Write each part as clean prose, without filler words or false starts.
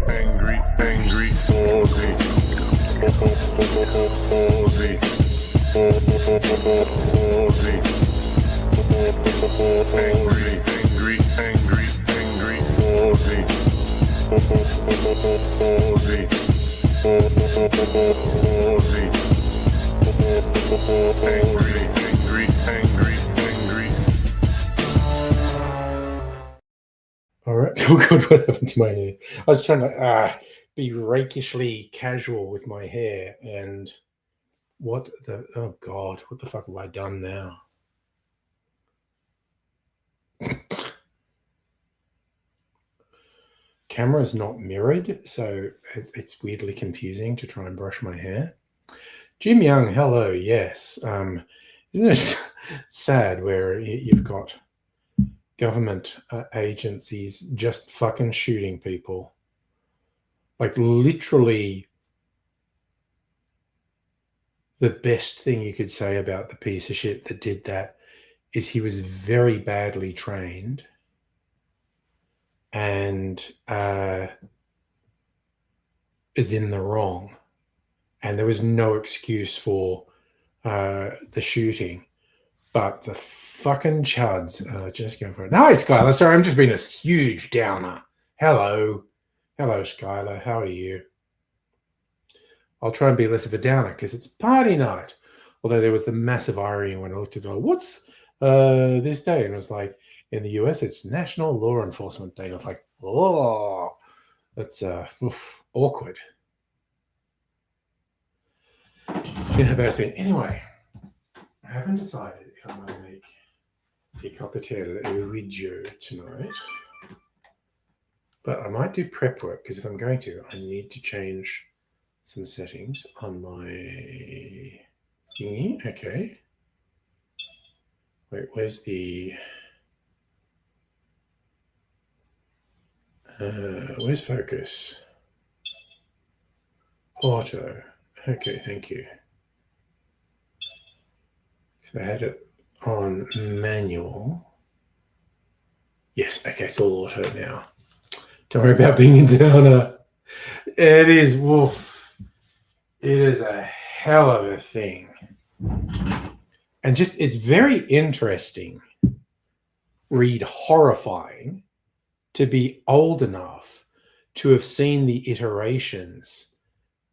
angry, Aussie. Aussie. Aussie. Angry, Aussie. Aussie. Angry. All right. Oh God, what happened to my hair? I was trying to be rakishly casual with my hair, and oh God, what the fuck have I done now? Camera's not mirrored, so it's weirdly confusing to try and brush my hair. Jim Young, hello. Yes. Isn't it sad where you've got government agencies just fucking shooting people? Like, literally, the best thing you could say about the piece of shit that did that is he was very badly trained and is in the wrong. And there was no excuse for the shooting. But the fucking chuds are just going for it. Hi, Skylar. Sorry, I'm just being a huge downer. Hello. Hello, Skylar. How are you? I'll try and be less of a downer because it's party night. Although there was the massive irony when I looked at it, what's this day? And it was like, in the US, it's National Law Enforcement Day. And I was like, oh, that's awkward. You know how bad it's been. Anyway, I haven't decided if I'm going to make a cocktail Ouija tonight. But I might do prep work because if I'm going to, I need to change some settings on my thingy. Okay. Wait, where's the... where's focus? Auto. Okay, thank you. So I had it on manual. Yes, okay, it's all auto now. Don't worry about being in downer. It is, woof. It is a hell of a thing. And just, it's very interesting, read horrifying, to be old enough to have seen the iterations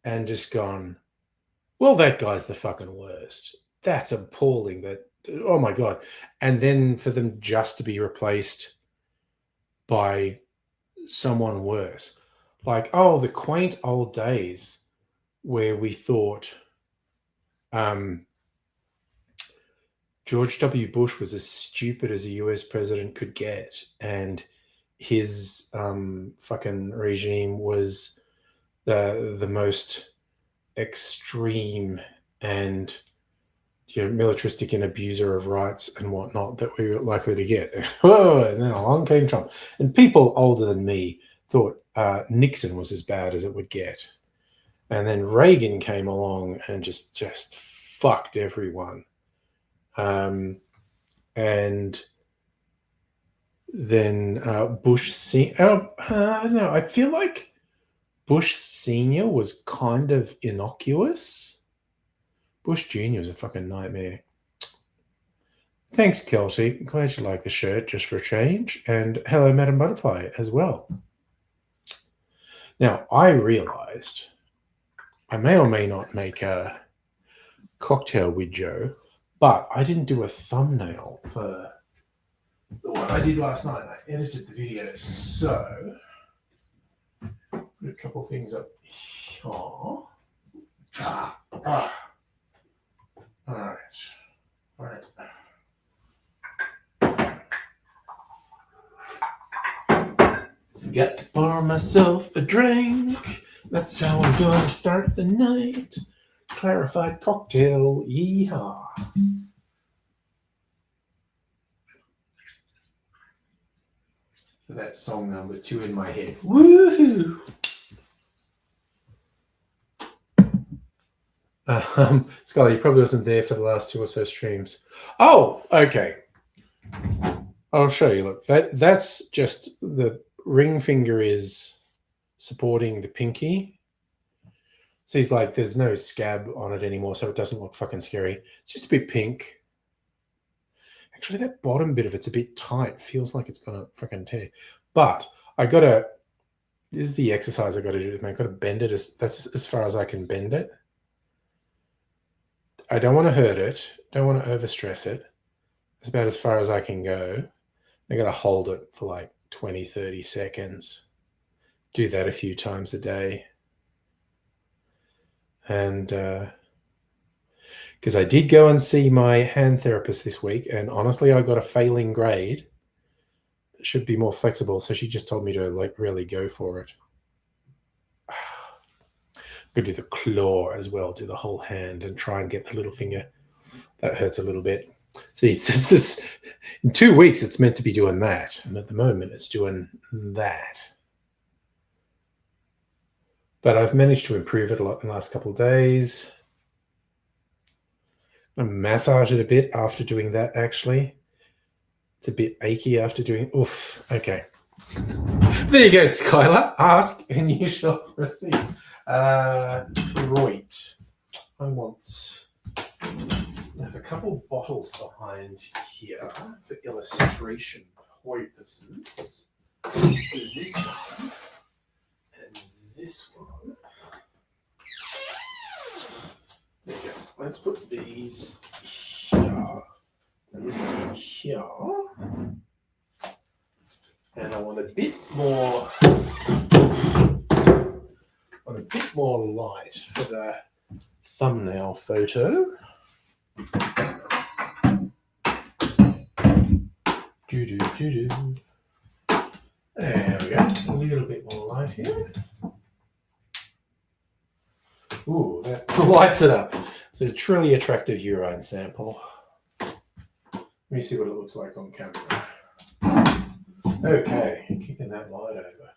and just gone, well, that guy's the fucking worst. That's appalling. That, oh my God. And then for them just to be replaced by someone worse. Like, oh, the quaint old days where we thought George W. Bush was as stupid as a US president could get, and his fucking regime was the most extreme and militaristic and abuser of rights and whatnot that we were likely to get. Oh, and then along came Trump. And people older than me thought Nixon was as bad as it would get. And then Reagan came along and just fucked everyone. And then Bush Senior, I don't know, I feel like Bush Senior was kind of innocuous. Bush Jr. was a fucking nightmare. Thanks, Kelsey. Glad you like the shirt just for a change. And hello, Madam Butterfly, as well. Now, I realized I may or may not make a cocktail with Joe, but I didn't do a thumbnail for the one I did last night. I edited the video, so put a couple things up here. All right. Got to pour myself a drink. That's how I'm gonna start the night. Clarified cocktail, yeehaw. So that's song number 2 in my head. Woohoo! Scully, you probably wasn't there for the last 2 or so streams. Oh, okay. I'll show you. Look, that's just the ring finger is supporting the pinky. So he's like, there's no scab on it anymore, so it doesn't look fucking scary. It's just a bit pink. Actually, that bottom bit of it's a bit tight. Feels like it's gonna fucking tear. But I gotta. This is the exercise I gotta do with me. I gotta bend it. That's as far as I can bend it. I don't want to hurt it. Don't want to overstress it. It's about as far as I can go. I gotta hold it for like 20, 30 seconds. Do that a few times a day. And because I did go and see my hand therapist this week, and honestly, I got a failing grade. It should be more flexible, so she just told me to like really go for it. Could do the claw as well, do the whole hand, and try and get the little finger. That hurts a little bit. See, it's just, in 2 weeks, it's meant to be doing that, and at the moment, it's doing that. But I've managed to improve it a lot in the last couple of days. I massage it a bit after doing that, actually. It's a bit achy after doing it. Oof, okay. There you go, Skylar. Ask and you shall receive. Right. I have a couple bottles behind here for illustration purposes. There's this one and this one. There you go. Let's put these here and this here. And I want a bit more light for the thumbnail photo. There we go. A little bit more light here. Ooh, that lights it up. So it's a truly attractive urine sample. Let me see what it looks like on camera. Okay, kicking that light over.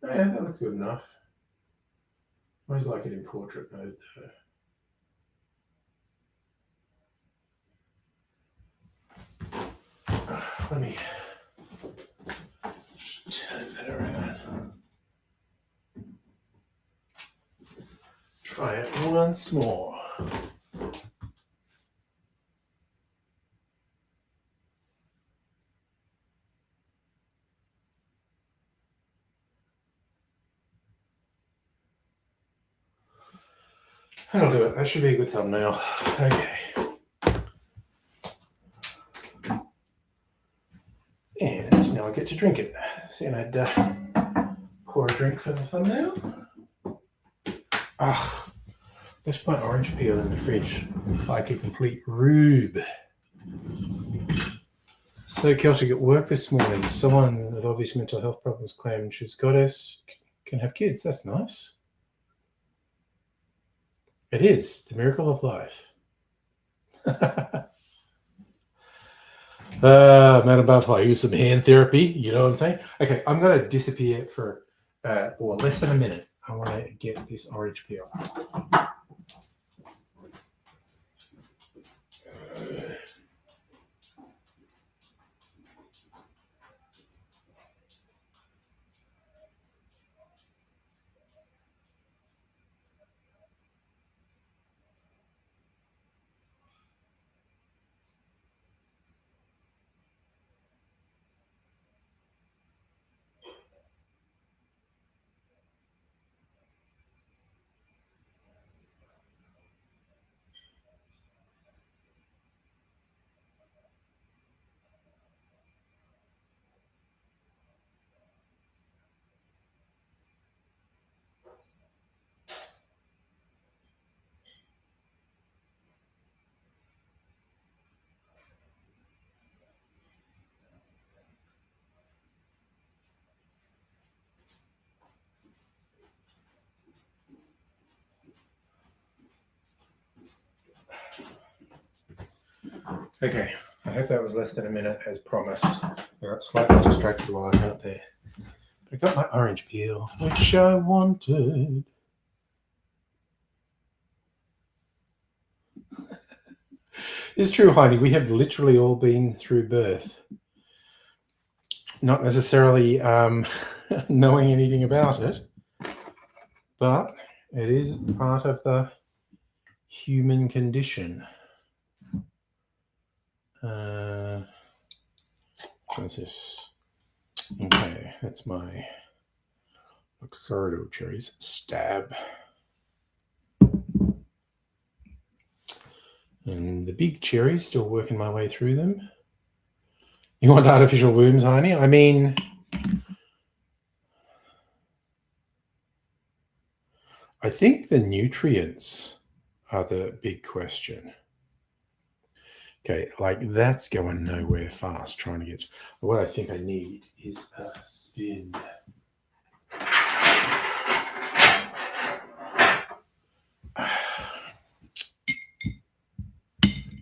Yeah, that looks good enough. I always like it in portrait mode though. Let me just turn that around. Try it once more. That'll do it. That should be a good thumbnail. Okay. And now I get to drink it. See, and I'd pour a drink for the thumbnail. Left my orange peel in the fridge like a complete rube. So Celtic at work this morning. Someone with obvious mental health problems claimed she's goddess can have kids. That's nice. It is the miracle of life. Madam Buff, I use some hand therapy. You know what I'm saying? Okay, I'm going to disappear for less than a minute. I want to get this orange peel. Okay, I hope that was less than a minute as promised. I got slightly distracted while I was out there. But I got my orange peel, which I wanted. It's true, Heidi. We have literally all been through birth. not necessarily knowing anything about it, but it is part of the human condition. What's this? Okay, that's my Luxardo cherries. Stab. And the big cherries, still working my way through them. You want artificial wombs, honey? I mean, I think the nutrients are the big question. Okay, like that's going nowhere fast trying to get. What I think I need is a spin.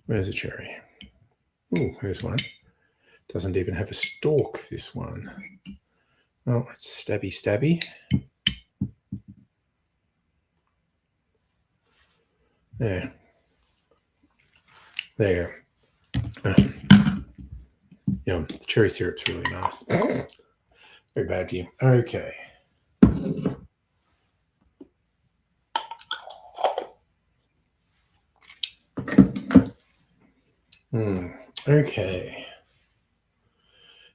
Where's the cherry? Oh, here's one. Doesn't even have a stalk, this one. Oh, it's stabby, stabby. There. There you go. The cherry syrup's really nice. Very bad for you. Okay. Okay.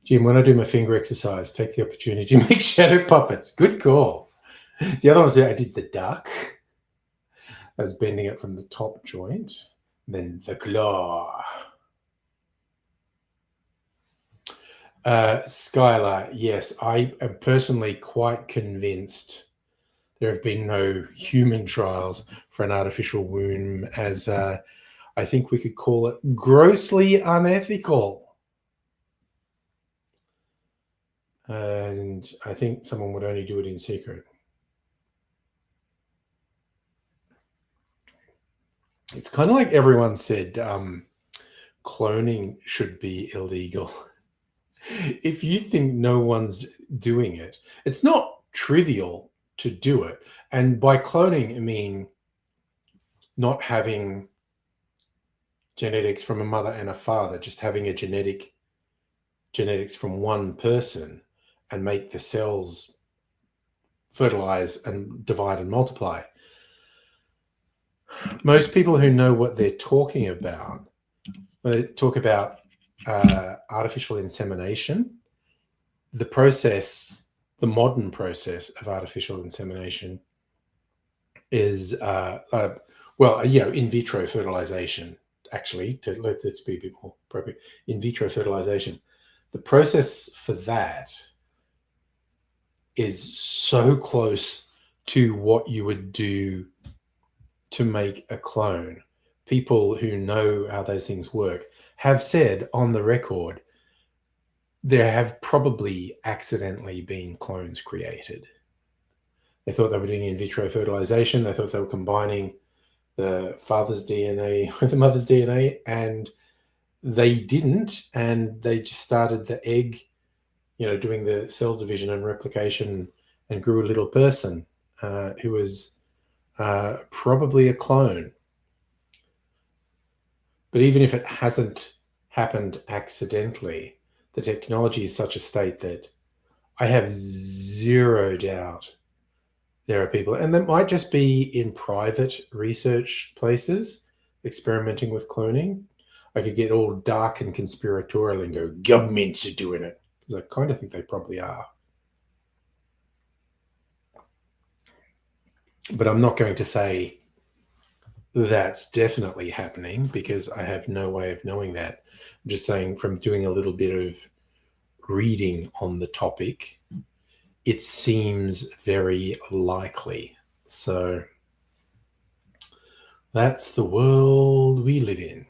Jim, when I do my finger exercise, take the opportunity to make shadow puppets. Good call. The other ones, I did the duck. I was bending it from the top joint. Then the claw. Skylar, yes, I am personally quite convinced there have been no human trials for an artificial womb, as I think we could call it grossly unethical. And I think someone would only do it in secret. It's kind of like everyone said cloning should be illegal. If you think no one's doing it, it's not trivial to do it. And by cloning, I mean not having genetics from a mother and a father, just having a genetics from one person and make the cells fertilize and divide and multiply. Most people who know what they're talking about, when they talk about artificial insemination, the process, the modern process of artificial insemination is, in vitro fertilization, actually, let's be a bit more appropriate, in vitro fertilization. The process for that is so close to what you would do to make a clone. People who know how those things work have said on the record there have probably accidentally been clones created. They thought they were doing in vitro fertilization. They thought they were combining the father's DNA with the mother's DNA, and they didn't. And they just started the egg, doing the cell division and replication, and grew a little person who was probably a clone. But even if it hasn't happened accidentally, the technology is such a state that I have zero doubt there are people, and that might just be in private research places experimenting with cloning. I could get all dark and conspiratorial and go, governments are doing it, because I kind of think they probably are. But I'm not going to say that's definitely happening, because I have no way of knowing that. I'm just saying, from doing a little bit of reading on the topic, it seems very likely. So that's the world we live in.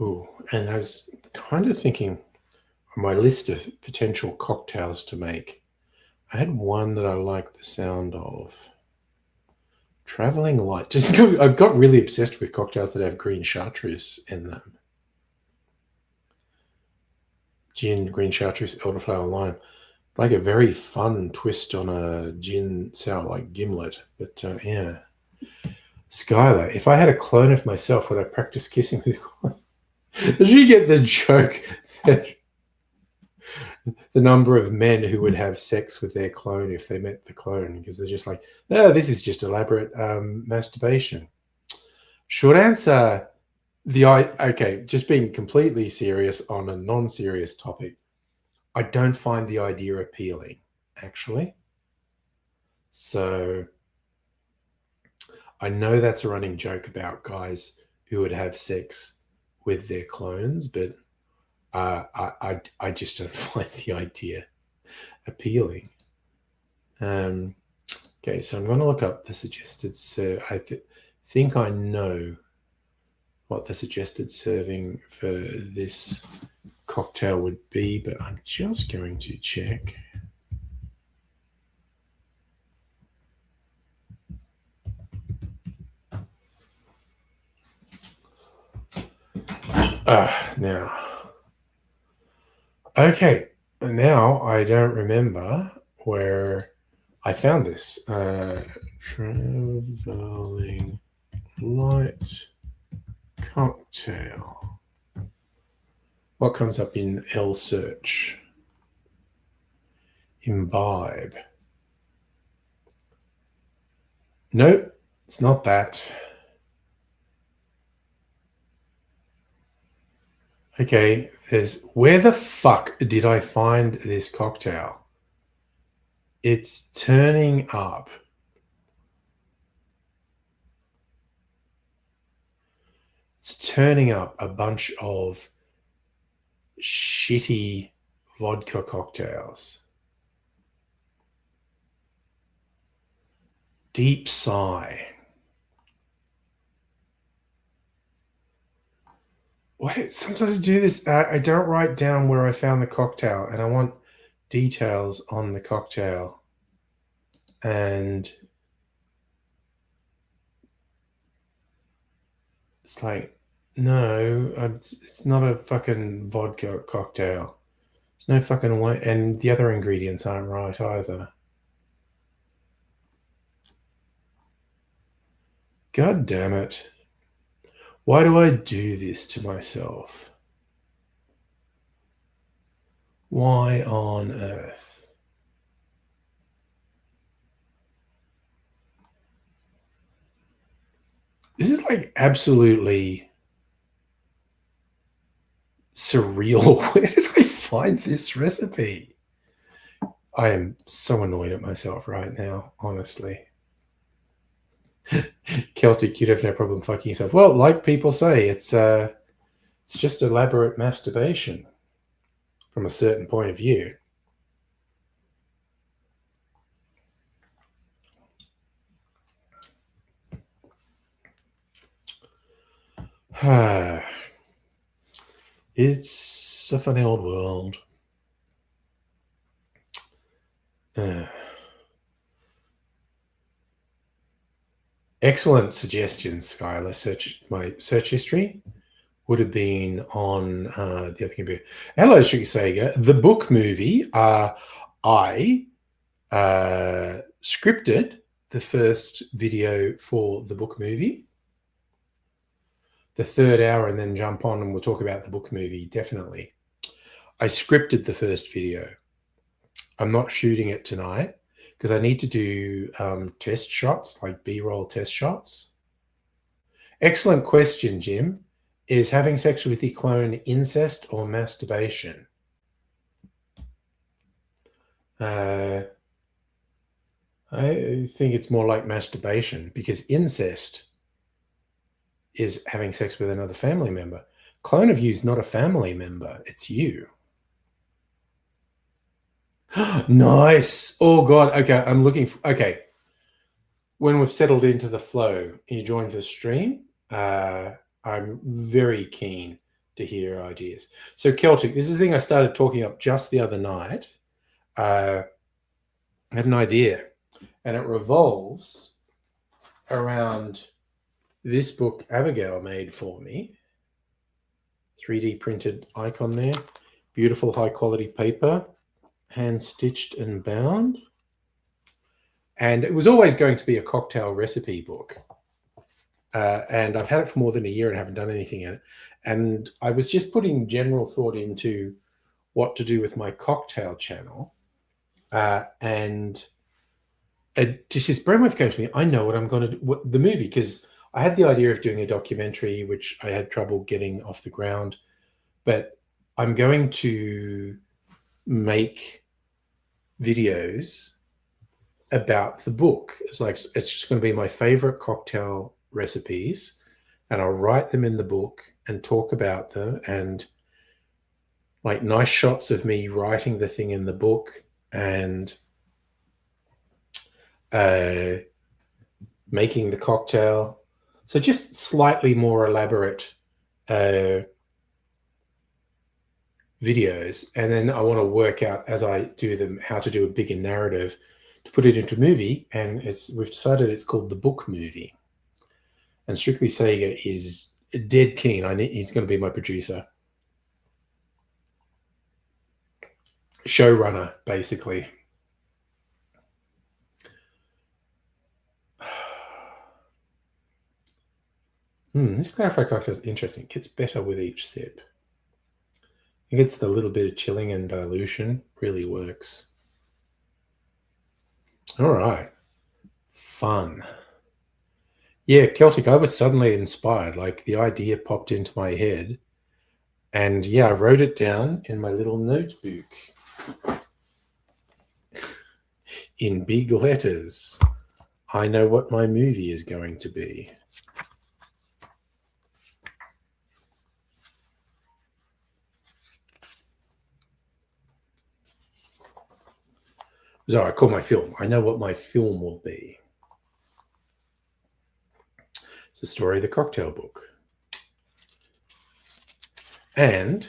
Oh, and I was kind of thinking on my list of potential cocktails to make, I had one that I liked the sound of. Traveling Light. I've got really obsessed with cocktails that have green chartreuse in them. Gin, green chartreuse, elderflower, lime. Like a very fun twist on a gin sour, like gimlet. But yeah. Skylar, if I had a clone of myself, would I practice kissing with one? Did you get the joke that the number of men who would have sex with their clone if they met the clone because they're just like, oh, this is just elaborate masturbation? Short answer, okay, just being completely serious on a non-serious topic, I don't find the idea appealing, actually. So I know that's a running joke about guys who would have sex with their clones, but I just don't find the idea appealing. Okay, so I'm going to look up the suggested I think I know what the suggested serving for this cocktail would be, but I'm just going to check. Now. Okay, now I don't remember where I found this. Traveling light cocktail. What comes up in L search? Imbibe. Nope, it's not that. Okay, where the fuck did I find this cocktail? It's turning up. It's turning up a bunch of shitty vodka cocktails. Deep sigh. Why sometimes I do this? I don't write down where I found the cocktail, and I want details on the cocktail. And it's like, no, it's not a fucking vodka cocktail. There's no fucking way, and the other ingredients aren't right either. God damn it. Why do I do this to myself? Why on earth? This is like absolutely surreal. Where did I find this recipe? I am so annoyed at myself right now, honestly. Celtic, you'd have no problem fucking yourself. Well, like people say, it's just elaborate masturbation from a certain point of view. It's a funny old world. Excellent suggestions, Skylar. My search history would have been on the other computer. Hello, Sugar Sega. The book movie. I scripted the first video for the book movie. The third hour, and then jump on and we'll talk about the book movie, definitely. I scripted the first video. I'm not shooting it tonight because I need to do test shots, like B-roll test shots. Excellent question, Jim. Is having sex with your clone incest or masturbation? I think it's more like masturbation because incest is having sex with another family member. Clone of you is not a family member. It's you. Nice. Oh, God. Okay, I'm looking for... Okay. When we've settled into the flow, you join the stream. I'm very keen to hear ideas. So Celtic, this is the thing I started talking up just the other night. I had an idea, and it revolves around this book Abigail made for me. 3D printed icon there. Beautiful high quality paper, hand stitched and bound. And it was always going to be a cocktail recipe book. and I've had it for more than a year and haven't done anything in it. And I was just putting general thought into what to do with my cocktail channel, and it just brain wave came to me. I know what I'm going to do. The movie, because I had the idea of doing a documentary, which I had trouble getting off the ground, but I'm going to make videos about the book. It's just going to be my favorite cocktail recipes, and I'll write them in the book and talk about them, and like nice shots of me writing the thing in the book, and uh, making the cocktail. So just slightly more elaborate uh, videos, and then I want to work out as I do them how to do a bigger narrative to put it into a movie. And we've decided it's called The Book Movie. And Strictly Sega is dead keen. He's going to be my producer, showrunner, basically. This clarified cocktail is interesting. It gets better with each sip. I think it's the little bit of chilling and dilution really works. All right. Fun. Yeah, Celtic, I was suddenly inspired. Like the idea popped into my head. And yeah, I wrote it down in my little notebook in big letters. I know what my movie is going to be. So I call my film. I know what my film will be. It's the story of the cocktail book. And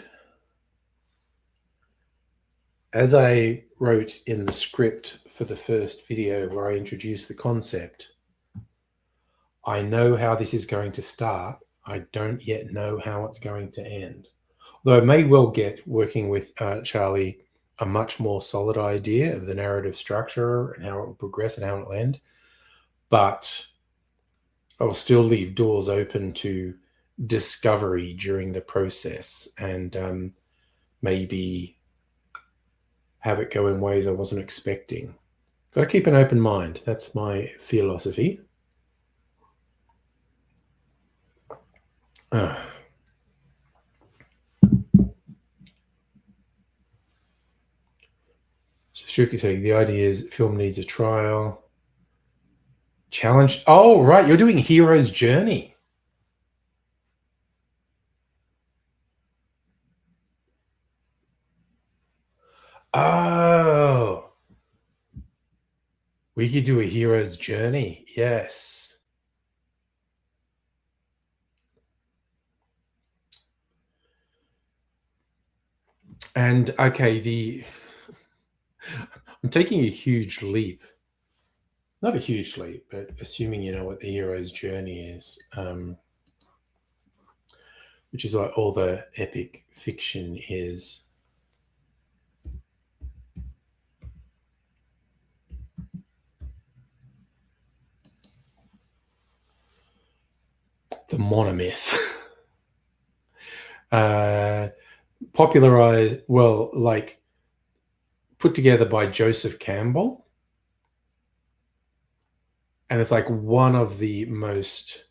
as I wrote in the script for the first video where I introduced the concept, I know how this is going to start. I don't yet know how it's going to end. Though I may well get, working with Charlie, a much more solid idea of the narrative structure and how it will progress and how it will end. But I will still leave doors open to discovery during the process, and maybe have it go in ways I wasn't expecting. Got to keep an open mind. That's my philosophy. So Strictly saying the idea is film needs a trial. Challenge. Oh, right. You're doing Hero's Journey. Oh, we could do a Hero's Journey. Yes. And okay, I'm taking a huge leap. Not a huge leap, but assuming you know what the hero's journey is, which is like all the epic fiction is. The monomyth. Popularized, well, like put together by Joseph Campbell. And it's like one of the most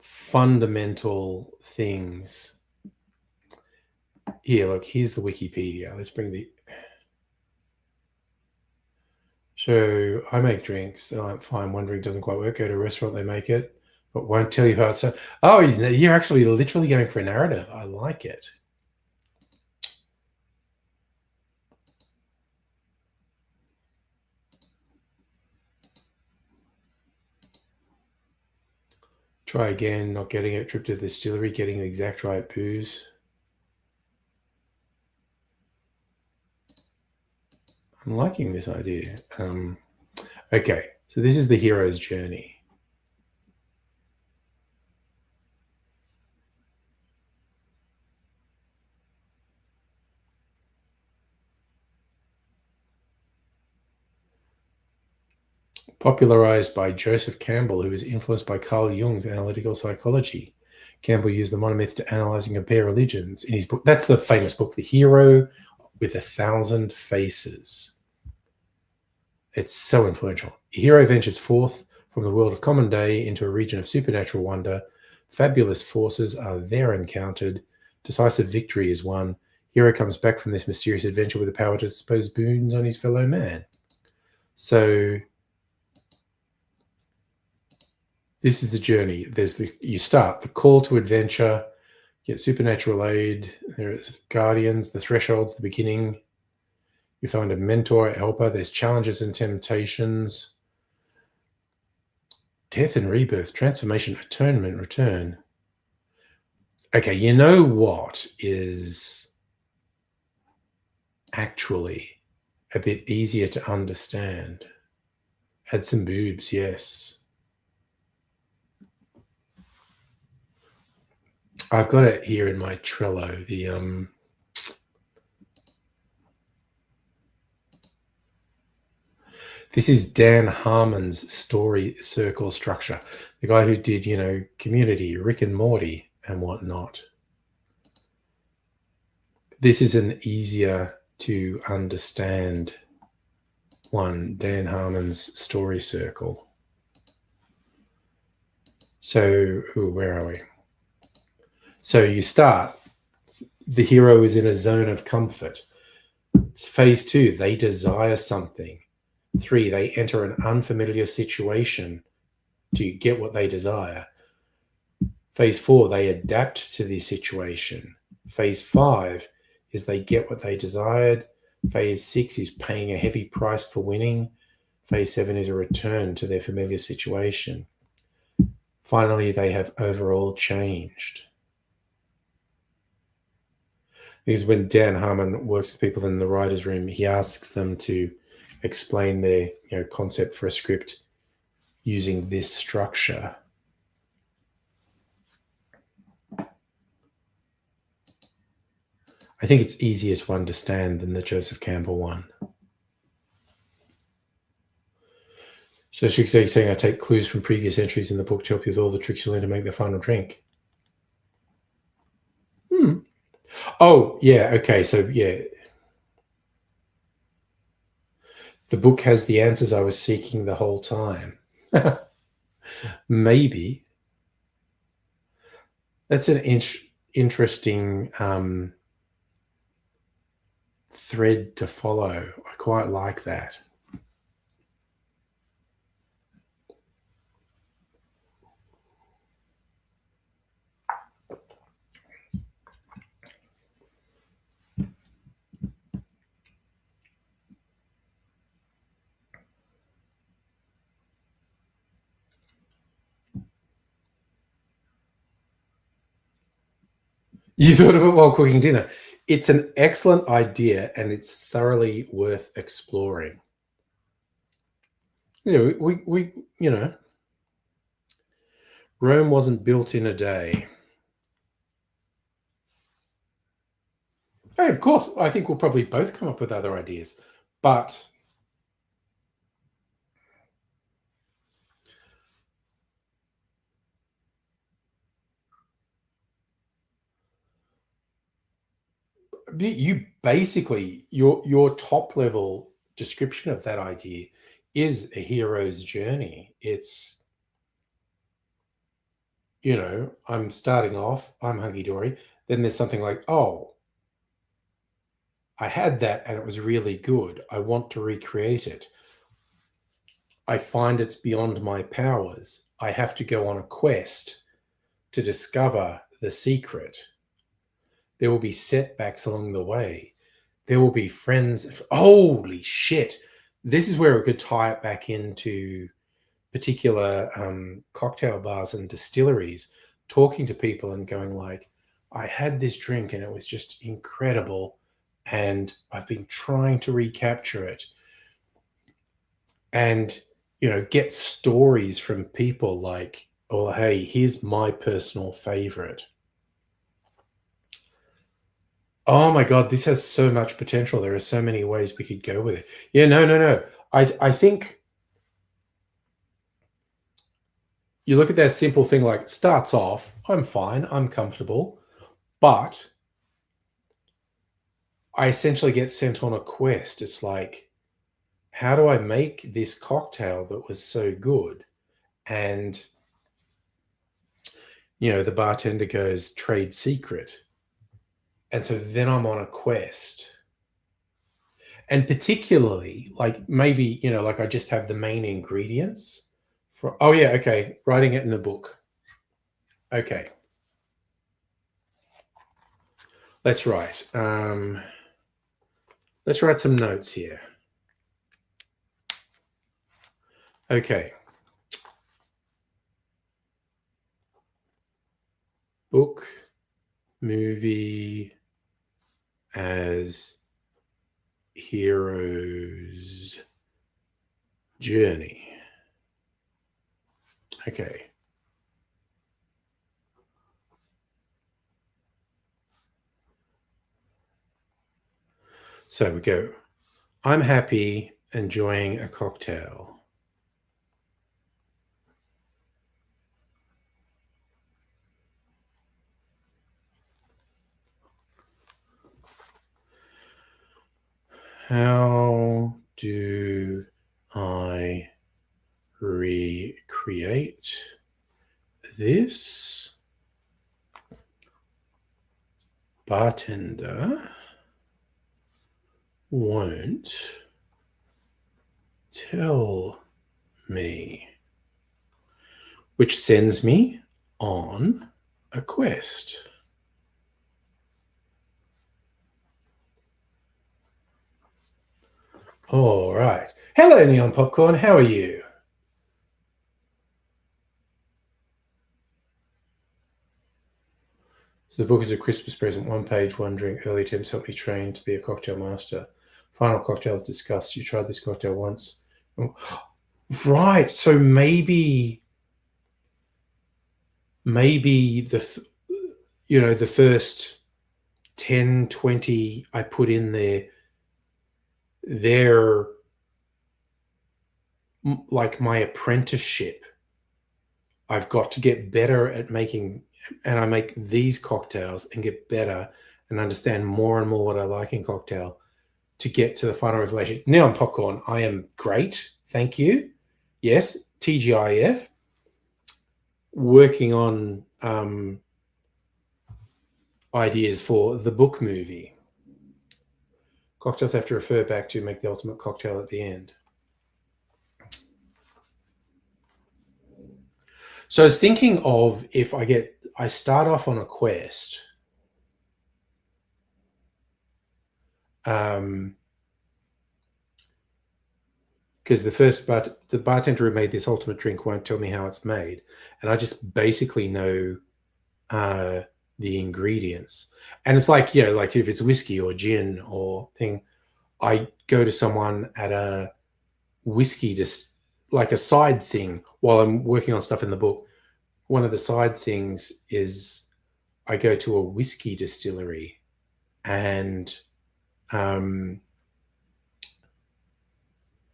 fundamental things. Here, look, here's the Wikipedia. Let's bring the. So I make drinks and I'm fine. One drink doesn't quite work. Go to a restaurant, they make it, but won't tell you how it's. Oh, you're actually literally going for a narrative. I like it. Try again, not getting it. Trip to the distillery, getting the exact right booze. I'm liking this idea. Okay, so this is the hero's journey. popularized by Joseph Campbell, who was influenced by Carl Jung's analytical psychology. Campbell used the monomyth to analyze and compare religions in his book. That's the famous book, The Hero with 1,000 Faces. It's so influential. A hero ventures forth from the world of common day into a region of supernatural wonder. Fabulous forces are there encountered. Decisive victory is won. Hero comes back from this mysterious adventure with the power to dispose boons on his fellow man. So this is the journey. You start the call to adventure, get supernatural aid. There's guardians, the thresholds, the beginning. You find a mentor, a helper. There's challenges and temptations. Death and rebirth, transformation, atonement, return. Okay, you know what is actually a bit easier to understand? Had some boobs, yes. I've got it here in my Trello, this is Dan Harmon's story circle structure, the guy who did, Community, Rick and Morty, and whatnot. This is an easier to understand one, Dan Harmon's story circle. So, where are we? So you start, the hero is in a zone of comfort. It's phase 2, they desire something. 3, they enter an unfamiliar situation to get what they desire. Phase 4, they adapt to the situation. Phase 5 is they get what they desired. Phase 6 is paying a heavy price for winning. Phase 7 is a return to their familiar situation. Finally, they have overall changed. Because when Dan Harmon works with people in the writer's room, he asks them to explain their concept for a script using this structure. I think it's easier to understand than the Joseph Campbell one. So she's saying, I take clues from previous entries in the book to help you with all the tricks you learn to make the final drink. Oh, yeah, okay, so yeah. The book has the answers I was seeking the whole time. Maybe. That's an interesting thread to follow. I quite like that. You thought of it while cooking dinner. It's an excellent idea, and it's thoroughly worth exploring. Rome wasn't built in a day. Hey, of course, I think we'll probably both come up with other ideas, but you basically, your top level description of that idea is a hero's journey. It's, I'm starting off, I'm hunky-dory. Then there's something like, oh, I had that and it was really good. I want to recreate it. I find it's beyond my powers. I have to go on a quest to discover the secret. There will be setbacks along the way. There will be friends. Holy shit. This is where we could tie it back into particular cocktail bars and distilleries, talking to people and going like, I had this drink and it was just incredible. And I've been trying to recapture it. And, get stories from people like, oh, hey, here's my personal favorite. Oh my God, this has so much potential. There are so many ways we could go with it. Yeah, no. I think you look at that simple thing like starts off, I'm fine, I'm comfortable, but I essentially get sent on a quest. It's like, how do I make this cocktail that was so good? And, the bartender goes, trade secret. And so then I'm on a quest. And particularly, like maybe, like I just have the main ingredients for, oh yeah, okay, writing it in the book. Okay. Let's write. Let's write some notes here. Okay. Book, movie as hero's journey. Okay. So we go, I'm happy enjoying a cocktail. How do I recreate this? Bartender won't tell me, which sends me on a quest. All right. Hello, Neon Popcorn. How are you? So the book is a Christmas present. One page, one drink. Early attempts help me train to be a cocktail master. Final cocktails discussed. You tried this cocktail once. Oh, right. So maybe the first 10, 20 I put in there, they're like my apprenticeship. I've got to get better at making, and I make these cocktails and get better and understand more and more what I like in cocktail to get to the final revelation. Neon Popcorn, I am great. Thank you. Yes, TGIF. Working on ideas for the book movie. Cocktails have to refer back to make the ultimate cocktail at the end. So I was thinking of if I start off on a quest, because the bartender who made this ultimate drink won't tell me how it's made, and I just basically know the ingredients. And it's like, like if it's whiskey or gin or thing, I go to someone at a whiskey, just like a side thing while I'm working on stuff in the book. One of the side things is I go to a whiskey distillery and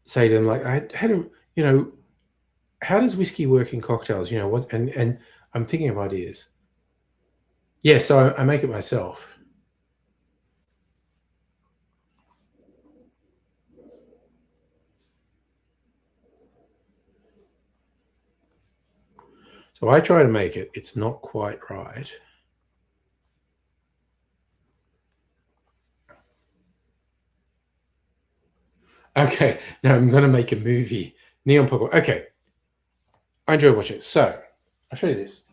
say to them, like, how does whiskey work in cocktails? What? And I'm thinking of ideas. Yeah, so I make it myself. So I try to make it. It's not quite right. Okay, now I'm going to make a movie. Neon Purple. Okay. I enjoy watching it. So I'll show you this.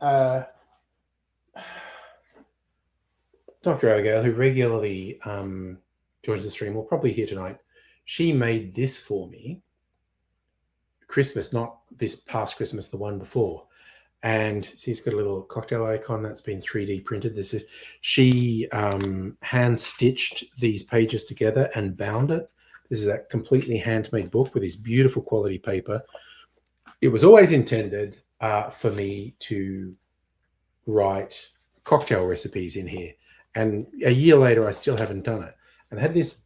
Dr. Abigail, who regularly joins the stream, will probably hear tonight. She made this for me. Christmas, not this past Christmas, the one before. And see, it's got a little cocktail icon that's been 3D printed. She hand stitched these pages together and bound it. This is a completely handmade book with this beautiful quality paper. It was always intended for me to write cocktail recipes in here. And a year later, I still haven't done it. And I had this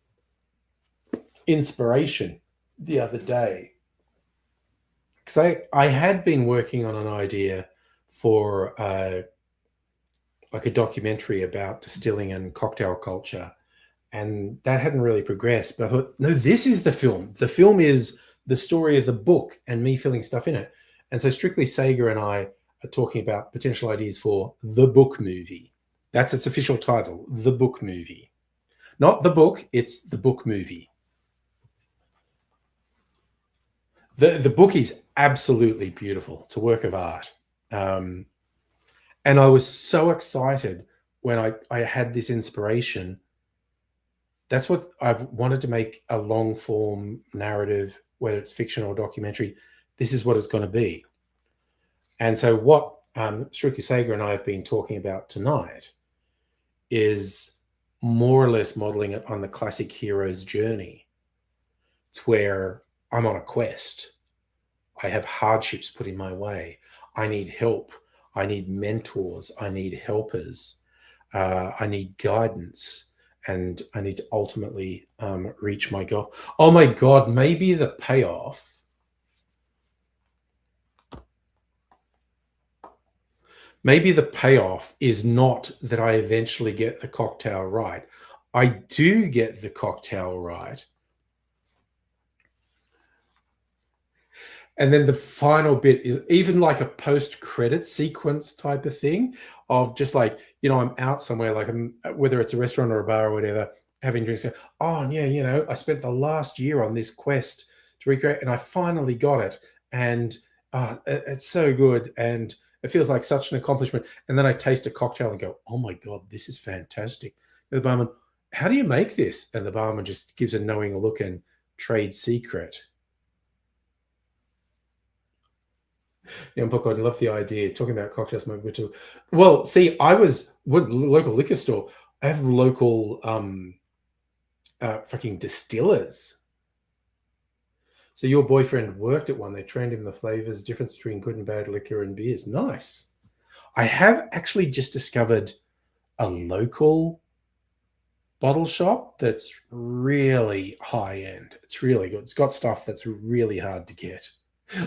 inspiration the other day. because I had been working on an idea for like a documentary about distilling and cocktail culture, and that hadn't really progressed. But I thought, no, this is the film. The film is the story of the book and me filling stuff in it. And so Strictly Sega and I are talking about potential ideas for the book movie. That's its official title, the book movie. Not the book, it's the book movie. The book is absolutely beautiful. It's a work of art. And I was so excited when I had this inspiration. That's what I've wanted to make a long form narrative, whether it's fiction or documentary. This is what it's going to be. And so what Strictly Sega and I have been talking about tonight is more or less modeling it on the classic hero's journey. It's where I'm on a quest. I have hardships put in my way. I need help. I need mentors. I need helpers. I need guidance. And I need to ultimately reach my goal. Oh my God, maybe the payoff. Maybe the payoff is not that I eventually get the cocktail right. I do get the cocktail right. And then the final bit is even like a post-credit sequence type of thing of just like, I'm out somewhere, like whether it's a restaurant or a bar or whatever, having drinks. Oh yeah, I spent the last year on this quest to recreate, and I finally got it. And it's so good. And it feels like such an accomplishment. And then I taste a cocktail and go, oh my God, this is fantastic. And the barman, how do you make this? And the barman just gives a knowing look and trade secret. Yeah, I love the idea talking about cocktails. Well, see, I was with local liquor store. I have local fucking distillers. So your boyfriend worked at one. They trained him the flavors, difference between good and bad liquor and beers. Nice. I have actually just discovered a local bottle shop that's really high end. It's really good. It's got stuff that's really hard to get.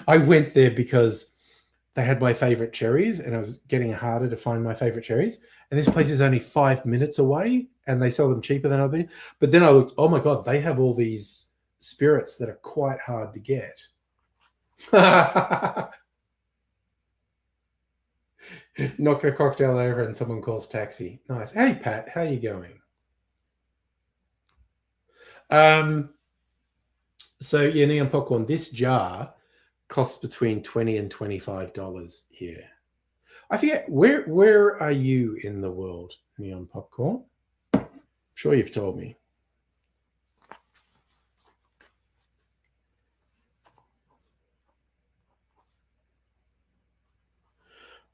I went there because they had my favorite cherries, and it was getting harder to find my favorite cherries. And this place is only 5 minutes away, and they sell them cheaper than I've been. But then I looked, oh my God, they have all these spirits that are quite hard to get. Knock the cocktail over and someone calls taxi. Nice. Hey, Pat, how you going? So yeah, Neon Popcorn, this jar costs between $20 and $25 here. I forget, where are you in the world, Neon Popcorn? I'm sure you've told me.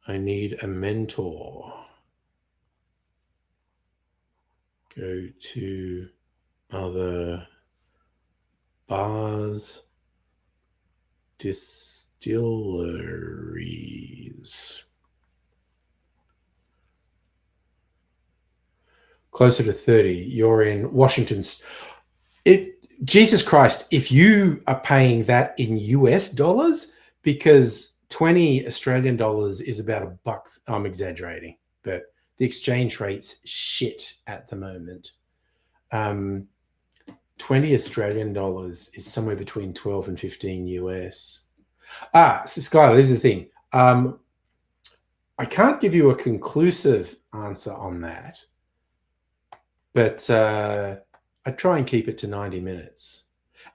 I need a mentor. Go to other bars, distilleries. Closer to 30. You're in Washington's. Jesus Christ, if you are paying that in US dollars, because 20 Australian dollars is about $1. I'm exaggerating, but the exchange rate's shit at the moment. 20 Australian dollars is somewhere between 12 and 15 US. So Skylar, this is the thing. I can't give you a conclusive answer on that, but I try and keep it to 90 minutes.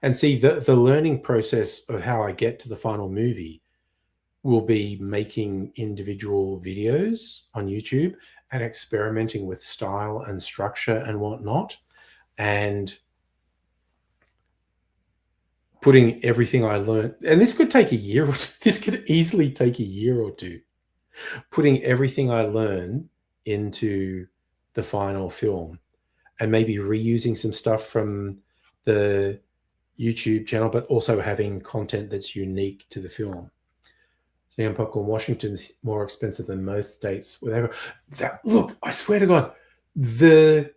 And see, the learning process of how I get to the final movie will be making individual videos on YouTube and experimenting with style and structure and whatnot, and putting everything I learned, and this could take a year or two, this could easily take a year or two, putting everything I learn into the final film, and maybe reusing some stuff from the YouTube channel, but also having content that's unique to the film. So Popcorn, Washington's more expensive than most states. Look, I swear to God, the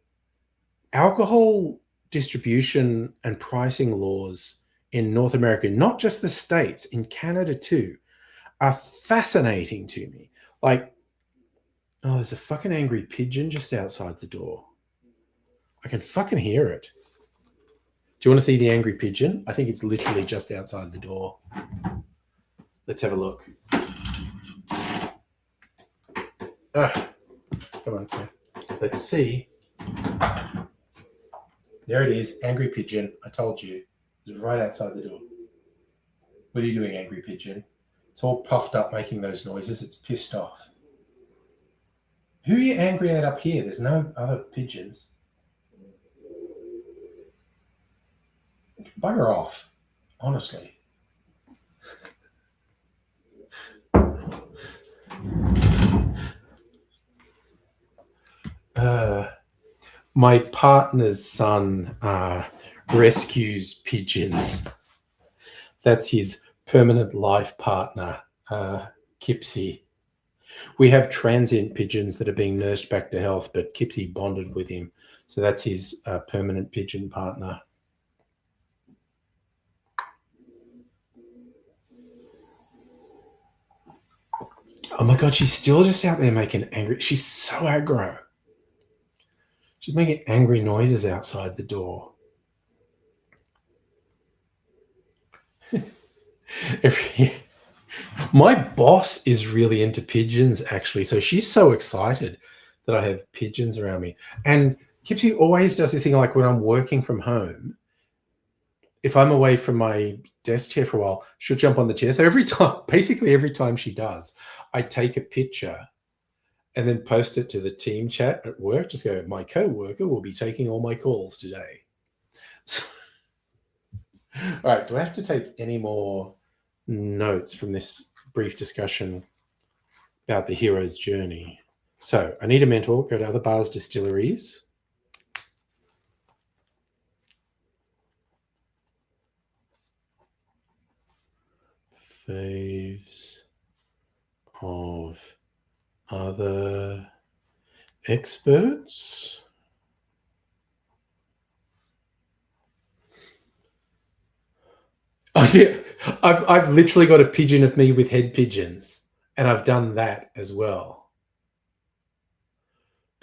alcohol distribution and pricing laws in North America, not just the States, in Canada too, are fascinating to me. Like, oh, there's a fucking angry pigeon just outside the door. I can fucking hear it. Do you want to see the angry pigeon? I think it's literally just outside the door. Let's have a look. Come on. Let's see. There it is, angry pigeon. I told you. It's right outside the door. What are you doing, angry pigeon? It's all puffed up making those noises. It's pissed off. Who are you angry at up here? There's no other pigeons. Bugger off, honestly. My partner's son rescues pigeons. That's his permanent life partner, Kipsy. We have transient pigeons that are being nursed back to health, but Kipsy bonded with him. So that's his permanent pigeon partner. Oh my God, she's still just out there making angry. She's so aggro. She's making angry noises outside the door. My boss is really into pigeons, actually. So she's so excited that I have pigeons around me. And Kipsy always does this thing, like when I'm working from home, if I'm away from my desk chair for a while, she'll jump on the chair. So basically every time she does, I take a picture and then post it to the team chat at work. Just go, my co-worker will be taking all my calls today. So, all right, do I have to take any more notes from this brief discussion about the hero's journey? So I need a mentor, go to other bars, distilleries. Faves of other experts. Oh, yeah. I've literally got a pigeon of me with head pigeons, and I've done that as well.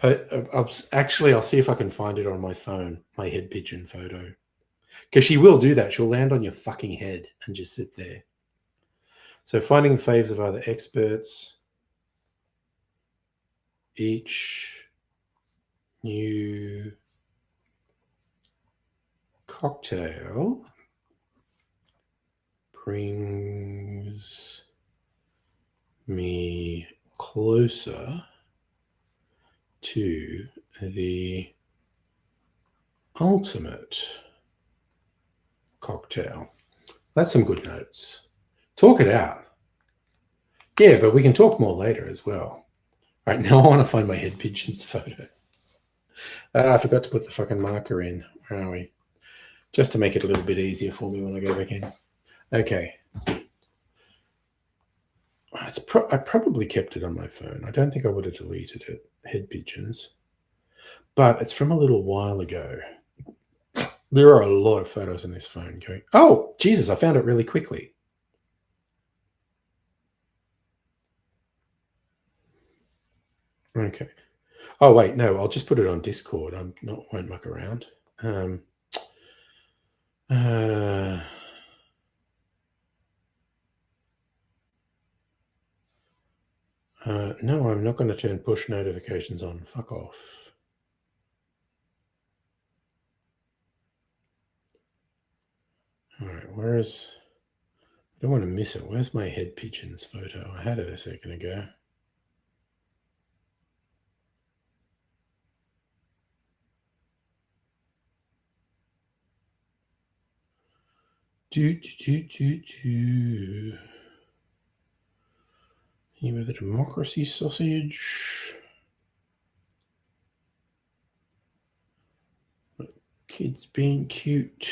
Actually, I'll see if I can find it on my phone, my head pigeon photo. Because she will do that. She'll land on your fucking head and just sit there. So finding faves of other experts. Each new cocktail brings me closer to the ultimate cocktail. That's some good notes. Talk it out. Yeah, but we can talk more later as well. All right, now I want to find my head pigeon's photo. I forgot to put the fucking marker in. Where are we? Just to make it a little bit easier for me when I go back in. Okay. I probably kept it on my phone. I don't think I would have deleted it, head pigeons. But it's from a little while ago. There are a lot of photos on this phone going, oh, Jesus, I found it really quickly. Okay. Oh, wait, no, I'll just put it on Discord. Won't muck around. No, I'm not going to turn push notifications on. Fuck off. All right, I don't want to miss it. Where's my head pigeon's photo? I had it a second ago. You with a democracy sausage. Kids being cute.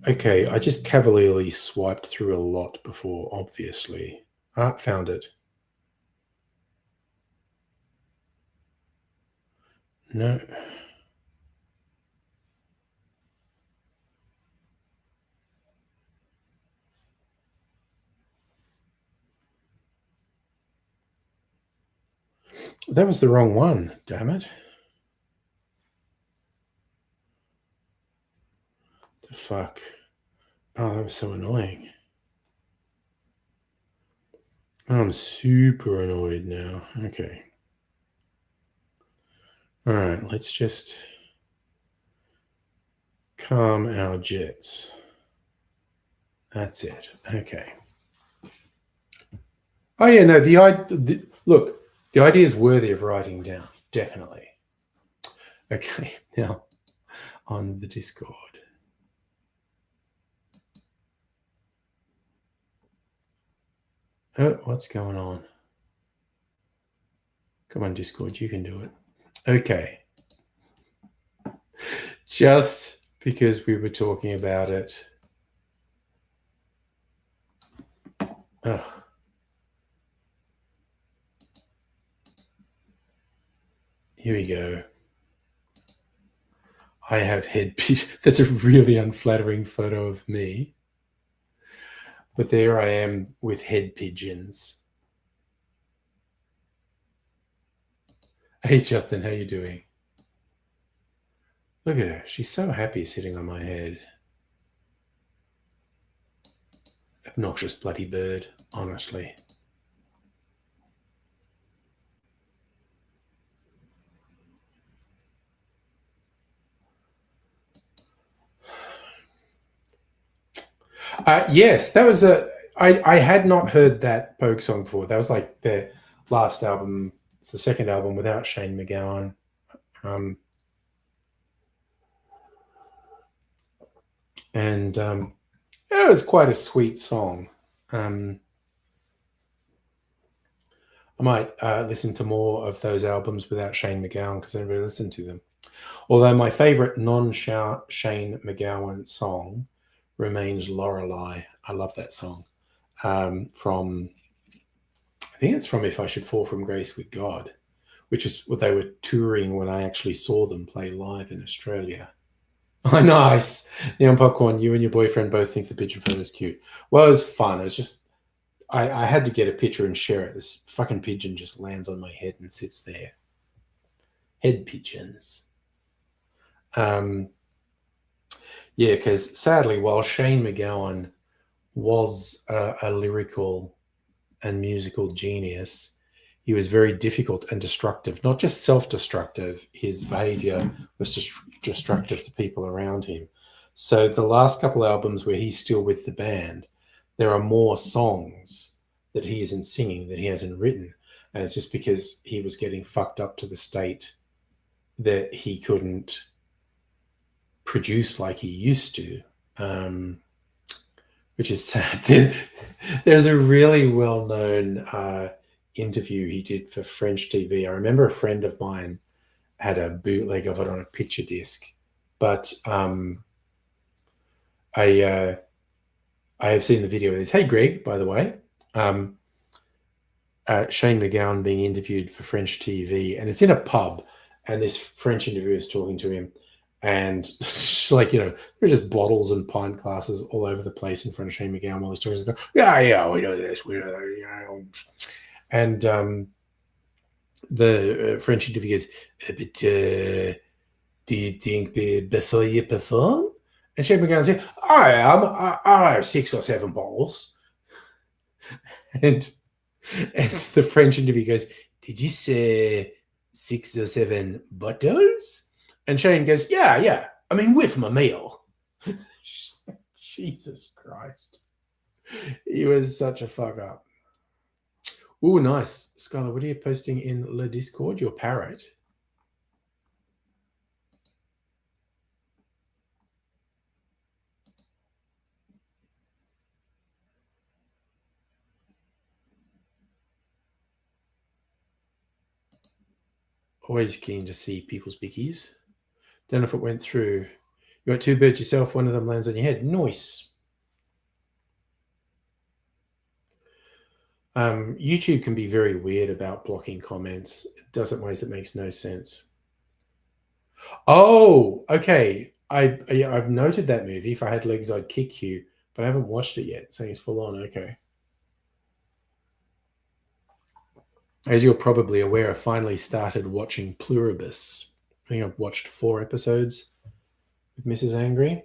Okay, I just cavalierly swiped through a lot before, obviously. Found it. No. That was the wrong one, damn it. The fuck. Oh, that was so annoying. I'm super annoyed now. Okay. All right, let's just calm our jets. That's it. Okay. Oh yeah, no. Look, the idea is worthy of writing down. Definitely. Okay. Now on the Discord. Oh, what's going on? Come on, Discord, you can do it. Okay. Just because we were talking about it. Oh. Here we go. I have head pigeon. That's a really unflattering photo of me. But there I am with head pigeons. Hey, Justin, how you doing? Look at her. She's so happy sitting on my head. Obnoxious bloody bird, honestly. Yes, that was I had not heard that Pogue song before. That was like their last album. It's the second album without Shane MacGowan. And it was quite a sweet song. I might listen to more of those albums without Shane MacGowan because I never listened to them. Although my favorite non-Shane MacGowan song remains Lorelei. I love that song. From I think it's from If I Should Fall from Grace with God, which is what they were touring when I actually saw them play live in Australia. Oh, nice. Neon Popcorn, you and your boyfriend both think the pigeon photo is cute. Well, it was fun. It was just, I had to get a picture and share it. This fucking pigeon just lands on my head and sits there. Head pigeons. Yeah, because sadly, while Shane MacGowan was a lyrical and musical genius, he was very difficult and destructive, not just self destructive, his behavior was just destructive to people around him. So, the last couple albums where he's still with the band, there are more songs that he isn't singing that he hasn't written. And it's just because he was getting fucked up to the state that he couldn't produce like he used to. Which is sad. There's a really well-known interview he did for French TV. I remember a friend of mine had a bootleg of it on a picture disc, but I have seen the video of this. Hey, Greg, by the way, Shane MacGowan being interviewed for French TV, and it's in a pub, and this French interviewer is talking to him, and like, there's just bottles and pint glasses all over the place in front of Shane MacGowan while he's talking. He's going, yeah, we know this, we know that, And the French interviewer goes, but do you think before you perform? And Shane MacGowan says, I have 6 or 7 bottles. And the French interviewer goes, did you say 6 or 7 bottles? And Shane goes, yeah. I mean, with my meal. Jesus Christ. He was such a fuck up. Oh, nice. Skylar, what are you posting in the Discord? Your parrot. Always keen to see people's bickies. Don't know if it went through. You got 2 birds yourself, one of them lands on your head. Nice. YouTube can be very weird about blocking comments. It does it in ways that makes no sense. Oh, okay. I've noted that movie. If I had legs, I'd kick you, but I haven't watched it yet. Saying it's full on. Okay. As you're probably aware, I finally started watching Pluribus. I think I've watched 4 episodes with Mrs. Angry.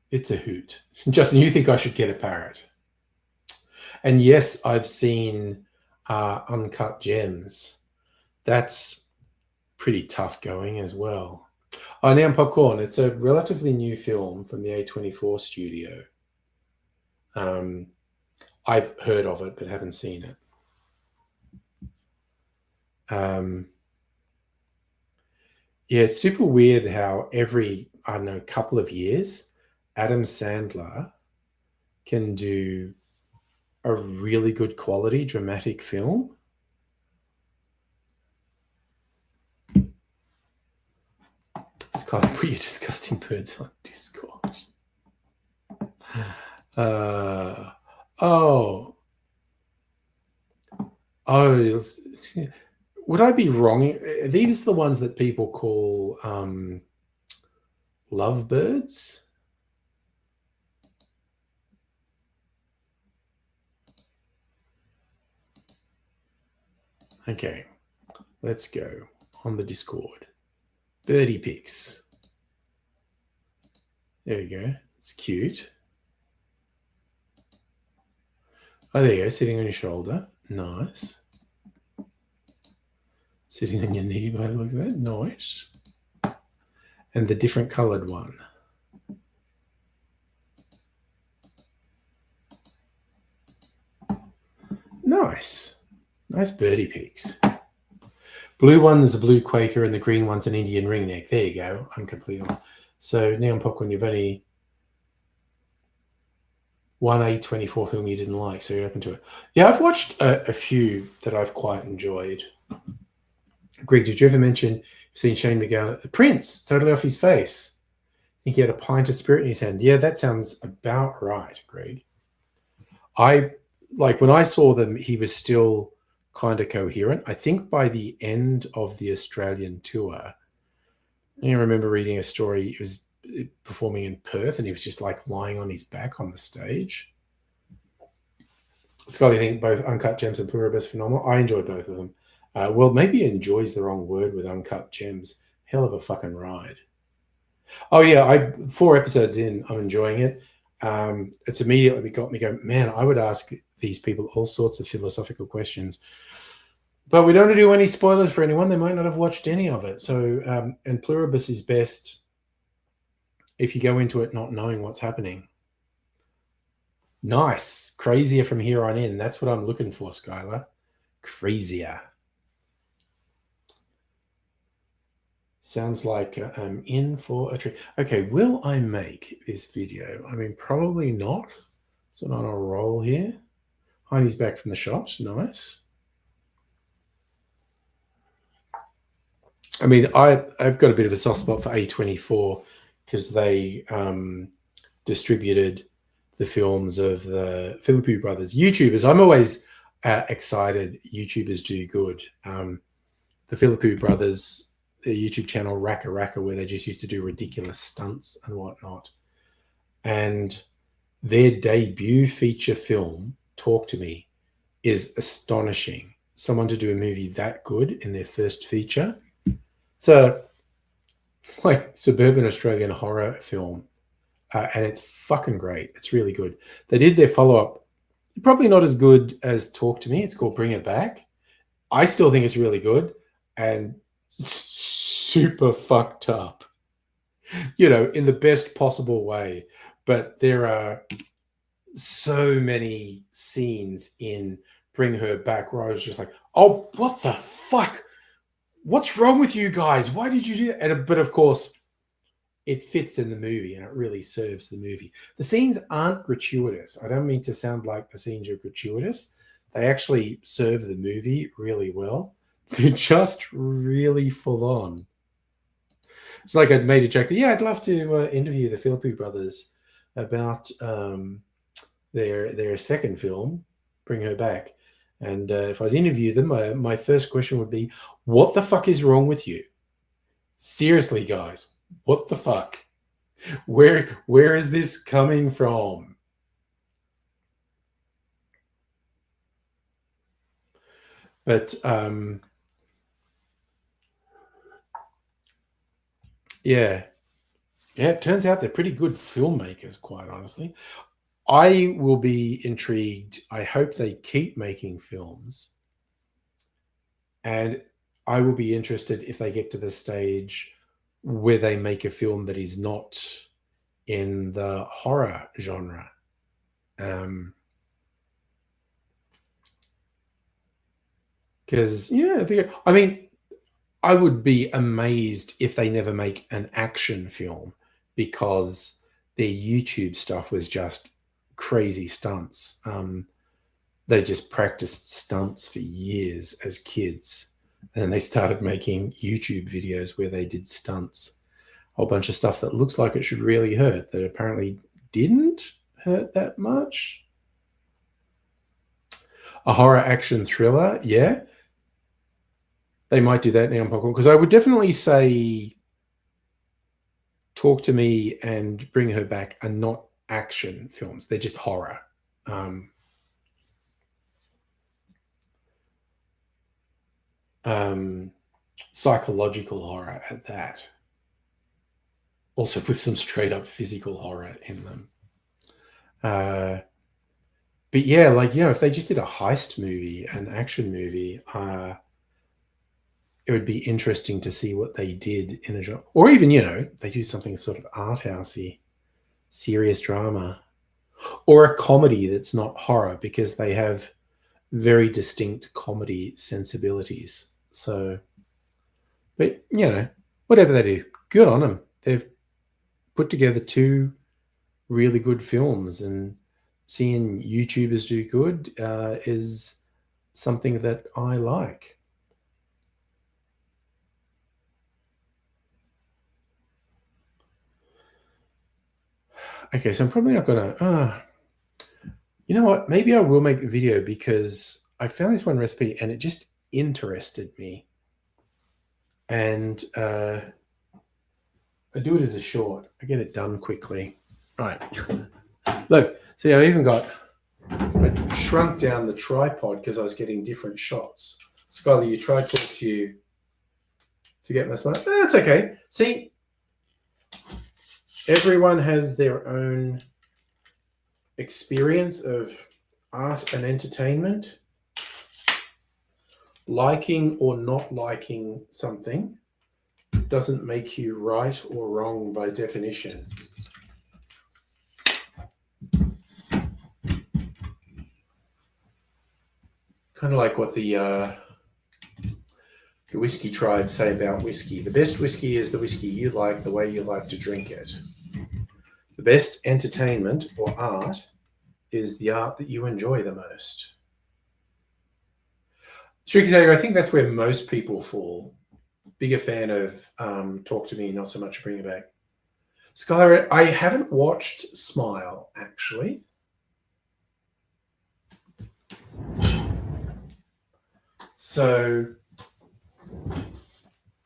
It's a hoot. Justin, you think I should get a parrot? And yes, I've seen Uncut Gems. That's pretty tough going as well. Oh, Neon Popcorn. It's a relatively new film from the A24 studio. I've heard of it, but haven't seen it. Yeah, it's super weird how every, I don't know, couple of years, Adam Sandler can do a really good quality dramatic film. Skylar, put your disgusting birds on Discord. Oh. Would I be wrong? Are these the ones that people call lovebirds? Okay, let's go on the Discord. Birdie pics. There you go. It's cute. Oh, there you go. Sitting on your shoulder. Nice. Sitting on your knee by the looks of that. Nice. And the different coloured one. Nice. Nice birdie pics. Blue one is a blue Quaker and the green one's an Indian ringneck. There you go. I'm completely on. So Neon Popcorn, you've only one A24 film you didn't like, so you're open to it. Yeah, I've watched a few that I've quite enjoyed. Greg, did you ever mention you've seen Shane McGowan? The Prince, totally off his face. I think he had a pint of spirit in his hand. Yeah, that sounds about right, Greg. When I saw them, he was still kind of coherent. I think by the end of the Australian tour, I remember reading a story. He was performing in Perth and he was just like lying on his back on the stage. Scotty, I think both Uncut Gems and Pluribus phenomenal. I enjoyed both of them. Well, maybe enjoys the wrong word with Uncut Gems. Hell of a fucking ride. Oh yeah, 4 episodes in, I'm enjoying it. It's immediately got me going, man, I would ask these people all sorts of philosophical questions. But we don't want to do any spoilers for anyone. They might not have watched any of it. So, and Pluribus is best if you go into it not knowing what's happening. Nice. Crazier from here on in. That's what I'm looking for, Skylar. Crazier. Sounds like I'm in for a treat. Okay, will I make this video? I mean, probably not. So I'm on a roll here. Heine's back from the shops. Nice. I mean, I've got a bit of a soft spot for A24 because they distributed the films of the Philippou brothers. YouTubers, I'm always excited YouTubers do good. The Philippou brothers, their YouTube channel, Raka Raka, where they just used to do ridiculous stunts and whatnot. And their debut feature film, Talk to Me, is astonishing. Someone to do a movie that good in their first feature. It's a like suburban Australian horror film, and it's fucking great. It's really good. They did their follow-up, probably not as good as Talk to Me. It's called Bring It Back. I still think it's really good and super fucked up, in the best possible way. But there are so many scenes in Bring Her Back where I was just like, oh, what the fuck? What's wrong with you guys? Why did you do that? But of course, it fits in the movie and it really serves the movie. The scenes aren't gratuitous. I don't mean to sound like the scenes are gratuitous. They actually serve the movie really well. They're just really full on. It's like I'd made a joke that, yeah, I'd love to interview the Philippou brothers about their second film, Bring Her Back. And if I interview them, my first question would be, what the fuck is wrong with you? Seriously, guys, what the fuck? Where is this coming from? But yeah, it turns out they're pretty good filmmakers, quite honestly. I will be intrigued. I hope they keep making films. And I will be interested if they get to the stage where they make a film that is not in the horror genre. Because, I mean, I would be amazed if they never make an action film because their YouTube stuff was just crazy stunts. They just practiced stunts for years as kids. And then they started making YouTube videos where they did stunts. A whole bunch of stuff that looks like it should really hurt that apparently didn't hurt that much. A horror action thriller, yeah. They might do that now on Popcorn, because I would definitely say Talk to Me and Bring Her Back are not action films. They're just horror. Psychological horror at that. Also with some straight up physical horror in them. But yeah, like, if they just did a heist movie, an action movie, it would be interesting to see what they did in a genre. Or even, they do something sort of art housey, serious drama, or a comedy that's not horror, because they have very distinct comedy sensibilities. So, but whatever they do, good on them. They've put together 2 really good films, and seeing YouTubers do good is something that I like. Okay, so I'm probably not gonna. You know what? Maybe I will make a video, because I found this one recipe and it just interested me. And I do it as a short. I get it done quickly. All right. Look, see, I shrunk down the tripod because I was getting different shots. Skylar, you try talk to you to get my smile. That's okay. See, everyone has their own experience of art and entertainment. Liking or not liking something doesn't make you right or wrong by definition. Kind of like what the whiskey tribe say about whiskey. The best whiskey is the whiskey you like, the way you like to drink it. The best entertainment or art is the art that you enjoy the most. Tricky Tiger, I think that's where most people fall. Bigger fan of Talk to Me, not so much Bring It Back. Skylar, I haven't watched Smile, actually. So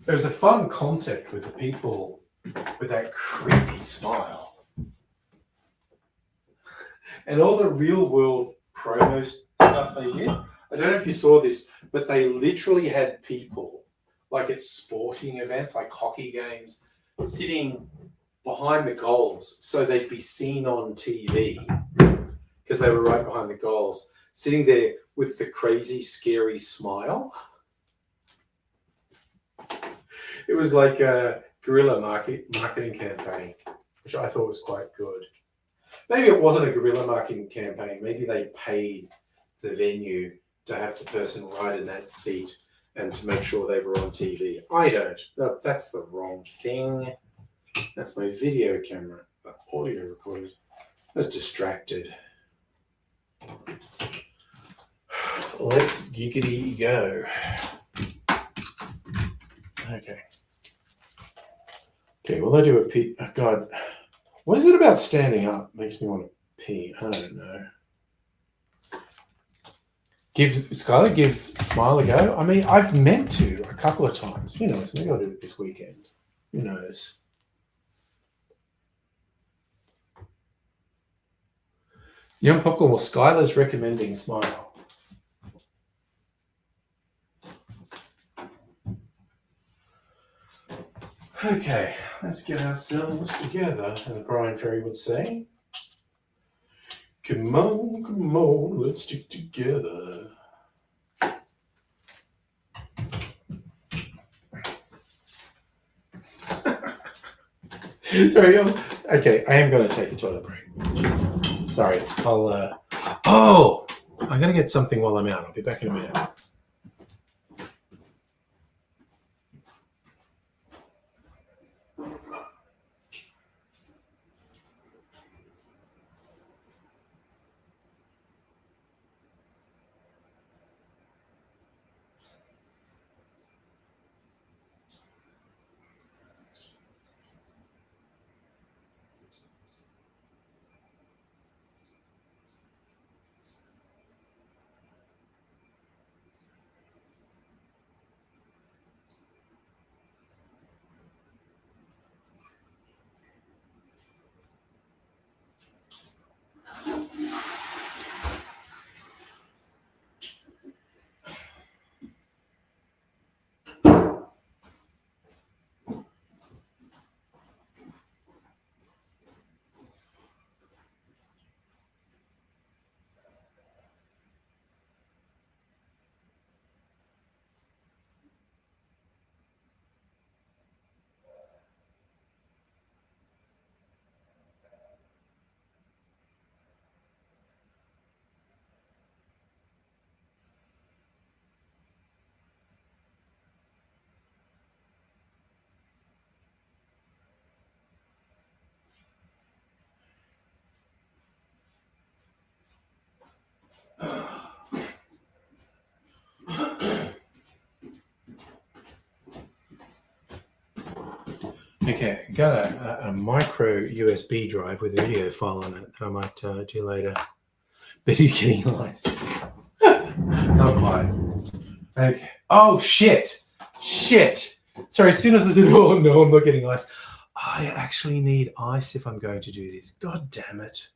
it was a fun concept with the people with that creepy smile. And all the real world promo stuff they did. I don't know if you saw this, but they literally had people, like at sporting events, like hockey games, sitting behind the goals so they'd be seen on TV because they were right behind the goals, sitting there with the crazy, scary smile. It was like a guerrilla marketing campaign, which I thought was quite good. Maybe it wasn't a guerrilla marketing campaign. Maybe they paid the venue to have the person right in that seat and to make sure they were on TV. I don't. No, that's the wrong thing. That's my video camera. Audio recorded. I was distracted. Let's giggity go. Okay. Okay, will I do a pee? Oh, God. What is it about standing up makes me want to pee? I don't know. Give Smile a go. I mean, I've meant to a couple of times. Who knows? Maybe I'll do it this weekend. Who knows? Young Popcorn, well, Skylar's recommending Smile. Okay, let's get ourselves together, as Brian Ferry would say. Come on, let's stick together. Sorry, okay, I am going to take a toilet break. Sorry, I'm going to get something while I'm out. I'll be back in a minute. Okay, got a micro USB drive with a video file on it that I might do later. Betty's getting ice. Not quite. Okay. Oh, shit. Sorry, as soon as I said, oh, no, I'm not getting ice. I actually need ice if I'm going to do this. God damn it.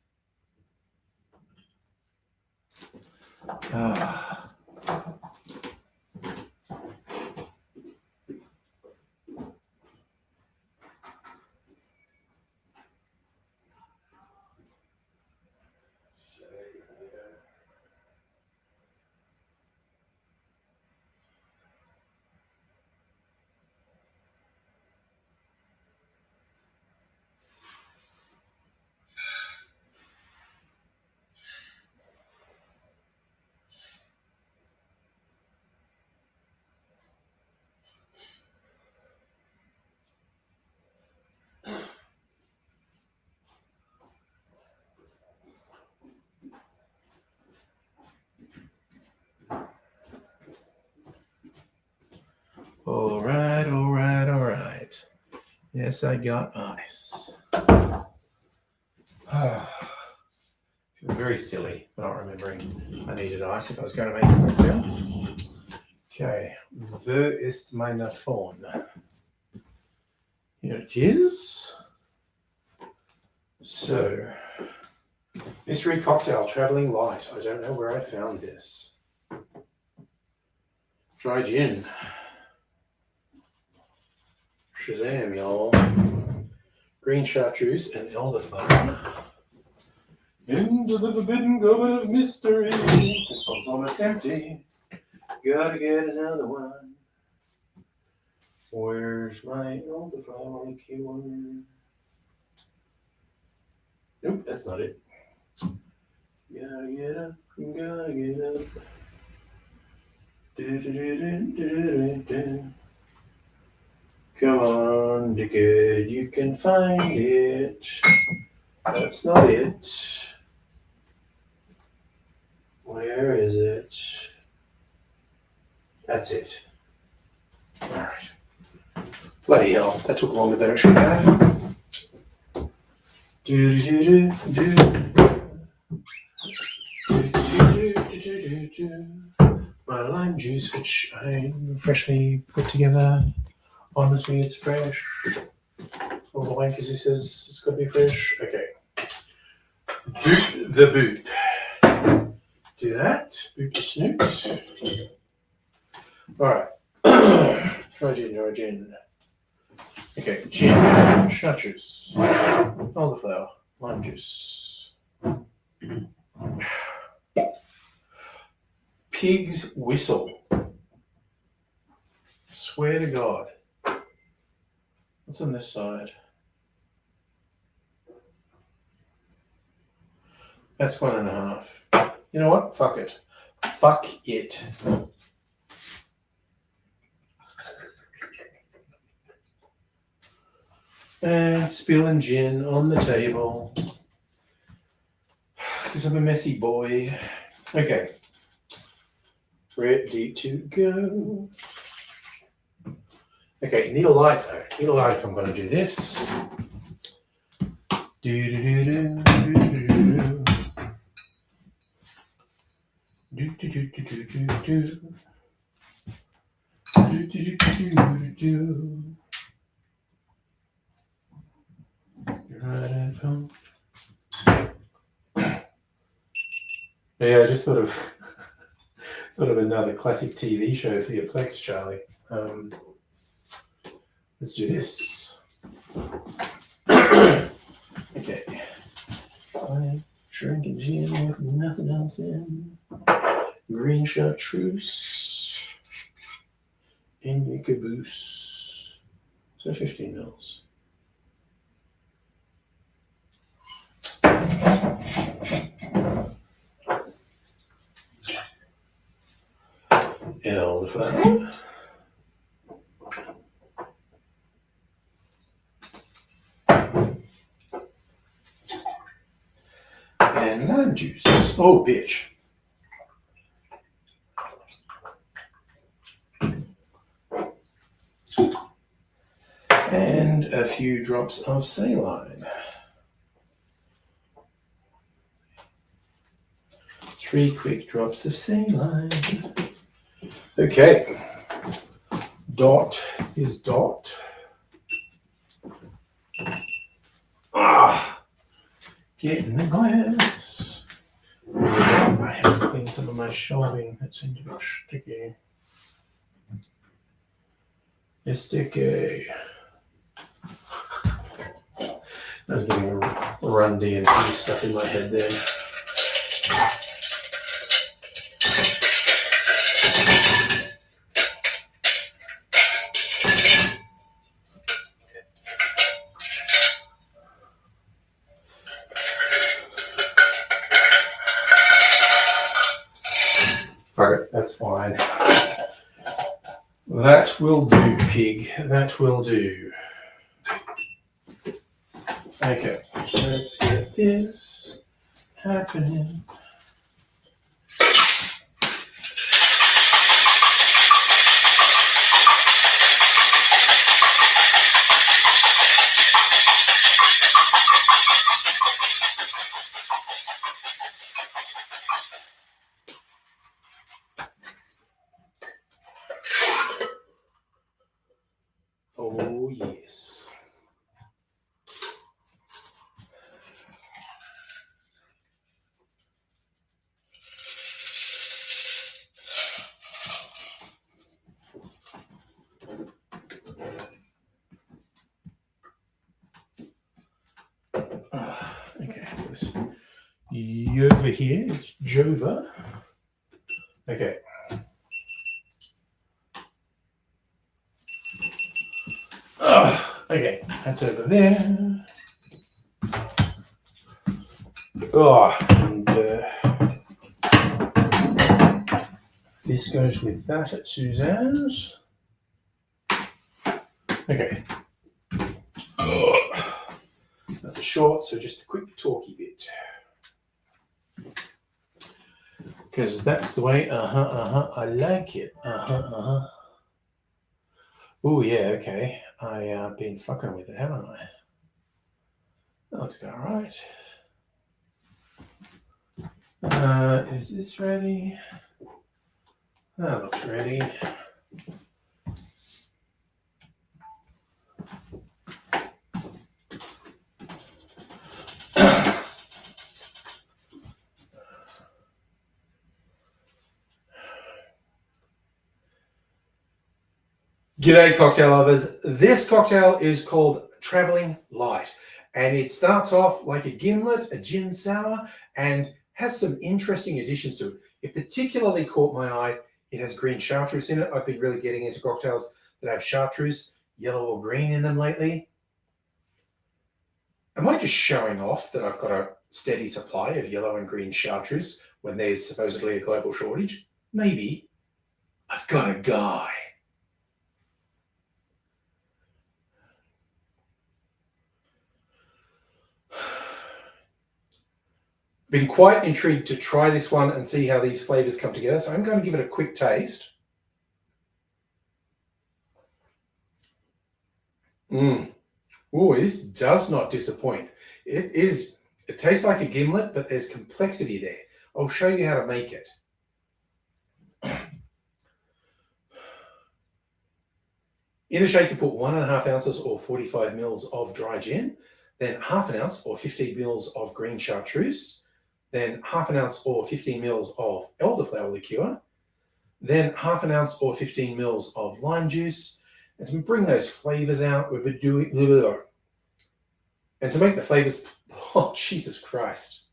All right. Yes, I got ice. Feel very silly for not remembering I needed ice if I was going to make a cocktail. Okay, wo ist meine phone? Here it is. So, mystery cocktail, traveling light. I don't know where I found this. Dry gin. Shazam, y'all. Green chartreuse and elderflower. Into the forbidden goblet of mystery. This one's almost empty. Gotta get another one. Where's my elderflower liqueur? Nope, that's not it. Gotta get up. Do. Come on, Dickard, you can find it. That's not it. Where is it? That's it. All right. Bloody hell, that took longer than it should have. Do. My lime juice, which I freshly put together. Honestly, it's fresh. All the wankers who says it's got to be fresh. Okay. Boot the boot. Do that. Boot the snoots. Alright. Try gin. Okay, gin, chartreuse, elderflower, lime juice. Pig's whistle. Swear to God. What's on this side? That's 1.5. You know what? Fuck it. Fuck it. And spilling gin on the table. Because I'm a messy boy. Okay. Ready to go. Okay, need a light though. Need a light if I'm going to do this. Yeah, I just thought of another classic TV show for your Plex, Charlie. Let's do this. Okay. I'm drinking gin with nothing else in. Green chartreuse. In your caboose. So 15 mils. Elderflower. And lime juice. Oh, bitch. And a few drops of saline. 3 quick drops of saline. Okay. Dot is dot. Get in the glass. I have to clean some of my shelving. That seemed a bit sticky. It's sticky. I was getting Run DMC stuff in my head there. Fuck it, that's fine. That will do, pig. That will do. Okay, let's get this happening. Oh, yes. Okay, this over here, it's Jova. Okay. Okay, that's over there. And this goes with that at Suzanne's. Okay. That's a short, so just a quick talky bit. Because that's the way, I like it. Oh, yeah, okay. I've been fucking with it, haven't I? That looks about right. Is this ready? That looks ready. G'day, cocktail lovers. This cocktail is called Traveling Light, and it starts off like a gimlet, a gin sour, and has some interesting additions to it. It particularly caught my eye. It has green chartreuse in it. I've been really getting into cocktails that have chartreuse, yellow or green in them lately. Am I just showing off that I've got a steady supply of yellow and green chartreuse when there's supposedly a global shortage? Maybe. I've got a guy. Been quite intrigued to try this one and see how these flavors come together. So I'm going to give it a quick taste. Oh, this does not disappoint. It tastes like a gimlet, but there's complexity there. I'll show you how to make it. In a shaker, put 1.5 ounces or 45 mils of dry gin, then 1/2 ounce or 15 mils of green chartreuse, then 1/2 ounce or 15 mils of elderflower liqueur, then 1/2 ounce or 15 mils of lime juice. And to bring those flavors out, we've been doing, and to make the flavors, oh, Jesus Christ.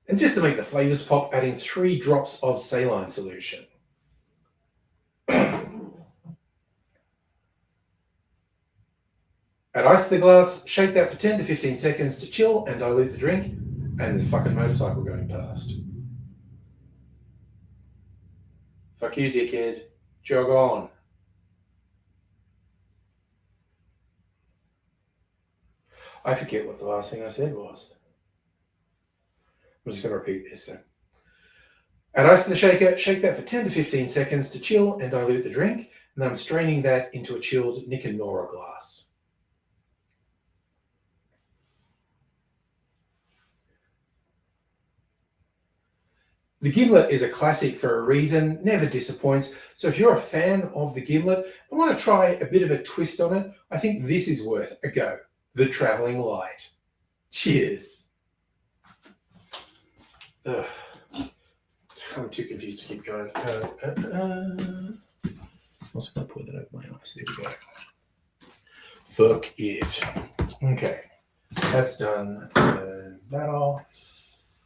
And just to make the flavors pop, adding 3 drops of saline solution. Add ice to the glass, shake that for 10 to 15 seconds to chill and dilute the drink, and there's a fucking motorcycle going past. Fuck you, dickhead. Jog on. I forget what the last thing I said was. I'm just going to repeat this. So. Add ice to the shaker, shake that for 10 to 15 seconds to chill and dilute the drink, and then I'm straining that into a chilled Nick and Nora glass. The gimlet is a classic for a reason, never disappoints. So if you're a fan of the gimlet and want to try a bit of a twist on it, I think this is worth a go. The Traveling Light. Cheers. Ugh. I'm too confused to keep going. I'm also going to pour that over my eyes. There we go. Fuck it. Okay. That's done. That off.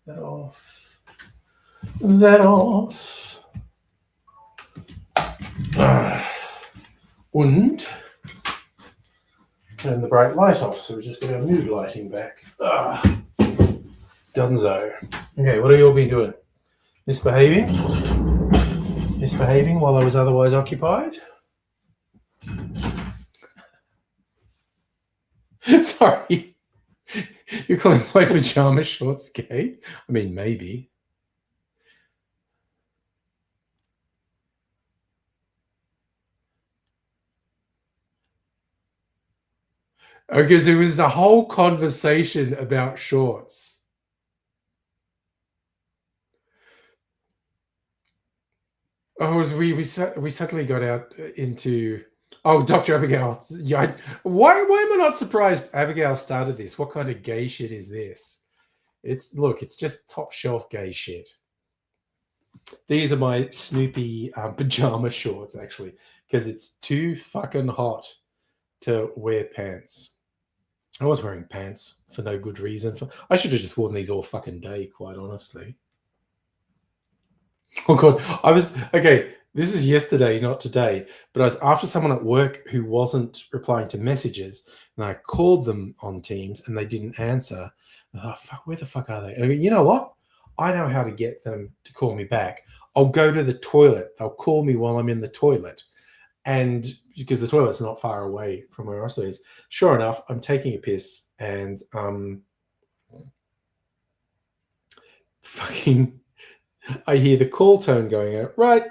That off. That off. And the bright light off, so we're just going to mood lighting back. Dunzo. Okay, what have you all been doing? Misbehaving? Misbehaving while I was otherwise occupied? Sorry. You're calling my pajama shorts gay? I mean, maybe. Because it was a whole conversation about shorts. Oh, we suddenly got out into Dr. Abigail. Yeah, why am I not surprised Abigail started this? What kind of gay shit is this? It's just top shelf gay shit. These are my Snoopy pajama shorts, actually, because it's too fucking hot to wear pants. I was wearing pants for no good reason. I should have just worn these all fucking day, quite honestly. Oh God, this is yesterday, not today, but I was after someone at work who wasn't replying to messages, and I called them on Teams and they didn't answer. Oh, fuck, where the fuck are they? And I go, you know what? I know how to get them to call me back. I'll go to the toilet. They'll call me while I'm in the toilet. And because the toilet's not far away from where Oslo is, sure enough, I'm taking a piss and I hear the call tone going out, right?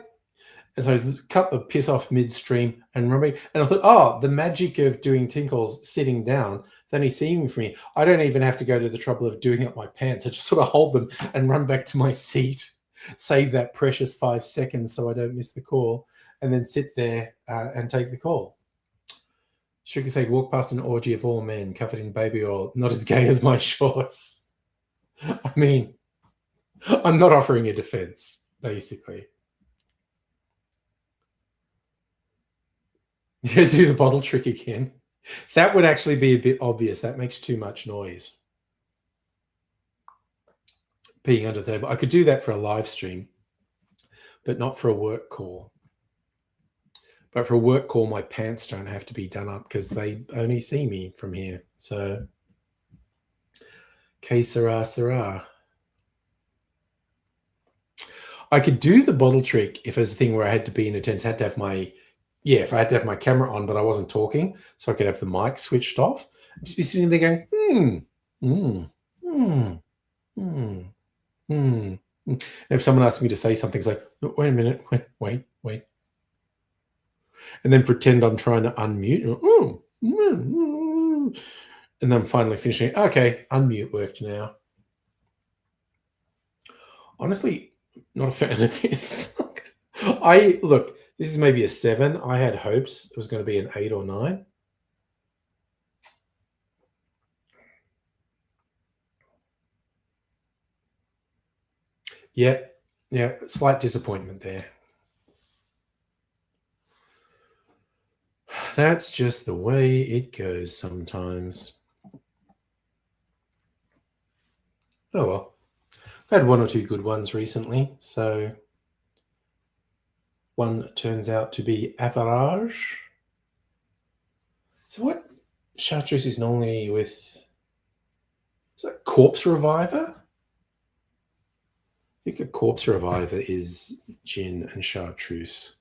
And so I cut the piss off midstream and remember, and I thought, oh, the magic of doing tinkles sitting down, then he's seeing for me. I don't even have to go to the trouble of doing up my pants. I just sort of hold them and run back to my seat, save that precious 5 seconds so I don't miss the call, and then sit there and take the call. Shuka said, walk past an orgy of all men covered in baby oil, not as gay as my shorts. I mean, I'm not offering a defense, basically. Yeah, do the bottle trick again. That would actually be a bit obvious. That makes too much noise. Being under the table. I could do that for a live stream, but not for a work call. But for a work call, my pants don't have to be done up because they only see me from here. So, que sera, sera. I could do the bottle trick if it was a thing where I had to be in attendance, had to have my, if I had to have my camera on, but I wasn't talking, so I could have the mic switched off. I'd just be sitting there going, And if someone asks me to say something, it's like, wait a minute, wait. And then pretend I'm trying to unmute. And then I'm finally finishing. Okay, unmute worked now. Honestly, not a fan of this. Look, this is maybe a 7. I had hopes it was going to be an 8 or 9. Yeah, slight disappointment there. That's just the way it goes sometimes. Oh well. I've had 1 or 2 good ones recently, so one turns out to be average. So what chartreuse is normally with? Is that Corpse Reviver? I think a Corpse Reviver is gin and chartreuse.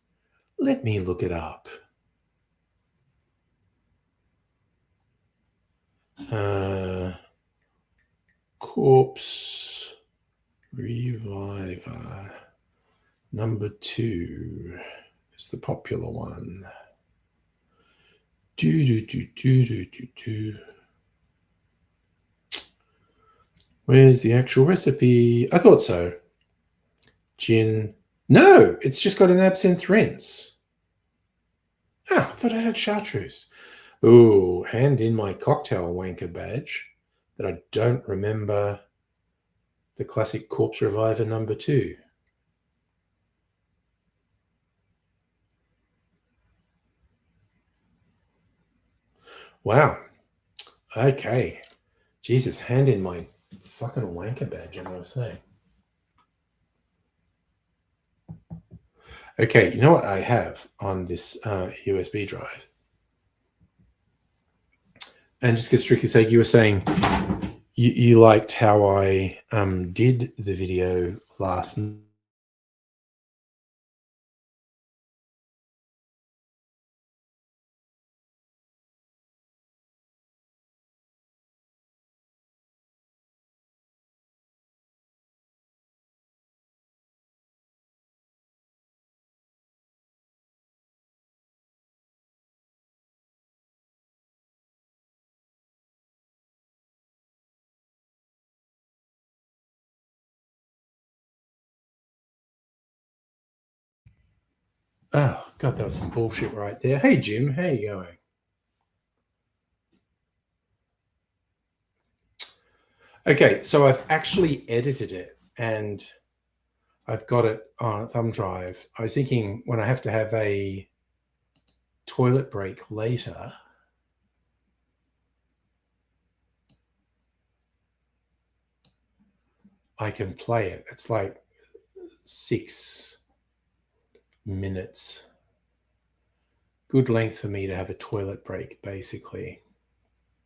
Let me look it up. Corpse Reviver number 2 is the popular one. Where's the actual recipe? I thought so. Gin. No, it's just got an absinthe rinse. Oh, I thought it had chartreuse. Ooh, hand in my cocktail wanker badge that I don't remember the classic Corpse Reviver number 2. Wow. Okay. Jesus, hand in my fucking wanker badge, as I was saying. Okay, you know what I have on this USB drive? And just because strictly sake, you were saying you liked how I did the video last night. Oh, God, that was some bullshit right there. Hey, Jim, how you going? Okay, so I've actually edited it and I've got it on a thumb drive. I was thinking when I have to have a toilet break later, I can play it. It's like 6 minutes. Good length for me to have a toilet break, basically.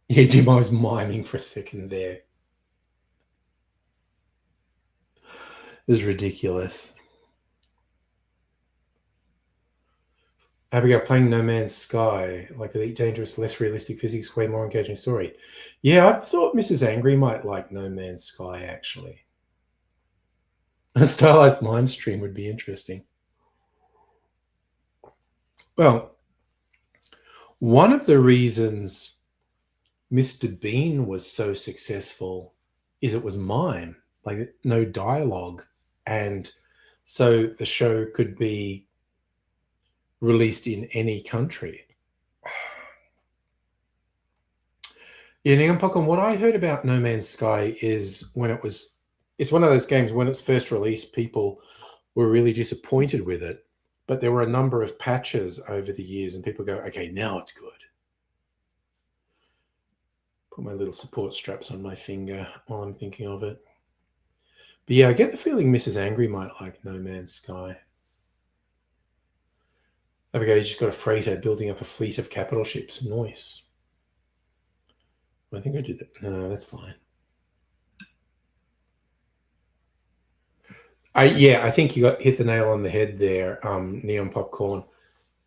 Yeah, Jim, I was miming for a second there. It was ridiculous. Abigail, playing No Man's Sky, like Elite Dangerous, less realistic physics, way more engaging story. Yeah, I thought Mrs. Angry might like No Man's Sky, actually. A stylized mime stream would be interesting. Well, one of the reasons Mr. Bean was so successful is it was mime, like no dialogue. And so the show could be released in any country. Yeah, Neon Pokemon, what I heard about No Man's Sky is it's one of those games when it's first released, people were really disappointed with it. But there were a number of patches over the years, and people go, okay, now it's good. Put my little support straps on my finger while I'm thinking of it. But yeah, I get the feeling Mrs. Angry might like No Man's Sky. There we go, you just got a freighter building up a fleet of capital ships. Nice. I think I did that. No, that's fine. I think you hit the nail on the head there, Neon Popcorn.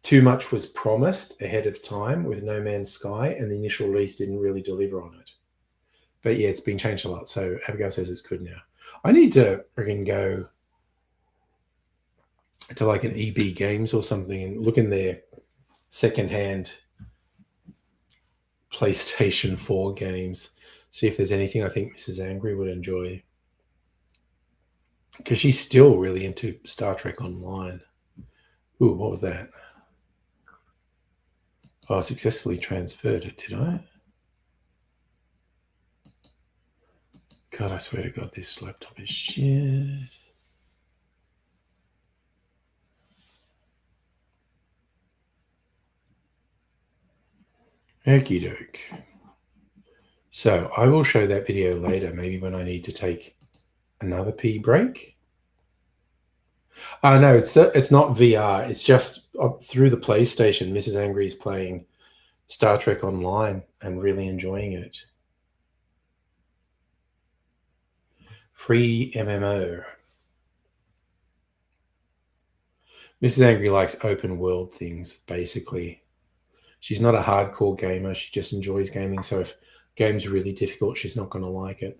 Too much was promised ahead of time with No Man's Sky, and the initial release didn't really deliver on it. But yeah, it's been changed a lot. So Abigail says it's good now. I need to freaking go to like an EB Games or something and look in their secondhand PlayStation 4 games. See if there's anything I think Mrs. Angry would enjoy. Because she's still really into Star Trek Online. Ooh, what was that? Oh, I successfully transferred it, did I? God, I swear to God, this laptop is shit. Okie doke. So I will show that video later, maybe when I need to take another pee break. No, it's not VR. It's just through the PlayStation. Mrs. Angry is playing Star Trek Online and really enjoying it. Free MMO. Mrs. Angry likes open world things, basically. She's not a hardcore gamer. She just enjoys gaming. So if game's really difficult, she's not going to like it.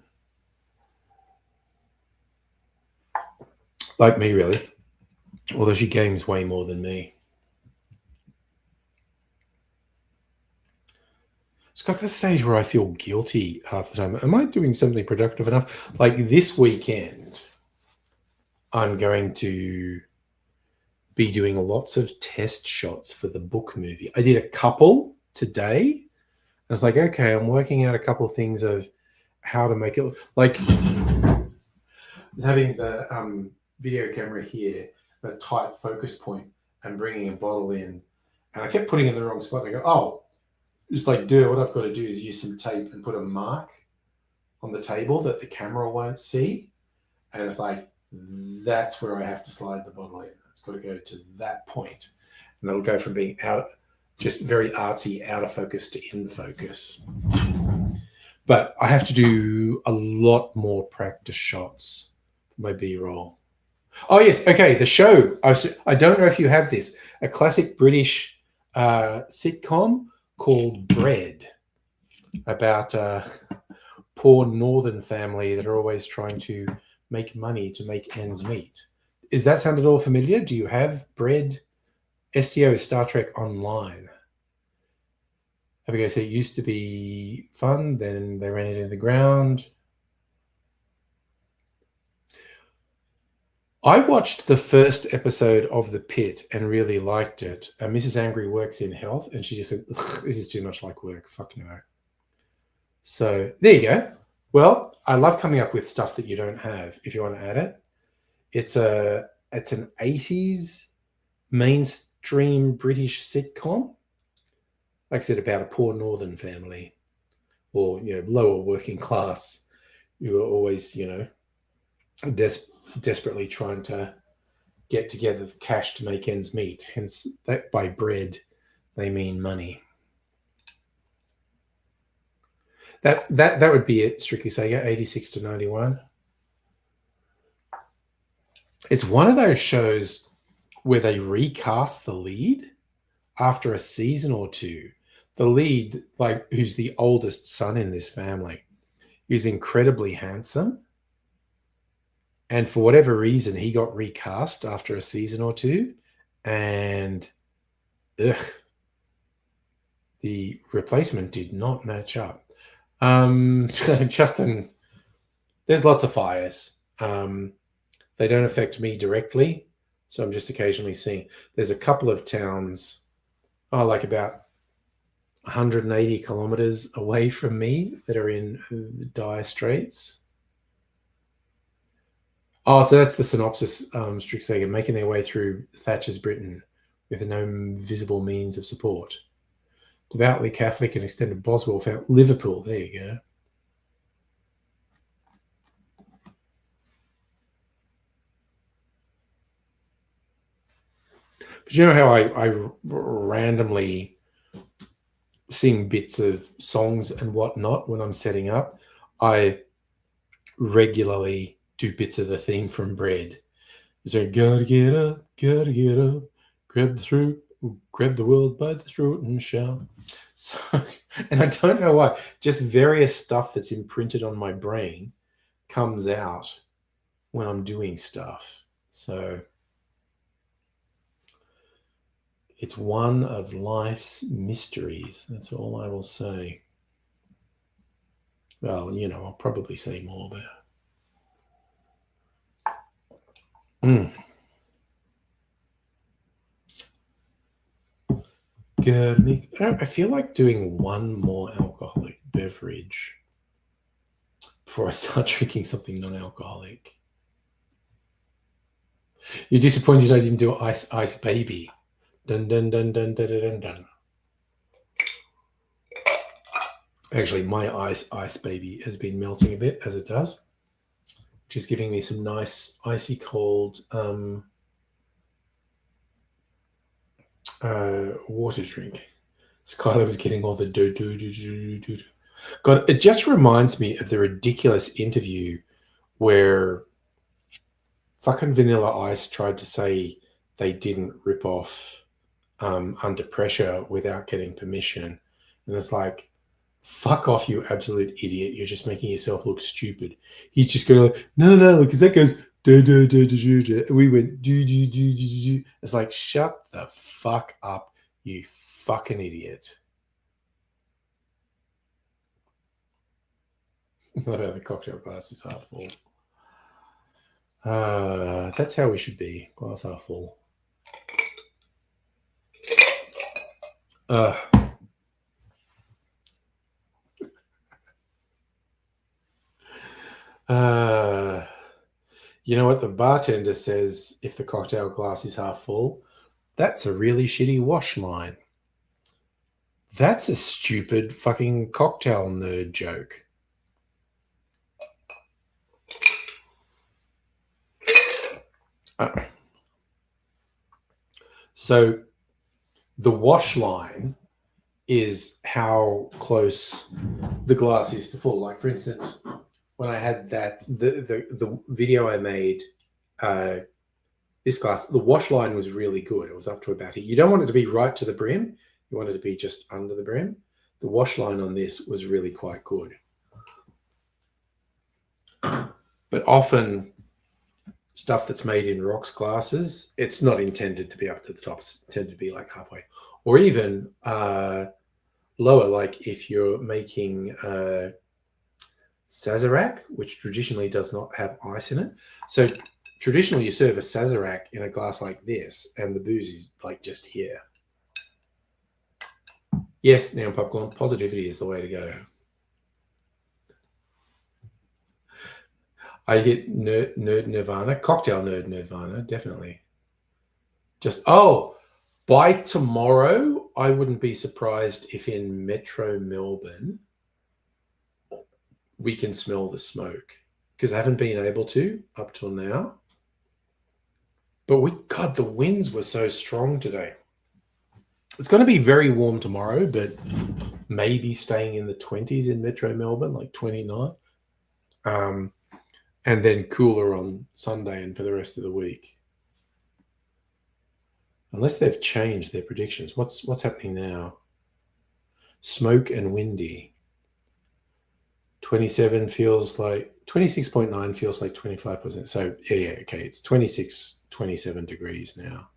Like me, really. Although she games way more than me. It's got to the stage where I feel guilty half the time. Am I doing something productive enough? Like this weekend, I'm going to be doing lots of test shots for the book movie. I did a couple today. I was like, okay, I'm working out a couple of things of how to make it like having the video camera here, a tight focus point, and bringing a bottle in. And I kept putting it in the wrong spot. And I go, oh, just like, dude, what I've got to do is use some tape and put a mark on the table that the camera won't see. And it's like, that's where I have to slide the bottle in. It's got to go to that point. And it'll go from being out, just very artsy, out of focus to in focus. But I have to do a lot more practice shots for my B-roll. Oh, yes. Okay, the show. I don't know if you have this. A classic British sitcom called Bread, about a poor northern family that are always trying to make money to make ends meet. Is that sound at all familiar? Do you have Bread? STO Star Trek Online. Abigail said it used to be fun, then they ran it into the ground. I watched the first episode of The Pit and really liked it. Mrs. Angry works in health, and she just said, this is too much like work. Fuck no. So there you go. Well, I love coming up with stuff that you don't have if you want to add it. It's an 80s mainstream British sitcom. Like I said, about a poor northern family or, lower working class. You are always, desperately trying to get together the cash to make ends meet. Hence, that by bread, they mean money. That would be it, Strictly Sega, 86 to 91. It's one of those shows where they recast the lead after a season or two. The lead, like, who's the oldest son in this family, is incredibly handsome. And for whatever reason, he got recast after a season or two. And ugh, the replacement did not match up. Justin, there's lots of fires. They don't affect me directly, so I'm just occasionally seeing. There's a couple of towns, like about 180 kilometers away from me that are in dire straits. Oh, so that's the synopsis, Strixhagen, making their way through Thatcher's Britain with no visible means of support. Devoutly Catholic and extended Boswell found Liverpool. There you go. But you know how I randomly sing bits of songs and whatnot when I'm setting up? I regularly do bits of the theme from Bread. So gotta get up, grab the world by the throat and shout. So, and I don't know why, just various stuff that's imprinted on my brain comes out when I'm doing stuff. So it's one of life's mysteries. That's all I will say. Well, I'll probably say more, but Good. I feel like doing one more alcoholic beverage before I start drinking something non-alcoholic. You're disappointed I didn't do Ice Baby. Dun dun dun dun dun dun dun. Actually, my Ice Baby has been melting a bit, as it does, which is giving me some nice icy cold water drink. Skylar was getting all the do. God, it just reminds me of the ridiculous interview where fucking Vanilla Ice tried to say they didn't rip off Under Pressure without getting permission. And it's like, fuck off, you absolute idiot. You're just making yourself look stupid. He's just going like, no, because that goes do. We went do. It's like, shut the fuck up, you fucking idiot. What about the cocktail glass is half full? That's how we should be. Glass half full. You know what the bartender says if the cocktail glass is half full? That's a really shitty wash line. That's a stupid fucking cocktail nerd joke. So the wash line is how close the glass is to full. Like, for instance, when I had the video I made, this glass, the wash line was really good. It was up to about here. You don't want it to be right to the brim. You want it to be just under the brim. The wash line on this was really quite good. But often stuff that's made in rocks glasses, it's not intended to be up to the top. It's intended to be like halfway. Or even lower, like if you're making Sazerac, which traditionally does not have ice in it. So traditionally you serve a Sazerac in a glass like this, and the booze is like just here. Yes, Neon Popcorn, positivity is the way to go. I hit nerd Nirvana, cocktail nerd Nirvana, definitely. By tomorrow, I wouldn't be surprised if in Metro Melbourne we can smell the smoke, because I haven't been able to up till now. But God, the winds were so strong today. It's going to be very warm tomorrow, but maybe staying in the 20s in Metro Melbourne, like 29. And then cooler on Sunday and for the rest of the week. Unless they've changed their predictions. What's happening now? Smoke and windy. 27 feels like 26.9 feels like 25%. So yeah, okay, it's 26, 27 degrees now.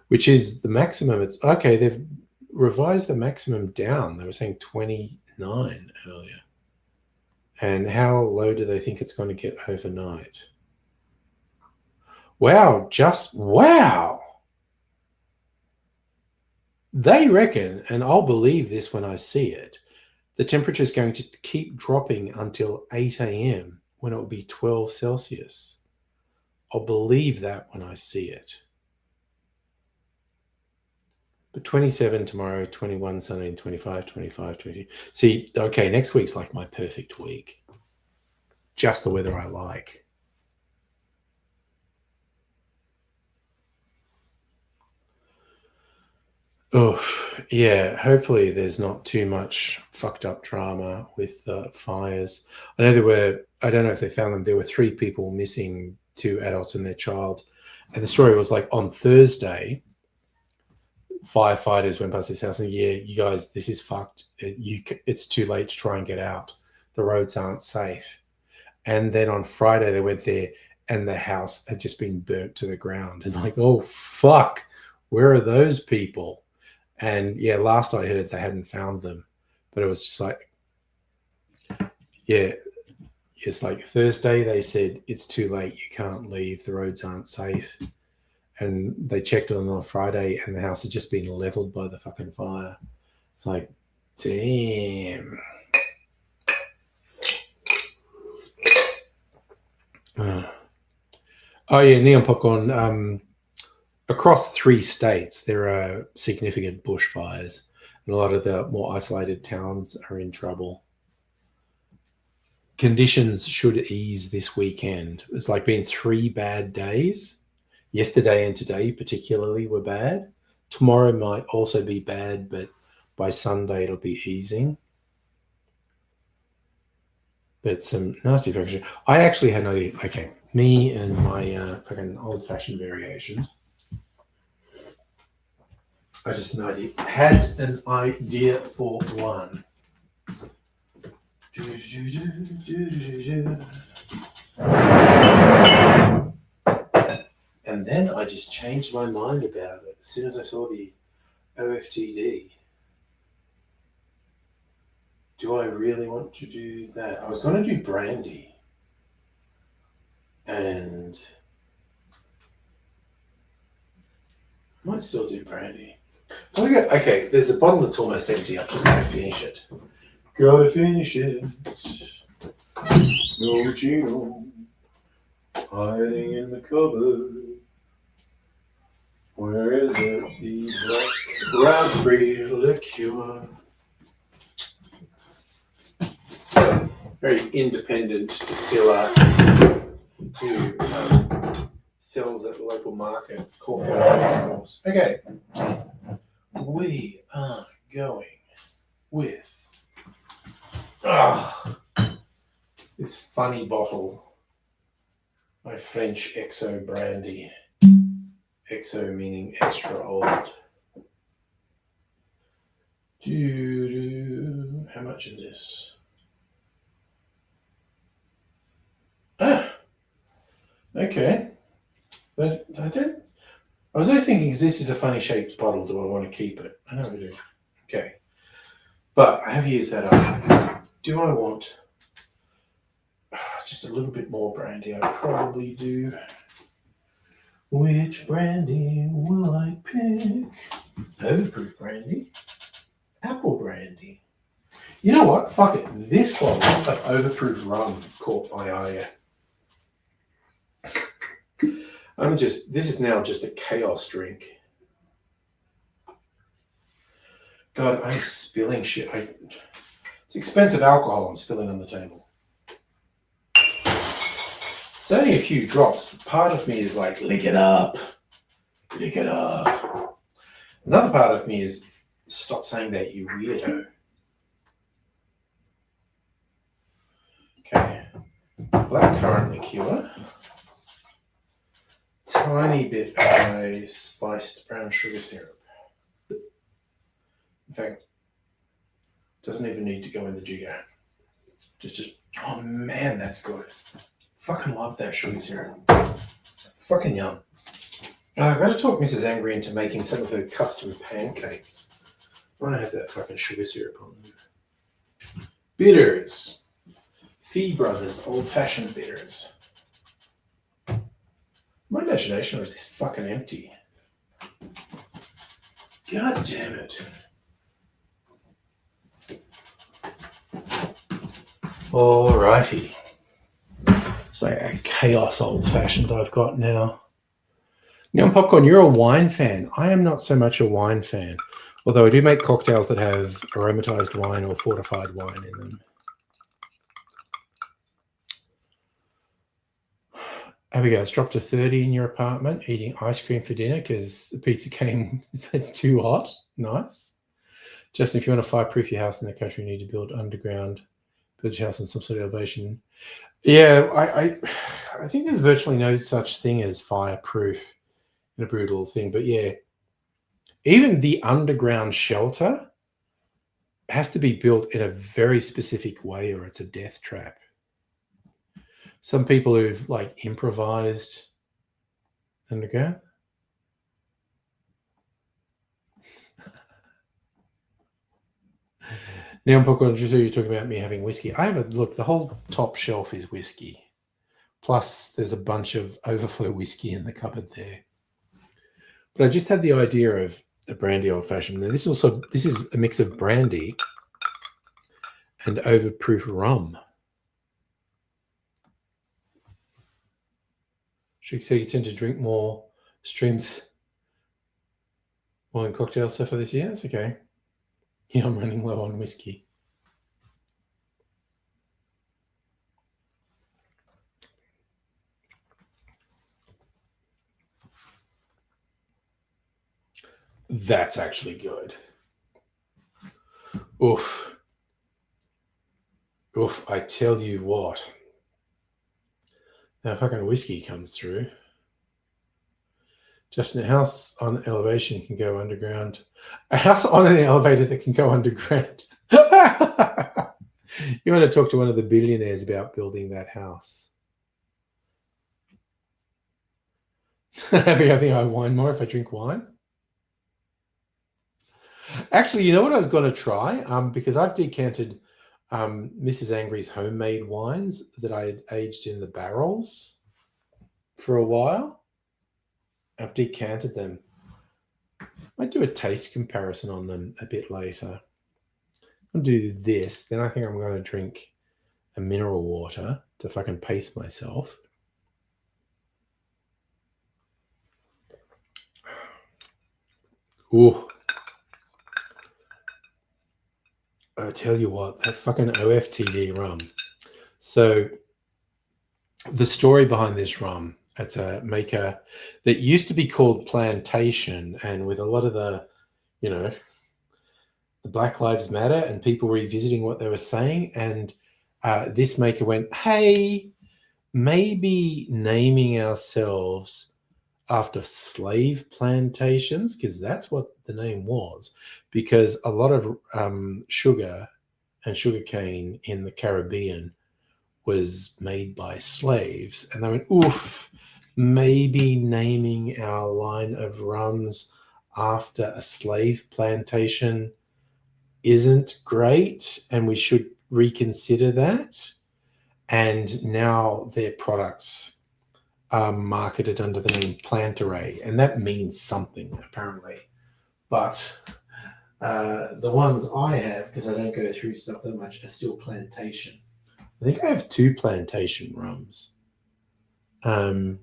which is the maximum. It's okay. They've revised the maximum down. They were saying 29 earlier. And how low do they think it's going to get overnight? Wow, just wow. They reckon, and I'll believe this when I see it, the temperature is going to keep dropping until 8 a.m. when it will be 12 Celsius. I'll believe that when I see it. But 27 tomorrow, 21 Sunday, and 25, 25, 20. See, okay, next week's like my perfect week. Just the weather I like. Oh, yeah. Hopefully, there's not too much fucked up drama with fires. I know I don't know if they found them, there were 3 people missing, 2 adults and their child. And the story was like on Thursday, firefighters went past this house and, yeah, you guys, this is fucked. It's too late to try and get out. The roads aren't safe. And then on Friday, they went there and the house had just been burnt to the ground. And like, oh, fuck, where are those people? And yeah, last I heard, they hadn't found them. But it was just like, yeah, it's like Thursday, they said, it's too late. You can't leave. The roads aren't safe. And they checked on Friday and the house had just been leveled by the fucking fire. Like, damn. Oh yeah, Neon Popcorn. Across 3 states, there are significant bushfires, and a lot of the more isolated towns are in trouble. Conditions should ease this weekend. It's like been 3 bad days. Yesterday and today, particularly, were bad. Tomorrow might also be bad, but by Sunday it'll be easing. But some nasty friction. I actually had no idea. Okay, me and my fucking old-fashioned variations. I just had an idea for one. And then I just changed my mind about it as soon as I saw the OFTD. Do I really want to do that? I was going to do brandy. And I might still do brandy. Okay, there's a bottle that's almost empty. I'm just going to finish it. Gotta finish it. No Gino hiding in the cupboard. Where is it? The black raspberry liqueur. Very independent distiller who sells at the local market. Caulfield Ice Course. Okay. We are going with this funny bottle by French XO brandy. XO meaning extra old. How much is this? Okay. But I was always thinking, this is a funny shaped bottle, do I want to keep it? I never do. Okay. But I have used that up. Do I want just a little bit more brandy? I probably do. Which brandy will I pick? Overproof brandy? Apple brandy? You know what? Fuck it. This bottle of overproof rum caught my eye. This is now just a chaos drink. God, I'm spilling shit. It's expensive alcohol I'm spilling on the table. It's only a few drops. Part of me is like, lick it up. Lick it up. Another part of me is, stop saying that, you weirdo. Okay. Blackcurrant liqueur. Tiny bit of a spiced brown sugar syrup. In fact, doesn't even need to go in the jigger. Just, oh man, that's good. Fucking love that sugar syrup. Fucking yum. I've got to talk Mrs. Angry into making some of her custom pancakes. I want to have that fucking sugar syrup on them. Bitters. Fee Brothers Old Fashioned Bitters. My imagination was this fucking empty. God damn it. Alrighty. It's like a chaos old fashioned I've got now. Now, Popcorn, you're a wine fan. I am not so much a wine fan, although I do make cocktails that have aromatized wine or fortified wine in them. Abigail's dropped to 30 in your apartment, eating ice cream for dinner because the pizza came, it's too hot. Nice. Justin, if you want to fireproof your house in the country, you need to build underground, build your house in some sort of elevation. Yeah, I think there's virtually no such thing as fireproof in a brutal thing. But yeah, even the underground shelter has to be built in a very specific way or it's a death trap. Some people who've like improvised underground. Now, I'm you're talking about me having whiskey. I have a look. The whole top shelf is whiskey. Plus, there's a bunch of overflow whiskey in the cupboard there. But I just had the idea of a brandy old fashioned. Now, this is a mix of brandy and overproof rum. Should say you tend to drink more streams wine cocktail stuff for this year? That's okay. Yeah, I'm running low on whiskey. That's actually good. Oof. Oof, I tell you what. Now fucking whiskey comes through. Just a house on elevation can go underground. A house on an elevator that can go underground. You want to talk to one of the billionaires about building that house. I think I wine more if I drink wine. Actually, you know what I was going to try? Because I've decanted Mrs. Angry's homemade wines that I had aged in the barrels for a while. I've decanted them. I might do a taste comparison on them a bit later. I'll do this. Then I think I'm going to drink a mineral water to fucking pace myself. Ooh. I tell you what, that fucking OFTD rum. So the story behind this rum, it's a maker that used to be called Plantation, and with a lot of the, the Black Lives Matter and people revisiting what they were saying, and this maker went, hey, maybe naming ourselves after slave plantations, because that's what the name was, because a lot of sugar and sugarcane in the Caribbean was made by slaves. And they went, oof, maybe naming our line of rums after a slave plantation isn't great, and we should reconsider that. And now their products are marketed under the name Plantaray, and that means something apparently. But the ones I have, because I don't go through stuff that much, are still Plantation. I think I have 2 Plantation rums. And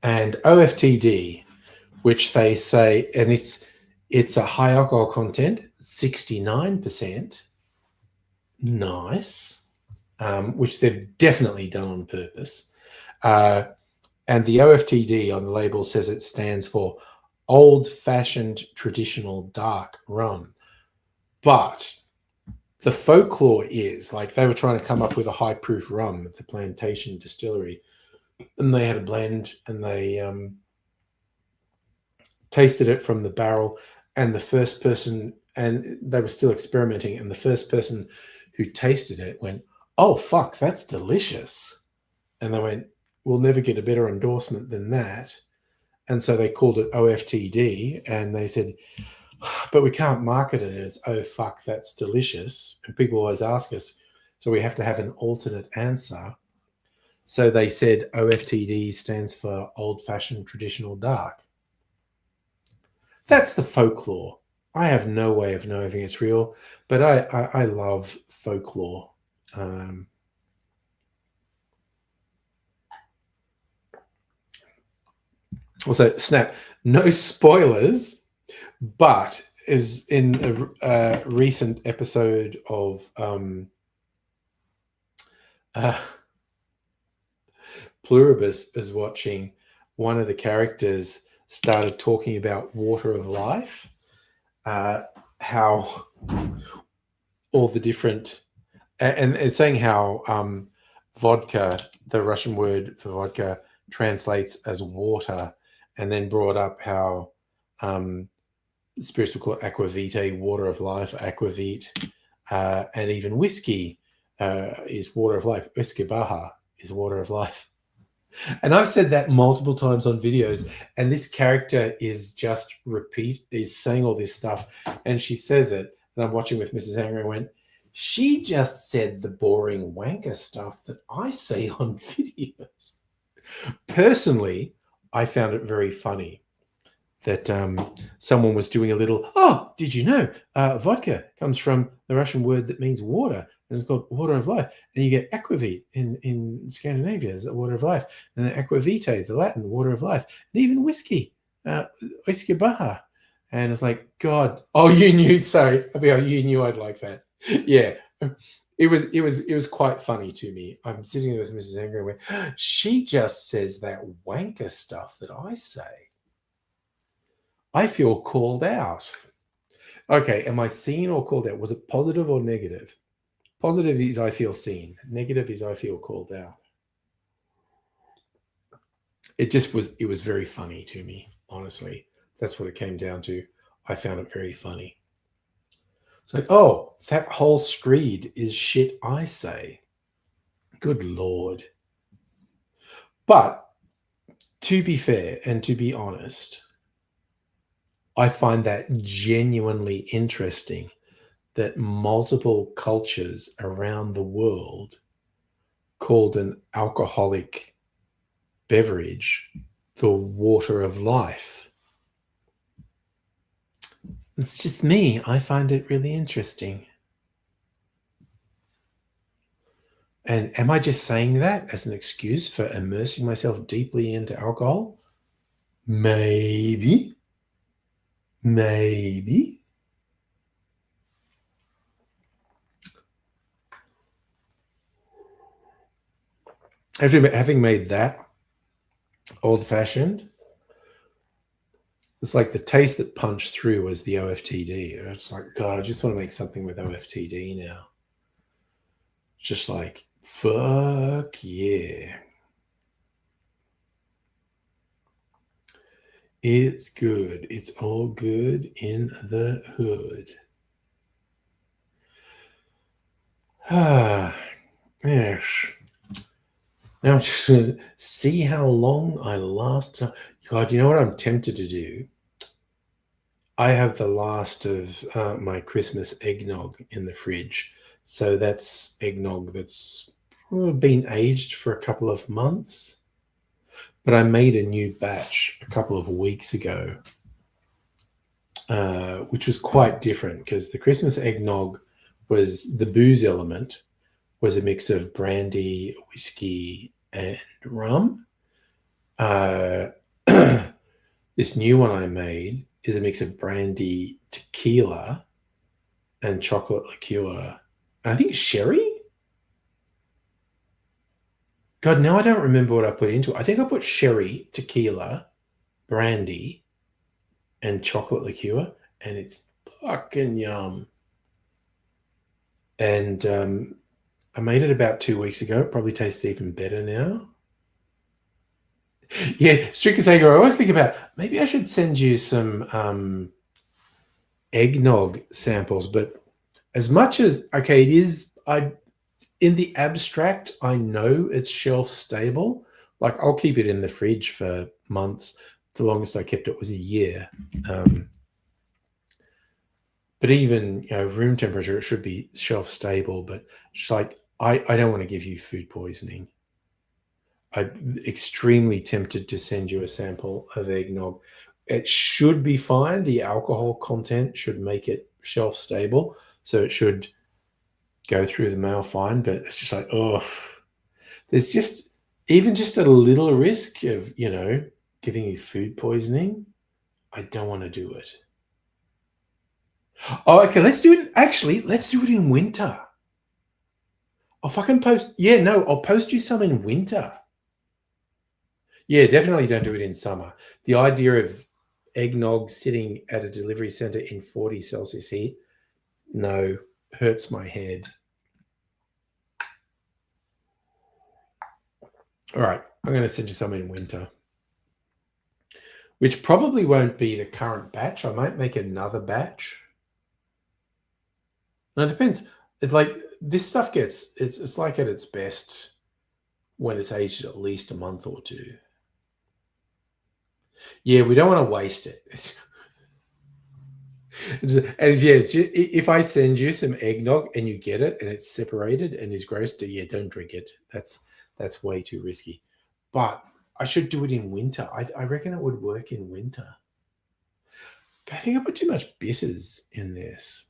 OFTD, which they say, and it's a high alcohol content, 69%. Nice. Which they've definitely done on purpose. And the OFTD on the label says it stands for old-fashioned traditional dark rum. But the folklore is, like, they were trying to come up with a high-proof rum at the Plantation Distillery, and they had a blend, and they tasted it from the barrel, and the first person, and they were still experimenting, and the first person who tasted it went, oh, fuck, that's delicious. And they went, we'll never get a better endorsement than that. And so they called it OFTD, and they said, but we can't market it as, oh, fuck, that's delicious. And people always ask us, so we have to have an alternate answer. So they said OFTD stands for Old Fashioned Traditional Dark. That's the folklore. I have no way of knowing if it's real, but I love folklore. Also, snap, no spoilers, but is in a recent episode of Pluribus is watching, one of the characters started talking about water of life, how all the different, and saying how vodka, the Russian word for vodka, translates as water, and then brought up how spirits will call it aquavitae, water of life, aquavit, and even whiskey is water of life. Whiskey Baja is water of life. And I've said that multiple times on videos, and this character is just is saying all this stuff, and she says it, and I'm watching with Mrs. Hanger and went, she just said the boring wanker stuff that I say on videos. Personally, I found it very funny that someone was doing a little, oh, did you know vodka comes from the Russian word that means water, and it's called water of life. And you get aquavit in Scandinavia, is the water of life. And then aquavitae, the Latin, water of life. And even whiskey, whiskey Baja. And it's like, God, oh, you knew, sorry, you knew I'd like that. Yeah. It was quite funny to me. I'm sitting there with Mrs. Anger and went, she just says that wanker stuff that I say. I feel called out. Okay, am I seen or called out? Was it positive or negative? Positive is I feel seen. Negative is I feel called out. It was very funny to me, honestly. That's what it came down to. I found it very funny. It's like, oh, that whole screed is shit I say. Good Lord. But to be fair and to be honest, I find that genuinely interesting that multiple cultures around the world called an alcoholic beverage the water of life. It's just me. I find it really interesting. And am I just saying that as an excuse for immersing myself deeply into alcohol? Maybe. Having made that old-fashioned, it's like the taste that punched through was the OFTD. It's like, God, I just want to make something with OFTD now. Just like, fuck yeah. It's good. It's all good in the hood. Yes. Now I'm just going to see how long I last. God, you know what I'm tempted to do? I have the last of my Christmas eggnog in the fridge. So that's eggnog that's been aged for a couple of months. But I made a new batch a couple of weeks ago, which was quite different because the Christmas eggnog was the booze element was a mix of brandy, whiskey, and rum. This new one I made is a mix of brandy, tequila, and chocolate liqueur. And I think sherry? God, now I don't remember what I put into it. I think I put sherry, tequila, brandy, and chocolate liqueur, and it's fucking yum. And I made it about 2 weeks ago. It probably tastes even better now. Yeah, Stricker Sager, I always think about maybe I should send you some eggnog samples, but as much as, okay, it is, in the abstract, I know it's shelf stable, Like I'll keep it in the fridge for months. The longest I kept it was a year. But even room temperature, it should be shelf stable. But just like I don't want to give you food poisoning. I'm extremely tempted to send you a sample of eggnog. It should be fine. The alcohol content should make it shelf stable, so it should go through the mail fine. But it's just like, oh, there's just even just a little risk of giving you food poisoning. I don't want to do it. Oh, okay. Let's do it. Actually, let's do it in winter. I'll fucking post. Yeah, no, I'll post you some in winter. Yeah, definitely don't do it in summer. The idea of eggnog sitting at a delivery center in 40 Celsius heat, no, hurts my head. All right, I'm going to send you some in winter, which probably won't be the current batch. I might make another batch. No, it depends. It's like this stuff it's like at its best when it's aged at least a month or two. Yeah, we don't want to waste it. If I send you some eggnog and you get it and it's separated and is gross, don't drink it. That's way too risky. But I should do it in winter. I reckon it would work in winter. I think I put too much bitters in this.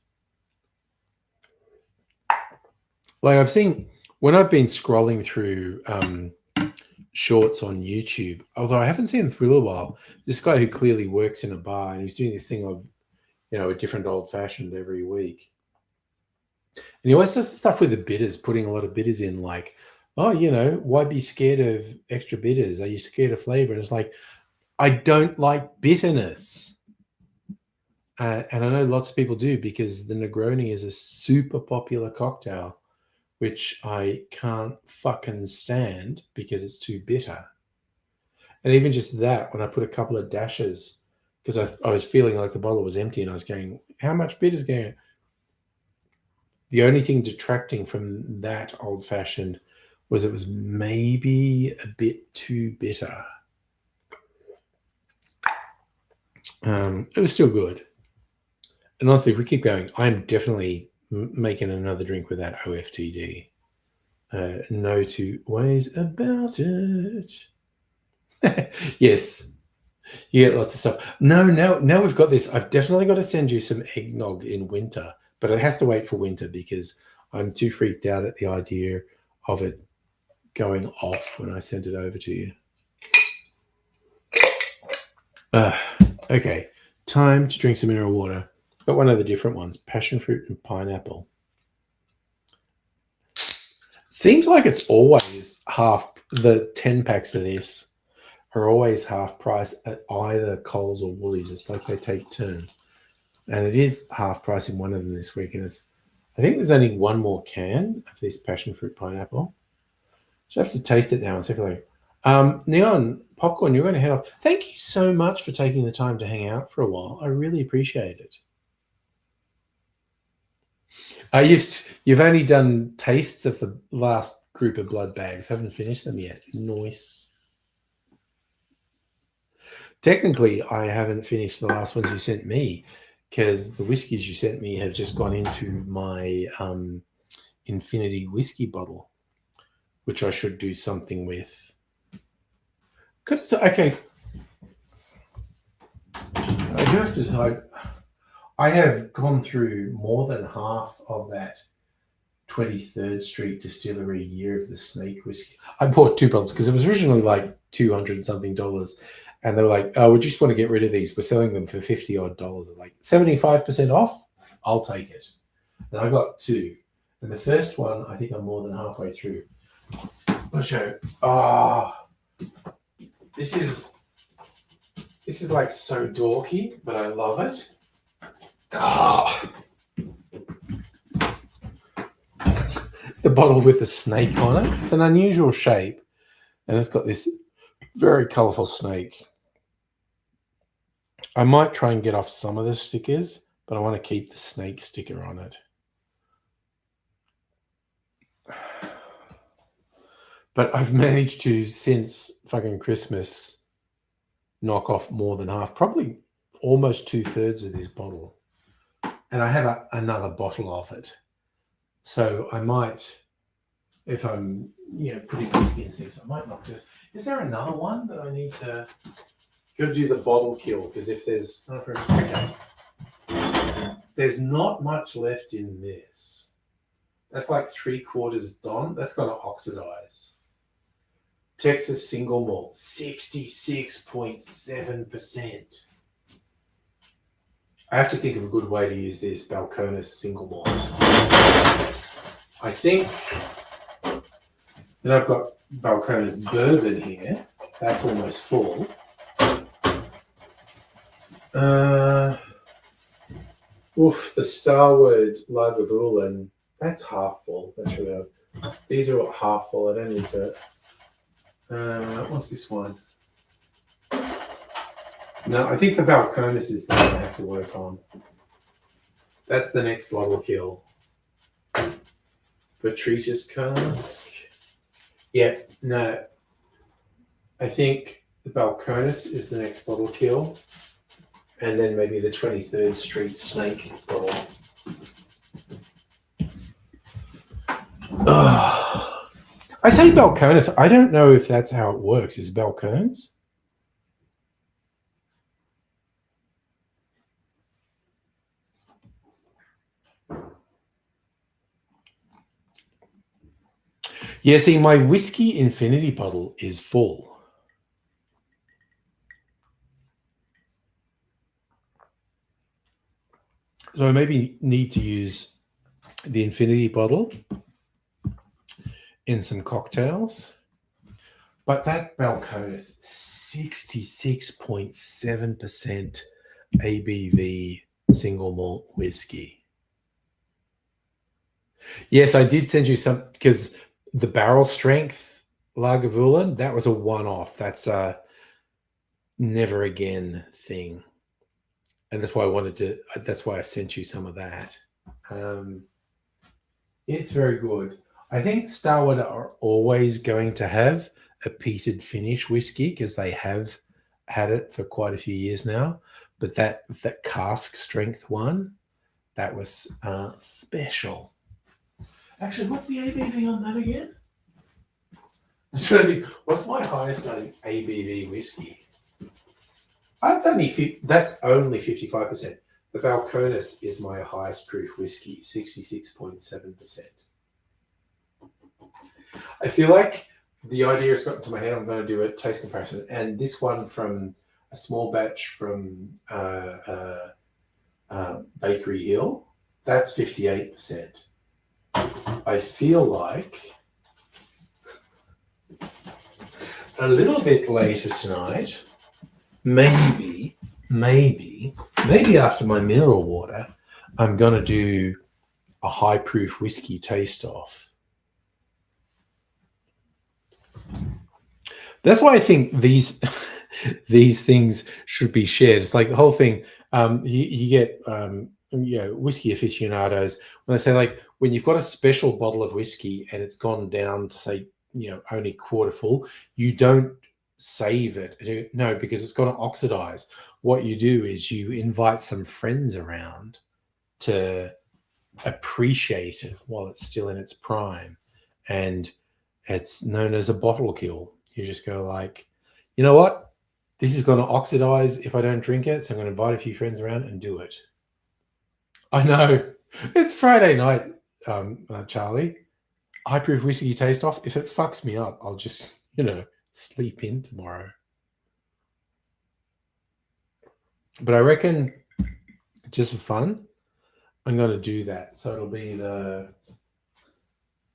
Like I've seen when I've been scrolling through shorts on YouTube, although I haven't seen them for a little while, this guy who clearly works in a bar and he's doing this thing of, a different old fashioned every week. And he always does stuff with the bitters, putting a lot of bitters in, like, oh, why be scared of extra bitters? Are you scared of flavor? And it's like, I don't like bitterness. And I know lots of people do because the Negroni is a super popular cocktail, which I can't fucking stand because it's too bitter. And even just that, when I put a couple of dashes, because I was feeling like the bottle was empty and I was going, how much bitter is going? The only thing detracting from that old fashioned was it was maybe a bit too bitter. It was still good. And honestly, if we keep going, I'm definitely making another drink with that OFTD. No two ways about it. Yes. You get lots of stuff. No, now we've got this. I've definitely got to send you some eggnog in winter, but it has to wait for winter because I'm too freaked out at the idea of it going off when I send it over to you. Okay, time to drink some mineral water. Got one of the different ones, passion fruit and pineapple. Seems like it's always half. The 10 packs of this are always half price at either Coles or Woolies. It's like they take turns. And it is half price in one of them this week. And I think there's only one more can of this passion fruit pineapple. Just have to taste it now and see if Neon, Popcorn, you're going to head off. Thank you so much for taking the time to hang out for a while. I really appreciate it. You've only done tastes of the last group of blood bags. Haven't finished them yet. Nice. Technically, I haven't finished the last ones you sent me because the whiskies you sent me have just gone into my infinity whiskey bottle, which I should do something with. Okay. I do have to decide. I have gone through more than half of that 23rd Street Distillery Year of the Snake whiskey. I bought 2 bottles because it was originally like $200 and something. And they were like, oh, we just want to get rid of these. We're selling them for $50 odd. Like 75% off? I'll take it. And I got 2. And the first one, I think I'm more than halfway through. I'll show you. This is like so dorky, but I love it. The bottle with the snake on it. It's an unusual shape, and it's got this very colourful snake. I might try and get off some of the stickers, but I want to keep the snake sticker on it. But I've managed to, since fucking Christmas, knock off more than half, probably almost 2/3 of this bottle. And I have another bottle of it. So I might, if I'm, putting whiskey in things, I might not just. Is there another one that I need to go do the bottle kill? Because if there's, okay, there's not much left in this. That's like 3/4 done. That's going to oxidize. Texas single malt, 66.7%. I have to think of a good way to use this Balcones single malt. I think that I've got Balcones bourbon here. That's almost full. The Starward Lagavulin, that's half full. That's really. These are all half full. I don't need to. What's this one? No, I think the Balcones is the one I have to work on. That's the next bottle kill. Botrytis cask. Yeah, no. I think the Balcones is the next bottle kill. And then maybe the 23rd Street Snake bottle. I say Balcones. I don't know if that's how it works. Is Balcones? Yeah, see, my whiskey infinity bottle is full. So I maybe need to use the infinity bottle in some cocktails. But that Balcones, 66.7% ABV single malt whiskey. Yes, I did send you some, because the barrel strength Lagavulin, that was a one-off. That's a never again thing. And that's why that's why I sent you some of that. It's very good. I think Starward are always going to have a peated finish whiskey because they have had it for quite a few years now. But that cask strength one, that was special. Actually, what's the ABV on that again? I'm trying to think, what's my highest ABV whiskey? That's only 55%. The Balcones is my highest proof whiskey, 66.7%. I feel like the idea has gotten to my head. I'm going to do a taste comparison, and this one from a small batch from Bakery Hill, that's 58%. I feel like a little bit later tonight, maybe after my mineral water, I'm going to do a high proof whiskey taste off. That's why I think these things should be shared. It's like the whole thing. You get whiskey aficionados when they say, like, when you've got a special bottle of whiskey and it's gone down to, say, only quarter full, you don't save it. No, because it's going to oxidize. What you do is you invite some friends around to appreciate it while it's still in its prime, and it's known as a bottle kill. You just go like, you know what? This is going to oxidize if I don't drink it, so I'm going to invite a few friends around and do it. I know. It's Friday night, Charlie. High proof whiskey taste off. If it fucks me up, I'll just, sleep in tomorrow. But I reckon, just for fun, I'm going to do that. So it'll be the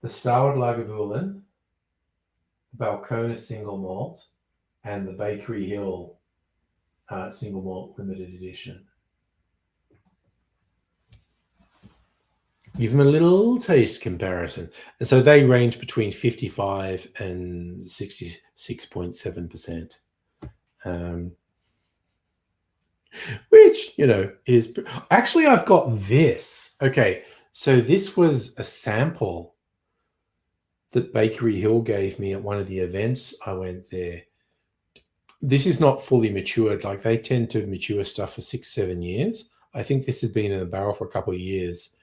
Starward Lagavulin, Balcones single malt, and the Bakery Hill single malt limited edition. Give them a little taste comparison. And so they range between 55 and 66.7%. Which, is... Actually, I've got this. Okay, so this was a sample that Bakery Hill gave me at one of the events I went there. This is not fully matured. Like they tend to mature stuff for 6-7 years. I think this had been in the barrel for a couple of years,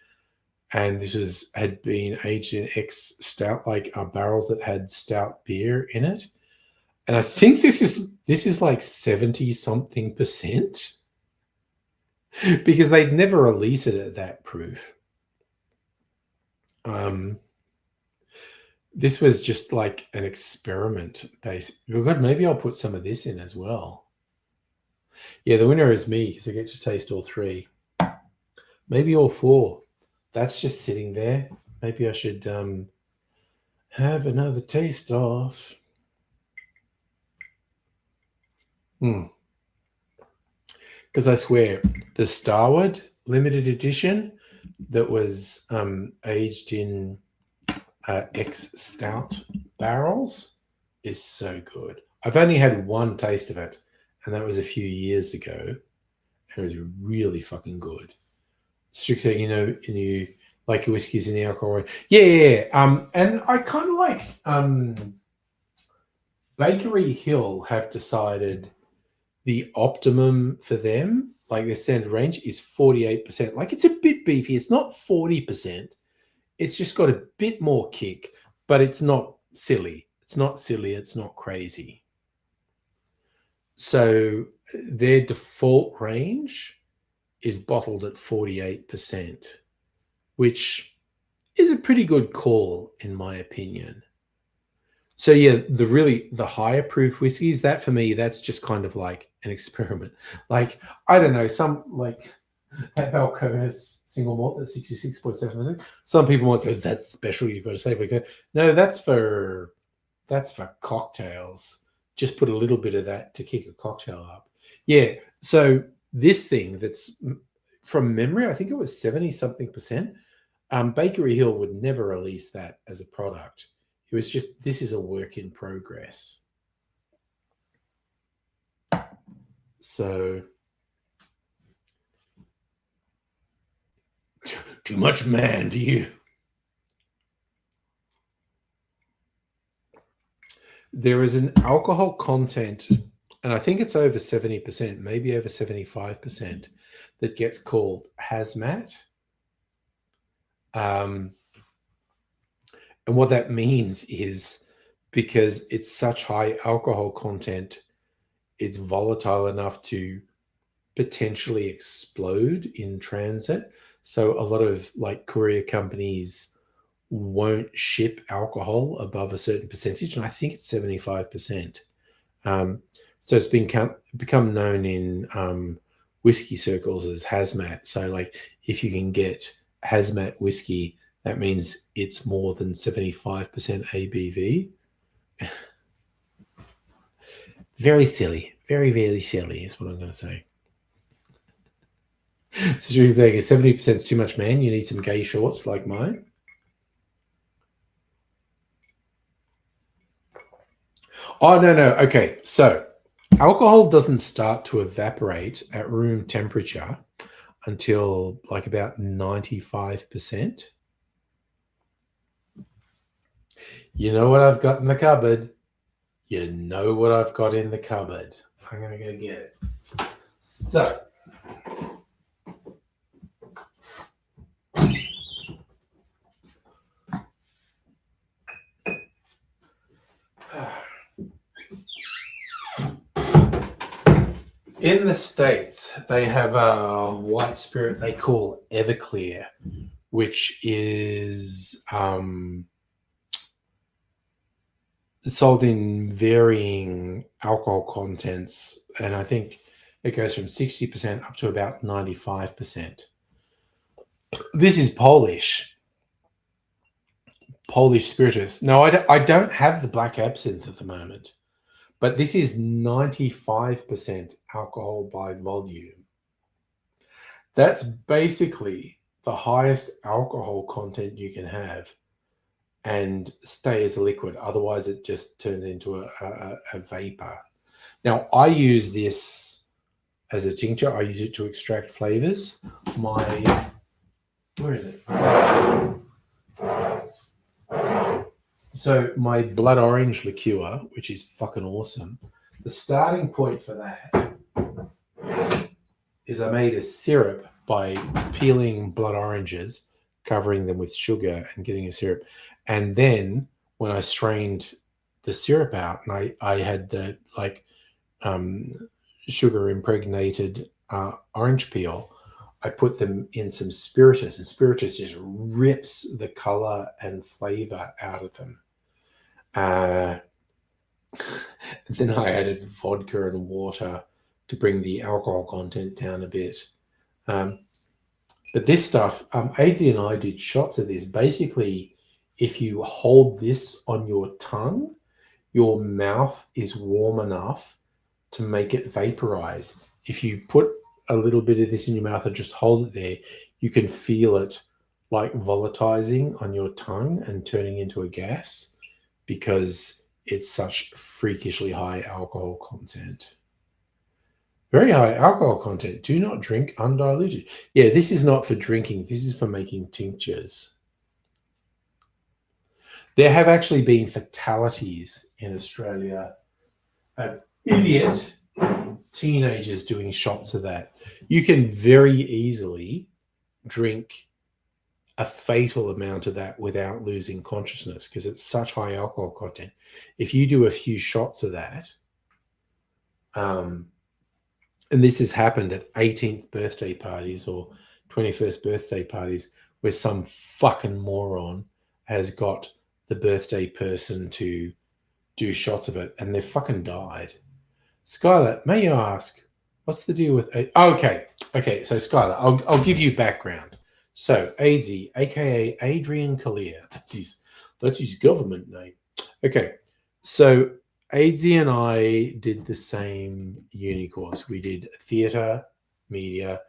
and this had been aged in ex stout, like barrels that had stout beer in it. And I think this is like 70 something percent because they'd never release it at that proof. This was just like an experiment base. Oh God, maybe I'll put some of this in as well. Yeah, the winner is me because I get to taste all three. Maybe all four. That's just sitting there. Maybe I should have another taste of. Because I swear, the Starward limited edition that was aged in ex-stout barrels is so good. I've only had one taste of it, and that was a few years ago. It was really fucking good. Strictly, you like your whiskeys in the alcohol. Yeah. And I kind of like Bakery Hill have decided the optimum for them, like their standard range, is 48%. Like it's a bit beefy. It's not 40%. It's just got a bit more kick, but it's not silly. It's not crazy. So their default range is bottled at 48%, which is a pretty good call in my opinion. So yeah, the higher proof whiskeys, that for me, that's just kind of like an experiment. Like, I don't know, some like that Balcones single malt at 66.7%. Some people might go, that's special, you've got to save it. No, that's for cocktails. Just put a little bit of that to kick a cocktail up. Yeah. So this thing that's from memory, I think it was 70 something percent. Bakery Hill would never release that as a product. It was just, this is a work in progress. So too much man for you. There is an alcohol content, and I think it's over 70%, maybe over 75%, that gets called hazmat. And what that means is because it's such high alcohol content, it's volatile enough to potentially explode in transit. So a lot of like courier companies won't ship alcohol above a certain percentage, and I think it's 75%. So it's become known in whiskey circles as hazmat. So like if you can get hazmat whiskey, that means it's more than 75% ABV. Very silly. Very, very silly is what I'm going to say. So you're saying 70% is too much, man? You need some gay shorts like mine? Oh, no. Okay, so alcohol doesn't start to evaporate at room temperature until like about 95%. You know what I've got in the cupboard? You know what I've got in the cupboard. I'm going to go get it. So, in the States, they have a white spirit they call Everclear, which is sold in varying alcohol contents, and I think it goes from 60% up to about 95%. This is Polish spirituous. No, I don't have the black absinthe at the moment, but this is 95% alcohol by volume. That's basically the highest alcohol content you can have and stay as a liquid. Otherwise, it just turns into a vapor. Now, I use this as a tincture. I use it to extract flavors. Where is it? So my blood orange liqueur, which is fucking awesome, the starting point for that is I made a syrup by peeling blood oranges, covering them with sugar and getting a syrup. And then when I strained the syrup out and I had the um, sugar impregnated orange peel, I put them in some spiritus, and spiritus just rips the color and flavor out of them. Then I added vodka and water to bring the alcohol content down a bit. But this stuff, AZ and I did shots of this. Basically, if you hold this on your tongue, your mouth is warm enough to make it vaporize. If you put a little bit of this in your mouth and just hold it there, you can feel it like volatilizing on your tongue and turning into a gas because it's such freakishly high alcohol content. Very high alcohol content. Do not drink undiluted. Yeah, this is not for drinking. This is for making tinctures. There have actually been fatalities in Australia. Idiot teenagers doing shots of that. You can very easily drink a fatal amount of that without losing consciousness because it's such high alcohol content. If you do a few shots of that, and this has happened at 18th birthday parties or 21st birthday parties where some fucking moron has got the birthday person to do shots of it and they've fucking died. Skylar, may you ask, what's the deal with... Okay, so Skylar, I'll give you background. So AZ, aka Adrian Kalia, that's his government name. Okay, so AZ and I did the same uni course. We did theatre media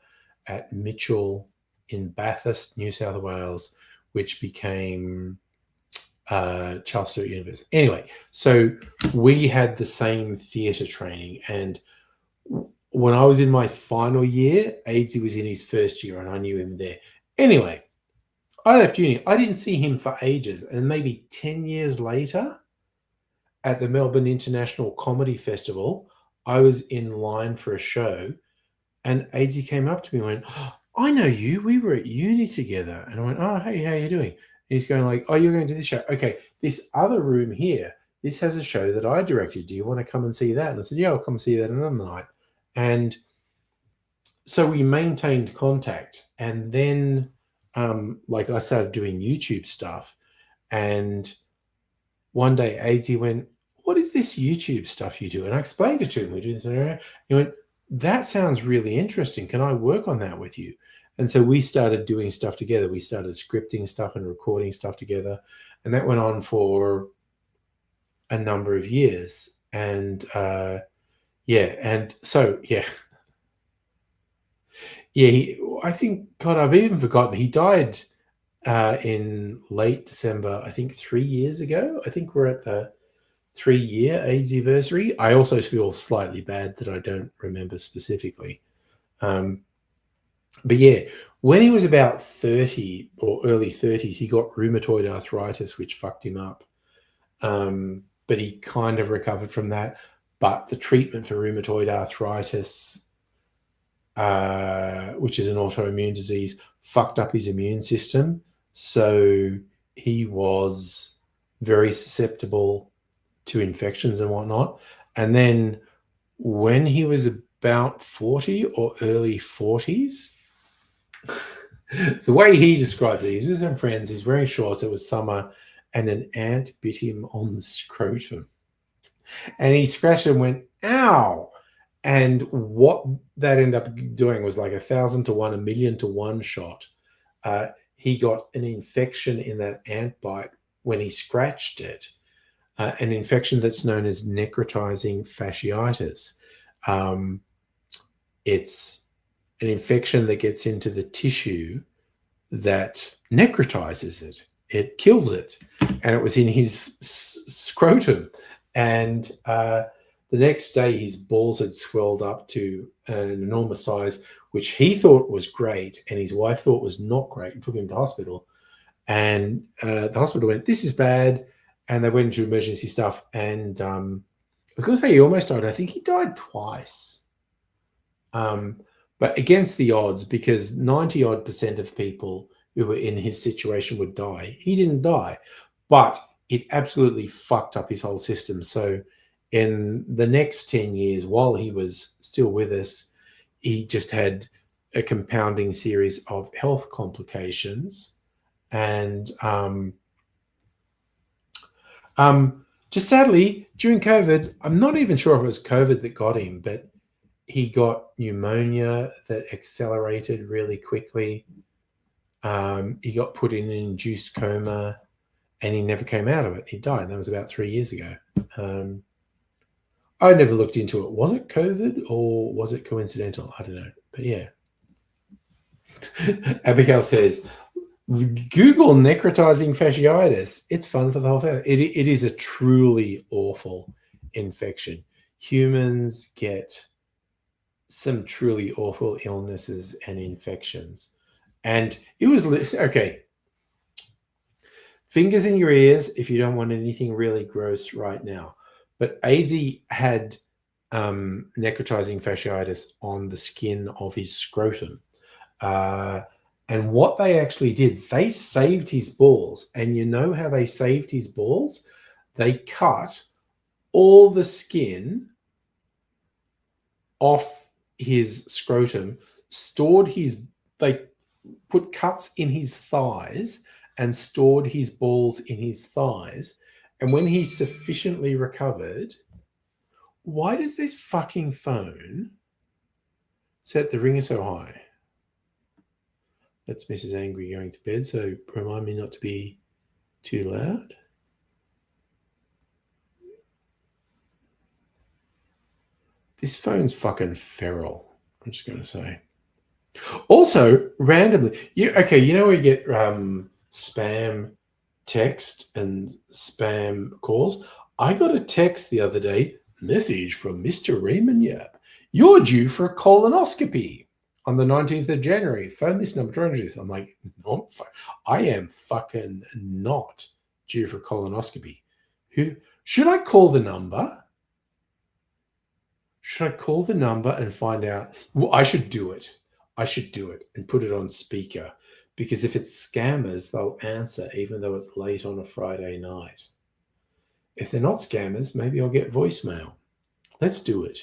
at Mitchell in Bathurst, New South Wales, which became Charles Sturt University. Anyway, so we had the same theatre training. And when I was in my final year, AZ was in his first year and I knew him there. Anyway, I left uni. I didn't see him for ages. And maybe 10 years later, at the Melbourne International Comedy Festival, I was in line for a show and AZ came up to me and went, oh, I know you. We were at uni together. And I went, oh, hey, how you doing? And he's going like, oh, you're going to this show. Okay, this other room here, this has a show that I directed. Do you want to come and see that? And I said, yeah, I'll come see that another night. And so we maintained contact. And then I started doing YouTube stuff. And one day AZ went, what is this YouTube stuff you do? And I explained it to him. We do this. He went, that sounds really interesting. Can I work on that with you? And so we started doing stuff together. We started scripting stuff and recording stuff together. And that went on for a number of years. And I think, God, I've even forgotten. He died in late December, I think 3 years ago. I think we're at the 3-year AZ-versary. I also feel slightly bad that I don't remember specifically. But yeah, when he was about 30 or early 30s, he got rheumatoid arthritis, which fucked him up. But he kind of recovered from that. But the treatment for rheumatoid arthritis, which is an autoimmune disease, fucked up his immune system. So he was very susceptible to infections and whatnot. And then when he was about 40 or early 40s, the way he describes it, he's with some friends, he's wearing shorts, it was summer, and an ant bit him on the scrotum. And he scratched and went, ow. And what that ended up doing was like 1,000 to 1, 1,000,000 to 1 shot. He got an infection in that ant bite when he scratched it, an infection that's known as necrotizing fasciitis. It's an infection that gets into the tissue that necrotizes it. It kills it. And it was in his scrotum. And the next day, his balls had swelled up to an enormous size, which he thought was great, and his wife thought was not great, and took him to hospital. And the hospital went, this is bad. and they went into emergency stuff. And I was going to say he almost died. I think he died twice. But against the odds, because 90% of people who were in his situation would die. He didn't die, but it absolutely fucked up his whole system. So in the next 10 years, while he was still with us, he just had a compounding series of health complications. And just sadly, during COVID, I'm not even sure if it was COVID that got him, but he got pneumonia that accelerated really quickly. He got put in an induced coma and he never came out of it. He died. That was about 3 years ago. I never looked into it. Was it COVID or was it coincidental? I don't know. But yeah. Abigail says, Google necrotizing fasciitis. It's fun for the whole family. It is a truly awful infection. Humans get some truly awful illnesses and infections. And it was, okay, fingers in your ears if you don't want anything really gross right now. But AZ had necrotizing fasciitis on the skin of his scrotum. And what they actually did, they saved his balls. And you know how they saved his balls? They cut all the skin off his scrotum, they put cuts in his thighs and stored his balls in his thighs. And when he sufficiently recovered, why does this fucking phone set the ringer so high? That's Mrs. Angry going to bed, so remind me not to be too loud. This phone's fucking feral, I'm just going to say. Also, randomly, you know where you get spam text and spam calls? I got a text the other day, message from Mr. Raymond Yap. You're due for a colonoscopy on the 19th of January. Phone this number to arrange this. I'm like, no, I am fucking not due for colonoscopy. Should I call the number? Should I call the number and find out? Well, I should do it. I should do it and put it on speaker, because if it's scammers, they'll answer even though it's late on a Friday night. If they're not scammers, maybe I'll get voicemail. Let's do it.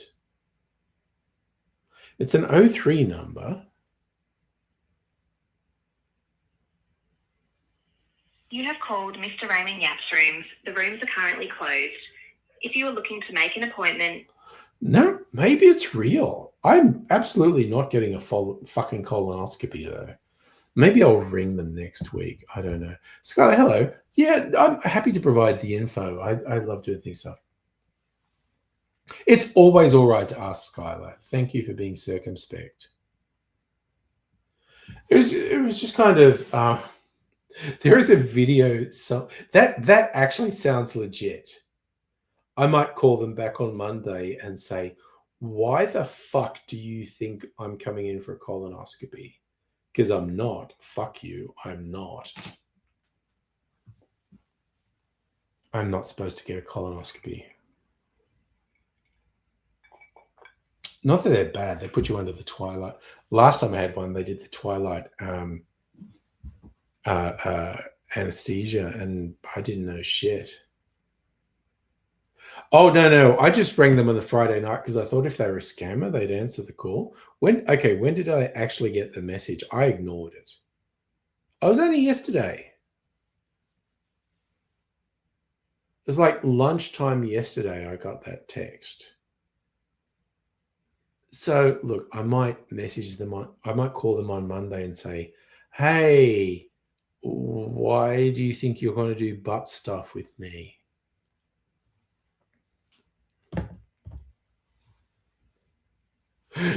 It's an 03 number. You have called Mr. Raymond Yap's rooms. The rooms are currently closed. If you are looking to make an appointment... No, maybe it's real. I'm absolutely not getting a fucking colonoscopy, though. Maybe I'll ring them next week. I don't know. Skylar, hello. Yeah, I'm happy to provide the info. I love doing things stuff. It's always all right to ask, Skylar. Thank you for being circumspect. It was just kind of... there is a video... that actually sounds legit. I might call them back on Monday and say, why the fuck do you think I'm coming in for a colonoscopy? Because I'm not. Fuck you. I'm not. I'm not supposed to get a colonoscopy. Not that they're bad. They put you under the twilight. Last time I had one, they did the twilight anesthesia, and I didn't know shit. Oh, no. I just rang them on the Friday night because I thought if they were a scammer, they'd answer the call. When did I actually get the message? I ignored it. I was only yesterday. It was like lunchtime yesterday I got that text. So, look, I might message them. I might call them on Monday and say, hey, why do you think you're going to do butt stuff with me?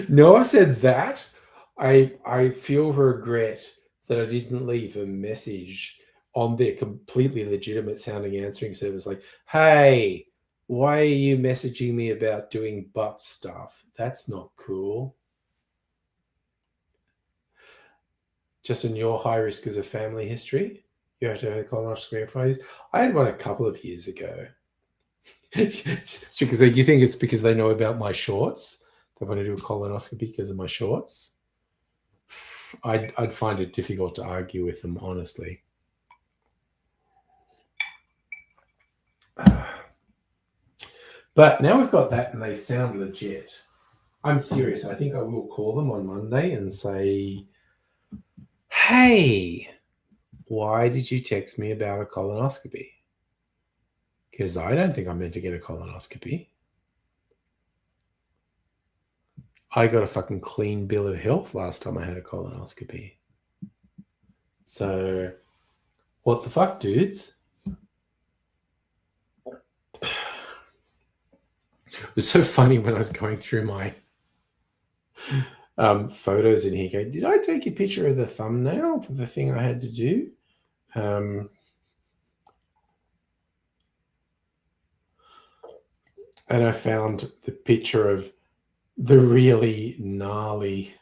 No, I've said that. I feel regret that I didn't leave a message on their completely legitimate sounding answering service like, hey, why are you messaging me about doing butt stuff? That's not cool. Just in your high risk as a family history? You have to have a colonoscopy for 5 years. I had one a couple of years ago. It's because you think it's because they know about my shorts. They want to do a colonoscopy because of my shorts. I'd find it difficult to argue with them, honestly. But now we've got that and they sound legit. I'm serious. I think I will call them on Monday and say, hey, why did you text me about a colonoscopy? Because I don't think I'm meant to get a colonoscopy. I got a fucking clean bill of health last time I had a colonoscopy. So, what the fuck, dudes? It was so funny when I was going through my photos in here going, did I take a picture of the thumbnail for the thing I had to do? And I found the picture of the really gnarly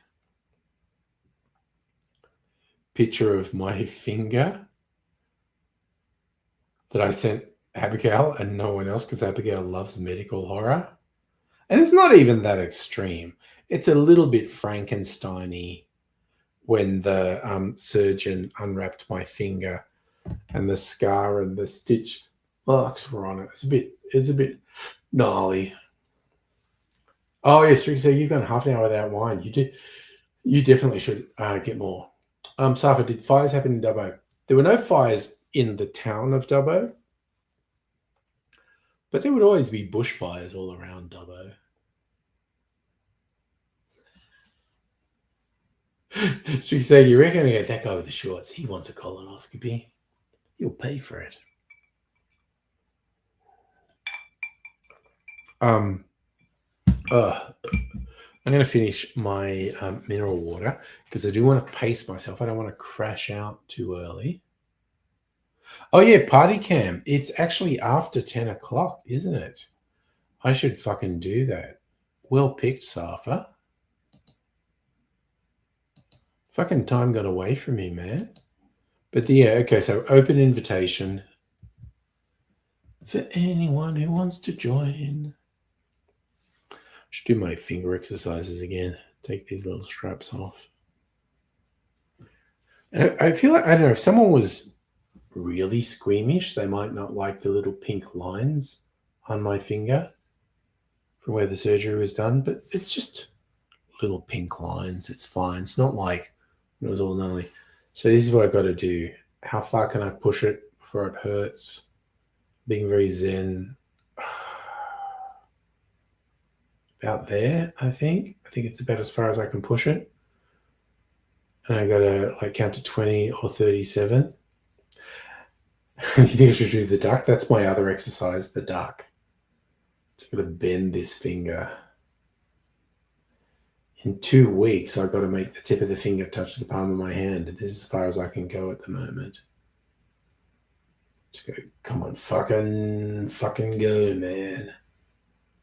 picture of my finger that I sent Abigail and no one else because Abigail loves medical horror. And it's not even that extreme. It's a little bit Frankenstein-y when the surgeon unwrapped my finger and the scar and the stitch marks were on it. It's a bit gnarly. Oh yes, so you've gone half an hour without wine. You definitely should get more. Safa, did fires happen in Dubbo? There were no fires in the town of Dubbo, but there would always be bushfires all around Dubbo. So you say, you reckon that guy with the shorts, he wants a colonoscopy? He'll pay for it. I'm going to finish my mineral water because I do want to pace myself. I don't want to crash out too early. Oh, yeah, party cam. It's actually after 10 o'clock, isn't it? I should fucking do that. Well picked, Safa. Fucking time got away from me, man. But yeah, okay, so open invitation for anyone who wants to join. I should do my finger exercises again. Take these little straps off. And I feel like, I don't know, if someone was really squeamish, they might not like the little pink lines on my finger from where the surgery was done, but it's just little pink lines. It's fine. It's not like it was all gnarly. So this is what I've got to do. How far can I push it before it hurts? Being very zen. About there, I think. I think it's about as far as I can push it. And I got to count to 20 or 37. You think I should do the duck? That's my other exercise, the duck. Just got to bend this finger. In 2 weeks, I've got to make the tip of the finger touch the palm of my hand. This is as far as I can go at the moment. Just go, come on, fucking go, man.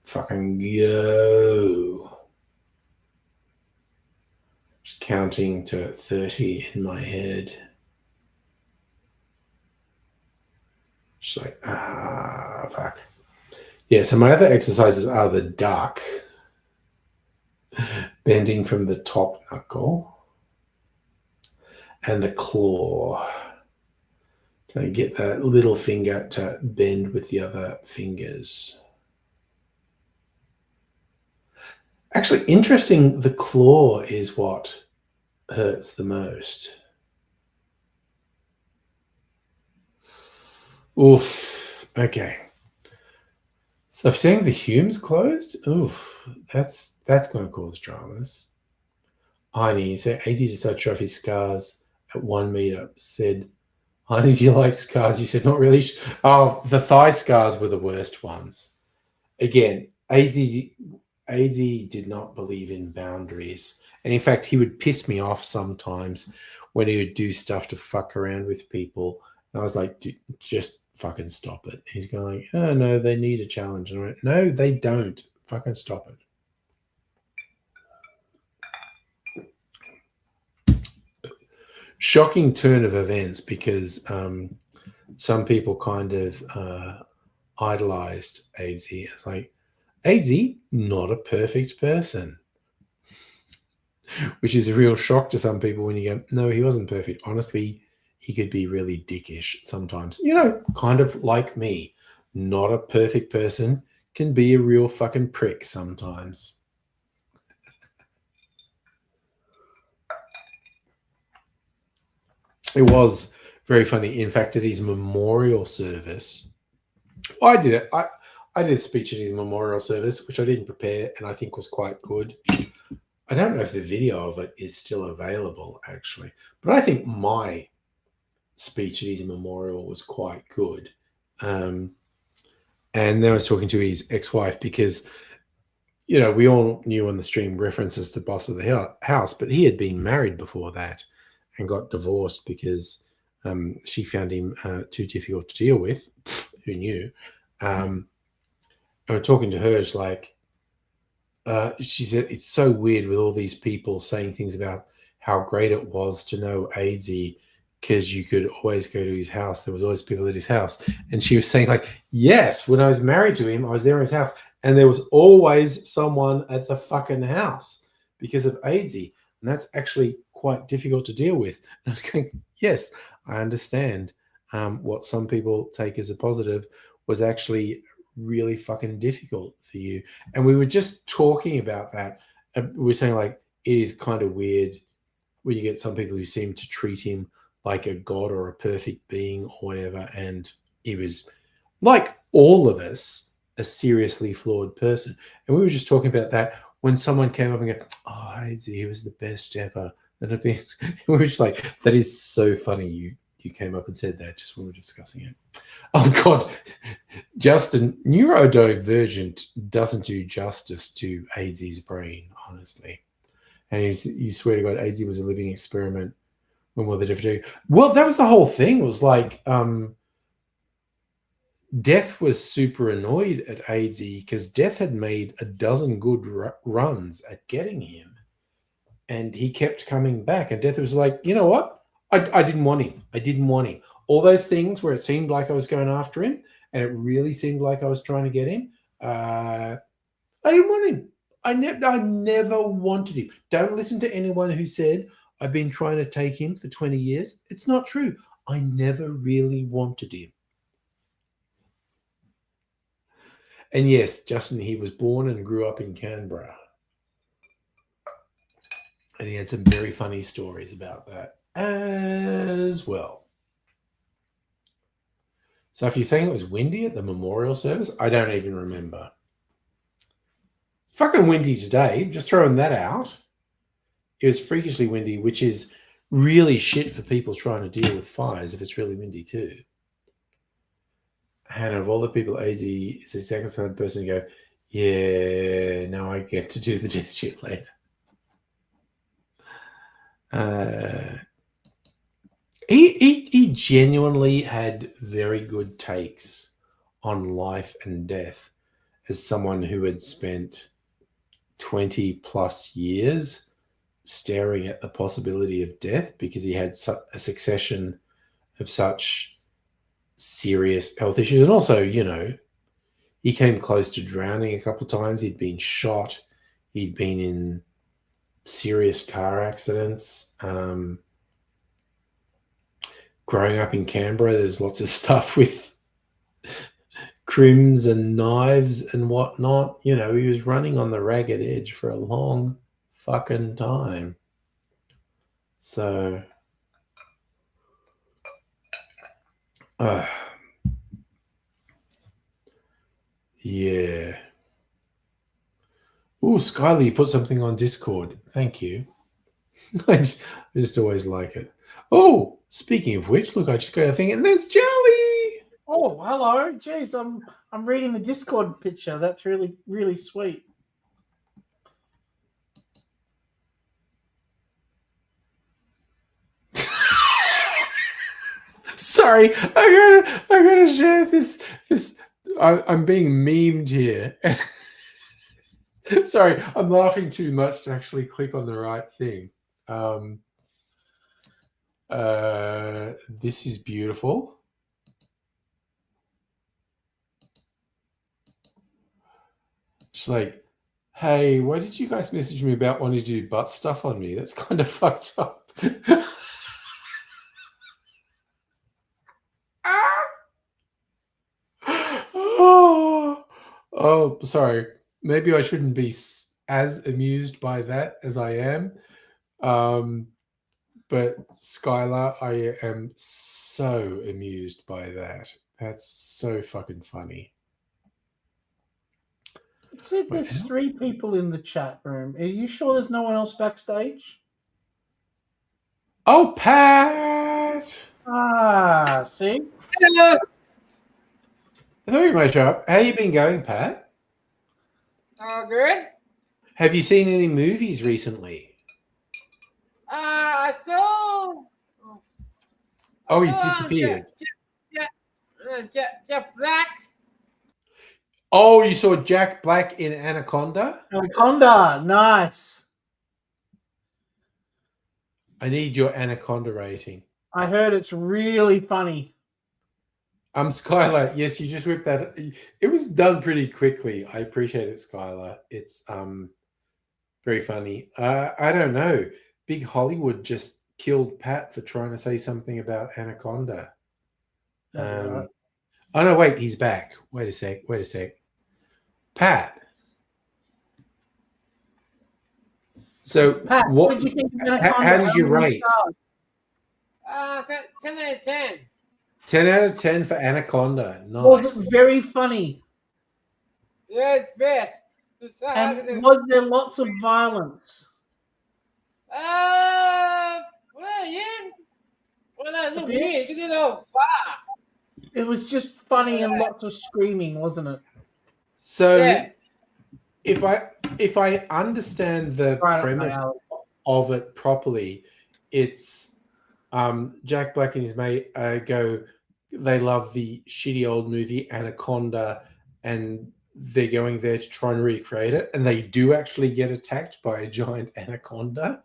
Fucking go. Just counting to 30 in my head. Just like, fuck. Yeah, so my other exercises are the duck. Bending from the top knuckle. And the claw. Trying to get that little finger to bend with the other fingers. Actually, interesting, the claw is what hurts the most. Oof. Okay. So if saying the Hume's closed, oof, that's going to cause dramas. Heine, so 80 to such trophy scars at 1 meter said, Heine, do you like scars? You said, not really. Oh, the thigh scars were the worst ones. Again, AD did not believe in boundaries. And in fact, he would piss me off sometimes when he would do stuff to fuck around with people. And I was like, just fucking stop it. He's going, oh, no, they need a challenge. And I went, no, they don't. Fucking stop it. shocking turn of events because some people kind of idolized AZ. It's like, AZ, not a perfect person, which is a real shock to some people when you go, no, he wasn't perfect. Honestly, he could be really dickish sometimes. Kind of like me. Not a perfect person, can be a real fucking prick sometimes. It was very funny. In fact, at his memorial service, I did it. I did a speech at his memorial service, which I didn't prepare and I think was quite good. I don't know if the video of it is still available, actually, but I think my speech at his memorial was quite good. And then I was talking to his ex-wife because, we all knew on the stream references to Boss of the House, but he had been married before that and got divorced because she found him too difficult to deal with. Who knew? And we're talking to her, it's like, she said, it's so weird with all these people saying things about how great it was to know AZ because you could always go to his house. There was always people at his house. And she was saying, like, yes, when I was married to him, I was there in his house and there was always someone at the fucking house because of AZ. And that's actually quite difficult to deal with. And I was going, yes, I understand. What some people take as a positive was actually really fucking difficult for you. And we were just talking about that. We were saying, like, it is kind of weird when you get some people who seem to treat him like a god or a perfect being or whatever. And he was, like all of us, a seriously flawed person. And we were just talking about that when someone came up and go, oh, he was the best ever. And we were just like, that is so funny you came up and said that just when we were discussing it. Oh, God. Justin, neurodivergent doesn't do justice to AZ's brain, honestly. And you swear to God, AZ was a living experiment when were the different... Well, that was the whole thing. It was like Death was super annoyed at AZ because Death had made a dozen good runs at getting him. And he kept coming back. And Death was like, you know what? I didn't want him. I didn't want him. All those things where it seemed like I was going after him and it really seemed like I was trying to get him, I didn't want him. I never wanted him. Don't listen to anyone who said, I've been trying to take him for 20 years. It's not true. I never really wanted him. And yes, Justin, he was born and grew up in Canberra. And he had some very funny stories about that as well. So if you're saying it was windy at the memorial service, I don't even remember. Fucking windy today. Just throwing that out. It was freakishly windy, which is really shit for people trying to deal with fires if it's really windy too. And of all the people, AZ is the second son person to go, yeah, now I get to do the death shit later. He genuinely had very good takes on life and death as someone who had spent 20 plus years staring at the possibility of death because he had a succession of such serious health issues. And also, he came close to drowning a couple of times. He'd been shot. He'd been in serious car accidents. Growing up in Canberra, there's lots of stuff with crims and knives and whatnot. He was running on the ragged edge for a long fucking time. So, yeah. Oh, Skyler, you put something on Discord. Thank you. I just always like it. Oh, speaking of which, look, I just got a thing, and there's Jelly. Oh, hello. Jeez, I'm reading the Discord picture. That's really, really sweet. Sorry, I gotta share this. I'm being memed here. Sorry, I'm laughing too much to actually click on the right thing. This is beautiful. She's like, hey, why did you guys message me about wanting to do butt stuff on me? That's kind of fucked up. oh, sorry. Maybe I shouldn't be as amused by that as I am. But Skylar, I am so amused by that. That's so fucking funny. It said there's 3 people in the chat room. Are you sure there's no one else backstage? Oh, Pat! Ah, see? Hello. Very much up. How you been going, Pat? All good. Have you seen any movies recently? I saw. Oh, he's disappeared. Jack Black. Oh, you saw Jack Black in Anaconda? Anaconda, nice. I need your Anaconda rating. I heard it's really funny. Skylar, yes, you just whipped that. It was done pretty quickly. I appreciate it, Skylar. It's very funny. I don't know. Big Hollywood just killed Pat for trying to say something about Anaconda. Right. Oh no, wait, he's back. Wait a sec. Pat. So Pat, what did you think of Anaconda? How did you rate? 10 out of 10. 10 out of 10 for Anaconda. Nice. Was it very funny? Yes, best. And was there lots of violence? Well, yeah. Well, that's weird because it's all fast. It was just funny and lots of screaming, wasn't it? So, Yeah. if I understand the premise of it properly, it's Jack Black and his mate they love the shitty old movie Anaconda, and they're going there to try and recreate it, and they do actually get attacked by a giant anaconda.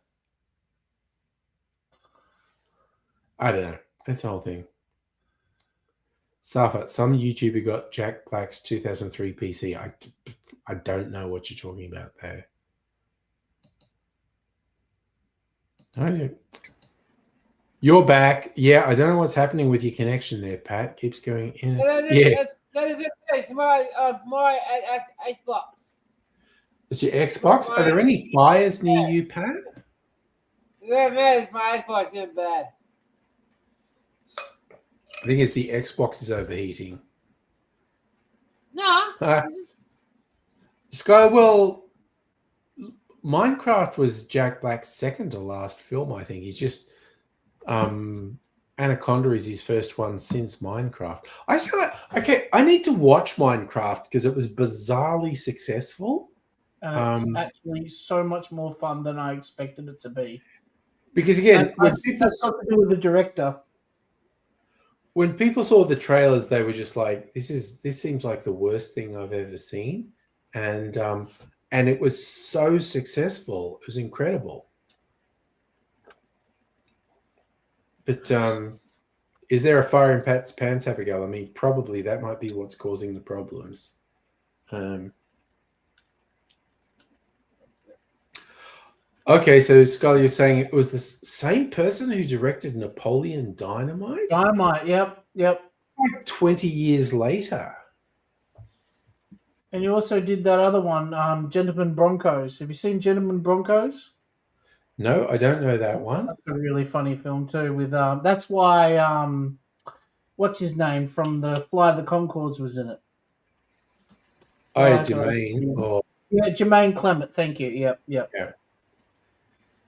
I don't know. That's the whole thing. Safa, some YouTuber got Jack Black's 2003 PC. I don't know what you're talking about there. Okay. You're back. Yeah, I don't know what's happening with your connection there, Pat. Keeps going in. Yeah. That is it. It's my Xbox. It's your Xbox? Are there any fires near you, Pat? Yeah, man, it's my Xbox getting bad. I think it's the Xbox is overheating. No. Sky, well, Minecraft was Jack Black's second to last film, I think. He's just Anaconda is his first one since Minecraft. I need to watch Minecraft because it was bizarrely successful. And it's actually so much more fun than I expected it to be. Because again, that's got to do with the director. When people saw the trailers, they were just like, "This seems like the worst thing I've ever seen," and it was so successful. It was incredible. But is there a fire in Pat's pants, Abigail? I mean, probably that might be what's causing the problems. Okay, so Scully, you're saying it was the same person who directed Napoleon Dynamite? Dynamite, yep. Like 20 years later. And you also did that other one, Gentlemen Broncos. Have you seen Gentlemen Broncos? No, I don't know that one. That's a really funny film too. With that's why what's his name from the Flight of the Conchords was in it. Oh, Jermaine. Yeah. Or Yeah, Jermaine Clement. Thank you. Yep.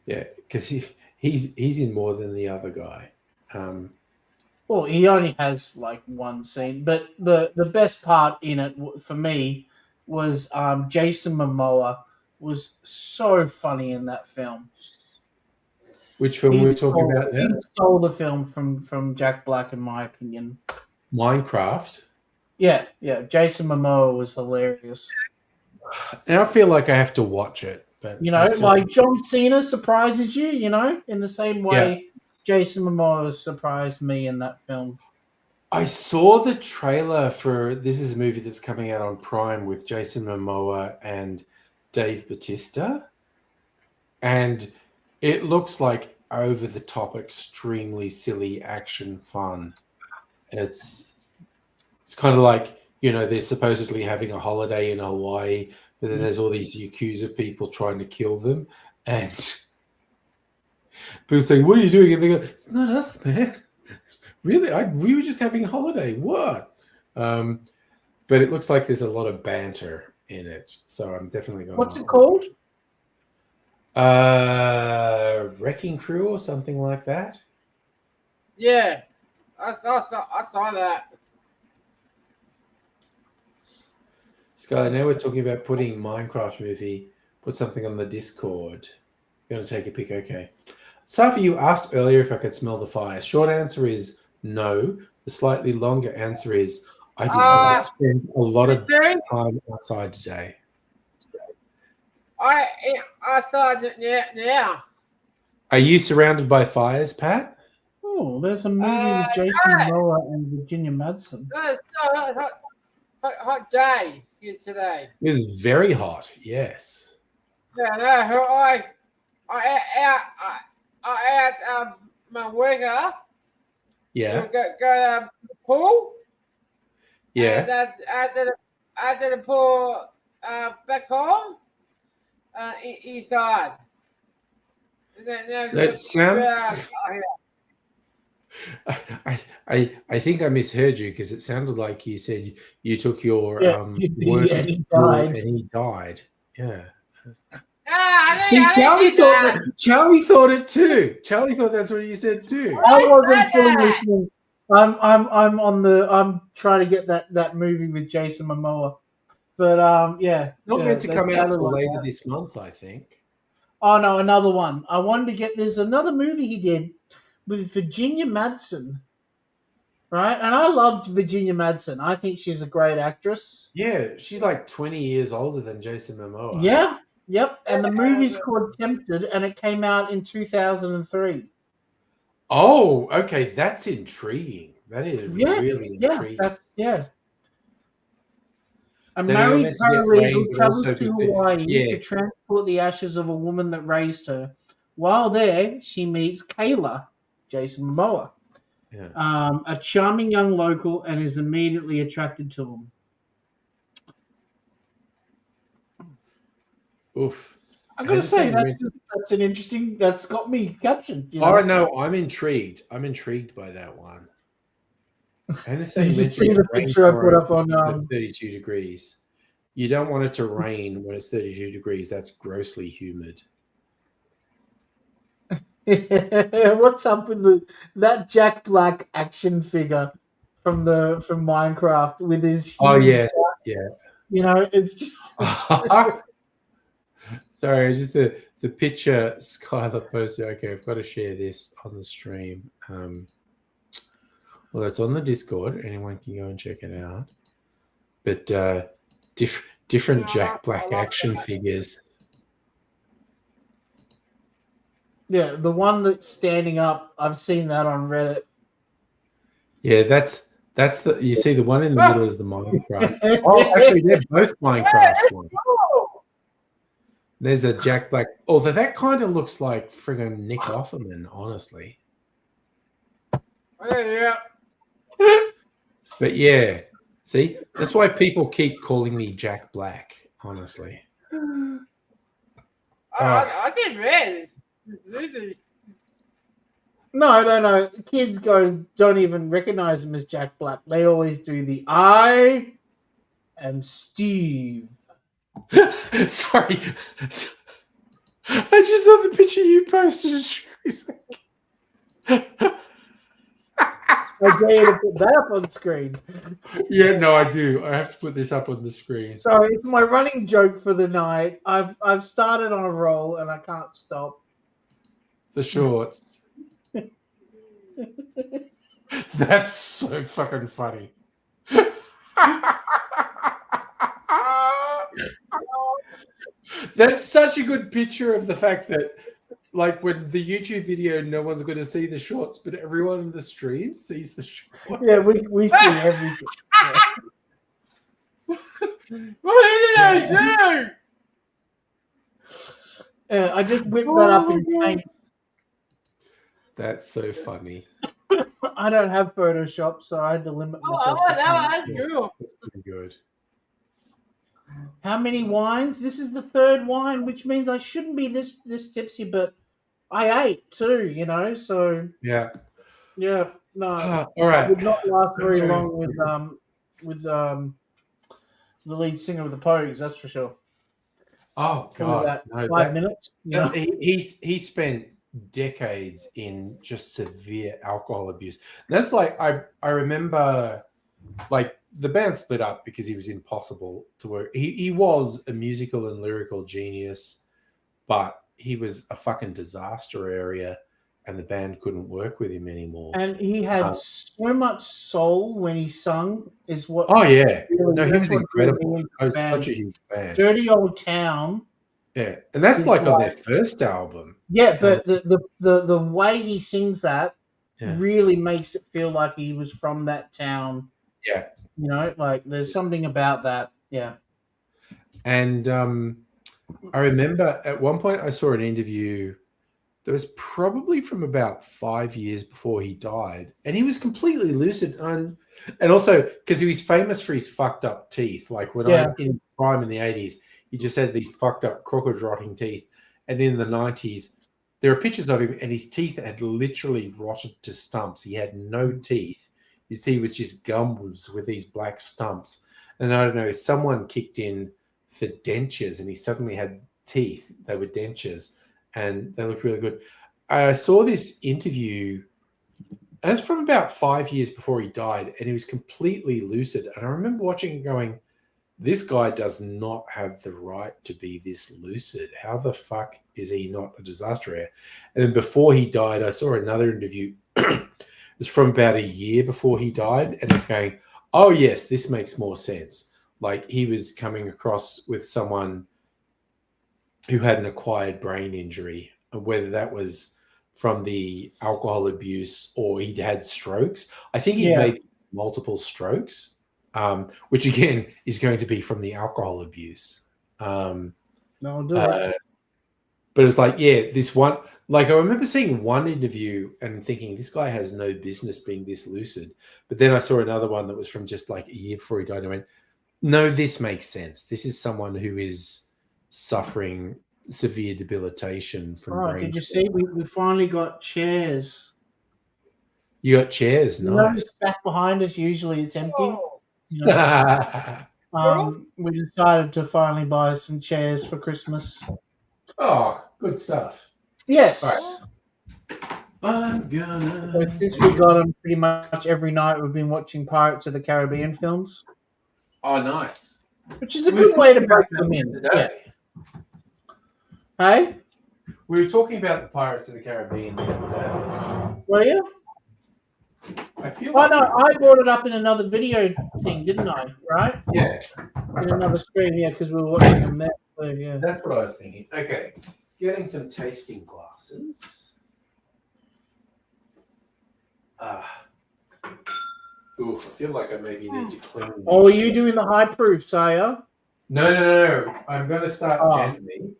yeah, because he's in more than the other guy. Well, he only has like one scene, but the best part in it for me was Jason Momoa was so funny in that film. Which film we're talking about now? He stole the film from Jack Black, in my opinion. Minecraft. Yeah. Jason Momoa was hilarious. And I feel like I have to watch it, but like John Cena surprises you, in the same way Jason Momoa surprised me in that film. I saw the trailer for this is a movie that's coming out on Prime with Jason Momoa and Dave Bautista, and it looks like over the top, extremely silly action fun. It's kind of like, you know, they're supposedly having a holiday in Hawaii, but then there's all these Yakuza people trying to kill them, and people saying, "What are you doing?" And they go, "It's not us, man. Really? We were just having a holiday. What?" But it looks like there's a lot of banter in it, so I'm definitely going. What's it called? Wrecking Crew or something like that. Yeah, I saw that. Skylar, now we're talking about putting Minecraft movie. Put something on the Discord. You're going to take a pic, okay. Safi, you asked earlier if I could smell the fire. Short answer is no. The slightly longer answer is I did not spend a lot of time outside today. I saw it. Yeah. Are you surrounded by fires, Pat? Oh, there's a movie with Jason Momoa and Virginia Madsen. It's a hot day here today. It was very hot, yes. Yeah, no, I had my worker. Yeah. Go to the pool. Yeah. And after the pool, back home. Inside. That sounds. I think I misheard you because it sounded like you said you took your work and he died. and he died. Yeah. See, Charlie thought it too. Charlie thought that's what you said too. I wasn't fully listening. I'm trying to get that movie with Jason Momoa. But yeah. Not meant to come out until like later that. this month, I think. Oh no, another one. I wanted to get there's another movie he did with Virginia Madsen. Right? And I loved Virginia Madsen. I think she's a great actress. Yeah, she's like 20 years older than Jason Momoa. Yeah. Yep. And the movie's called Tempted and it came out in 2003. Oh, okay. That's intriguing. That is really intriguing. A So married meant to get paralegal rain, but travels also to to- Hawaii yeah. to transport the ashes of a woman that raised her. While there, she meets Kayla, Jason Momoa, Yeah. a charming young local, and is immediately attracted to him. Oof. I gotta And say, same that's an interesting. That's got me captioned. You know? Oh no, I'm intrigued. I'm intrigued by that one. And it's Did you see the picture I put up on? 32 degrees. You don't want it to rain when it's 32 degrees. That's grossly humid. What's up with that Jack Black action figure from Minecraft with his? Huge Oh yes, back? yeah. You know, it's just. Sorry, it's just the picture Skylar posted. Okay, I've got to share this on the stream. Well, it's on the Discord. Anyone can go and check it out. But different Jack Black action figures. Yeah, the one that's standing up. I've seen that on Reddit. Yeah, that's the. You see, the one in the middle is the Minecraft. Oh, actually, they're both Minecraft ones. There's a Jack Black. Although that kind of looks like friggin' Nick Offerman, honestly. Yeah. But yeah, see, that's why people keep calling me Jack Black. Honestly. I said red. It's easy. No. Kids don't even recognize him as Jack Black. They always do the I am Steve. Sorry. I just saw the picture you posted. I dare you to put that up on screen. Yeah, no, I do. I have to put this up on the screen. So it's my running joke for the night. I've started on a roll and I can't stop. The shorts. That's so fucking funny. That's such a good picture of the fact that like when the YouTube video, no one's going to see the shorts, but everyone in the stream sees the shorts. Yeah, we see everything. What did I do? I just whipped that up in paint. That's so funny. I don't have Photoshop, so I had to limit myself. Oh, to that paint. was cool. That's pretty good. How many wines? This is the third wine, which means I shouldn't be this tipsy, but I ate too, you know. So Yeah. yeah, no, All it right. would not last very long with the lead singer of the Pogues. That's for sure. Oh What was God. that? No, 5 minutes. You know? he spent decades in just severe alcohol abuse. And that's like I remember, like the band split up because he was impossible to work. He was a musical and lyrical genius, but he was a fucking disaster area, and the band couldn't work with him anymore. And he had so much soul when he sung. Is what? Oh yeah, really, no, he that's was what incredible. really I was band. such a huge fan. Dirty Old Town. Yeah, and that's It's like on like- their first album. Yeah, but the way he sings that Yeah. really makes it feel like he was from that town. Yeah. You know, like there's something about that. Yeah. And I remember at one point I saw an interview that was probably from about 5 years before he died, and he was completely lucid. And also because he was famous for his fucked up teeth. Like when Yeah. I in prime in the 80s, he just had these fucked up crooked rotting teeth. And in the 90s, there are pictures of him and his teeth had literally rotted to stumps. He had no teeth. You'd see it was just gums with these black stumps. And I don't know, someone kicked in for dentures and he suddenly had teeth. They were dentures and they looked really good. I saw this interview, and it's from about 5 years before he died, and he was completely lucid. And I remember watching and going, this guy does not have the right to be this lucid. How the fuck is he not a disaster area? And then before he died, I saw another interview. It was from about a year before he died, and it's going, oh yes, this makes more sense. Like he was coming across with someone who had an acquired brain injury, whether that was from the alcohol abuse or he'd had strokes. I think he made multiple strokes. Which again is going to be from the alcohol abuse. No, I'll do it. But it's like, yeah, this one, like I remember seeing one interview and thinking this guy has no business being this lucid. But then I saw another one that was from just like a year before he died. And I went, no, this makes sense. This is someone who is suffering severe debilitation from Oh, brain. did you see? We finally got chairs. You got chairs, You know, nice. back behind us, usually it's empty. Oh, You know? We decided to finally buy some chairs for Christmas. Oh, good stuff. Yes. Right. I'm gonna. So since we got them pretty much every night, we've been watching Pirates of the Caribbean films, Oh, nice. which is a good way to break them in. Yeah. Hey, We were talking about the Pirates of the Caribbean the other day. were you? I feel Oh like no, I brought it up in another video thing, didn't I? Right? yeah, In another stream, yeah, because we were watching them there. So, yeah. that's what I was thinking. Okay, getting some tasting glasses. Ooh, I feel like I maybe need to clean. Oh, are this you shit. doing the high proof, Saya? No. I'm going to start Oh. gently.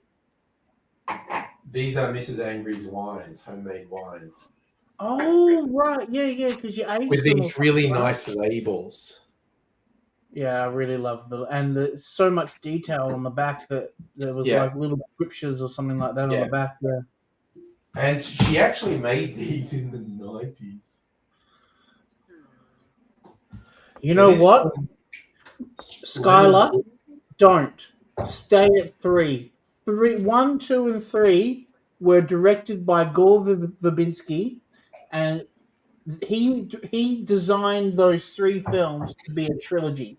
These are Mrs. Angry's wines, homemade wines, Oh, right. Yeah, because you aged with them or these really something, right? nice labels. Yeah, I really love and there's so much detail on the back that there was Yeah. like little scriptures or something like that on Yeah. the back. Yeah. And she actually made these in the 90s. You So know this what, one- Skylar? Don't stay at 3. 1, 2, and 3 were directed by Gore Verbinski, and he designed those 3 films to be a trilogy,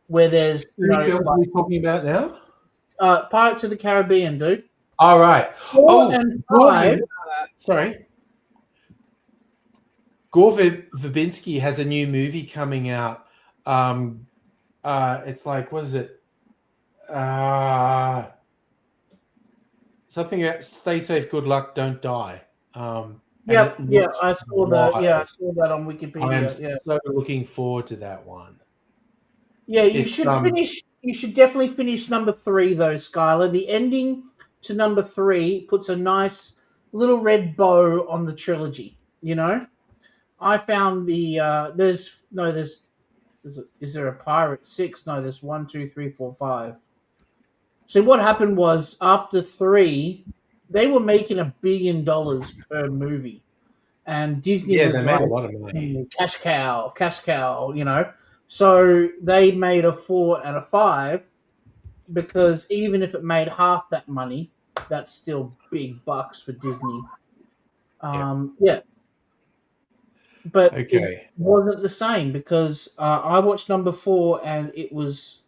where there's What films are we talking about now? Pirates of the Caribbean, dude. All right. 4 and 5. Sorry. Gore Verbinski has a new movie coming out. It's like, what is it? something about stay safe, good luck, don't die. And Yeah, it yeah, looks I saw that. Yeah, I wild. saw that on I am Wikipedia. Yeah, so looking forward to that one. yeah. You It's should finish. You should definitely finish number 3, though, Skylar. The ending to number 3 puts a nice little red bow on the trilogy. You know, I found the is there a Pirate 6? No, there's 1, 2, 3, 4, 5. So what happened was after 3, they were making $1 billion per movie, and Disney yeah, was they made a like, lot of money. cash cow, you know. So they made a 4 and a 5 because even if it made half that money, that's still big bucks for Disney. Yeah. But it Okay. wasn't the same because I watched number 4 and it was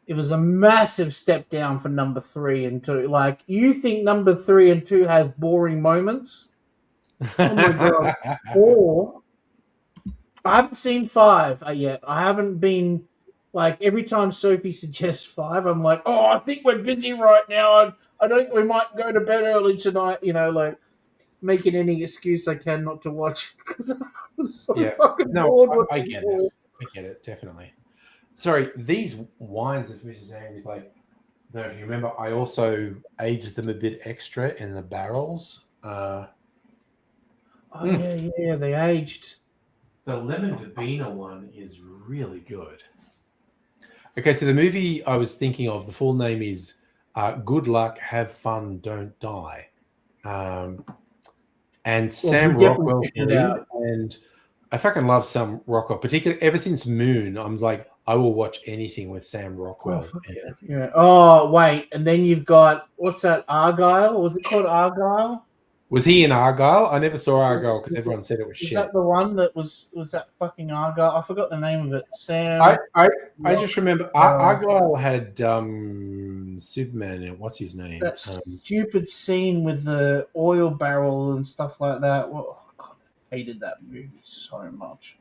a massive step down for number 3 and 2. Like, you think number 3 and 2 has boring moments? Oh my god! Or I haven't seen 5 yet. I haven't been like every time Sophie suggests 5, I'm like, oh, I think we're busy right now. I don't think we might go to bed early tonight. You know, like making any excuse I can not to watch because I'm so Yeah. fucking No, bored. I get it. I get it, definitely. Sorry, these wines of Mrs. Angry's, like, I don't know if you remember, I also aged them a bit extra in the barrels. Oh yeah, they aged. The lemon verbena one is really good. Okay, so the movie I was thinking of, the full name is Good Luck, Have Fun, Don't Die. And Sam we definitely Rockwell's check it lead, out. and I fucking love Sam Rockwell, particularly ever since Moon. I'm like, I will watch anything with Sam Rockwell. in it. Yeah. Oh wait, and then you've got what's that? Argyle? Was it called Argyle? Was he in Argyle? I never saw Argyle because everyone said it was Is shit. that the one that was that fucking Argyle? I forgot the name of it. Sam. I just remember Argyle had Superman in it. What's his name? That stupid scene with the oil barrel and stuff like that. Well, oh God, I hated that movie so much.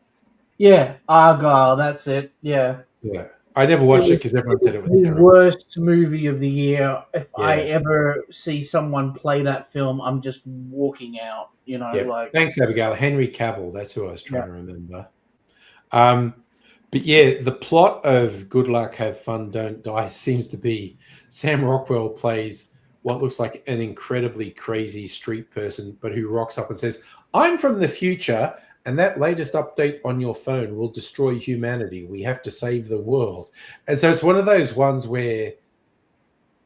Yeah, Argyle. That's it. Yeah. Yeah. I never watched it because everyone said it was the terrible. worst movie of the year. If I Yeah. ever see someone play that film, I'm just walking out. You know, Yeah. like Thanks, Abigail. Henry Cavill. That's who I was trying to remember. But yeah, the plot of Good Luck, Have Fun, Don't Die seems to be Sam Rockwell plays what looks like an incredibly crazy street person, but who rocks up and says, I'm from the future, and that latest update on your phone will destroy humanity. We have to save the world. And so it's one of those ones where,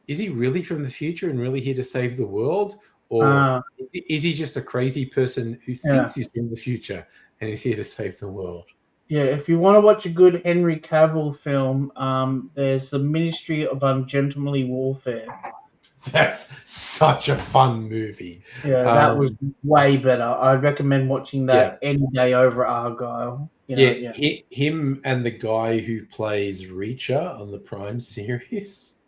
is he really from the future and really here to save the world? Or is he just a crazy person who thinks he's from the future and is here to save the world? Yeah, if you want to watch a good Henry Cavill film, there's the Ministry of Ungentlemanly Warfare. That's such a fun movie. Yeah, that was way better. I'd recommend watching that any day over Argyle. You know, him and the guy who plays Reacher on the Prime series.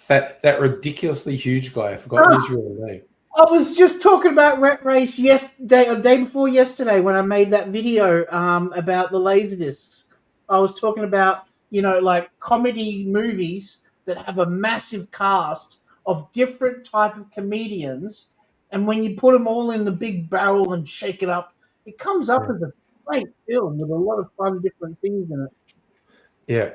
That ridiculously huge guy. I forgot his real name. I was just talking about Rat Race yesterday, or day before yesterday, when I made that video about the Laserdiscs. I was talking about, like comedy movies that have a massive cast of different type of comedians, and when you put them all in the big barrel and shake it up, it comes up as a great film with a lot of fun different things in it. Yeah.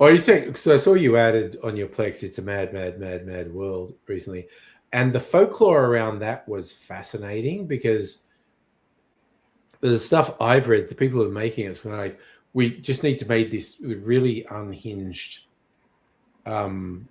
Oh, you saying? So I saw you added on your Plex, It's a Mad, Mad, Mad, Mad World recently. And the folklore around that was fascinating because the stuff I've read, the people who are making it's like, we just need to make this really unhinged road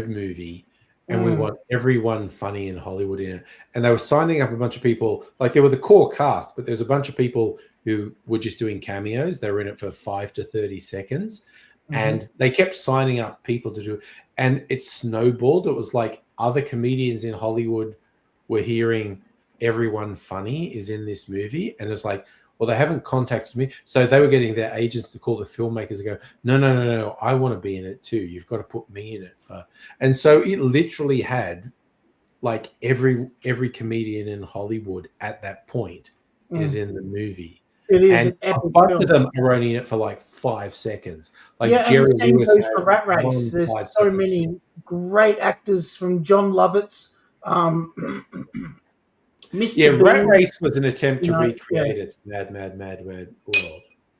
movie, and we want everyone funny in Hollywood in it. And they were signing up a bunch of people, like they were the core cast, but there's a bunch of people who were just doing cameos. They were in it for 5 to 30 seconds. And they kept signing up people to do it. And it snowballed. It was like other comedians in Hollywood were hearing everyone funny is in this movie. And it's like, well, they haven't contacted me. So they were getting their agents to call the filmmakers and go, no, I want to be in it too. You've got to put me in it. And so it literally had like every comedian in Hollywood at that point is in the movie. It is And an epic both film. of them are only in it for like 5 seconds. Like Yeah, and Jerry the same Lewis goes had for Rat Race. one There's 5 so seconds. many great actors from John Lovitz, Mr. Yeah, Bean. Rat Race was an attempt to You know, recreate its mad world.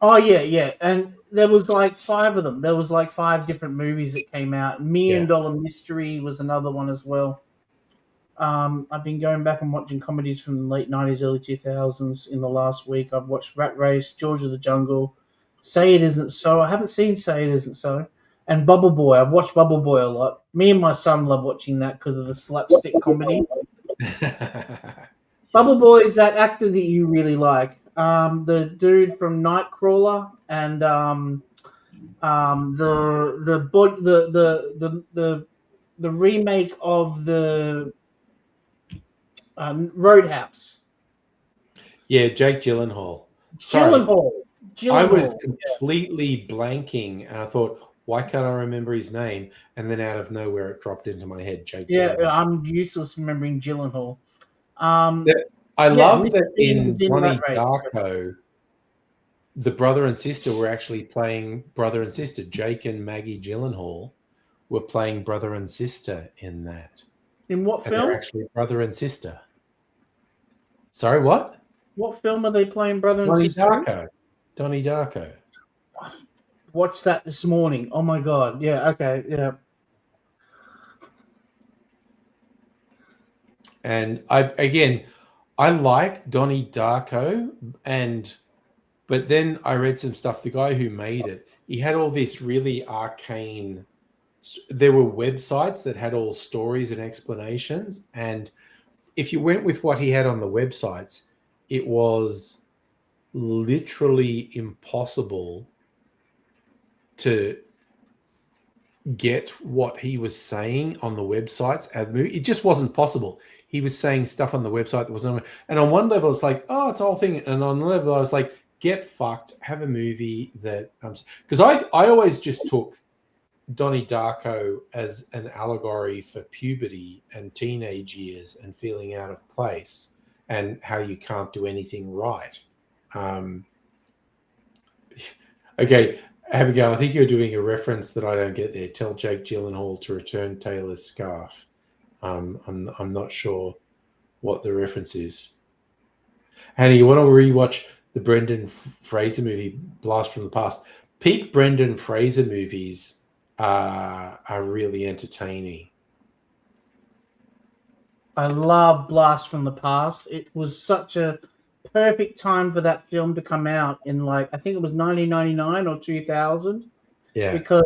Oh yeah, and there was like 5 of them. There was like 5 different movies that came out. Million Dollar Mystery was another one as well. I've been going back and watching comedies from the late 90s, early 2000s in the last week. I've watched Rat Race, George of the Jungle, Say It Isn't So. I haven't seen Say It Isn't So. And Bubble Boy. I've watched Bubble Boy a lot. Me and my son love watching that because of the slapstick comedy. Bubble Boy is that actor that you really like. The dude from Nightcrawler and the remake of the Roadhouse. Yeah, Jake Gyllenhaal. Sorry, Gyllenhaal. I was completely blanking, and I thought, why can't I remember his name? And then out of nowhere, it dropped into my head. Jake Gyllenhaal. I'm useless remembering Gyllenhaal. I love that Bean in was in Donnie Rat Race. Darko, the brother and sister were actually playing brother and sister. Jake and Maggie Gyllenhaal were playing brother and sister in that. In what And they're film? actually brother and sister. Sorry, what? What film are they playing brother and Donnie sister? Darko. Donnie Darko. Watched that this morning. Oh my god. Yeah, okay, yeah. And I like Donnie Darko, but then I read some stuff. The guy who made it, he had all this really arcane. There were websites that had all stories and explanations, and if you went with what he had on the websites, it was literally impossible to get what he was saying on the websites. It just wasn't possible. He was saying stuff on the website that wasn't. And on one level, it's like, oh, it's a whole thing. And on another level, I was like, get fucked. Have a movie that because I always just took Donnie Darko as an allegory for puberty and teenage years and feeling out of place and how you can't do anything right. Okay, Abigail, I think you're doing a reference that I don't get there. Tell Jake Gyllenhaal to return Taylor's scarf. I'm not sure what the reference is. Hannah, you want to rewatch the Brendan Fraser movie, Blast from the Past? Peak Brendan Fraser movies are really entertaining. I love Blast from the Past. It was such a perfect time for that film to come out in I think it was 1999 or 2000. Yeah. Because,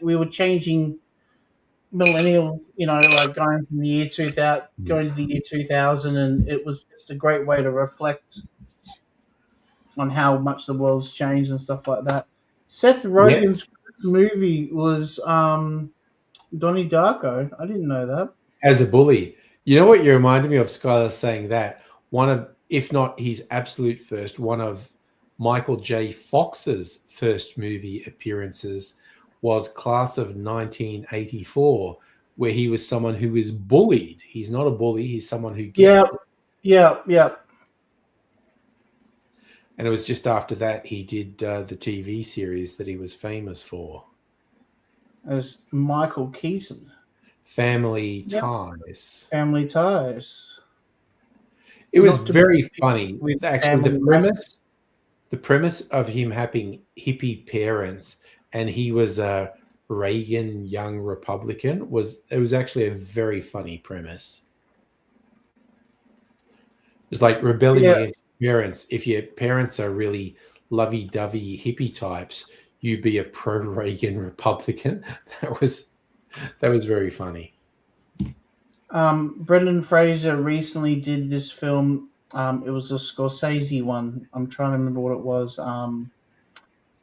we were changing millennial, going from the year 2000, going to the year 2000, and it was just a great way to reflect on how much the world's changed and stuff like that. Seth Rogen's first movie was Donnie Darko. I didn't know that. As a bully. You know what you reminded me of, Skylar, saying that? One of, if not his absolute first, one of Michael J. Fox's first movie appearances was Class of 1984, where he was someone who is bullied. He's not a bully. He's someone who gets Yeah. And it was just after that he did the TV series that he was famous for. As Michael Keaton. Family Ties. Family Ties. It was very funny. With actually the premise of him having hippie parents and he was a Reagan young Republican was actually a very funny premise. It's like rebelling against parents. If your parents are really lovey-dovey hippie types, you be a pro-Reagan Republican. That was very funny. Brendan Fraser recently did this film. It was a Scorsese one. I'm trying to remember what it was.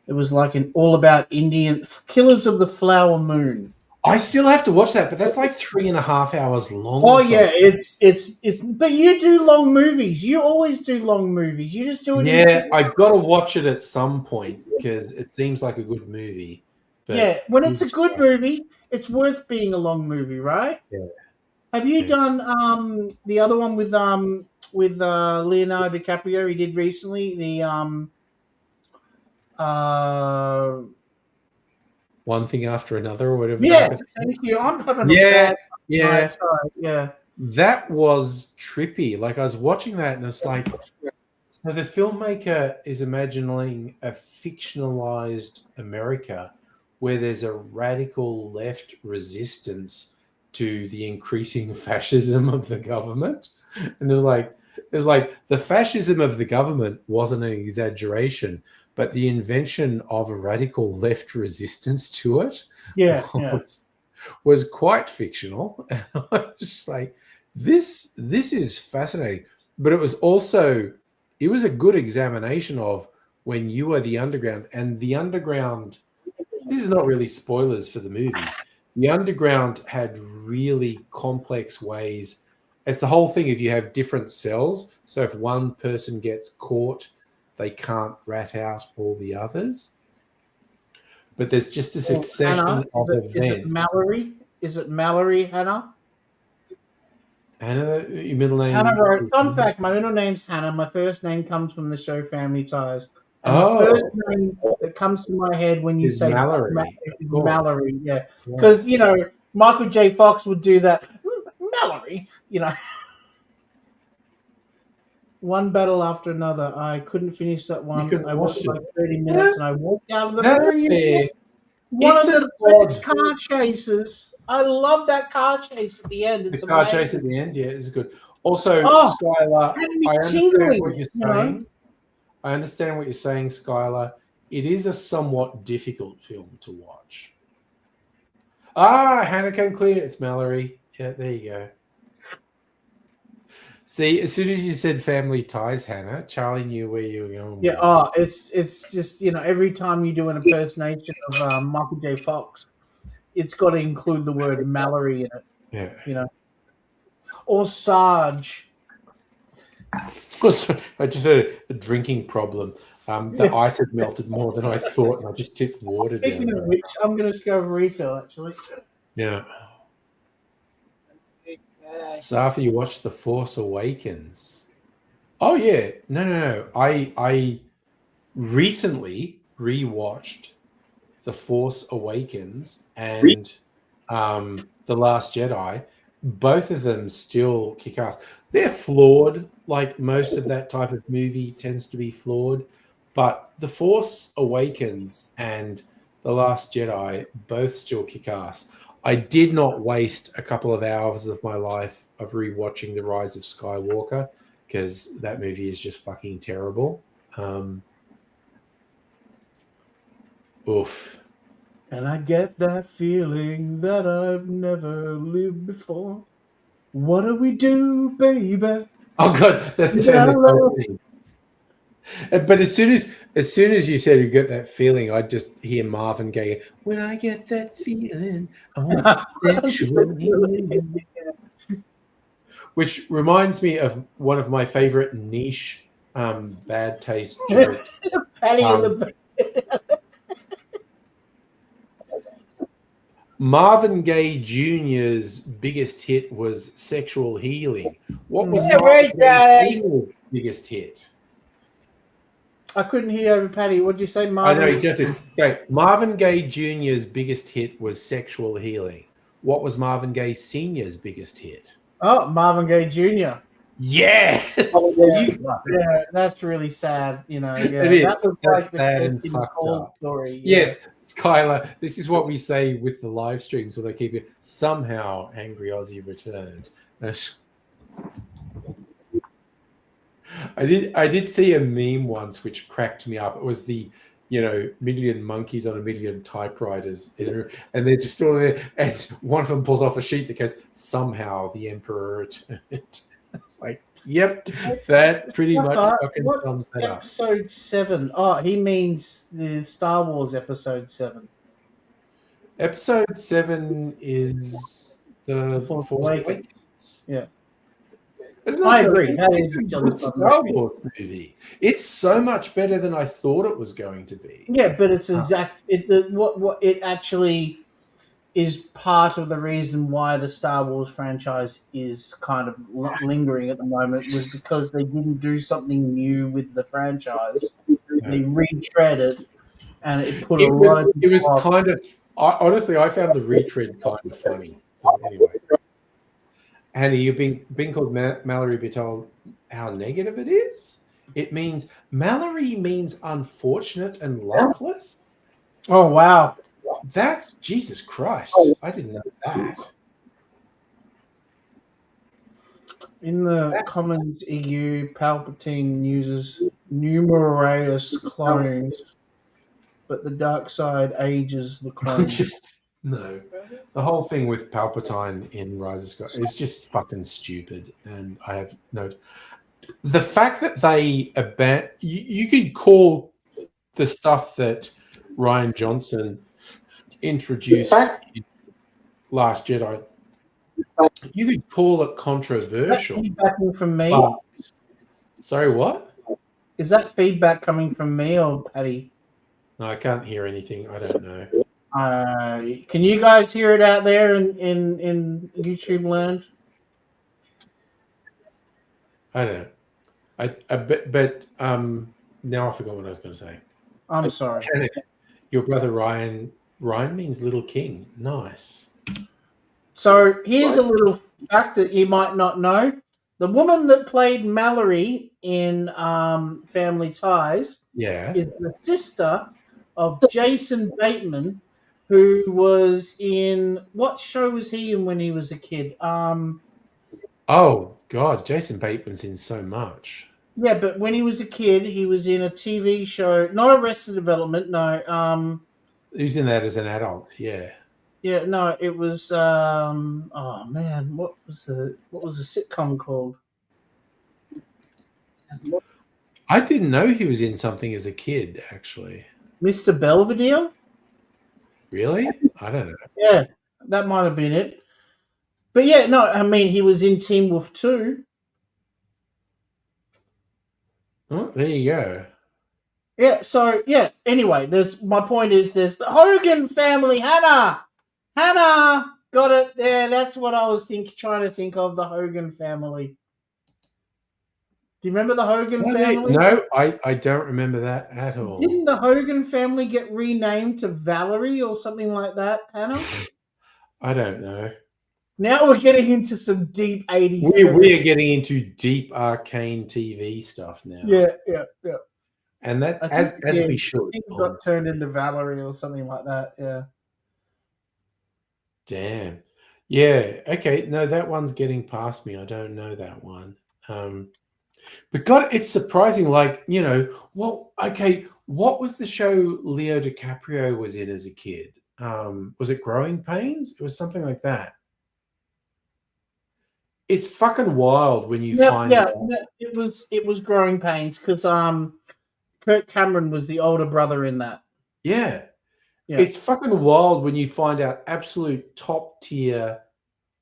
It was like an all about Indian Killers of the Flower Moon. I still have to watch that, but that's like 3.5 hours long. Oh yeah, it's. But you do long movies. You always do long movies. You just do it. Yeah, I've got to watch it at some point because it seems like a good movie. But yeah, when it's a good movie, it's worth being a long movie, right? Yeah. Have you done the other one with with Leonardo DiCaprio. He did recently the One Thing After Another, or whatever. yeah. that was. Thank you. I'm having a Yeah, bad yeah. night. Sorry. Yeah. That was trippy. Like, I was watching that and it's like, so the filmmaker is imagining a fictionalized America where there's a radical left resistance to the increasing fascism of the government. And there's like the fascism of the government wasn't an exaggeration, but the invention of a radical left resistance to it Yeah. Yeah. was quite fictional. And I was just like, this is fascinating. But it was a good examination of when you were the underground, and the underground, this is not really spoilers for the movie. The underground had really complex ways. It's the whole thing. If you have different cells, so if one person gets caught, they can't rat out all the others. But there's just a succession Hannah, of is it events. Mallory? Is it Mallory, Hannah? Hannah, your middle name? Hannah wrote, fun fact, my middle name's Hannah. My first name comes from the show Family Ties. And Oh. the first name that comes to my head when you Is say Mallory, is of course. Mallory, yeah. Yeah. Because, you know, Michael J. Fox would do that. Mallory, you know. One battle after another. I couldn't finish that one. couldn't I watched watch like 30 minutes and I walked out of the That's room. fair. One It's of the a best car chases. I love that car chase at the end. The It's car amazing. chase at the end, yeah, is good. Also, Oh, Skylar, had me I understand tingling, what you're you know? saying. I understand what you're saying, Skylar. It is a somewhat difficult film to watch. Hannah came clear. It's Mallory. Yeah, there you go. See, as soon as you said Family Ties, Hannah, Charlie knew where you were going. with Yeah, it. it's just, you know, every time you do an impersonation of Michael J. Fox, it's got to include the word Mallory in it, Yeah. you know, or Sarge. Also, I just had a drinking problem. The ice had melted more than I thought, and I just tipped water down. Speaking of which, I'm going to go refill actually. Yeah. Safi, you watched The Force Awakens. Oh yeah, no. I recently rewatched The Force Awakens and The Last Jedi. Both of them still kick ass. They're flawed, like most of that type of movie tends to be flawed. But The Force Awakens and The Last Jedi both still kick ass. I did not waste a couple of hours of my life of rewatching The Rise of Skywalker because that movie is just fucking terrible. Oof. And I get that feeling that I've never lived before. What do we do, baby? Oh god, that's the Yeah, famous hello. thing. But as soon as you said you get that feeling, I just hear Marvin Gaye. When I get that feeling, I want sexual healing. Which reminds me of one of my favorite niche bad taste jokes. Patty in the Marvin Gaye Jr.'s biggest hit was Sexual Healing. What was Yeah, Marvin right, Gaye Charlie. Jr.'s biggest hit? I couldn't hear over Patty. What'd you say, I Marvin? know you did. Okay, Marvin Gaye Jr.'s biggest hit was Sexual Healing. What was Marvin Gaye Sr.'s biggest hit? Oh, Marvin Gaye Jr. Yes! Yeah, that's really sad. You know, yeah, It is. that was That's like the sad and Kirsty fucked McCall up. story. Yeah. Yes, Skylar, this is what we say with the live streams when I keep it. Somehow Angry Aussie returned. I did see a meme once which cracked me up. It was the, million monkeys on a million typewriters, and they're just all there, and one of them pulls off a sheet that goes, somehow the Emperor returned. It's like, yep, that pretty much fucking What sums that up. episode 7? Oh, he means the Star Wars episode 7. Episode 7 is the Force Force Awakens. Awakens. Yeah. It's I also- agree. That it's is a a good solid Star movie. Wars movie. It's so much better than I thought it was going to be. Yeah, but it's exact. What it actually is part of the reason why the Star Wars franchise is kind of lingering at the moment, was because they didn't do something new with the franchise. They retreaded, and it put a lot of It was people off. kind of. Honestly, I found the retread kind of funny. Anyway, Hannah, you've been called Mallory, be told how negative it is. It means Mallory means unfortunate and luckless. Oh wow! That's Jesus Christ! I didn't know that. In the Commons EU, Palpatine uses numerous clones, but the dark side ages the I'm clones. just no. The whole thing with Palpatine in Rise of Skywalker is just fucking stupid, and I have no. The fact that they you could call the stuff that Rian Johnson introduced in Last Jedi, you could call it controversial. Is that feedback from me? But, sorry, what? Is that feedback coming from me or Patty? No, I can't hear anything. I don't know. Can you guys hear it out there in YouTube land? I don't know. But now I forgot what I was going to say. I'm sorry. Your brother Ryan means little king. Nice. So here's a little fact that you might not know. The woman that played Mallory in Family Ties is the sister of Jason Bateman, who was in, what show was he in when he was a kid? Oh God, Jason Bateman's in so much. Yeah, but when he was a kid, he was in a TV show, not Arrested Development, no. He was in that as an adult, yeah. Yeah, no, it was oh man, what was the sitcom called? I didn't know he was in something as a kid, actually. Mr. Belvedere? Really? I don't know. Yeah, that might have been it. But yeah, no, I mean, he was in Teen Wolf 2. Oh, there you go. Yeah, so, yeah, anyway, my point is there's the Hogan family, Hannah! Got it there. That's what I was trying to think of, the Hogan family. Do you remember the Hogan family? No, I don't remember that at all. Didn't the Hogan family get renamed to Valerie or something like that, Hannah? I don't know. Now we're getting into some deep 80s. We are getting into deep arcane TV stuff now. Yeah. And that, as we should. I think it got turned into Valerie or something like that, yeah. Damn. Yeah, okay. No, that one's getting past me. I don't know that one. But God, it's surprising. Like, what was the show Leo DiCaprio was in as a kid? Was it Growing Pains? It was something like that. It's fucking wild when you find out. It was Growing Pains because Kirk Cameron was the older brother in that. Yeah. It's fucking wild when you find out absolute top tier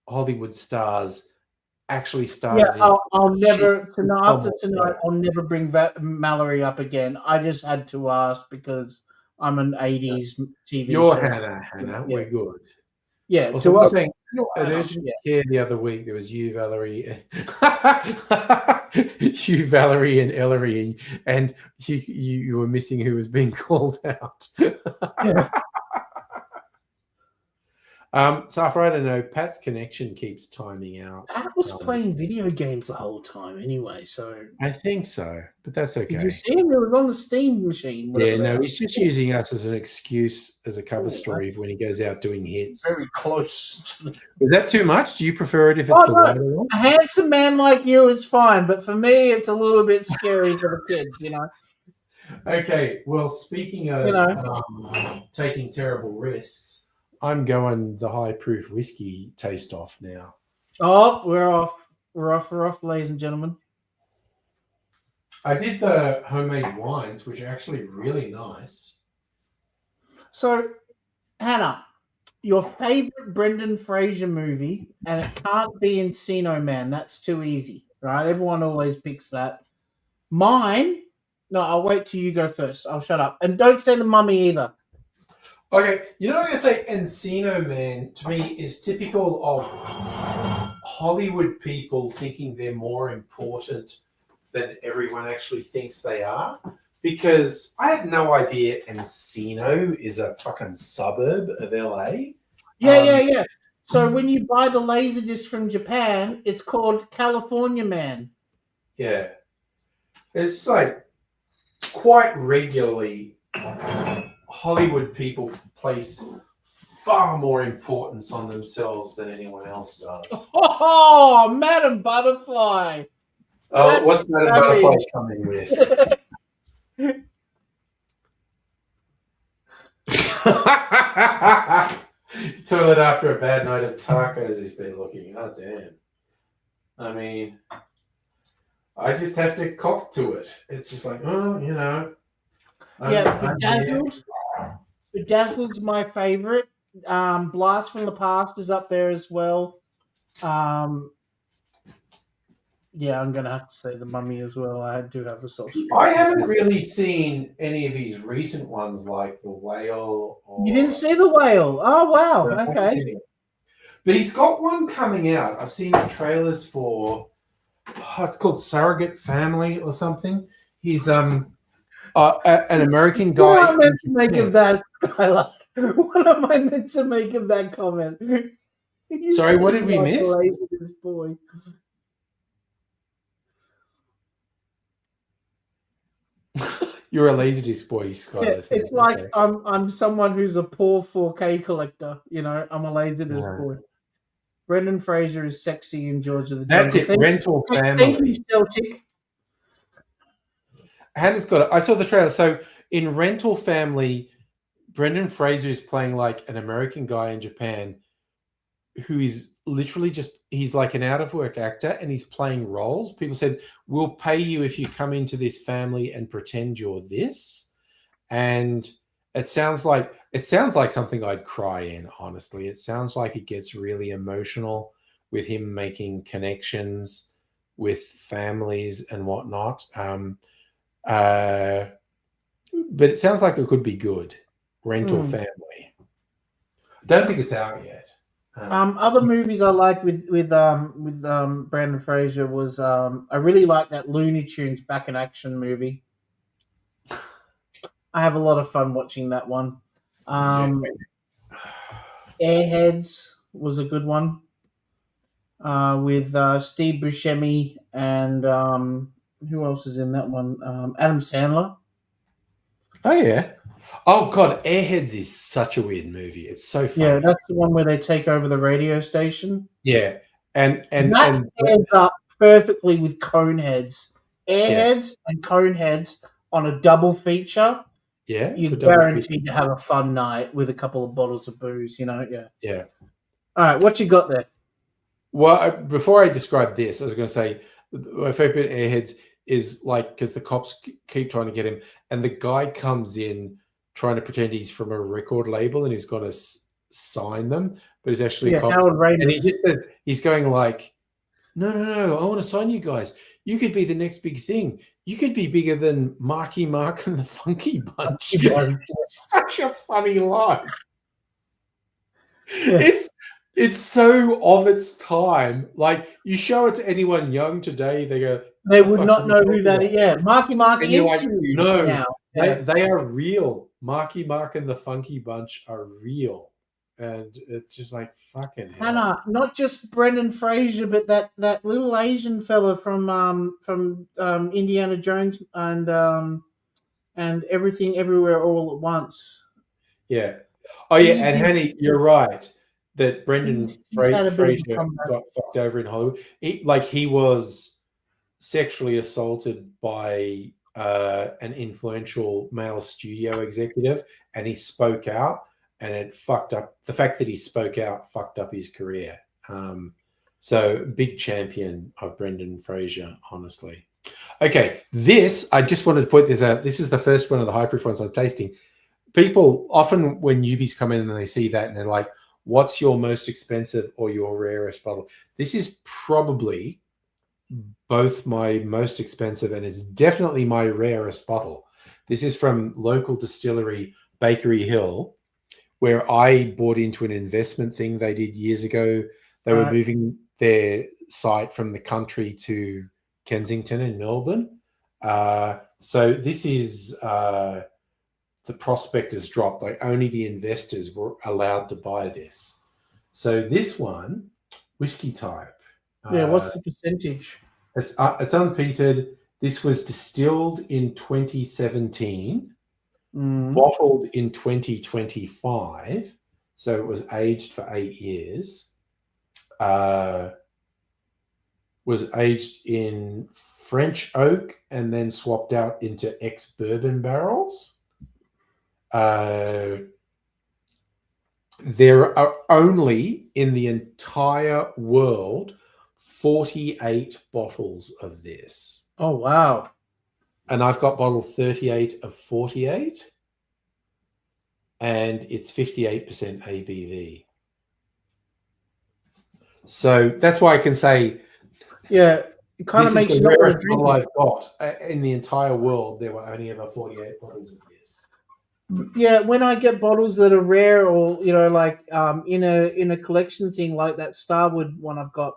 Hollywood stars actually started. Yeah, I'll never after tonight. I'll never bring Mallory up again. I just had to ask because I'm an '80s TV. You're show. Hannah. Yeah. We're good. Yeah. Well, so saying, at Urgent Care the other week, there was you, Valerie, and Ellery, and you were missing who was being called out. Yeah. Safra, I don't know. Pat's connection keeps timing out. Pat was playing video games the whole time anyway, so I think so, but that's okay. Did you see him? It was on the Steam machine. Yeah, no, he's just using us as an excuse as a cover story when he goes out doing hits. Very close. Is that too much? Do you prefer it if it's the wider one? A handsome man like you is fine, but for me, it's a little bit scary for the kids, Okay, well, speaking of taking terrible risks, I'm going the high proof whiskey taste off now. Oh, we're off. We're off, ladies and gentlemen. I did the homemade wines, which are actually really nice. So, Hannah, your favorite Brendan Fraser movie, and it can't be Encino Man. That's too easy, right? Everyone always picks that. Mine, no, I'll wait till you go first. I'll shut up. And don't say The Mummy either. Okay, you know what I'm going to say? Encino Man, to me, is typical of Hollywood people thinking they're more important than everyone actually thinks they are. Because I had no idea Encino is a fucking suburb of LA. Yeah. So when you buy the Laserdisc from Japan, it's called California Man. Yeah. It's just like quite regularly Hollywood people place far more importance on themselves than anyone else does. Oh, Madam Butterfly. Oh, That's what's Madam savage. Butterfly coming with? Toilet after a bad night of tacos, he's been looking. Oh, damn. I mean, I just have to cop to it. It's just like, oh, you know. Bedazzled. Bedazzled's my favorite. Blast from the Past is up there as well. Yeah, I'm gonna have to say The Mummy as well. I do have the soft spot. I haven't really seen any of his recent ones like The Whale. Or... You didn't see The Whale? Oh wow. Okay. But he's got one coming out. I've seen the trailers for. It's called Surrogate Family or something. He's an American guy. What am I meant to make of that, Skylar? What am I meant to make of that comment? Sorry, what did we miss? This boy. You're a Laserdisc boy, Scott. Yeah, it's like I'm someone who's a poor 4K collector. You know, I'm a Laserdisc boy. Brendan Fraser is sexy in George of the Jungle. That's it. Rental Family. Thank you, Celtic. Hannah's got it. I saw the trailer. So in Rental Family, Brendan Fraser is playing like an American guy in Japan who is literally he's like an out of work actor and he's playing roles. People said, we'll pay you if you come into this family and pretend you're this. And it sounds like something I'd cry in, honestly. It sounds like it gets really emotional with him making connections with families and whatnot. But it sounds like it could be good. Rental Family. Don't think it's out yet. Other movies I liked with Brendan Fraser was I really like that Looney Tunes Back in Action movie. I have a lot of fun watching that one. Airheads was a good one with Steve Buscemi and who else is in that one? Adam Sandler. Oh yeah. Oh god, Airheads is such a weird movie. It's so funny. Yeah, that's the one where they take over the radio station. Yeah, and that ends up perfectly with Coneheads. Airheads and Coneheads on a double feature. Yeah, you're guaranteed to have a fun night with a couple of bottles of booze. You know, yeah. All right, what you got there? Well, before I describe this, I was going to say my favorite bit of Airheads is like because the cops keep trying to get him, and the guy comes in trying to pretend he's from a record label and he's going to sign them, but he's actually Howard Ramis. And he just says, he's going like, no, I want to sign you guys. You could be the next big thing. You could be bigger than Marky Mark and the Funky Bunch. It's such a funny line. Yeah. It's so of its time. Like you show it to anyone young today, they would not know who that is. Yeah, Marky Mark is like, no, now. They are real. Marky Mark and the Funky Bunch are real. And it's just like fucking hell. Hannah, not just Brendan Fraser, but that little Asian fella from Indiana Jones and Everything Everywhere All at Once. Yeah. Oh yeah, and Hanny, you're right that Brendan Fraser got fucked over in Hollywood. He was sexually assaulted by an influential male studio executive, and he spoke out. And it fucked up the fact that he spoke out, fucked up his career. So big champion of Brendan Fraser, honestly. Okay, I just wanted to point this out. This is the first one of the high proof ones I'm tasting. People often when newbies come in and they see that and they're like, what's your most expensive or your rarest bottle? This is probably both my most expensive and it's definitely my rarest bottle. This is from local distillery Bakery Hill, where I bought into an investment thing they did years ago. They were Right. moving their site from the country to Kensington in Melbourne. So this is the prospectus dropped. Like only the investors were allowed to buy this. So this one, whiskey type. Yeah, what's the percentage? It's unpeated. This was distilled in 2017, bottled in 2025. So it was aged for 8 years. Was aged in French oak and then swapped out into ex-bourbon barrels. There are only in the entire world 48 bottles of this. Oh, wow. And I've got bottle 38 of 48. And it's 58% ABV. So that's why I can say, yeah, it kind of this makes is you the not want rarest to drink bottle it. I've got. In the entire world, there were only ever 48 bottles of this. Yeah, when I get bottles that are rare, or like in a collection thing like that Starwood one I've got,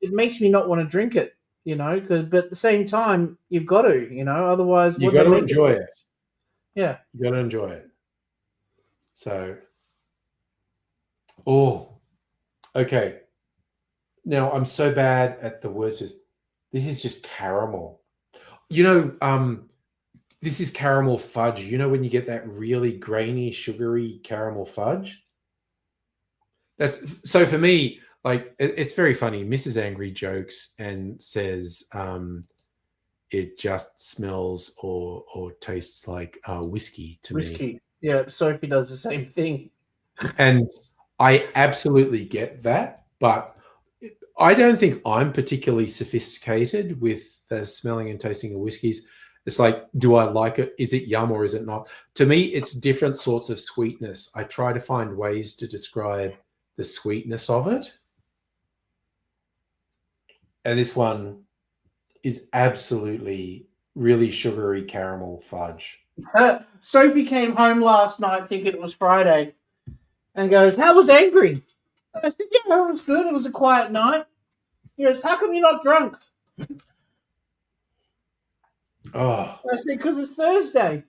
it makes me not want to drink it. But at the same time, you've got to, otherwise You what got they to make enjoy it. Yeah. You got to enjoy it. So, okay. Now I'm so bad at the words. This is just caramel. This is caramel fudge. You know when you get that really grainy, sugary caramel fudge? That's so for me. Like it's very funny. Mrs. Angry jokes and says it just smells or tastes like whiskey to me. Whiskey. Yeah, Sophie does the same thing. And I absolutely get that, but I don't think I'm particularly sophisticated with the smelling and tasting of whiskeys. It's like, do I like it? Is it yum or is it not? To me, it's different sorts of sweetness. I try to find ways to describe the sweetness of it. And this one is absolutely really sugary caramel fudge. Sophie came home last night thinking it was Friday and goes, "How was Angry?" And I said, "Yeah, it was good. It was a quiet night." He goes, "How come you're not drunk?" Oh. I said, "Because it's Thursday."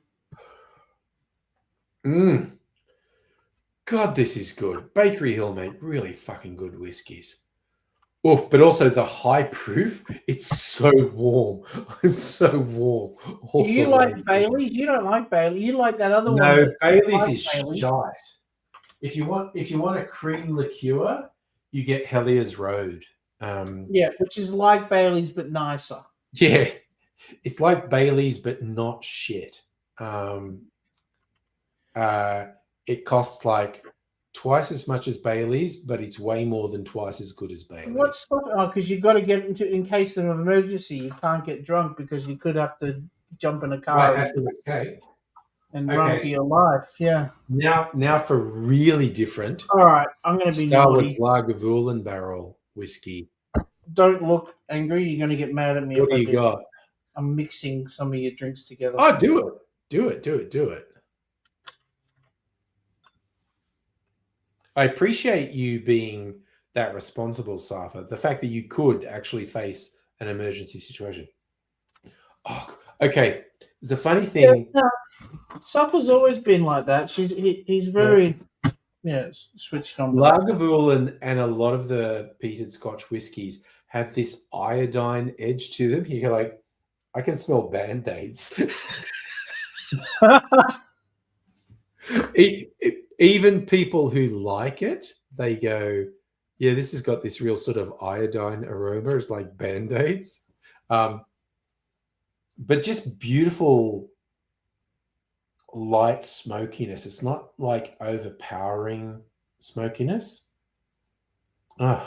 God, this is good. Bakery Hill make really fucking good whiskies. Oof, but also the high proof, it's so warm. I'm so warm. Do you like Bailey's? You don't like Bailey. You like that other one. No, Bailey's is Bailey's. shite. If you want a cream liqueur, you get Hellier's Road. Yeah, which is like Bailey's but nicer. Yeah, it's like Bailey's but not shit. It costs like twice as much as Bailey's, but it's way more than twice as good as Bailey's. What's stopping? Oh, because you've got to get in case of an emergency. You can't get drunk because you could have to jump in a car Right, after it's cake. and run for your life. Yeah. Now for really different. All right, I'm going to be Star naughty. Wars Lagavulin barrel whiskey. Don't look angry. You're going to get mad at me. What if do I you got? I'm mixing some of your drinks together. Oh, do it. Do it. I appreciate you being that responsible, Safa. The fact that you could actually face an emergency situation. Oh, okay. The funny thing. Yeah, Safa's always been like that. He's very switched on. Lagavulin and a lot of the peated Scotch whiskies have this iodine edge to them. You're like, I can smell Band-Aids. Even people who like it, they go, yeah, this has got this real sort of iodine aroma. It's like Band-Aids. But just beautiful light smokiness. It's not like overpowering smokiness. I'm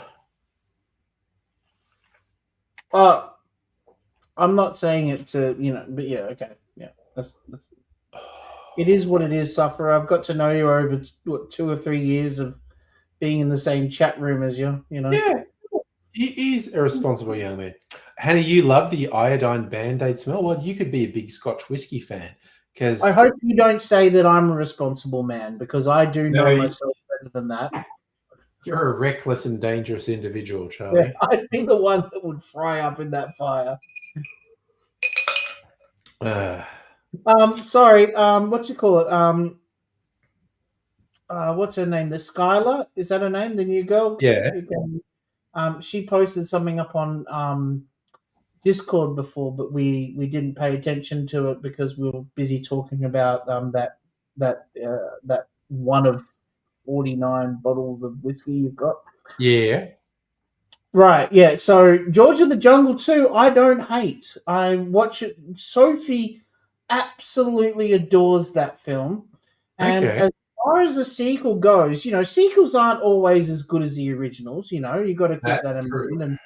not saying it to, but yeah, okay. Yeah, that's it is what it is, Sufferer. I've got to know you over 2 or 3 years of being in the same chat room as you, Yeah, he is a responsible young man. Hannah, you love the iodine Band-Aid smell. Well, you could be a big Scotch whiskey fan because I hope you don't say that I'm a responsible man, because I do No, know you- myself better than that. you're a reckless and dangerous individual, Yeah, Charlie. I'd be the one that would fry up in that fire. Sorry, what you call it? What's her name? The Skylar? Is that her name? The new girl? Yeah. She posted something up on Discord before, but we didn't pay attention to it because we were busy talking about that one of 49 bottles of whiskey you've got. Yeah. Right, yeah. So George of the Jungle 2, I don't hate. I watch it. Sophie absolutely adores that film. And Okay. as far as the sequel goes, sequels aren't always as good as the originals, you got to keep That's that in true. mind.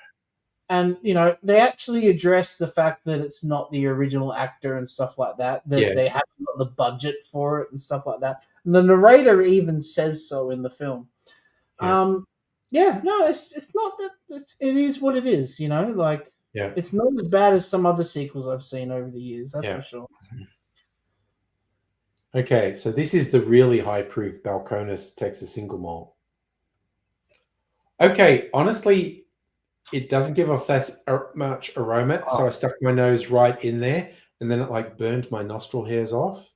And they actually address the fact that it's not the original actor and stuff like that. That Yes. they haven't got the budget for it and stuff like that. And the narrator even says so in the film. Yeah. No, it's not that. It is what it is. Like Yeah. it's not as bad as some other sequels I've seen over the years. That's Yeah. for sure. Okay, so this is the really high proof Balcones Texas single malt. Okay, honestly, it doesn't give off that much aroma, so I stuck my nose right in there, and then it like burned my nostril hairs off.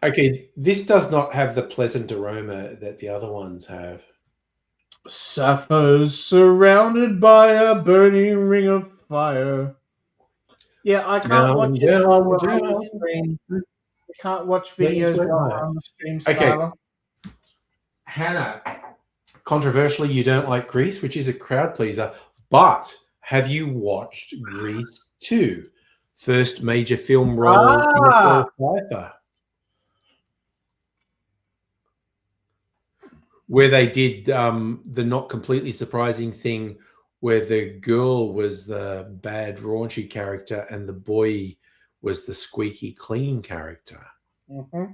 Okay, this does not have the pleasant aroma that the other ones have. Suffers surrounded by a burning ring of fire. Yeah, I can't Down, watch it down, while we're on down. the stream. I can't watch Let me videos sweat while my- we're on the stream, Okay. Skylar. Hannah, controversially, you don't like Grease, which is a crowd pleaser, but have you watched Grease 2? First major film role in Michelle Pfeiffer. Where they did the not completely surprising thing where the girl was the bad, raunchy character and the boy was the squeaky clean character. Mm-hmm.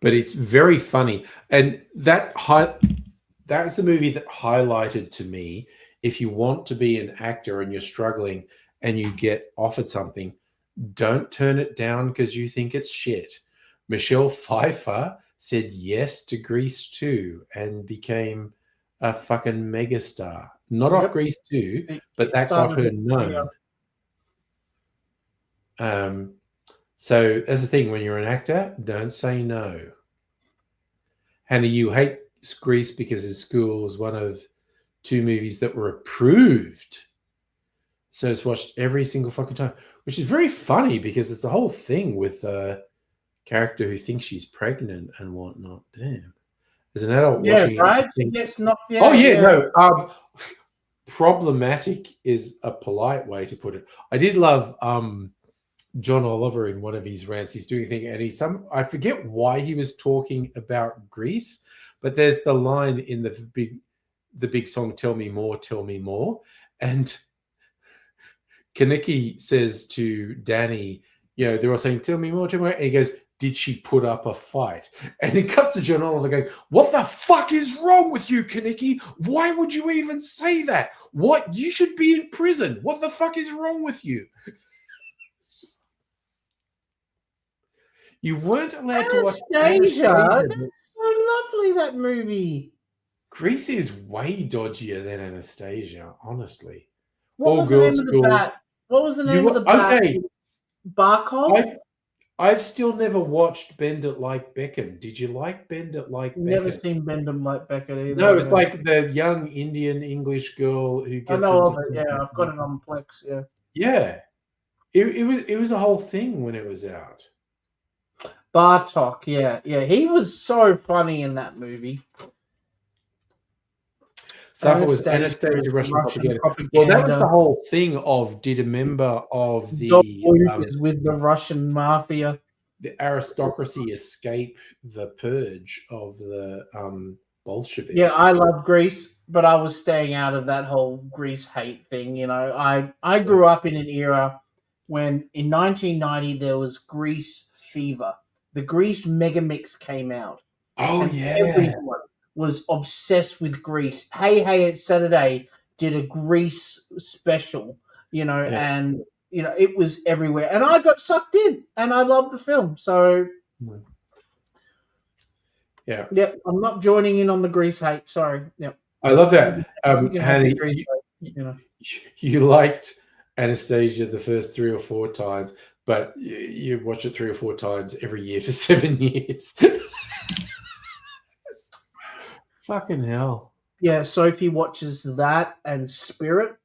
But it's very funny. And that's the movie that highlighted to me, if you want to be an actor and you're struggling and you get offered something, don't turn it down because you think it's shit. Michelle Pfeiffer said yes to Grease 2 and became a fucking megastar. Not off Grease 2, but that got her known. So that's the thing, when you're an actor, don't say no. Hannah, you hate Grease because his school was one of 2 movies that were approved. So it's watched every single fucking time, which is very funny because it's the whole thing with a character who thinks she's pregnant and whatnot. Damn. As an adult watching right? it, you think, Gets knocked out. oh, yeah, no. Problematic is a polite way to put it. I did love John Oliver in one of his rants. He's doing a thing, and I forget why he was talking about Grease, but there's the line in the big song, Tell Me More, Tell Me More. And Kaneki says to Danny, they're all saying, Tell me more, tell me more. And he goes, did she put up a fight? And it cuts to John Oliver going, what the fuck is wrong with you, Kaneki? Why would you even say that? What? You should be in prison. What the fuck is wrong with you? You weren't allowed to watch Anastasia. Anastasia. That's so lovely, that movie. Grease is way dodgier than Anastasia, honestly. What All was the name girls of the school. bat? What was the name of the bat? Okay. Barkov? I've still never watched Bend It Like Beckham. Did you like Bend It Like Beckham? Never seen Bendham like Beckett either. No, it's like the young Indian English girl who gets. I know of into it. Yeah, I've got it on Plex. Yeah. Yeah, it was a whole thing when it was out. Bartok. Yeah. He was so funny in that movie. Stuff was Anastasia Russian propaganda. Well, that was the whole thing of, did a member of the with the Russian mafia, the aristocracy escape the purge of the Bolsheviks? Yeah, I love Grease, but I was staying out of that whole Grease hate thing. I grew up in an era when in 1990 there was Grease fever. The Grease Megamix came out. Oh, yeah. Everyone was obsessed with Grease. Hey, it's Saturday. did a Grease special, Yeah. and it was everywhere, and I got sucked in, and I loved the film. So Yeah. yep, I'm not joining in on the Grease hate. Sorry. Yep. I love that. You can have the Hanny, Grease hate, you liked Anastasia the first 3 or 4 times, but you watch it 3 or 4 times every year for 7 years. Fucking hell. Yeah, Sophie watches that and Spirit,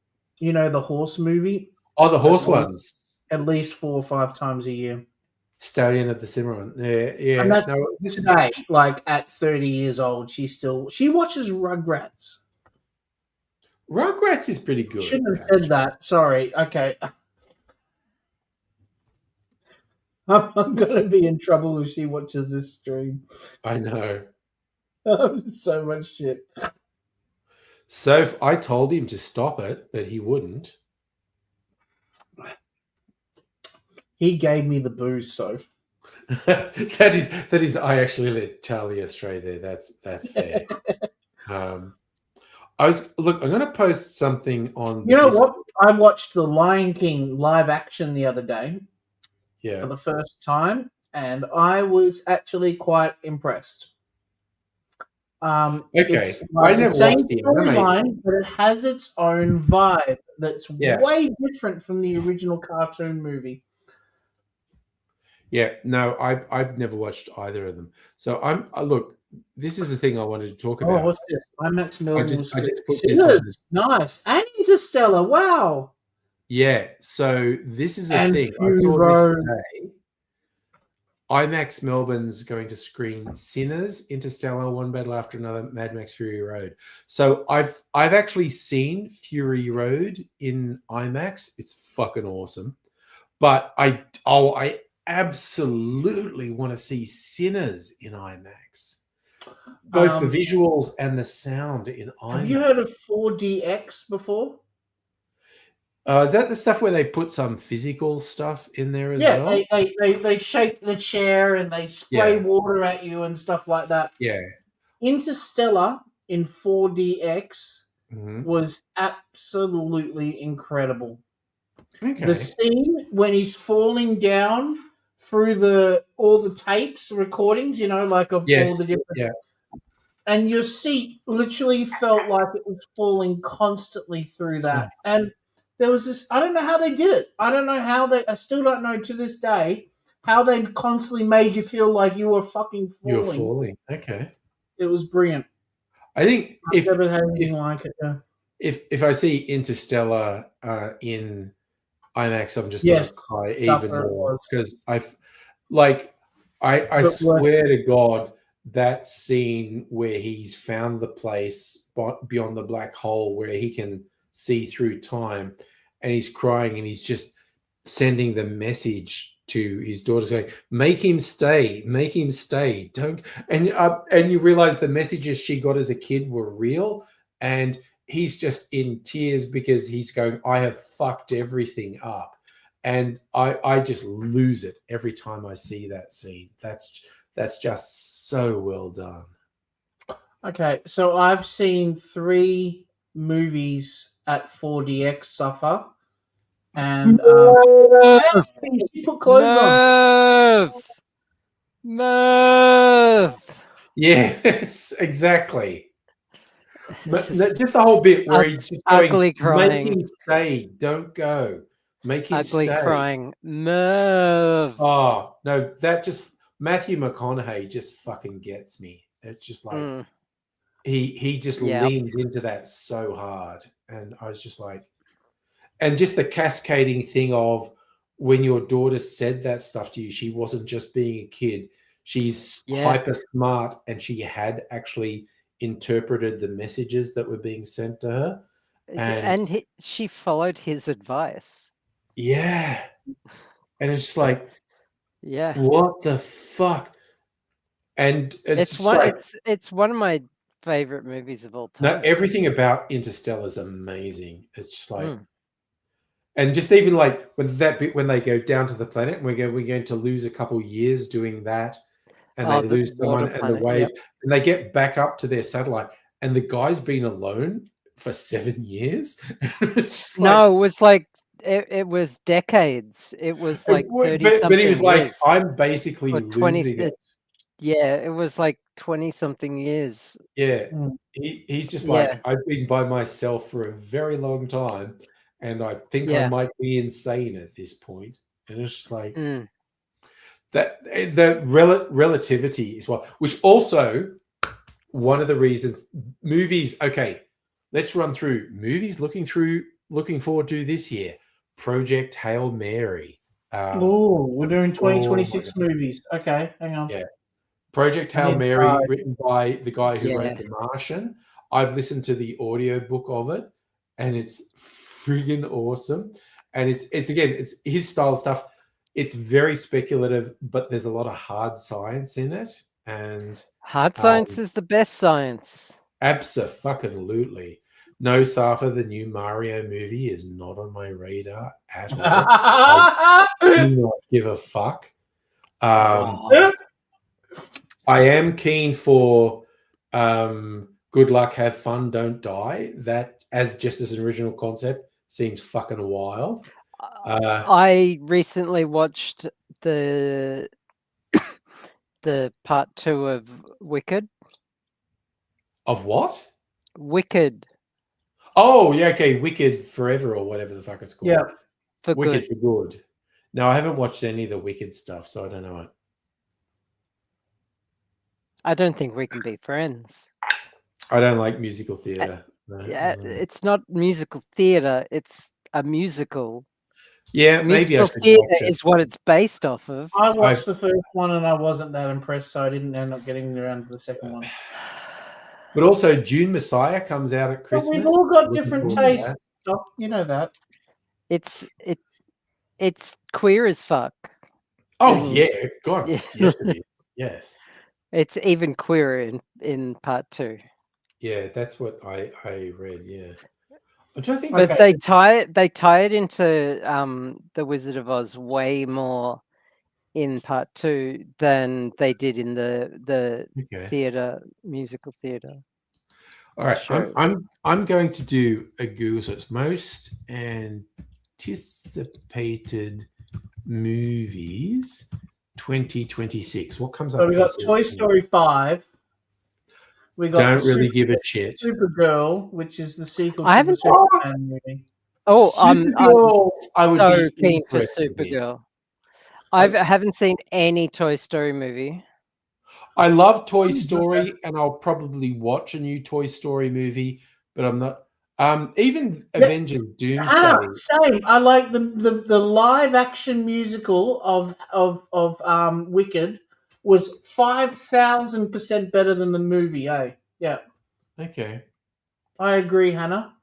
the horse movie, Oh, the horse That's- ones. at least 4 or 5 times a year. Stallion of the Cimarron. Yeah. And that's No, this is today, like at 30 years old, she watches Rugrats. Rugrats is pretty good. Shouldn't have said that. Sorry. Okay. I'm gonna be in trouble if she watches this stream. I know. So much shit. So I told him to stop it, but he wouldn't. He gave me the booze, Soph. that is. I actually let Charlie astray there. That's fair. I'm going to post something on. You know what? I watched The Lion King live action the other day Yeah. for the first time, and I was actually quite impressed. Okay. It's I like never the same watched the anime. storyline, but it has its own vibe that's Yeah. way different from the original cartoon movie. Yeah. No, I've never watched either of them. So look. This is the thing I wanted to talk Oh, about. what's this? IMAX Melbourne. I just put this Sinners. on this- Nice. And Interstellar. Wow. Yeah. So this is a And thing. I Fury saw Road. this today. IMAX Melbourne's going to screen Sinners, Interstellar, One Battle After Another, Mad Max Fury Road. So I've actually seen Fury Road in IMAX. It's fucking awesome. But I absolutely want to see Sinners in IMAX. Both the visuals and the sound in IMAX. Have you heard of 4DX before? Is that the stuff where they put some physical stuff in there as Yeah, well? they shake the chair and they spray Yeah. water at you and stuff like that. Yeah. Interstellar in 4DX Mhm. was absolutely incredible. Okay. The scene when he's falling down through all the tapes, recordings, of all Yes. the different, Yeah. and your seat literally felt like it was falling constantly through that. And there was this, I don't know how they did it. I still don't know to this day how they constantly made you feel like you were fucking falling. You're falling. Okay. It was brilliant. I think I've never had anything like it. if I see Interstellar in IMAX, I'm just Yes, going to cry suffer even it more was. because I But swear to God that scene where he's found the place beyond the black hole where he can see through time, and he's crying and he's just sending the message to his daughter saying, make him stay, don't. And you realize the messages she got as a kid were real, and he's just in tears because he's going, I have fucked everything up. And I just lose it every time I see that scene. That's just so well done. Okay, so I've seen 3 movies at 4DX suffer, and she put clothes on. Move! Yes, exactly. But just the whole bit where he's just going, Ugly crying. make him stay, don't go. Make him Ugly stay. crying. Move! Oh, no, that just, Matthew McConaughey just fucking gets me. It's just like, Mm. he just Yep. leans into that so hard. And I was just like, and just the cascading thing of when your daughter said that stuff to you, she wasn't just being a kid. She's Yeah. hyper smart, and she had actually interpreted the messages that were being sent to her. And- She followed his advice. Yeah. And it's just like, Yeah. what the fuck? And it's just like, It's one of my favorite movies of all time. no, everything about Interstellar is amazing. It's just like, Mm. and just even like when that bit when they go down to the planet, and we're going to lose a couple years doing that, and Oh, they the lose someone water and planet, the wave, and they get back up to their satellite, and the guy's been alone for 7 years. It's just No, it was like it was decades. It was like 30 but something he was like, years. I'm basically Or 20 losing it. Yeah, it was like 20 something years. Yeah. Mm. He's just Yeah. like, I've been by myself for a very long time, and I think I Yeah. might be insane at this point. And it's just like Mm. that the relativity is what, which also one of the reasons movies. Okay, let's run through movies. Looking forward to this year. Project Hail Mary. Oh, we're doing my 2026 God. movies. Okay, hang on. Yeah. Project Hail Yeah. Mary, written by the guy who Yeah. wrote The Martian. I've listened to the audiobook of it, and it's friggin' awesome. And it's his style of stuff. It's very speculative, but there's a lot of hard science in it. And Hard science is the best science. abso-fucking-lutely. No, Safa, the new Mario movie is not on my radar at all. I do not give a fuck. I am keen for Good Luck, Have Fun, Don't Die. That, as an original concept, seems fucking wild. I recently watched the part 2 of Wicked. Of what? Wicked Oh, yeah, okay. Wicked Forever or whatever the fuck it's called. Yeah. for Wicked good. for Good. No, I haven't watched any of the Wicked stuff, so I don't know it. I don't think we can be friends. I don't like musical theatre. No, Yeah, no. it's not musical theater. It's a musical. Yeah, maybe I Musical should theater watch it. is what it's based off of. I watched the first one and I wasn't that impressed, so I didn't end up getting around to the second one. But also, June Messiah comes out at But Christmas. we've all got Looking different forward to tastes. Doc. You know that. It's queer as fuck. Oh Mm. yeah, God, Yeah. yes it is. Yes, It's even queerer in part 2. yeah, that's what I read. Yeah, I don't think. But Okay. they tie it into the Wizard of Oz way more in part 2 than they did in the Okay. musical theater. All right, Sure. I'm going to do a Google search. Most anticipated movies 2026. What comes up? So we if I got search Toy it? Story 5. We got Don't really give a shit. Supergirl, which is the sequel I to the haven't- Superman movie. Oh, Supergirl, I would so be keen for interested in. Supergirl. I That's- haven't seen any Toy Story movie. I love Toy Story, and I'll probably watch a new Toy Story movie, but I'm not. Even Yeah. Avengers Doomsday. Same. I like the live action musical of Wicked was 5,000% better than the movie. Yeah, Okay. I agree, Hannah.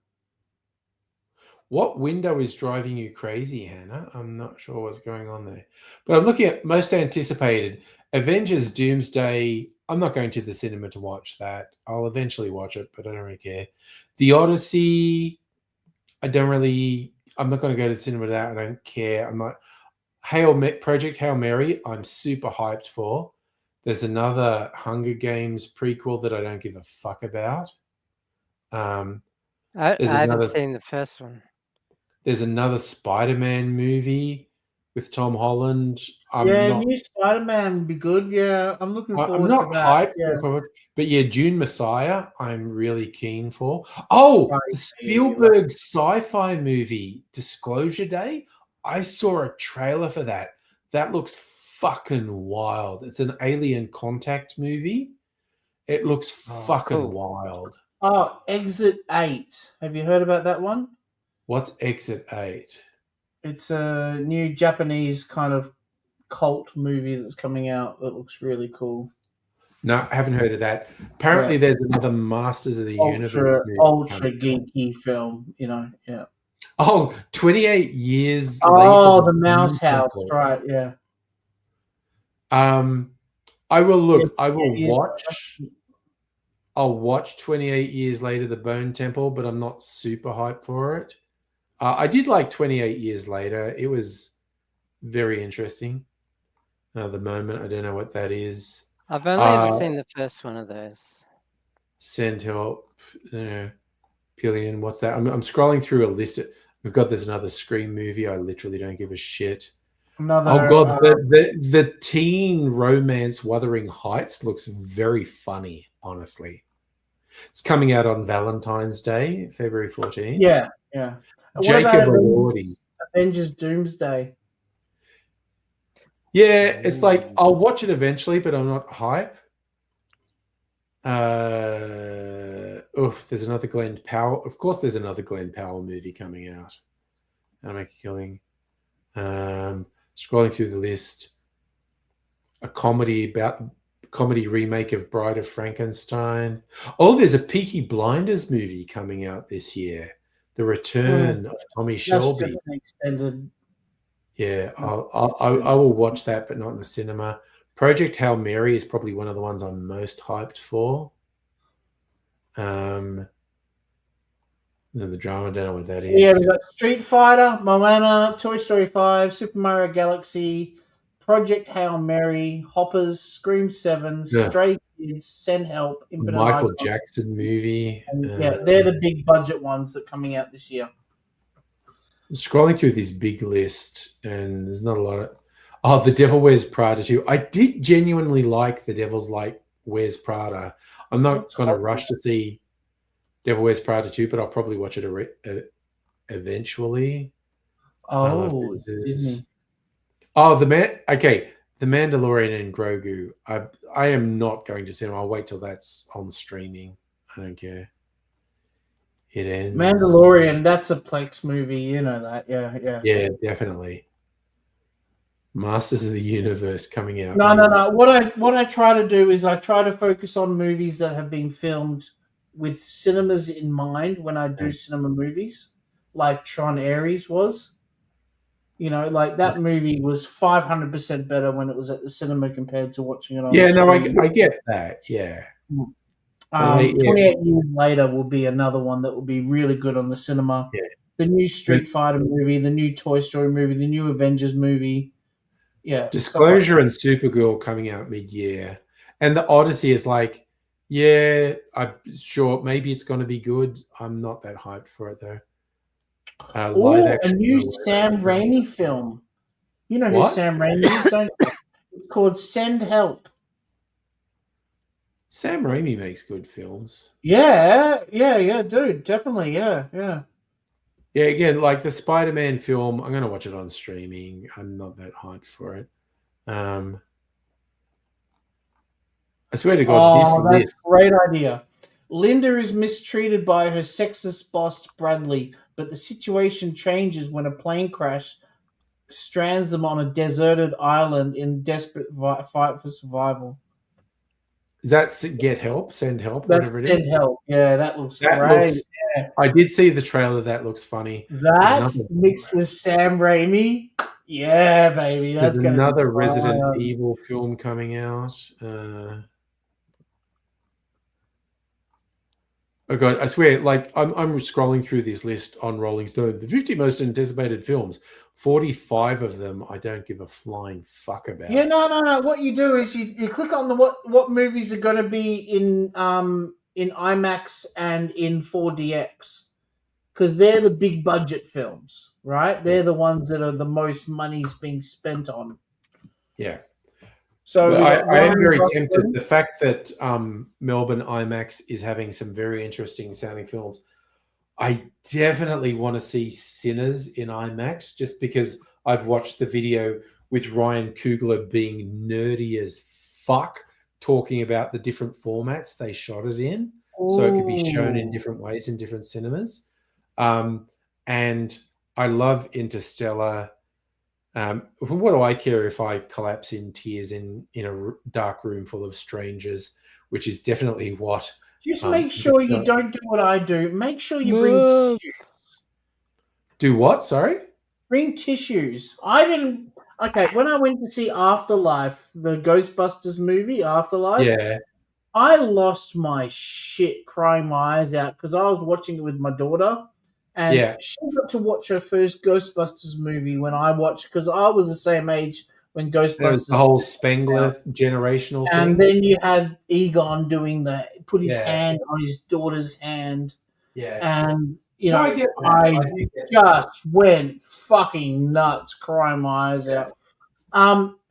What window is driving you crazy, Hannah? I'm not sure what's going on there. But I'm looking at most anticipated. Avengers Doomsday. I'm not going to the cinema to watch that. I'll eventually watch it, but I don't really care. The Odyssey. I'm not going to go to the cinema to that. I don't care. I'm not. Project Hail Mary. I'm super hyped for. There's another Hunger Games prequel that I don't give a fuck about. I There's haven't another- seen the first one. There's another Spider-Man movie with Tom Holland. New Spider-Man would be good. Yeah, I'm looking forward I'm not to that. hyped, Yeah. but yeah, June Messiah, I'm really keen for. Oh, Right, the yeah, Spielberg sci-fi movie, Disclosure Day. I saw a trailer for that. That looks fucking wild. It's an alien contact movie. It looks fucking cool. wild. Oh, Exit 8. Have you heard about that one? What's Exit 8? It's a new Japanese kind of cult movie that's coming out that looks really cool. No, I haven't heard of that. Apparently, Yeah. there's another Masters of the Universe movie Ultra coming. geeky film, yeah. Oh, 28 years Oh, later. the Mouse House, right? Yeah. I will look. I will yeah. watch. I'll watch 28 Years Later, The Bone Temple, but I'm not super hyped for it. I did like 28 Years Later. It was very interesting. The moment, I don't know what that is. I've only ever seen the first one of those. Send help. Pillion, what's that? I'm scrolling through a list. There's another Scream movie. I literally don't give a shit. Another. Oh god, the teen romance Wuthering Heights looks very funny, honestly. It's coming out on Valentine's Day, February 14th. Yeah. What Jacob about Elordi. Avengers Doomsday? Yeah, it's like I'll watch it eventually, but I'm not hype. There's another Glenn Powell. Of course, there's another Glenn Powell movie coming out. How to Make a Killing. Scrolling through the list, a comedy remake of Bride of Frankenstein. Oh, there's a Peaky Blinders movie coming out this year. The Return of Tommy Shelby. That's just extended. Yeah, I will watch that, but not in the cinema. Project Hail Mary is probably one of the ones I'm most hyped for. The drama, I don't know what that is. Yeah, we've got Street Fighter, Moana, Toy Story 5, Super Mario Galaxy, Project Hail Mary, Hoppers, Scream 7, Stray Kids, Send Help, Infinite Michael Icon. Jackson movie. And, they're the big budget ones that are coming out this year. Scrolling through this big list, and there's not a lot of... Oh, The Devil Wears Prada 2. I did genuinely like The Devil's Wears Prada. I'm not going to rush to see Devil Wears Prada 2, but I'll probably watch it eventually. Oh, it's Disney. Oh, The Mandalorian and Grogu. I am not going to see them. I'll wait till that's on streaming. I don't care. It ends. Mandalorian, that's a Plex movie. You know that. Yeah. Yeah, definitely. Masters of the Universe coming out. No. What I try to do is I try to focus on movies that have been filmed with cinemas in mind when I do cinema movies, like Tron Ares was. You know, like that movie was 500% better when it was at the cinema compared to watching it on. Yeah, no, I get that. Yeah. 28 years later will be another one that will be really good on the cinema. Yeah. The new Street Fighter movie, the new Toy Story movie, the new Avengers movie. Yeah. Disclosure and Supergirl coming out mid-year. And the Odyssey is like, yeah, I'm sure maybe it's going to be good. I'm not that hyped for it, though. A new Sam Raimi film. You know who Sam Raimi is, don't you? It's called Send Help. Sam Raimi makes good films. Yeah, dude, definitely, yeah. Yeah, again, like the Spider-Man film, I'm going to watch it on streaming. I'm not that hyped for it. I swear to God, that's a great idea. Linda is mistreated by her sexist boss, Bradley, but the situation changes when a plane crash strands them on a deserted island in desperate fight for survival. Is that Get Help? Send Help? That's Send Help. Yeah, that looks great. I did see the trailer. That looks funny. That mixed with Sam Raimi. Yeah, baby. That's There's another Resident Evil film coming out. Oh God, I swear, like I'm scrolling through this list on Rolling Stone. The 50 most anticipated films. 45 of them I don't give a flying fuck about. Yeah, no. What you do is you click on the what movies are going to be in IMAX and in 4DX, because they're the big budget films, right? They're the ones that are the most money's being spent on. Yeah. So I am very tempted. The fact that Melbourne IMAX is having some very interesting sounding films. I definitely want to see Sinners in IMAX, just because I've watched the video with Ryan Coogler being nerdy as fuck, talking about the different formats they shot it in. So it could be shown in different ways in different cinemas. And I love Interstellar. What do I care if I collapse in tears in a dark room full of strangers, which is definitely what... Just make sure you don't do what I do. Make sure you bring tissues. Do what? Sorry? Bring tissues. Okay, when I went to see Afterlife, the Ghostbusters movie, Afterlife, yeah, I lost my shit crying my eyes out because I was watching it with my daughter. And she got to watch her first Ghostbusters movie when I watched, because I was the same age when Ghostbusters. The whole Spengler generational thing. And then you had Egon put his hand on his daughter's hand. Yes. and you No, know, I get that. I I do get that. just went fucking nuts, crying my eyes out.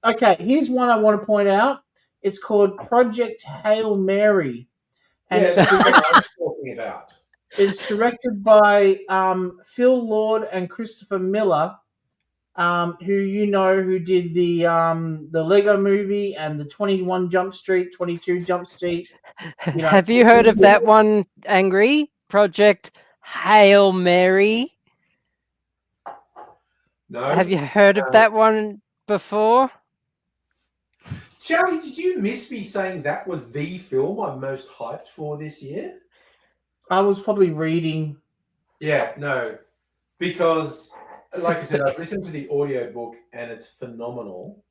Okay, here's one I want to point out. It's called Project Hail Mary, and Yeah, that's what I was talking about. it's directed by Phil Lord and Christopher Miller, who did the Lego Movie and the 21 Jump Street, 22 Jump Street. You know, Have you heard of that one, Angry? Project Hail Mary? No. Have you heard of that one before? Charlie, did you miss me saying that was the film I'm most hyped for this year? I was probably reading. Yeah, no. Because, like I said, I've listened to the audiobook and it's phenomenal.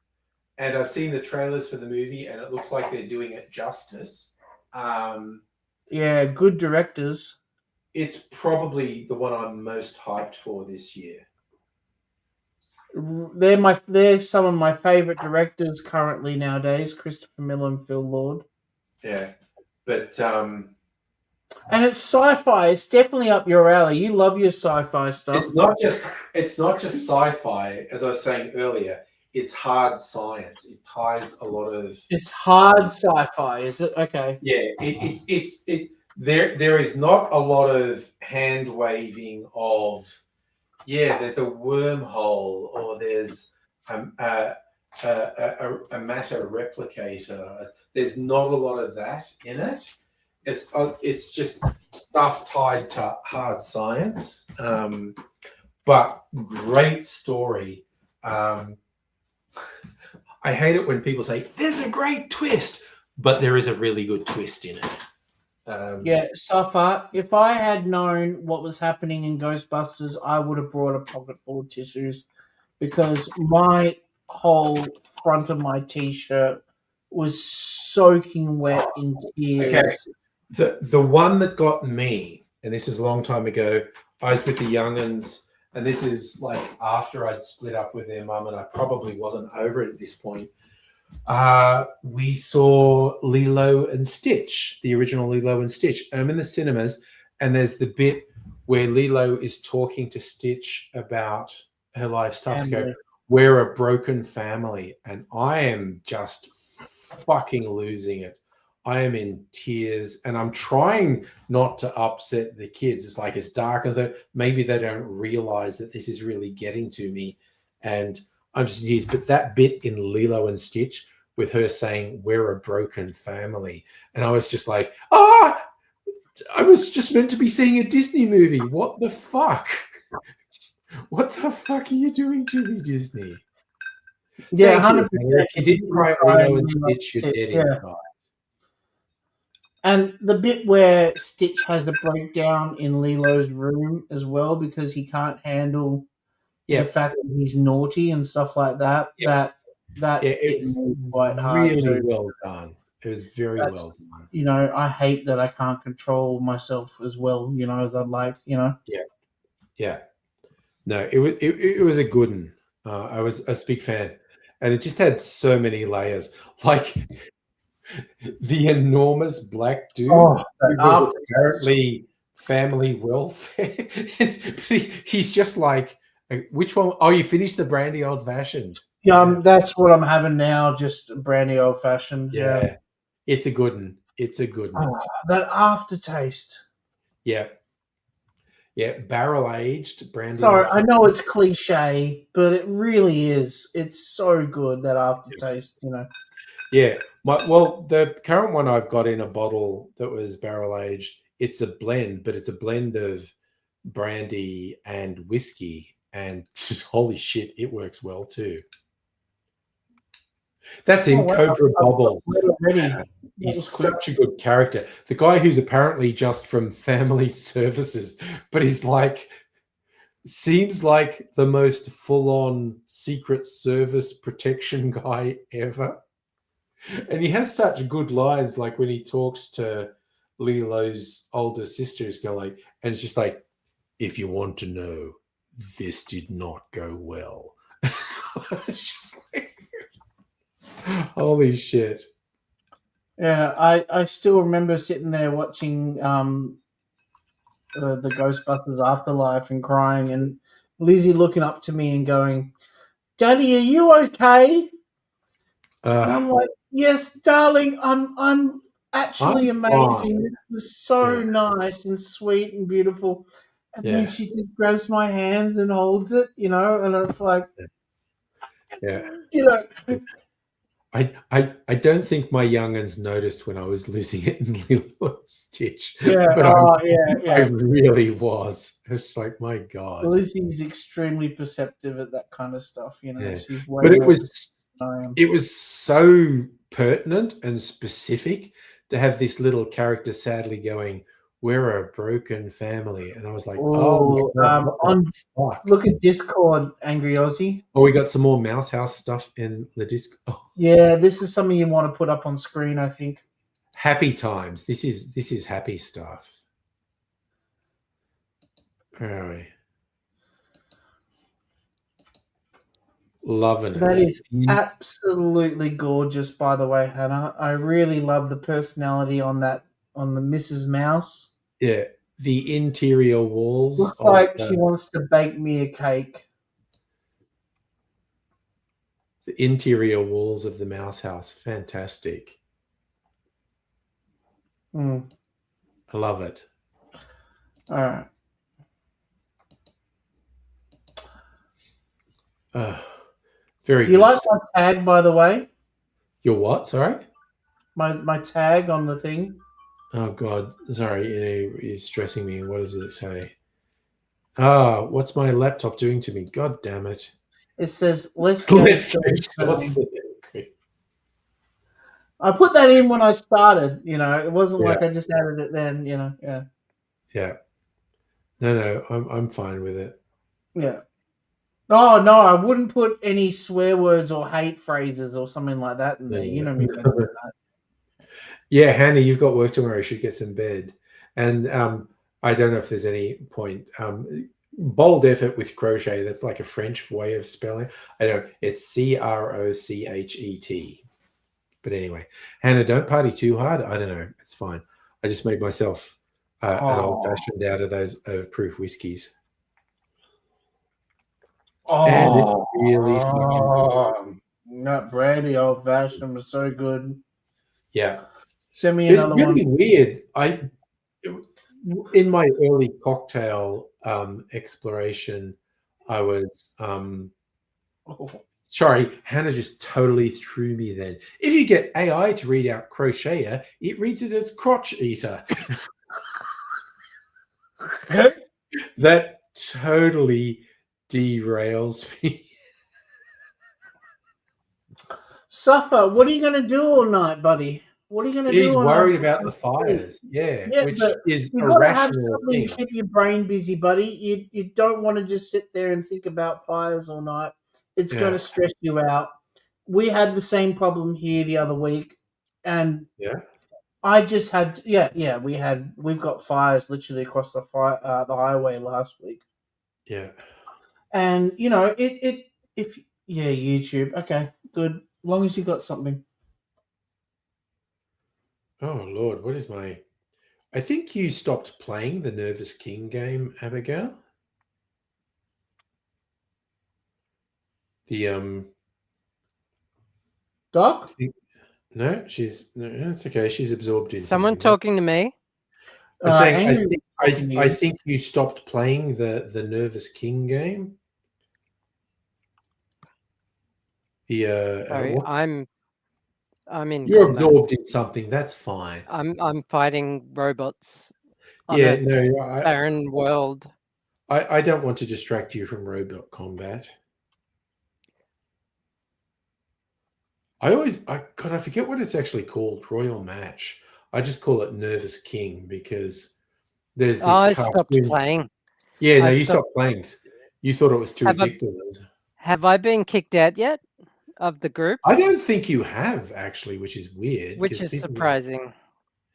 And I've seen the trailers for the movie and it looks like they're doing it justice. Yeah, good directors. It's probably the one I'm most hyped for this year. They're some of my favorite directors currently nowadays, Christopher Miller and Phil Lord. Yeah. But And it's sci-fi. It's definitely up your alley. You love your sci-fi stuff. it's not just sci-fi, as I was saying earlier. It's hard science. It ties a lot of It's hard sci-fi, is it? Okay. yeah. There is not a lot of hand waving of there's a wormhole or there's a matter replicator. There's not a lot of that in it. It's just stuff tied to hard science, but great story. I hate it when people say there's a great twist, but there is a really good twist in it. Yeah, Safa, if I had known what was happening in Ghostbusters, I would have brought a pocket full of tissues because my whole front of my t-shirt was soaking wet in tears. Okay. The one that got me, and this was a long time ago, I was with the young'uns, and this is like after I'd split up with their mum, and I probably wasn't over it at this point. We saw Lilo and Stitch, the original Lilo and Stitch. And I'm in the cinemas, and there's the bit where Lilo is talking to Stitch about her life stuff. To go, we're a broken family, and I am just fucking losing it. I am in tears, and I'm trying not to upset the kids. It's like it's dark, and maybe they don't realize that this is really getting to me, and I'm just in tears. But that bit in Lilo and Stitch with her saying we're a broken family, and I was just like, I was just meant to be seeing a Disney movie. What the fuck? What the fuck are you doing to me, Disney? Yeah, 100%. If you didn't cry at Lilo and Stitch, you're dead inside. And the bit where Stitch has a breakdown in Lilo's room as well because he can't handle the fact that he's naughty and stuff like that. It's quite hard. Really well done. It was very well done. You know, I hate that I can't control myself as well. You know, as I'd like. You know. Yeah. No, it was a good one. I was a big fan, and it just had so many layers. Like the enormous black dude who was apparently family welfare. He's just like, which one? Oh, you finished the brandy old fashioned. That's what I'm having now. Just brandy old fashioned. Yeah. It's a good one. It's a good one. Oh, that aftertaste. Yeah. Yeah, barrel aged brandy. Sorry, I know it's cliche, but it really is. It's so good, that aftertaste, you know. Yeah. The current one I've got in a bottle that was barrel aged, it's a blend, but it's a blend of brandy and whiskey, and holy shit, it works well too. That's in Cobra Bobbles. He's such a good character. The guy who's apparently just from family services, but he's like, seems like the most full-on Secret Service protection guy ever. And he has such good lines, like when he talks to Lilo's older sister, he's going like, and it's just like, if you want to know, this did not go well. It's just like, holy shit. Yeah, I still remember sitting there watching the Ghostbusters Afterlife and crying, and Lizzie looking up to me and going, "Daddy, are you okay?" And I'm like, "Yes, darling, I'm actually I'm amazing. fine. This was so Yeah. nice and sweet and beautiful." And then Yeah. she just grabs my hands and holds it, and it's like, Yeah. you know, I don't think my young'uns noticed when I was losing it in Lilo and Stitch, yeah, but yeah, I yeah. really was. It was like, my God. Lizzie's extremely perceptive at that kind of stuff. Yeah. She's way But it more was than I am. it was so pertinent and specific to have this little character sadly going, "We're a broken family," and I was like, "Oh my God, what the fuck?" Look at Discord, Angry Aussie. Oh, we got some more Mouse House stuff in the disc. Oh, Yeah, this is something you want to put up on screen, I think. happy times. This is happy stuff. Where are we? Loving it. That is absolutely gorgeous, by the way, Hannah. I really love the personality on the Mrs. Mouse. Yeah, the interior walls. Looks like she wants to bake me a cake. The interior walls of the Mouse House. Fantastic. I love it. All right. Very Do you good like stuff. my tag, by the way? Your what? Sorry? My tag on the thing? Oh, God. Sorry. You're stressing me. What does it say? What's my laptop doing to me? God damn it. It says, let's What's get the- I put that in when I started, It wasn't like I just added it then, yeah. Yeah. No, I'm fine with it. Yeah. Oh, no, I wouldn't put any swear words or hate phrases or something like that in there. You know me. Yeah, Hannah, you've got work tomorrow. You should get some bed. And I don't know if there's any point. Bold effort with crochet. That's like a French way of spelling. I know it's CROCHET. But anyway, Hannah, don't party too hard. I don't know. It's fine. I just made myself an old-fashioned out of those overproof whiskeys. And it's really fucking good. That brandy old fashioned was so good. Yeah. Send me It's another really one. weird. In my early cocktail exploration, I was sorry, Hannah just totally threw me then. If you get AI to read out crocheter, it reads it as crotch eater. That totally derails me. Suffer, what are you going to do all night, buddy? What are you going to do? He's worried about the fires. Yeah, which is you've a got to have rational something thing. to keep your brain busy, buddy. You don't want to just sit there and think about fires all night. It's going to stress you out. We had the same problem here the other week, and I just had we've got fires literally across the highway last week. Yeah, and YouTube. Okay, good. As long as you got something. Oh, Lord, what is my... I think you stopped playing the Nervous King game, Abigail. The, Doc? No, it's okay. She's absorbed in Someone something. talking to me? I'm saying, I think you stopped playing the Nervous King game. Sorry, I'm in. You're combat. absorbed in something. That's fine. I'm fighting robots. Yeah, no, barren world. I don't want to distract you from robot combat. I forget what it's actually called. Royal Match. I just call it Nervous King because there's this. I stopped playing. Yeah, no, you stopped playing. You thought it was too addictive. Have I been kicked out yet of the group? I don't think you have actually, which is weird. Which is surprising.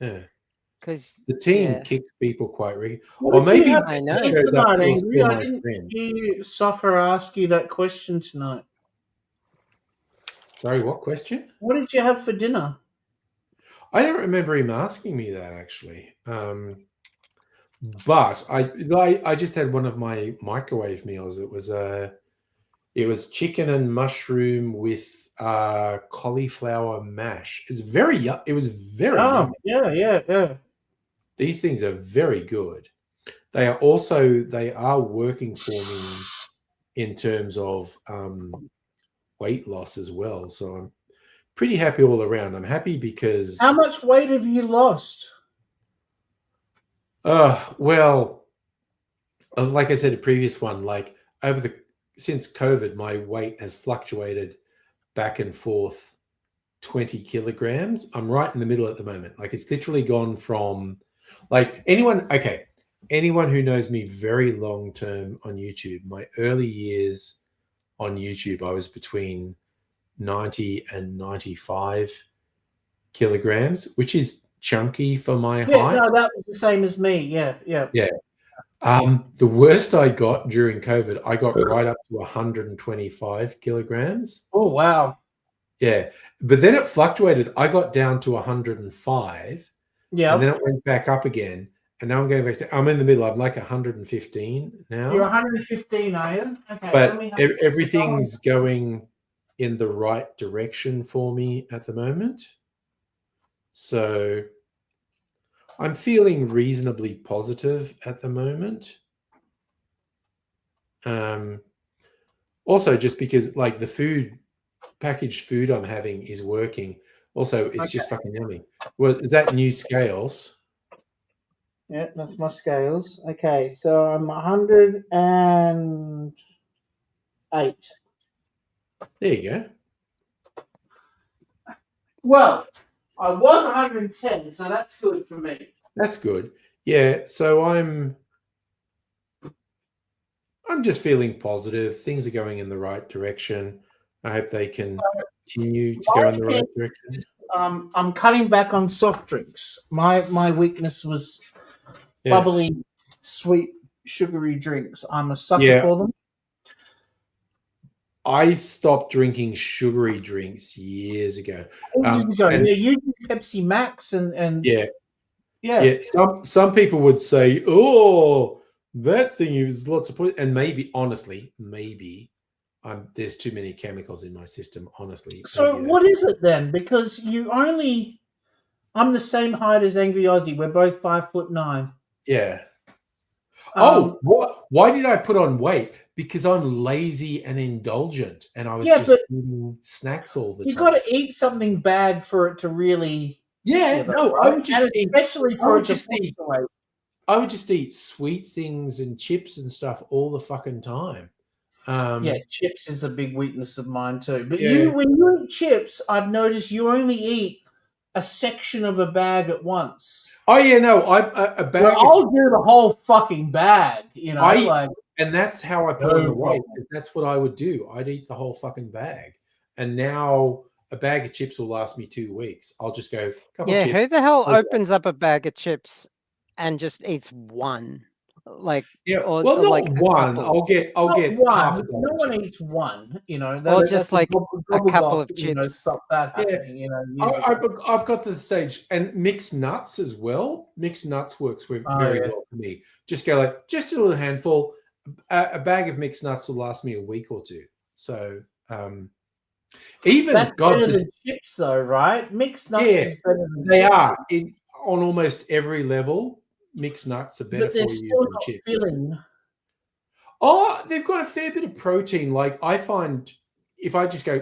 Yeah. Because the team kicks people quite regularly. Or maybe I know. I didn't hear Suffer ask you that question tonight. Sorry, what question? What did you have for dinner? I don't remember him asking me that actually. But I just had one of my microwave meals. It was chicken and mushroom with cauliflower mash. It was very Oh, yummy. yeah. These things are very good. They are working for me in terms of weight loss as well. So I'm pretty happy all around. I'm happy because How much weight have you lost? well, like I said, the previous one, like since COVID, my weight has fluctuated back and forth 20 kilograms. I'm right in the middle at the moment. Like it's literally gone from like anyone who knows me very long term on YouTube, my early years on YouTube, I was between 90 and 95 kilograms, which is chunky for my Yeah, height. no, that was the same as me. Yeah. The worst I got during COVID, I got right up to 125 kilograms. Oh, wow. Yeah. But then it fluctuated. I got down to 105. Yeah. And then it went back up again. And now I'm going back to, I'm in the middle. I'm like 115 now. You're 115, are you? Okay. But everything's going in the right direction for me at the moment. So I'm feeling reasonably positive at the moment. Also, just because like the packaged food I'm having is working. Also, it's just fucking yummy. Well, is that new scales? Yeah, that's my scales. Okay, so I'm 108. There you go. Well, I was 110, so that's good for me. That's good. Yeah, so I'm just feeling positive. Things are going in the right direction. I hope they can continue to go in the right direction. I'm cutting back on soft drinks. My weakness was bubbly, sweet, sugary drinks. I'm a sucker for them. I stopped drinking sugary drinks years ago. You do Pepsi Max and Some people would say, "Oh, that thing is lots of poison," and maybe, honestly, there's too many chemicals in my system. Honestly. So what is it then? Because I'm the same height as Angry Aussie. We're both 5'9". Yeah. Why did I put on weight? Because I'm lazy and indulgent, and I was just eating snacks all the time. You got to eat something bad for it to really. I would just especially for it to fluctuate. I would just eat sweet things and chips and stuff all the fucking time. Chips is a big weakness of mine too. But when you eat chips, I've noticed you only eat a section of a bag at once. Oh yeah, no, a bag. Well, I'll do the whole fucking bag, and that's how I put on the weight. That's what I would do. I'd eat the whole fucking bag, and now a bag of chips will last me 2 weeks. I'll just go. Chips. Who the hell opens up a bag of chips and just eats one? Like, not one. I'll get half a no one eats one, or just like a couple of chips. Stop that happening, I've got to the stage, and mixed nuts as well. Mixed nuts works very well for me. Just go just a little handful. A bag of mixed nuts will last me a week or two. So even that's better than chips, though, right? Mixed nuts is better than they chips. are on almost every level. Mixed nuts are better for you than chips. Filling. Oh, they've got a fair bit of protein. Like I find, if I just go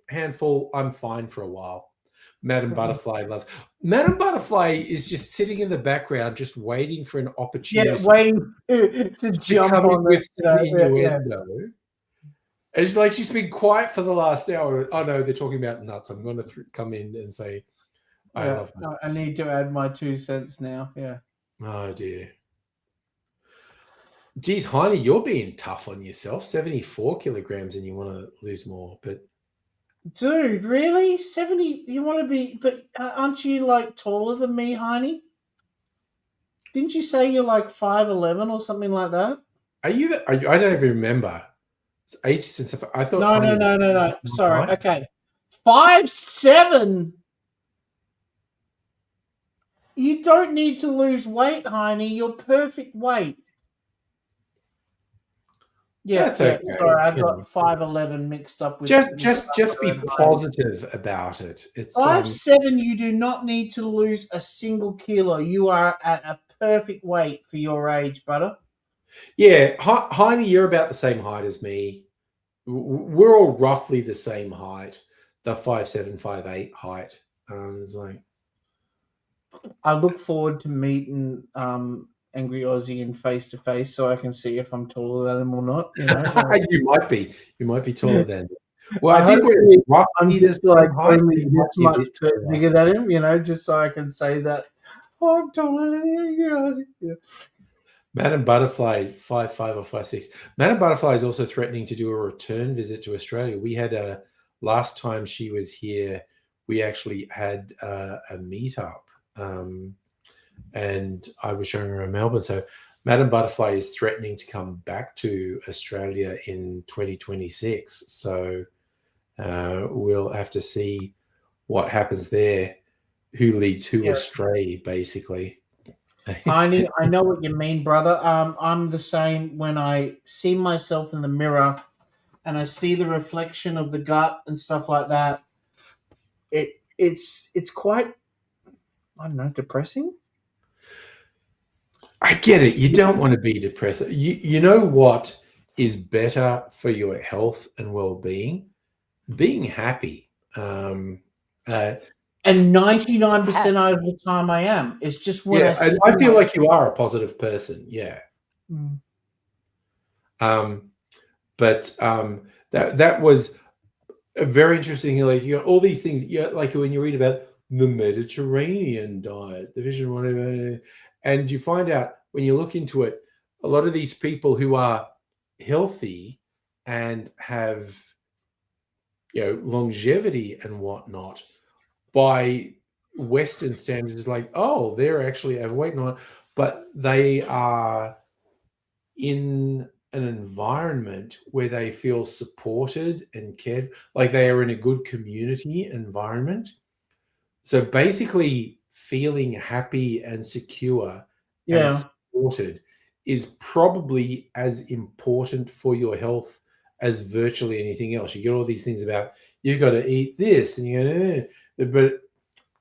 handful, I'm fine for a while. Madam Butterfly is just sitting in the background, just waiting for an opportunity. Yeah, waiting to jump on with some innuendo. And she's been quiet for the last hour. Oh no, they're talking about nuts. I'm going to come in and say, I love nuts. I need to add my 2 cents now. Yeah. Oh dear. Geez, Heine, you're being tough on yourself. 74 kilograms, and you want to lose more, but dude, really? 70? You want to be? But aren't you taller than me, Heine? Didn't you say you're 5'11" or something like that? Are you? I don't even remember. It's ages since I thought. No. Sorry. Okay, 5'7". You don't need to lose weight, Heine. You're perfect weight. Yeah, That's yeah. okay. Sorry, I you know. got 5'11" mixed up with Just be and height. positive about it. It's 5'7", you do not need to lose a single kilo. You are at a perfect weight for your age, butter. yeah. Heine, you're about the same height as me. We're all roughly the same height. The 5'7", 5'8" height. It's like I look forward to meeting Angry Aussie in face to face, so I can see if I'm taller than him or not. You know, like, you might be taller than. Well, I think hopefully we're I'm roughly the just same like height. only You might this be a much bit taller. bigger than him. You know, just so I can say that. Oh, I'm taller than Angry Aussie. Yeah. Madam Butterfly 5'5" or 5'6". Madam Butterfly is also threatening to do a return visit to Australia. We had last time she was here, we actually had a meetup, and I was showing her in Melbourne. So Madam Butterfly is threatening to come back to Australia in 2026. So we'll have to see what happens there. Who leads who astray, basically. Heine, I know what you mean, brother. I'm the same when I see myself in the mirror and I see the reflection of the gut and stuff like that. It's quite, I don't know, depressing. I get it. You don't want to be depressed. You know what is better for your health and well-being? Being happy. And 99% of the time I am. It's just when Yeah, and I feel like you are a positive person. Yeah. Mm. But that was a very interesting. Like, you got all these things. Like when you read about the Mediterranean diet, the vision, whatever, and you find out when you look into it, a lot of these people who are healthy and have, longevity and whatnot, by Western standards, is like, oh, they're actually overweight, not, but they are in an environment where they feel supported and cared, like they are in a good community environment. So basically, feeling happy and secure and supported is probably as important for your health as virtually anything else. You get all these things about you've got to eat this and but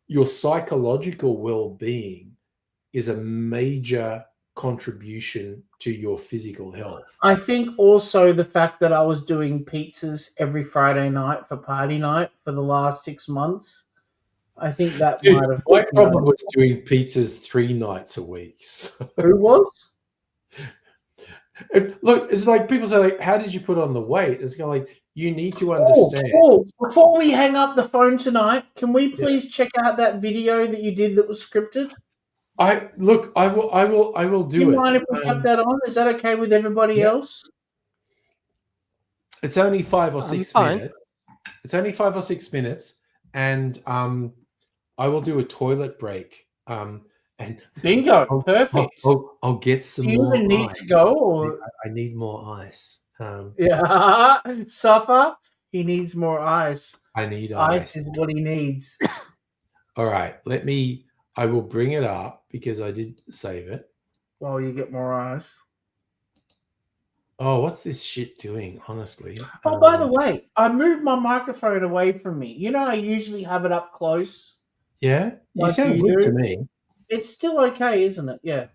your psychological well-being is a major contribution to your physical health. I think also the fact that I was doing pizzas every Friday night for party night for the last 6 months, I think that might have. My problem was doing pizzas 3 nights a week. So Who was? Look, it's like people say, like, how did you put on the weight? It's kind of like, you need to understand. Before we hang up the phone tonight, can we please check out that video that you did that was scripted? I will do it. Do you mind if we cut that on? Is that okay with everybody else? It's only 5 or 6 minutes. It's only 5 or 6 minutes, and I will do a toilet break. And bingo, perfect. I'll get some. Do you more even need ice. to go? Or I need more ice. yeah, Suffer. He needs more ice. I need ice. Ice is what he needs. All right, I will bring it up because I did save it. While you get more ice. Oh, what's this shit doing? Honestly. Oh, by the way, I moved my microphone away from me. You know, I usually have it up close. Yeah, you like sound good to me. It's still okay, isn't it? Yeah.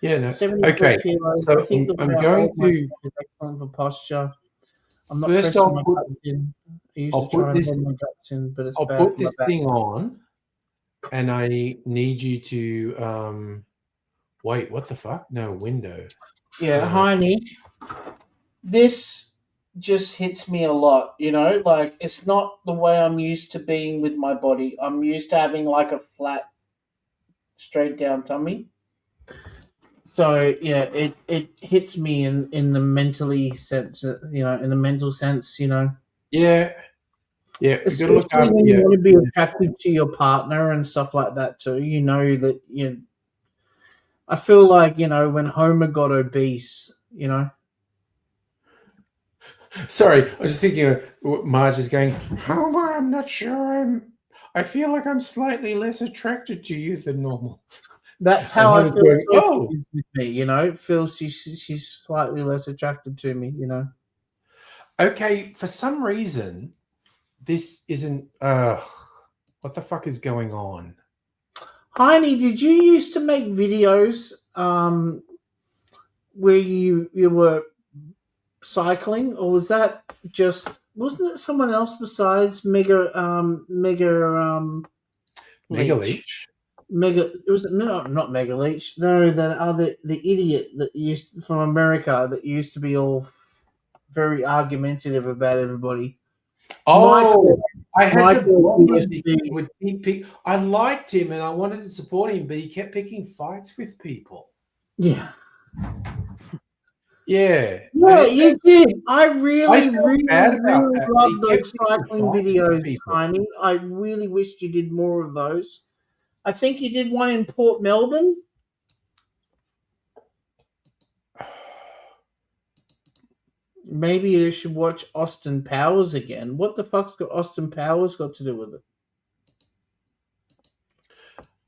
Yeah. No. 74 Okay. kilos. So I think I'm going to. Excellent for posture. I'm not First, pressing my guts in. I used to try and hold my guts in, but it's I'll bad put for my this back. thing on, and I need you to wait. What the fuck? No window. Yeah, Heine. This just hits me a lot. You know, like it's not the way I'm used to being with my body. I'm used to having like a flat, straight down tummy. So yeah, it hits me in the mentally sense, in the mental sense, Yeah. Especially when you want to be attractive to your partner and stuff like that too. You know that I feel like when Homer got obese, Sorry, I was just thinking. Marge is going, Homer. I'm not sure. I feel like I'm slightly less attracted to you than normal. That's how And I I was feel going, Sophie "Oh." is with me, you know. Feels she's slightly less attracted to me, you know. Okay, for some reason, this isn't. What the fuck is going on? Heine, did you used to make videos where you were cycling, or was that just wasn't it someone else besides Mega Leech. Leech. it was no, not Mega Leech. No, the idiot that used from America that used to be all very argumentative about everybody. Oh, Michael- I had to Michael block him used to because be- he would keep I liked him and I wanted to support him, but he kept picking fights with people. Yeah. Yeah. Yeah, And you did. I really, felt really, bad about really that, love but he those kept picking cycling fights with videos, people. Tiny. I really wished you did more of those. I think you did one in Port Melbourne. Maybe you should watch Austin Powers again. What the fuck's got Austin Powers got to do with it?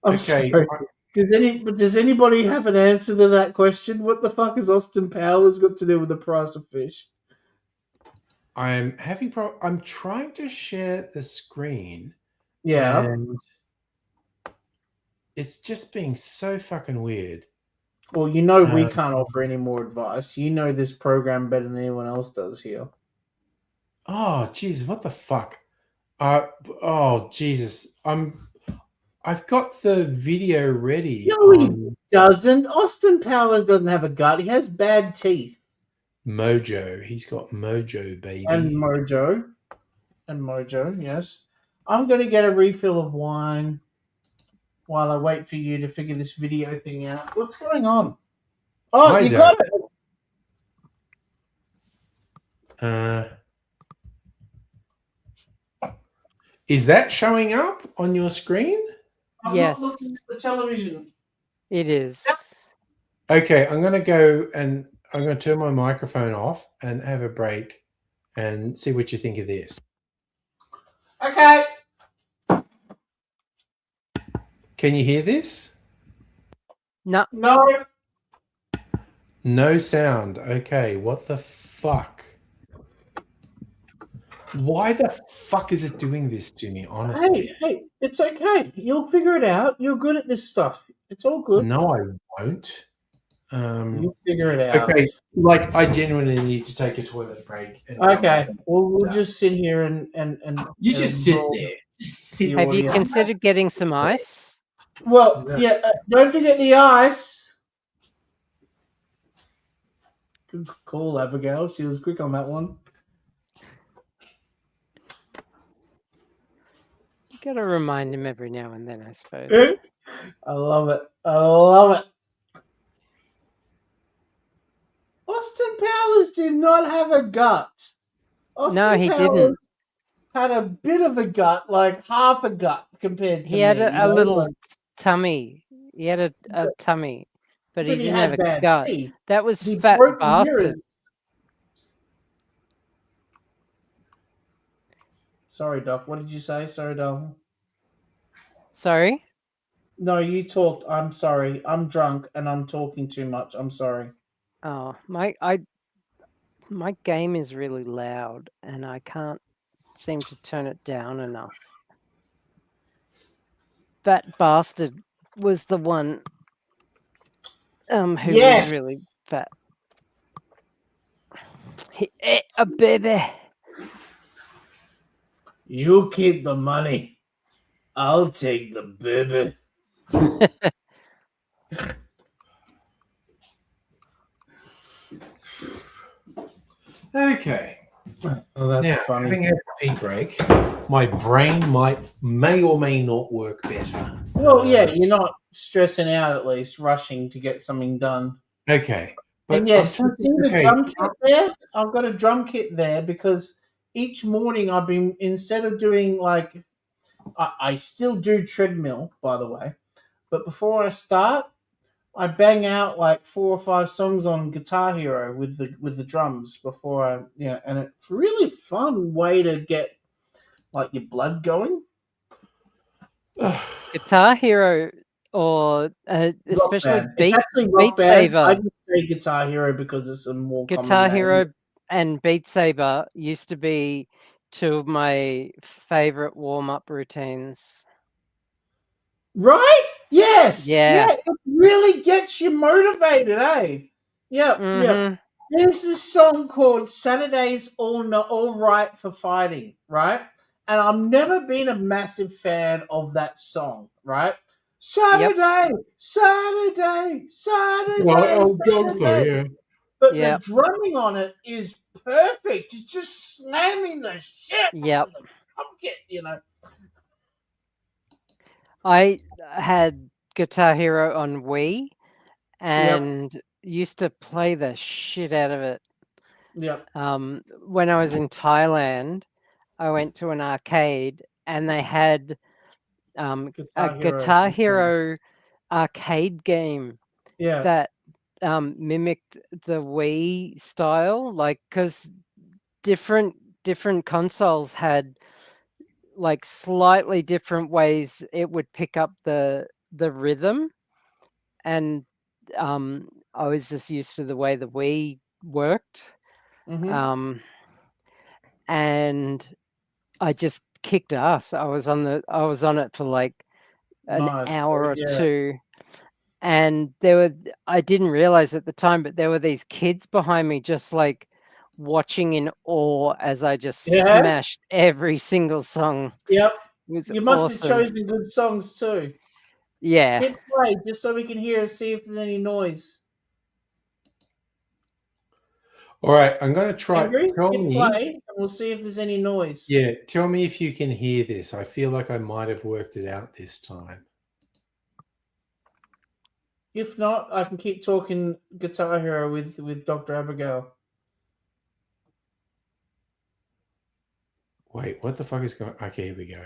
I'm Okay. sorry. Does anybody have an answer to that question? What the fuck has Austin Powers got to do with the price of fish? I'm trying to share the screen. Yeah. And it's just being so fucking weird. Well, you know we can't offer any more advice. You know this program better than anyone else does here. Oh, Jesus, what the fuck? Oh, Jesus. I've got the video ready. No, he doesn't. Austin Powers doesn't have a gut. He has bad teeth. Mojo. He's got mojo, baby. And Mojo, yes. I'm going to get a refill of wine while I wait for you to figure this video thing out. What's going on? Oh, I you don't. got it. Is that showing up on your screen? I'm Yes. not looking at the television. It is. Okay, I'm going to go and I'm going to turn my microphone off and have a break and see what you think of this. Okay. Can you hear this? No. No. No sound. Okay, what the fuck? Why the fuck is it doing this to me, honestly? Hey, it's okay. You'll figure it out. You're good at this stuff. It's all good. No, I won't. You'll figure it out. Okay, like I genuinely need to take a toilet break. And Okay. Well, we'll just sit here and You just sit roll. there. Just sit. Have you audio. considered getting some ice? Well, yeah. Don't forget the ice. Good call, Abigail. She was quick on that one. You got to remind him every now and then, I suppose. I love it. I love it. Austin Powers did not have a gut. No, he didn't. Had a bit of a gut, like half a gut compared to He had me, you a know, little like- tummy. He had a tummy, but he didn't had have a bad gut. teeth. That was He fat broke the bastard. mirrors. Sorry, Doc. What did you say? Sorry, darling. Sorry? No, you talked. I'm sorry. I'm drunk and I'm talking too much. I'm sorry. Oh, my game is really loud and I can't seem to turn it down enough. Fat bastard was the one who Yes. was really fat. He ate a baby. You keep the money. I'll take the baby. Okay. Oh, that's Now, funny. having had a pee break, my brain may or may not work better. Well, yeah, you're not stressing out at least, rushing to get something done. Okay. And yes, I'm you see the okay. drum kit there? I've got a drum kit there because each morning I've been, instead of doing like, I still do treadmill, by the way, but before I start, I bang out like 4 or 5 songs on Guitar Hero with the drums before I, and it's really fun way to get like your blood going. Guitar Hero, or especially Band. It's actually Rock Beat Band. I Saber. just say Guitar Hero because it's a more Guitar common name. Hero and Beat Saber used to be two of my favorite warm-up routines. Right? Yes. Yeah. It really gets you motivated, eh? Yep. Mhm. There's this song called Saturday's All Right for Fighting, right? And I've never been a massive fan of that song, right? Saturday. Well, dog though, yeah. But Yep. the drumming on it is perfect. It's just slamming the shit Yep. out of the pumpkin, you know. I had Guitar Hero on Wii and used to play the shit out of it. Yep. When I was in Thailand, I went to an arcade and they had a Guitar Hero arcade game Yeah. that mimicked the Wii style, like, because different consoles had like slightly different ways it would pick up the rhythm, and I was just used to the way the Wii worked. Mhm. And I just kicked ass. I was on it for like an hour or two, and I didn't realize at the time, but there were these kids behind me just like watching in awe as I just smashed every single song. Yep. It was You must awesome. have chosen good songs too. Yeah. Hit play just so we can hear, see if there's any noise. All right, I'm going to try. Hit Tell me. play, and we'll see if there's any noise. Yeah, tell me if you can hear this. I feel like I might have worked it out this time. If not, I can keep talking Guitar Hero with Dr. Abigail. Wait, what the fuck is going on? Okay, here we go.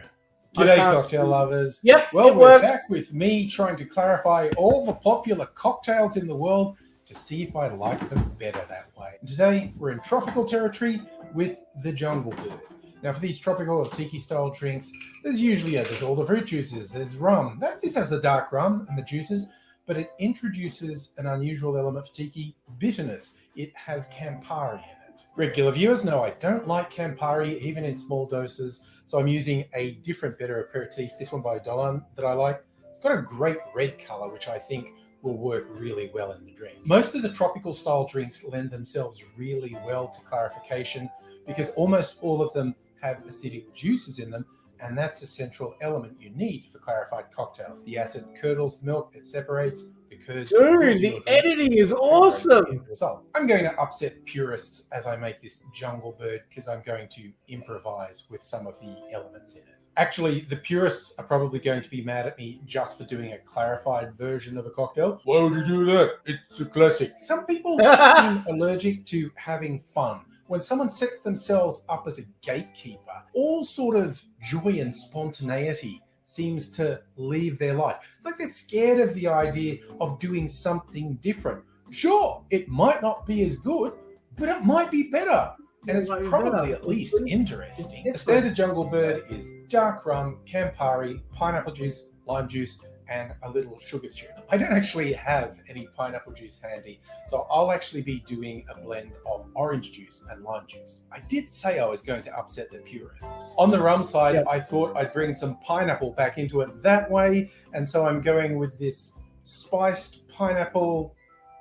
I G'day, can't cocktail see. lovers. Yep, Well, it we're works. back with me trying to clarify all the popular cocktails in the world to see if I like them better that way. And today, we're in tropical territory with the Jungle Bird. Now, for these tropical or tiki-style drinks, there's usually there's all the fruit juices, there's rum. This has the dark rum and the juices, but it introduces an unusual element for tiki, bitterness. It has Campari in it. Regular viewers know I don't like Campari, even in small doses, so I'm using a different, better aperitif, this one by Dolan, that I like. It's got a great red color, which I think will work really well in the drink. Most of the tropical style drinks lend themselves really well to clarification because almost all of them have acidic juices in them, and that's a central element you need for clarified cocktails. The acid curdles the milk, it separates the curds. Dude, the editing is awesome. Result. I'm going to upset purists as I make this Jungle Bird because I'm going to improvise with some of the elements in it. Actually, the purists are probably going to be mad at me just for doing a clarified version of a cocktail. Why would you do that? It's a classic. Some people seem allergic to having fun. When someone sets themselves up as a gatekeeper, all sort of joy and spontaneity seems to leave their life. It's like they're scared of the idea of doing something different. Sure, it might not be as good, but it might be better. And it's probably at least interesting. The standard Jungle Bird is dark rum, Campari, pineapple juice, lime juice, and a little sugar syrup. I don't actually have any pineapple juice handy, so I'll actually be doing a blend of orange juice and lime juice. I did say I was going to upset the purists. On the rum side, I thought I'd bring some pineapple back into it that way, and so I'm going with this spiced pineapple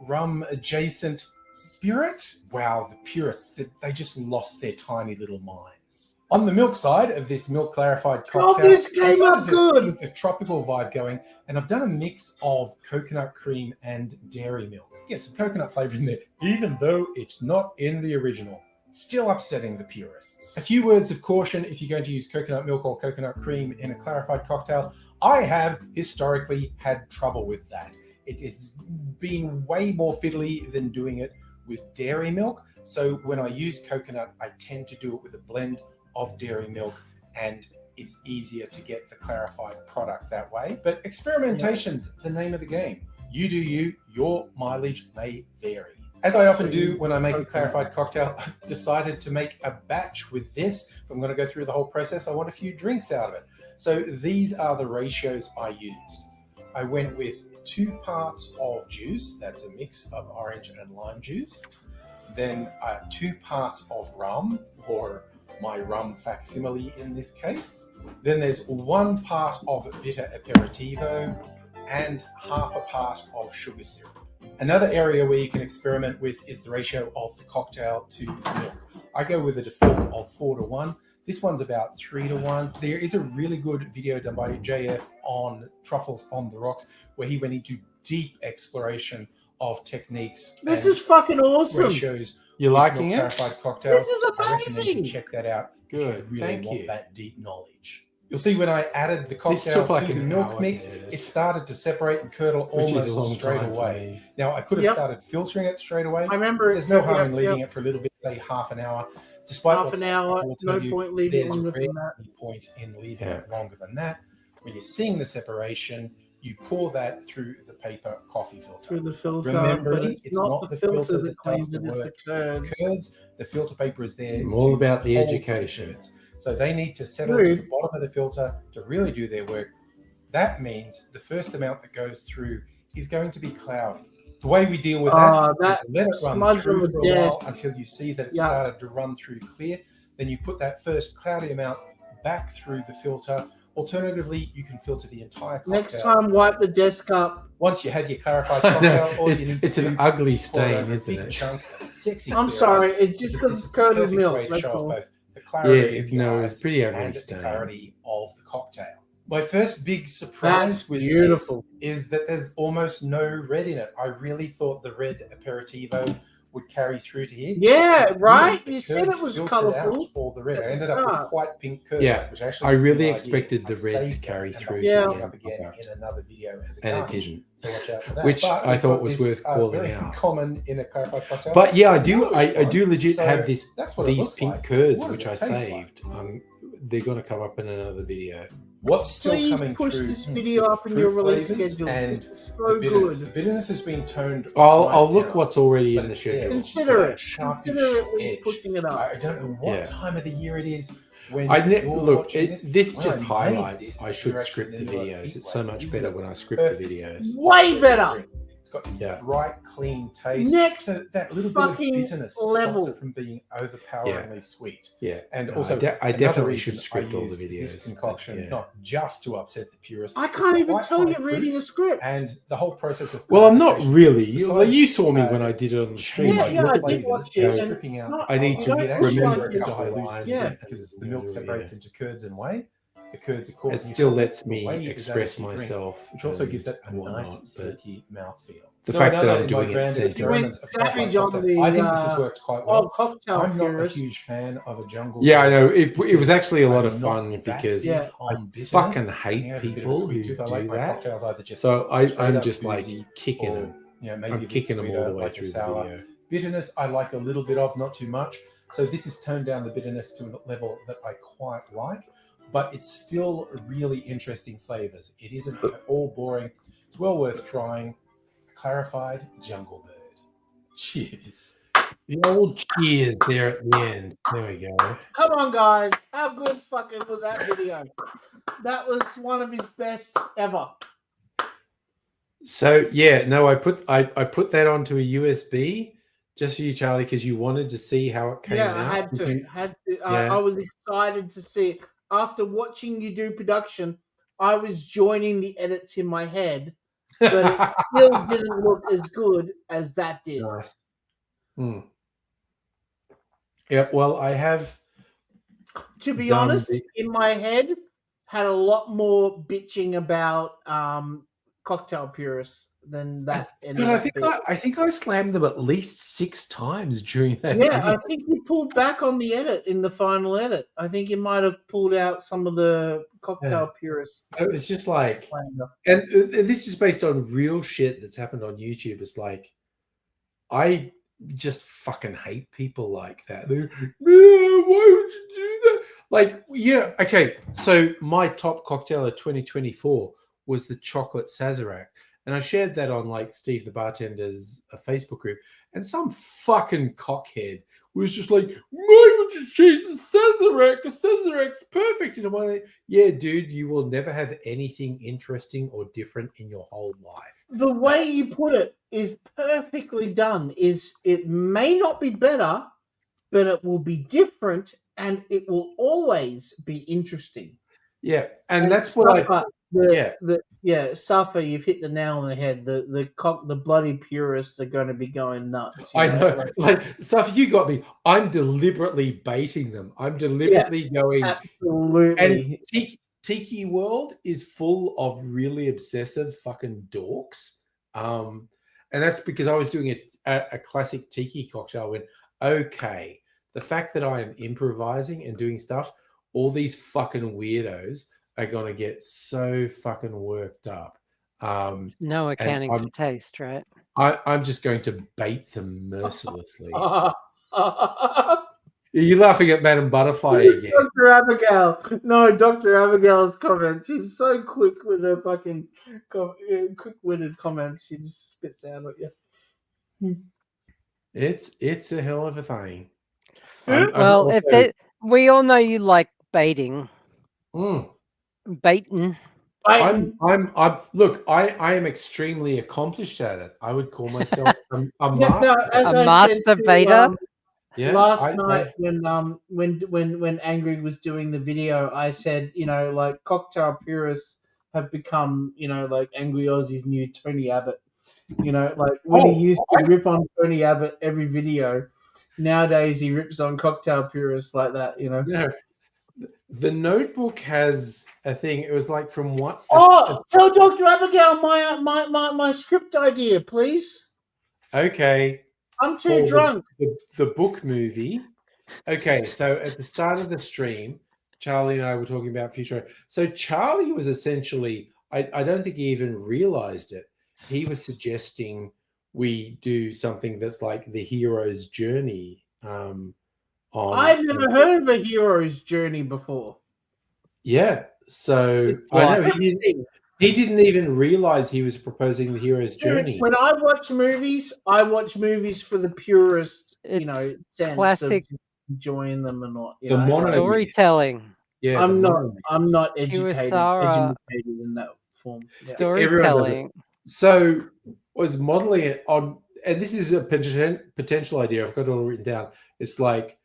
rum adjacent spirit. Wow, the purists, they just lost their tiny little minds. On the milk side of this milk clarified cocktail, this came up good. Keep a tropical vibe going, and I've done a mix of coconut cream and dairy milk. Yes, some coconut flavor in there, even though it's not in the original. Still upsetting the purists. A few words of caution if you're going to use coconut milk or coconut cream in a clarified cocktail. I have historically had trouble with that. It has been way more fiddly than doing it with dairy milk. So when I use coconut, I tend to do it with a blend of dairy milk, and it's easier to get the clarified product that way. But experimentation's the name of the game. You do you, your mileage may vary. As I often do when I make a clarified cocktail, I've decided to make a batch with this. If I'm going to go through the whole process, I want a few drinks out of it. So these are the ratios I used. I went with 2 parts of juice. That's a mix of orange and lime juice. Then 2 parts of rum, or my rum facsimile in this case. Then there's 1 part of bitter aperitivo and half a part of sugar syrup. Another area where you can experiment with is the ratio of the cocktail to milk. I go with a default of 4:1. This one's about 3:1. There is a really good video done by JF on Truffles on the Rocks where he went into deep exploration of techniques. This and is fucking awesome. ratios. You with liking milk it? clarified cocktails. This is I recommend you amazing. check that out. if Good, you really thank want you. that deep knowledge. You'll see when I added the cocktail took like to the an milk hour mix, to edit. it started to separate and curdle Which is a long almost straight time for away. me. Now I could have Yep. started filtering it straight away. I remember There's no it. harm in leaving Yep. it for a little bit, say half an hour. Despite Half what an some hour. people will tell No you, point leaving there's longer rarely than that. any point in leaving Yeah. it longer than that. When you're seeing the separation, you pour that through the paper coffee filter. Through the filter, Remember, but it's it's not the filter that cleans does it, the it's the work. curds. Curds, the filter paper is there. I'm all to about the hold the education. curds. So they need to settle to Rude. the bottom of the filter to really do their work. That means the first amount that goes through is going to be cloudy. The way we deal with that That is let it run smudge through on the for a while desk. until you see that it Yeah. started to run through clear. Then you put that first cloudy amount back through the filter. Alternatively, you can filter the entire cocktail. Next time, wipe the desk up. Once you had your clarified No, cocktail, all you need it's to an do ugly is pour over stain, a isn't big it? chunk of sexy I'm clear sorry, ice, it's just because because this it's is curdled perfect milk. way to That's show off all. both the clarity Yeah, of your no, it's ice pretty ugly and stain. the clarity of the cocktail. My first big surprise That's with beautiful. this is that there's almost no red in it. I really thought the red aperitivo would carry through to here. Yeah, It right? didn't. The You said it curds was filtered colourful out all the red. at I the ended up with start. quite pink curds, Yeah, which actually I was a really good idea. expected the I red to saved carry that, through and to I'll the put it end up again in another video as a and it garnish. didn't. So watch out for that. Which But I we've thought got was this, worth calling very out. common in a clarified cocktail. But yeah, I The do. yellowish I do one. legit So have this. that's what it These looks pink like. curds, What does which it I taste like? saved. They're going to come up in another video. What's still Please coming push through this is video the up in your fruit release flavors schedule. and This is the so bitterness. The good. bitterness has been toned. I'll right look down, what's already but in the it's there. schedule. It's Consider that it. sharpish Consider at least edge. pushing it up. I don't know what Yeah. time of the year it is. When Look. you're watching This When just I made highlights. this, I should you're script the actually gonna videos. eat It's so like much this. better when I script the Perfect. videos. Way better. It's got this Yeah. bright, clean taste. Next So that little bit of fucking bitterness level. stops it from being overpoweringly sweet. Yeah, And No, also, I another definitely reason should script I all the use videos. This concoction, Yeah. not just to upset the purists. I it's can't a even white tell wine you're fruit, reading a script. And the whole process of Well, I'm not clarification, really. You besides, saw me when I did it on the stream. Yeah, I yeah, look I at did the watch videos, it, and stripping out. not- I need you to don't remember push to like dilute Yeah. this because the and milk do it, separates yeah. into curds and whey. The curds are called. It still lets me express myself. myself, Which also and gives it a whatnot, nice but silky mouthfeel. the fact that another I'm in my doing it grand sentence. experiments of Savage clarified on cocktails. the, I think this has worked quite Oh, well. cocktail I'm not a purist. huge fan of a jungle. Yeah, I Bird know. It was actually a lot of I'm not fun that because Yeah. big on bitterness. fucking I hate have a bit of a people sweet who tooth. I do like my that. cocktails either just So straight I'm up just like boozy kicking or, them. maybe a I'm bit kicking them all sweeter, the way like a through the sour. video. Bitterness, I like a little bit of, not too much. So this has toned down the bitterness to a level that I quite like, but it's still really interesting flavors. It isn't all boring. It's well worth trying. Clarified Jungle Bird. Cheers. The old cheers there at the end. There we go. Come on, guys. How good fucking was that video? That was one of his best ever. So yeah, no, I put that onto a USB just for you, Charlie, because you wanted to see how it came Yeah, out. I had to. Yeah. I was excited to see it. After watching you do production, I was joining the edits in my head, but it still didn't look as good as that did. Nice. Yeah, well, I have. To be Done honest, the- in my head, had a lot more bitching about cocktail purists than that. ended But up being. I think I slammed them at least 6 times during that. Yeah, video. I think you pulled back on the edit in the final edit. I think you might have pulled out some of the cocktail purists. It was just like, flavor. and this is based on real shit that's happened on YouTube. It's like, I just fucking hate people like that. They're, "No, why would you do that?" Like, yeah, okay. So my top cocktail of 2024 was the chocolate Sazerac. And I shared that on like Steve the Bartender's Facebook group, and some fucking cockhead was just like, "Why would you change the Sazerac? The Sazerac's perfect." And I'm like, "Yeah, dude, you will never have anything interesting or different in your whole life." The way you put it is perfectly done. Is it may not be better, but it will be different, and it will always be interesting. Yeah, and that's what I. Suffer, Yeah. Suffer. You've hit the nail on the head. The bloody purists are going to be going nuts. I know, like stuff you got me. I'm deliberately baiting them. I'm deliberately going. Absolutely. And Tiki World is full of really obsessive fucking dorks. And that's because I was doing a classic tiki cocktail. I went, okay, the fact that I am improvising and doing stuff, all these fucking weirdos are going to get so fucking worked up. No accounting for taste, right? I'm just going to bait them mercilessly. You're laughing at Madame Butterfly again. Dr. Abigail. No, Dr. Abigail's comment. She's so quick with her fucking quick-witted comments. She just spits out at you. It's a hell of a thing. Well, we all know you like baiting. Baiting. I'm look, I am extremely accomplished at it. I would call myself a master baiter. Last night when Angry was doing the video, I said, like cocktail purists have become, like Angry Aussie's new Tony Abbott. Like when he used to rip on Tony Abbott every video, nowadays he rips on cocktail purists like that, The Notebook has a thing. It was like from what? Tell Dr. Abigail my script idea, please. Okay. I'm too drunk. The book movie. Okay, so at the start of the stream, Charlie and I were talking about future. So Charlie was essentially, I don't think he even realized it. He was suggesting we do something that's like the hero's journey. I've never heard of a hero's journey before. Yeah, so I know he didn't even realize he was proposing the hero's journey. When I watch movies for the purest, sense classic of enjoying them and not. Storytelling. Yeah, I'm not educated in that form. Yeah. Storytelling. So was modeling it on, and this is a potential idea. I've got it all written down. It's like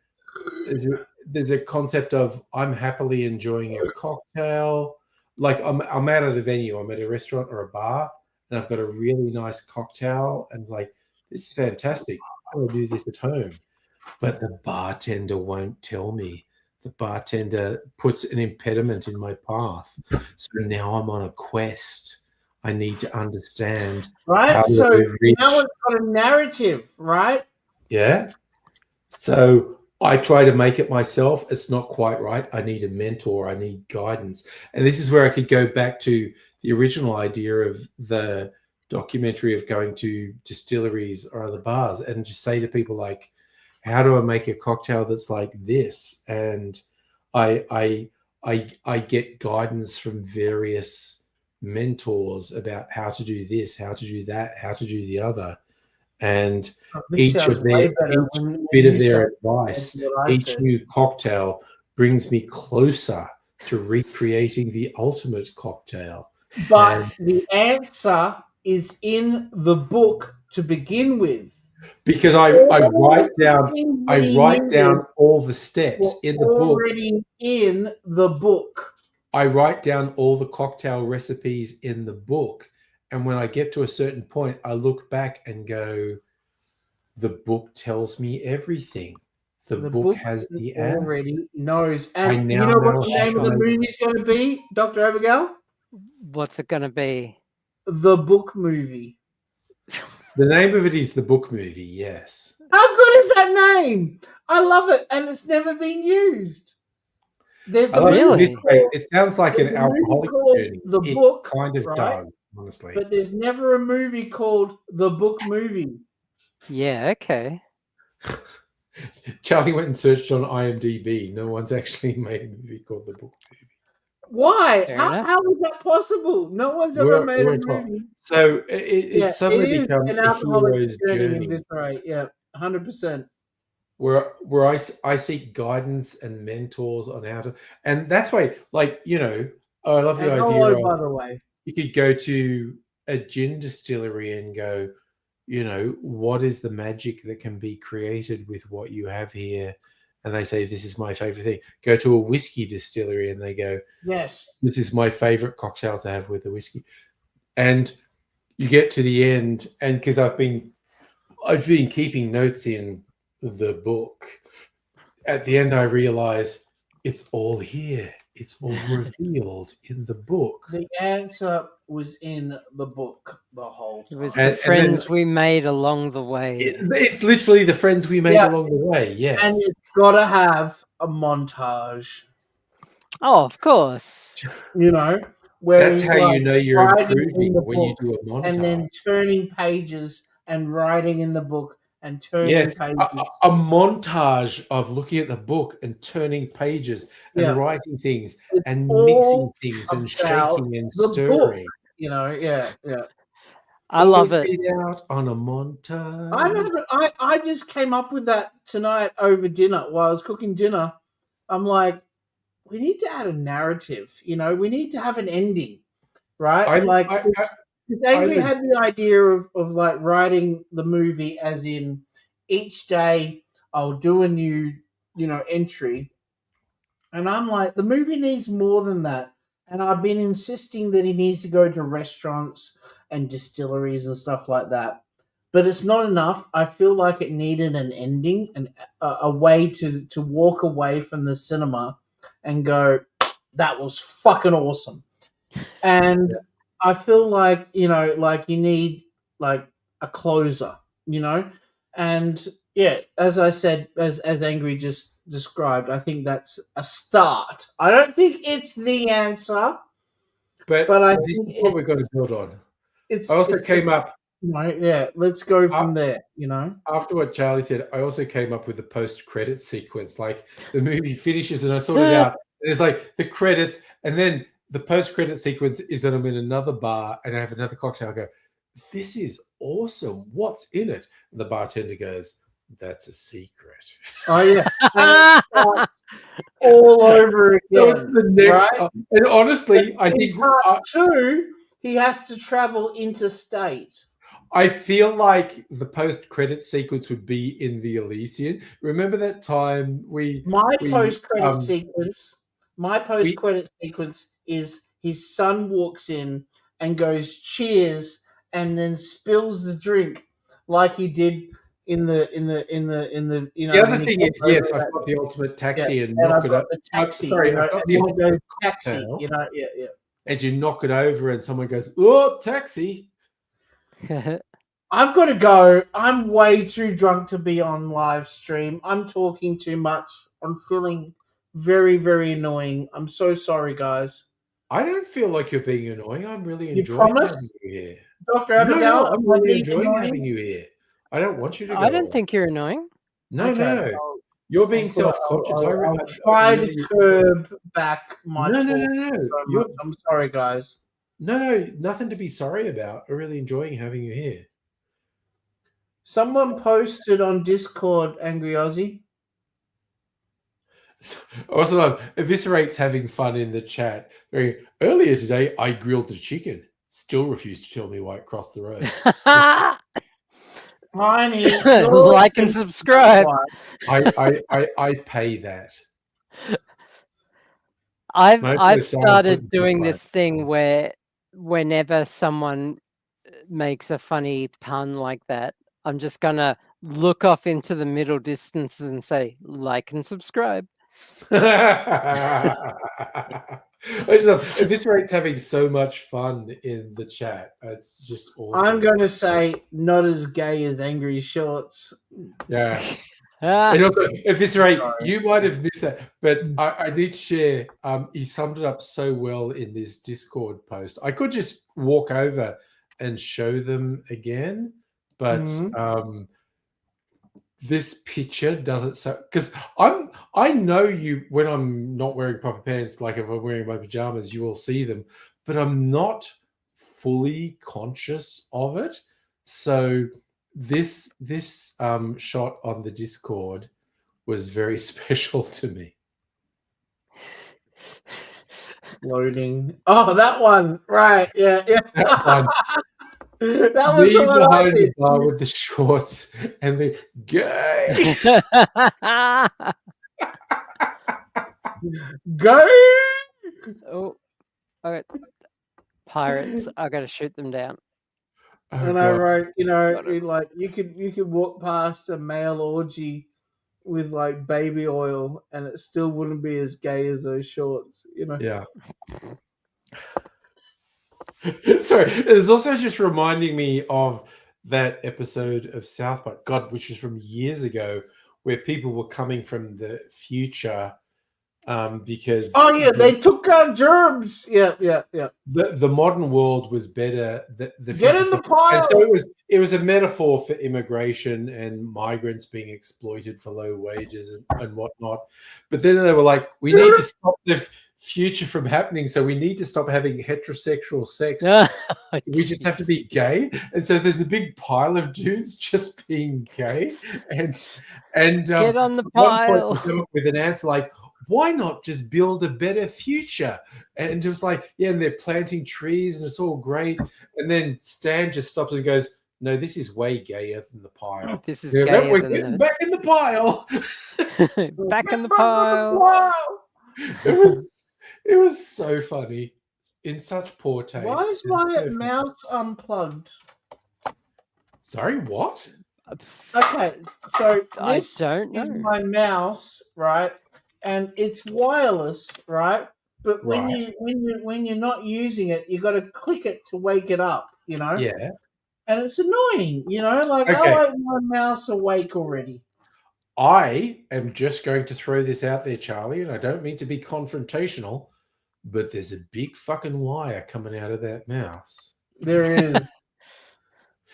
there's a concept of I'm happily enjoying a cocktail. Like I'm out at a venue, I'm at a restaurant or a bar, and I've got a really nice cocktail, and like this is fantastic. I will do this at home, but the bartender won't tell me. The bartender puts an impediment in my path, so now I'm on a quest. I need to understand. Right. So now it's got a narrative, right? Yeah. So I try to make it myself. It's not quite right. I need a mentor. I need guidance. And this is where I could go back to the original idea of the documentary of going to distilleries or other bars and just say to people like, how do I make a cocktail that's like this? And I get guidance from various mentors about how to do this, how to do that, how to do the other. And each bit of their advice, each new cocktail brings me closer to recreating the ultimate cocktail. But the answer is in the book to begin with. Because I write down all the steps in the book. Already in the book. I write down all the cocktail recipes in the book. And when I get to a certain point, I look back and go, the book tells me everything. The book has the answer. Already knows. And you know what the name of the movie is going to be, Dr. Abigail? What's it going to be? The Book Movie. The name of it is The Book Movie, yes. How good is that name? I love it. And it's never been used. It sounds like an alcoholic journey. The book kind of does, honestly. But there's never a movie called The Book Movie. Yeah, okay. Charlie went and searched on IMDb. No one's actually made a movie called The Book Movie. Why? Fair How, enough. how is that possible? No one's ever made We're a top. movie. So Yeah, it's suddenly it is become an a alcoholic's hero's journey in journey. Viscerate. Yeah, 100%. Where I seek guidance and mentors on how to, and that's why, like, you know, I love the And idea hello, of by the way. you could go to a gin distillery and go, you know, what is the magic that can be created with what you have here? And they say, this is my favorite thing. Go to a whiskey distillery and they go, Yes. this is my favorite cocktail to have with the whiskey. And you get to the end, and because I've been keeping notes in the book, at the end I realize it's all here. It's all revealed in the book. The answer was in the book the whole It time. was And the then- friends we made along the way. It's literally the friends we made Yeah. along the way. Yes. And it's got to have a montage, Oh, of course. you know, where That's he's how like you know you're writing in improving the when you book do a montage. and then turning pages and writing in the book and turning Yes, pages. a montage of looking at the book and turning pages and Yeah. writing things It's and all mixing things and about shaking and the book. stirring. You know, yeah. I love Always it. been out on a montage. I just came up with that tonight over dinner while I was cooking dinner. I'm like, we need to add a narrative. You know, we need to have an ending, right? Because Angry had the idea of like writing the movie as in each day I'll do a new, you know, entry. And I'm like, the movie needs more than that. And I've been insisting that he needs to go to restaurants and distilleries and stuff like that. But it's not enough. I feel like it needed an ending and a way to walk away from the cinema and go, that was fucking awesome. And I feel like, you know, like you need like a closer, you know? And yeah, as I said, as Angry just described, I think that's a start. I don't think it's the answer, but I this think is what we've got to build on. it's I also it's came up you know, yeah, let's go from there, you know? after what Charlie said. I also came up with the post-credit sequence. Like the movie finishes and I sort it out. And it's like the credits, and then the post-credit sequence is that I'm in another bar and I have another cocktail. I go, this is awesome. What's in it? And the bartender goes, that's a secret. Oh yeah. And it starts all over again. So it's the next, right? and honestly, I In think part two, he has to travel interstate. I feel like the post-credit sequence would be in the Elysian. Remember that time My we, post-credit sequence is his son walks in and goes cheers and then spills the drink like he did in the you know. The other when he thing got is, yes, over I've that- got the ultimate taxi yeah, and and knock I've it got up. the taxi. Sorry, you know, I've got and the then he ultimate goes taxi. cocktail. You know, yeah. And you knock it over and someone goes, oh, taxi. I've got to go. I'm way too drunk to be on live stream. I'm talking too much. I'm feeling very, very annoying. I'm so sorry, guys. I don't feel like you're being annoying. I'm really You enjoying promise? having you here. Dr. No, Abigail, I'm am I really being enjoying annoying? having you here. I don't want you to go. I don't away. think you're annoying. No, Okay, no. You're being I'll self-conscious. I'll I try really- to curb back my No, talk. no, no, no. so You're- much. I'm sorry, guys. No, nothing to be sorry about. I'm really enjoying having you here. Someone posted on Discord, Angry Aussie. Also, love Eviscerate's having fun in the chat. Earlier today, I grilled a chicken. Still refused to tell me why it crossed the road. Tiny, Like and subscribe. I pay that. I've Most of the I've sound started couldn't doing subscribe. this thing where whenever someone makes a funny pun like that, I'm just gonna look off into the middle distance and say like and subscribe. Eviscerate's having so much fun in the chat. It's just awesome. I'm going to say not as gay as Angry Shorts. Yeah. Ah, And also, Eviscerate, Sorry. you might have missed that, but I need to share. He summed it up so well in this Discord post. I could just walk over and show them again, but Mhm. this picture does it so because I know you when I'm not wearing proper pants, like if I'm wearing my pajamas, you will see them, but I'm not fully conscious of it. So this shot on the Discord was very special to me. Loading. Oh, that one. Right. Yeah. Yeah. That one. That was Me the one I behind the did. bar with the shorts and the gay. Go. Oh, okay. Pirates. I gotta shoot them down. Oh, And I God. wrote, Got it. like you could walk past a male orgy with like baby oil, and it still wouldn't be as gay as those shorts. Yeah. Sorry, it's also just reminding me of that episode of South Park, God, which was from years ago, where people were coming from the future because Oh yeah, they took out germs. Yeah. the modern world was better. The Get future in the for- and pile. so it was a metaphor for immigration and migrants being exploited for low wages and whatnot. But then they were like, we need to stop the future from happening, so we need to stop having heterosexual sex. We just have to be gay, and so there's a big pile of dudes just being gay, and Get on the at one point pile. they come up with an answer like, why not just build a better future? And it was like, yeah, and they're planting trees and it's all great, and then Stan just stops and goes, no, this is way gayer than the pile. This is Yeah, gayer we're than getting the back in the pile. back in the pile. Wow. It was so funny in such poor taste. Why is It's my so funny. mouse unplugged? Sorry, what? Okay, so I this don't is know. my mouse, right? And it's wireless, right? But when Right. when you're not using it, you got to click it to wake it up, Yeah. And it's annoying, Like Okay. I like my mouse awake already. I am just going to throw this out there, Charlie, and I don't mean to be confrontational, but there's a big fucking wire coming out of that mouse. There is.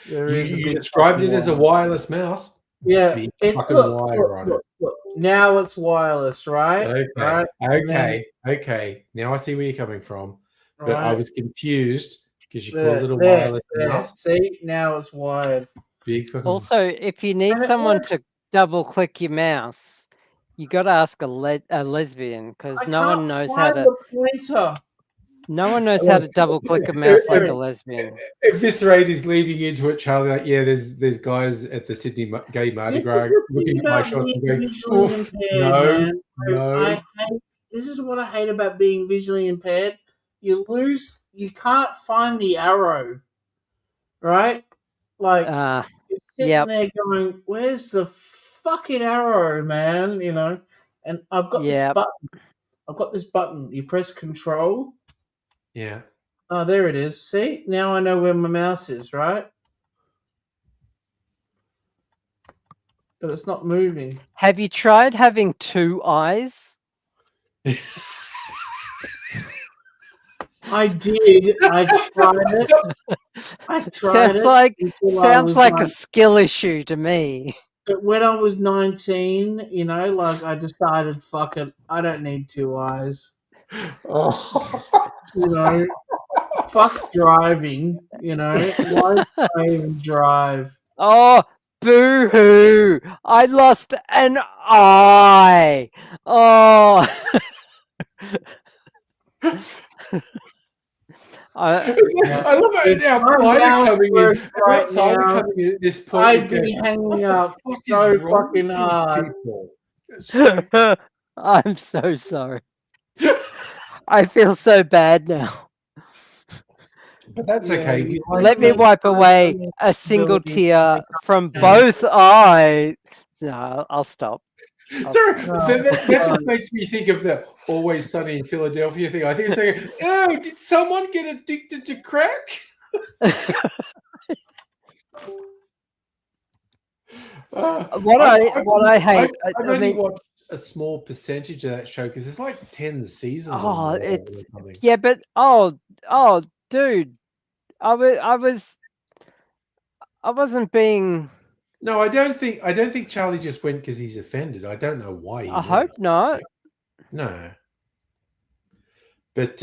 There You, is a you big described fucking it as a wire. wireless mouse. Yeah, Big it, fucking look, wire on it. look. Now it's wireless, right? Okay. Right. And then- Okay. Now I see where you're coming from. But I right? was confused because you There, called it a there, wireless there. mouse. See, now it's wired. Big fucking Also, if you need And it someone works. to double click your mouse, you got to ask a lesbian because I no one can't knows how find to. the pointer. No one knows how to double click a mouse like a lesbian. If this rate is leading into it, Charlie, like, yeah, there's guys at the Sydney Gay Mardi This Gras is the looking thing at my about shots and being going, visually oof, impaired, no, man. no. This is what I hate about being visually impaired. You can't find the arrow, right? Like, you're sitting Yep. there going, where's the fucking arrow, man? And I've got Yep. this button. I've got this button. You press control. Yeah. Oh, there it is. See? Now I know where my mouse is, right? But it's not moving. Have you tried having two eyes? I did. I tried it. I tried Sounds it. like until I sounds was like a skill issue to me. But when I was 19, I decided, fuck it, I don't need two eyes. Oh. Fuck driving. Why should I even drive? Oh, boo hoo! I lost an eye. Oh. I love it now. My Simon mouth coming in. works right Simon now. coming in at this point. I'd and going, be hanging "What the up fuck is so wrong fucking with these hard. people?" I'm so sorry. I feel so bad now. But that's okay. We like Let me that. wipe away a single tear from both eyes. No, I'll stop. Sorry, No, that just sorry. makes me think of the Always Sunny in Philadelphia thing. I think it's like, oh, did someone get addicted to crack? What I hate. I've I only mean, watched a small percentage of that show because there's like 10 seasons. Oh, or it's- something. yeah, but dude, I wasn't being No, I don't think Charlie just went because he's offended. I don't know why he I went. hope not. No. But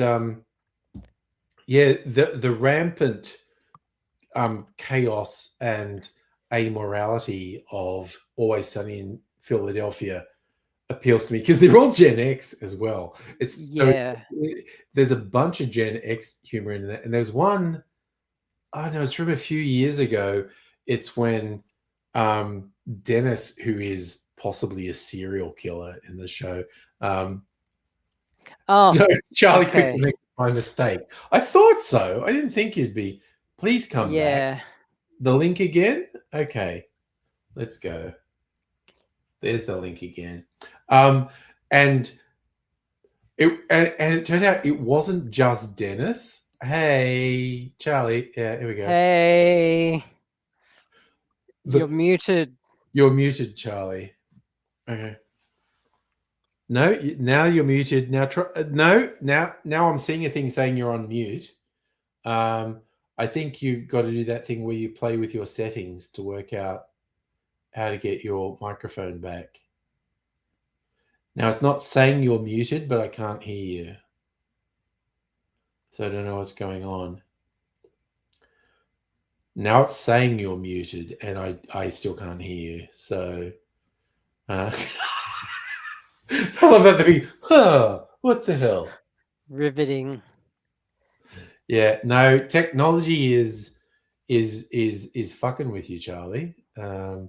yeah, the rampant chaos and amorality of Always Sunny in Philadelphia appeals to me because they're all Gen X as well. Yeah. There's a bunch of Gen X humor in that, and there's one. Oh no, it's from a few years ago. It's when Dennis, who is possibly a serial killer in the show, Oh, so Charlie okay. quickly makes my mistake. I thought so. I didn't think you'd be. Please come back. yeah. The link again? Okay. Let's go. There's the link again. And it turned out it wasn't just Dennis. Hey, Charlie. Yeah, here we go. Hey, The- you're muted. You're muted, Charlie. Okay. No, now you're muted. Now now I'm seeing a thing saying you're on mute. I think you've got to do that thing where you play with your settings to work out how to get your microphone back. Now it's not saying you're muted, but I can't hear you. So I don't know what's going on. Now it's saying you're muted, and I still can't hear you. So I love that to be, what the hell? Riveting. Yeah, no, technology is fucking with you, Charlie. I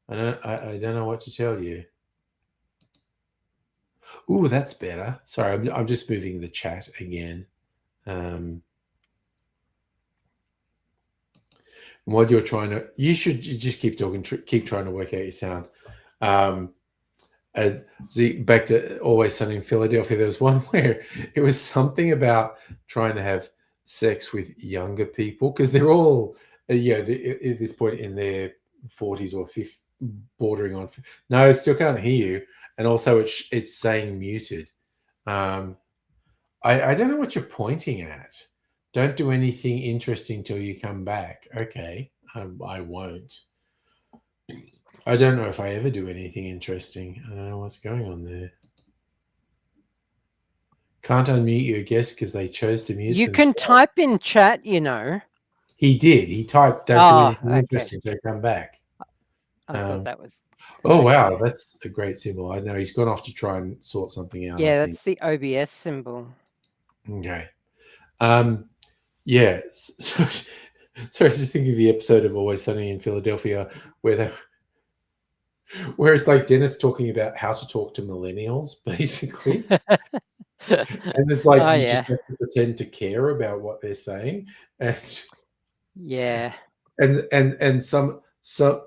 don't know what to tell you. Ooh, that's better. Sorry, I'm just moving the chat again. What you're trying to, you just keep talking, keep trying to work out your sound. And back to Always Sunny in Philadelphia, there was one where it was something about trying to have sex with younger people because they're all, at this point in their 40s or 50s, bordering on. No, still can't hear you, and also it's saying muted. I don't know what you're pointing at. Don't do anything interesting till you come back. Okay, I won't. I don't know if I ever do anything interesting. I don't know what's going on there. Can't unmute your guest because they chose to mute You can themselves. type in chat, you know. He did. He typed, don't do anything interesting till come back. I thought that was. Oh, wow. That's a great symbol. I know he's gone off to try and sort something out. Yeah, that's the OBS symbol. Okay. Yeah. So just think of the episode of Always Sunny in Philadelphia where it's like Dennis talking about how to talk to millennials, basically. And it's like you just have to pretend to care about what they're saying. And yeah. And some of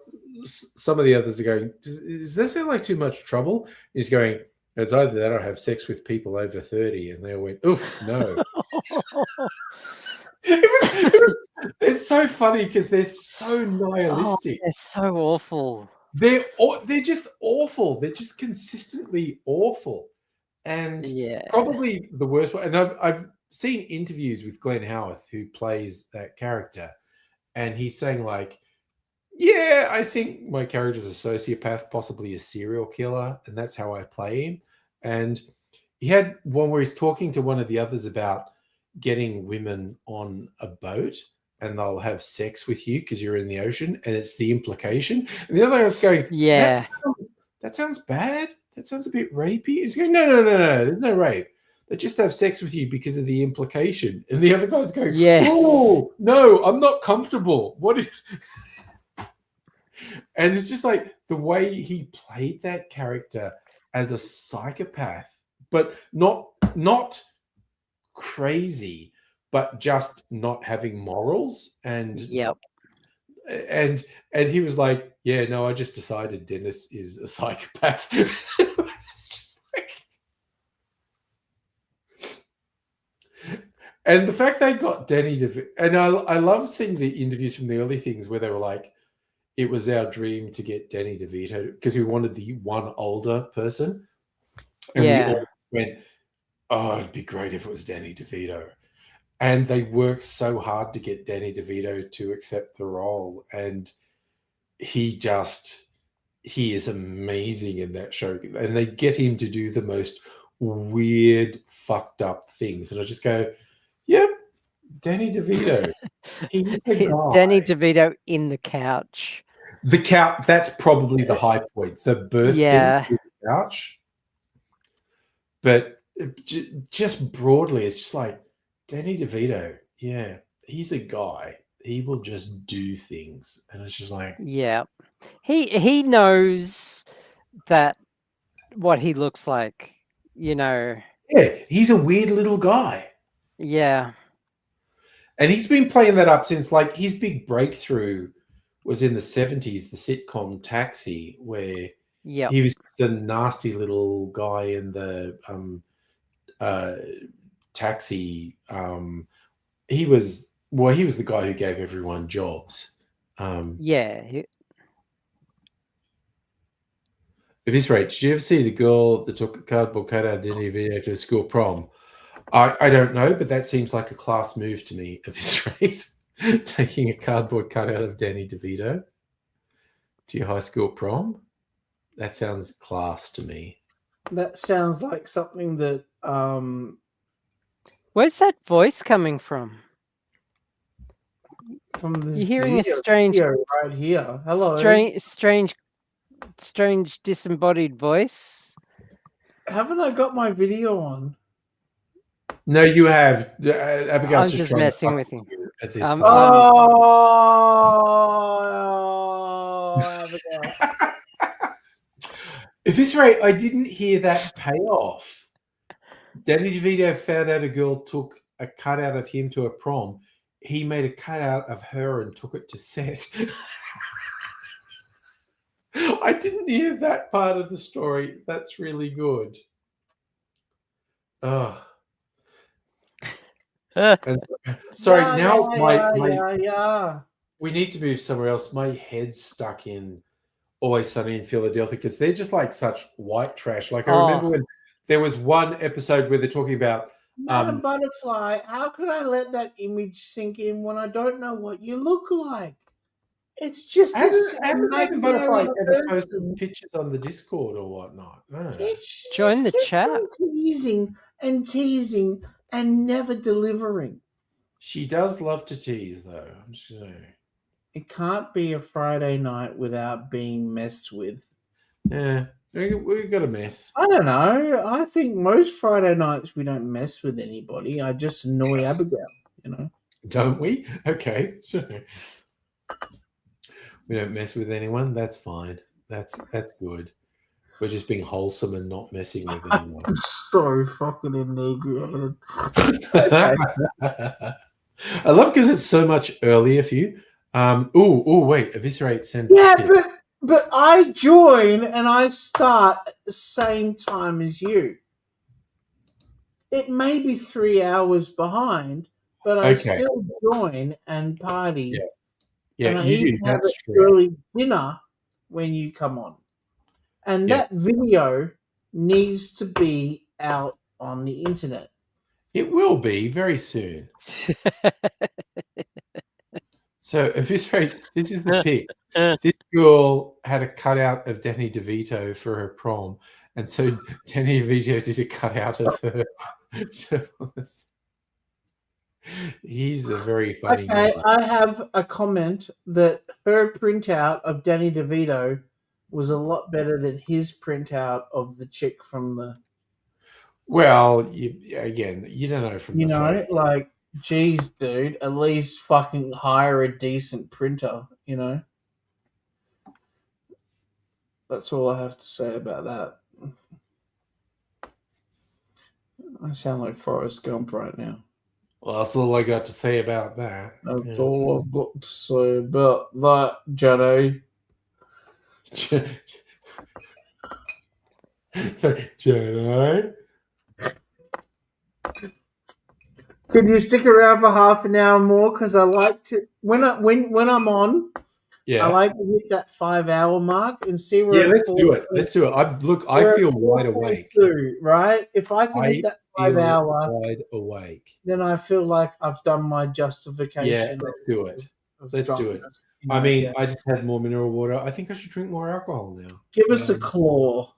the others are going, does that sound like too much trouble? He's going, it's either that or have sex with people over 30. And they all went, oof, no. It's so funny because they're so nihilistic. They're so awful. They're just awful. They're just consistently awful. And probably the worst one. And I've seen interviews with Glenn Howarth, who plays that character. And he's saying like, yeah, I think my character's a sociopath, possibly a serial killer. And that's how I play him. And he had one where he's talking to one of the others about getting women on a boat and they'll have sex with you because you're in the ocean, and it's the implication. And the other guy's going, yeah, that sounds bad. That sounds a bit rapey. He's going, no, there's no rape. They just have sex with you because of the implication. And the other guy's going, oh, no, I'm not comfortable. What is... And it's just like the way he played that character as a psychopath, but not crazy, but just not having morals. And and he was like, yeah, no, I just decided Dennis is a psychopath. It's just like, and the fact they got Danny DeVito, and I love seeing the interviews from the early things where they were like, it was our dream to get Danny DeVito because we wanted the one older person. And we all went, oh, it'd be great if it was Danny DeVito. And they worked so hard to get Danny DeVito to accept the role. And he is amazing in that show, and they get him to do the most weird, fucked up things, and I just go, "Yep, Danny DeVito. He's a guy." Danny DeVito in the couch. The couch. That's probably the high point. The birth Yeah. thing with the couch. But just broadly, it's just like Danny DeVito. Yeah, he's a guy. He will just do things, and it's just like, Yeah. He knows that what he looks like, you know. yeah, he's a weird little guy. Yeah. And he's been playing that up since, like, his big breakthrough was in the 70s, the sitcom Taxi, where Yeah. he was just a nasty little guy in the Taxi. He was the guy who gave everyone jobs. Yeah. At this rate, did you ever see the girl that took a cardboard cutout of Danny DeVito to school prom? I don't know, but that seems like a class move to me at this rate. Taking a cardboard cutout of Danny DeVito to your high school prom? That sounds class to me. That sounds like something that Where's that voice coming from? from the You're hearing a video strange right here. Hello. strange disembodied voice. Haven't I got my video on? No, you have. Abigail's I'm just trying to messing fuck with you. at this Um, point. Oh, Abigail. At this rate, I didn't hear that payoff. Danny DeVito found out a girl took a cutout of him to a prom. He made a cutout of her and took it to set. I didn't hear that part of the story. That's really good. Oh. And sorry, Yeah, now yeah. we need to move somewhere else. My head's stuck in Always Sunny in Philadelphia because they're just like such white trash. Like I remember when there was one episode where they're talking about Madam Butterfly, how can I let that image sink in when I don't know what you look like? It's just this Madam Butterfly imaginary ever posted person. pictures on the Discord or whatnot. I don't know. It's Join the just chat. teasing and never delivering. She does love to tease, though. I'm just saying. It can't be a Friday night without being messed with. Yeah, we got a mess. I don't know. I think most Friday nights we don't mess with anybody. I just annoy Abigail, you know. Don't we? Okay, sure. We don't mess with anyone. That's fine. That's good. We're just being wholesome and not messing with anyone. I'm so fucking inebriated. I love because it's so much earlier for you. Wait, Eviscerate sent. Yeah, but I join and I start at the same time as you. It may be 3 hours behind, but I Okay. still join and party. Yeah, and I you even do. have That's an true. early dinner when you come on. And Yeah. that video needs to be out on the internet. It will be very soon. So, Eviscerate, this is the pic. This girl had a cutout of Danny DeVito for her prom, and so Danny DeVito did a cutout of her. He's a very funny Okay, guy. I have a comment that her printout of Danny DeVito was a lot better than his printout of the chick from the. Well, again, you don't know from You the know, photo. like, geez, dude, at least fucking hire a decent printer, you know? That's all I have to say about that. I sound like Forrest Gump right now. Well, that's all I got to say about that. That's Yeah. all I've got to say about that, Johnny. Sorry, Jedi. Could you stick around for half an hour more? Because I like to when I'm on, Yeah. I like to hit that 5 hour mark and see where. Yeah, let's do it. Let's do it. I feel wide awake. Right? If I can hit that 5 Feel hour, wide awake. then I feel like I've done my justification. Yeah, let's do it. of Let's do it. drunkenness, I mean, yeah. I just had more mineral water. I think I should drink more alcohol now. Give us a claw.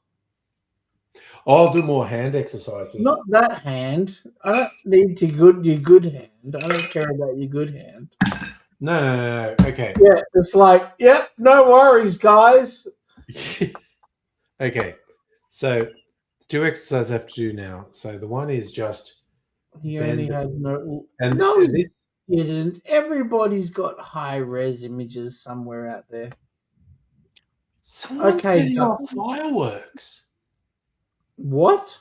I'll do more hand exercises. Not that hand. I don't need your good hand. I don't care about your good hand. No. Okay. Yeah, it's like, yep, no worries, guys. Okay. So, 2 exercises I have to do now. So, the one is just. He only Bend. had no. And No, this. he didn't. Everybody's got high res images somewhere out there. Someone's Okay, setting off Justin. fireworks. What?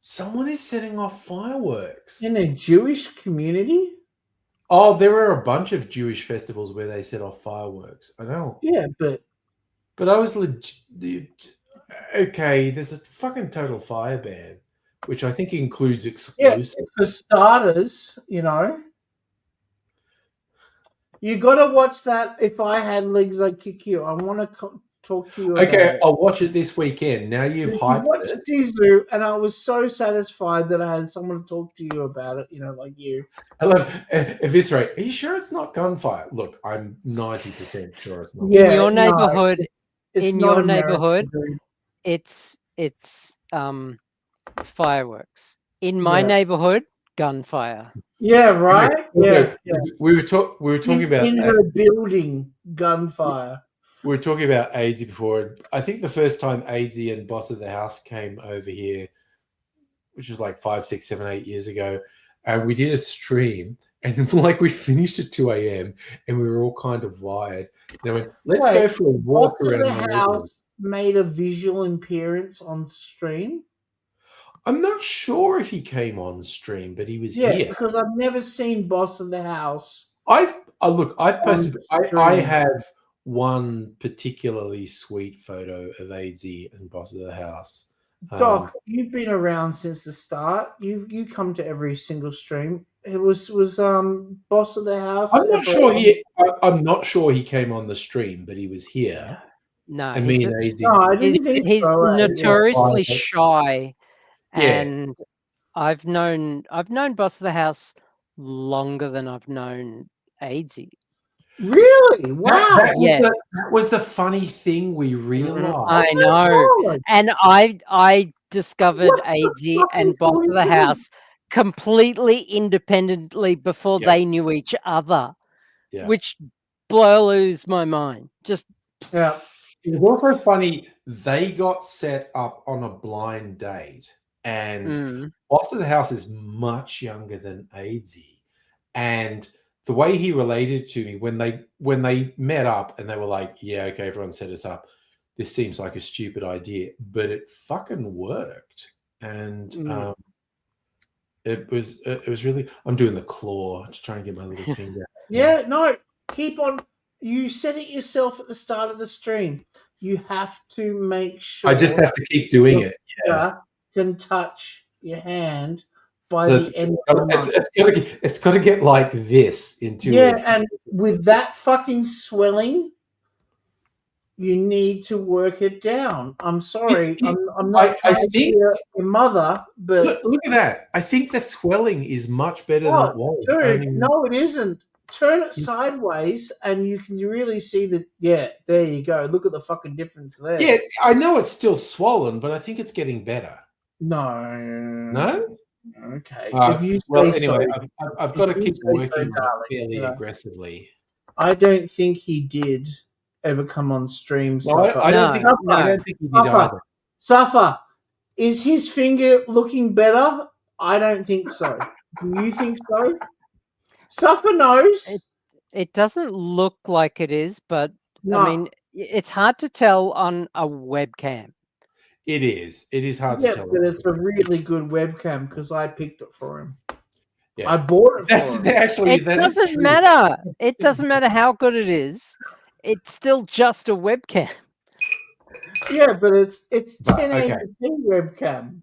Someone is setting off fireworks. In a Jewish community? Oh, there are a bunch of Jewish festivals where they set off fireworks. I know. Yeah, but But I was okay, there's a fucking total fire ban, which I think includes exclusive. for starters, you know, you got to watch that. If I had legs, I'd kick you. I want to talk to you. Okay, about it. I'll watch it this weekend. Now you've I hyped watched it. Sisu, and I was so satisfied that I had someone to talk to you about it. You know, like you. I love Eviscerate. Are you sure it's not gunfire? Look, I'm 90% sure it's not. Yeah, your no, neighborhood, it's in not your American, neighborhood, dude. it's fireworks. In my Yeah. neighborhood, gunfire. Yeah, right. Okay, Yeah, We were talking about in her building, gunfire. we were talking about AIDSy before. I think the first time AIDSy and Boss of the House came over here, which was like 5, 6, 7, 8 years ago, and we did a stream, and like we finished at 2 a.m. and we were all kind of wired. And I went, let's Wait, go for a walk Boss of around the the neighborhood. House made a visual appearance on stream. I'm not sure if he came on stream, but he was Yeah, here. because I've never seen Boss of the House. I've posted. I stream. have one particularly sweet photo of AIDSy and Boss of the House. Doc, you've been around since the start. You come to every single stream. It was Boss of the House. I'm not sure I'm not sure he came on the stream, but he was here. No, And me and AIDSy. No, I didn't think he's so. notoriously Yeah. shy, Yeah. and I've known Boss of the House longer than I've known AIDSy. Really? Wow. That was the funny thing we realized. I know, God. and I discovered What the AIDSy fucking and Boss of the coincidence? House completely independently before Yeah. they knew each other, Yeah. which blows my mind. Just Yeah. It was also funny. They got set up on a blind date, and Boss of the House is much younger than AIDSy, and the way he related to me when they met up and they were like, "Yeah, okay, everyone set us up. This seems like a stupid idea, but it fucking worked." And it was really. I'm doing the claw to try and get my little finger. Yeah, no, keep on. You said it yourself at the start of the stream. You have to make sure I just have to keep doing it. you can touch your hand by So the end of the month. it's got to get like this in 2 Yeah, weeks. and with that fucking swelling, you need to work it down. I'm sorry. I'm not trying to be your mother, but Look at that. I think the swelling is much better than it was. dude, only- no, it isn't. Turn it sideways, and you can really see that. Yeah, there you go. Look at the fucking difference there. Yeah, I know it's still swollen, but I think it's getting better. No. No? Okay. Uh, if you say Well, so, anyway, I've got to If you keep say so, working on darling, it fairly yeah. aggressively. I don't think he did ever come on stream. No, I don't think he did either. Suffer. Is his finger looking better? I don't think so. Do you think so? Suffer knows. it doesn't look like it is, but No. I mean, it's hard to tell on a webcam. It is. It is hard Yeah, to tell. but it's a really good webcam because I picked it for him. Yeah. I bought it That's for him. actually It that is doesn't true. matter. It doesn't matter how good it is. It's still just a webcam. Yeah, but it's But, 1080p webcam.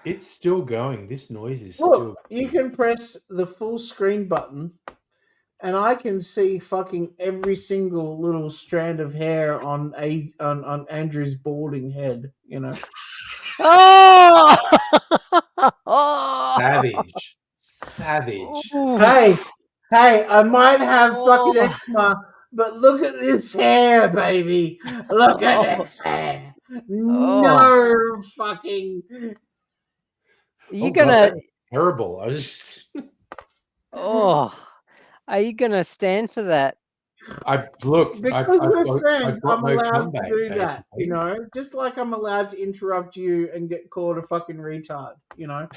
It's still going. This noise is Look, still. you can press the full screen button, and I can see fucking every single little strand of hair on Andrew's balding head. You know, Oh! Savage. savage. Ooh. Hey, I might have fucking Oh. eczema, but look at this hair, baby. Look at this hair. No fucking. Are you Oh, God, gonna? that's terrible. I was just, Oh, are you gonna stand for that? I looked. Because we're friends, I've got I'm no allowed comeback. to do that, basically. you know? Just like I'm allowed to interrupt you and get called a fucking retard, you know?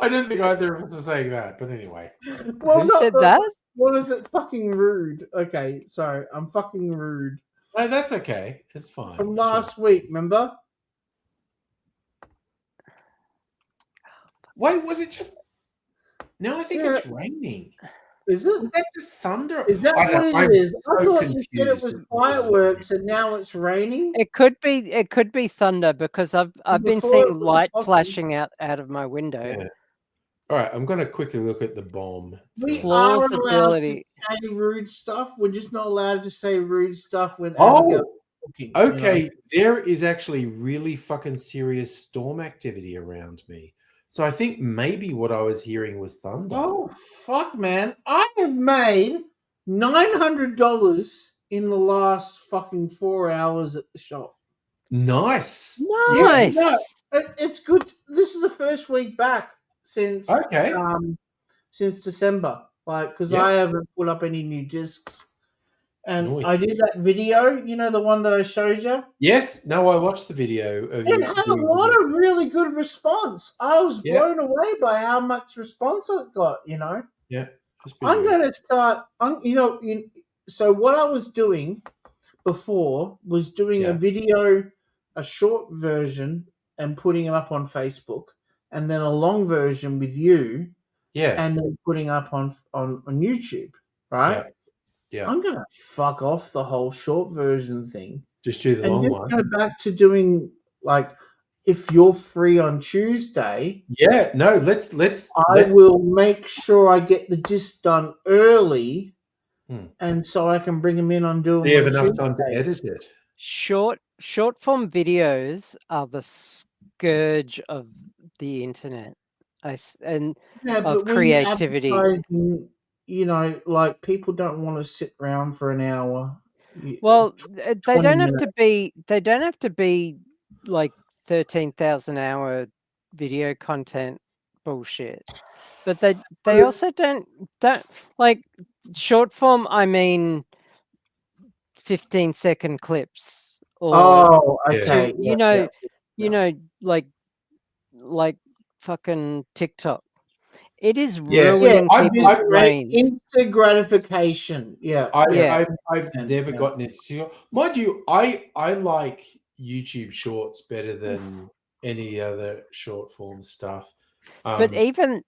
I didn't think either of us were saying that, but anyway. Well, Who not said the- that? What is it? Fucking rude. Okay, sorry. I'm fucking rude. No, that's okay. It's fine. From last week, remember? Wait, was it just? No, I think Yeah. it's raining. Is it? Was that just thunder? Is that I don't- what I'm it is? I so thought you said it confused was at this. fireworks and now it's raining. It could be thunder because I've been Before it seeing was light foggy. flashing out of my window. Yeah. All right, I'm going to quickly look at the bomb. We thing. are allowed to Plausibility. say rude stuff. We're just not allowed to say rude stuff when Oh, Abigail's talking. you know? okay. There is actually really fucking serious storm activity around me. So I think maybe what I was hearing was thunder. Oh fuck, man! I have made $900 in the last fucking 4 hours at the shop. Nice. Nice. no. It's good. This is the first week back since Okay. since December. Like, because Yeah. I haven't put up any new discs, and Nice. I did that video. You know, the one that I showed you. Yes. No, I watched the video of It you. had a doing the lot disc. of really good response. I was Yeah. blown away by how much response it got. You know. That's pretty I'm good. going to start. So what I was doing before was doing Yeah. a video, a short version, and putting it up on Facebook, and then a long version with you, Yeah. and then putting up on YouTube. Right? Yeah. I'm going to fuck off the whole short version thing Just do the and long just one. go back to doing like if you're free on Tuesday. Yeah. No. Let's. I will make sure I get the disc done early, and so I can bring them in on doing. Do you have enough time to edit it? Short form videos are the scourge of the internet. And of when you're creativity. advertising, you know, like people don't want to sit around for an hour. Well, they 20 don't have minutes. to be. They don't have to be like 13,000 hour video content bullshit. But they also don't like short form. I mean, 15-second clips. Or Oh, Yeah. okay. you know, like fucking TikTok. It is Yeah. ruining I've- people's I've- brains. Instant gratification. Yeah. I've Yeah. never gotten into. Mind you, I like YouTube Shorts better than any other short form stuff. But even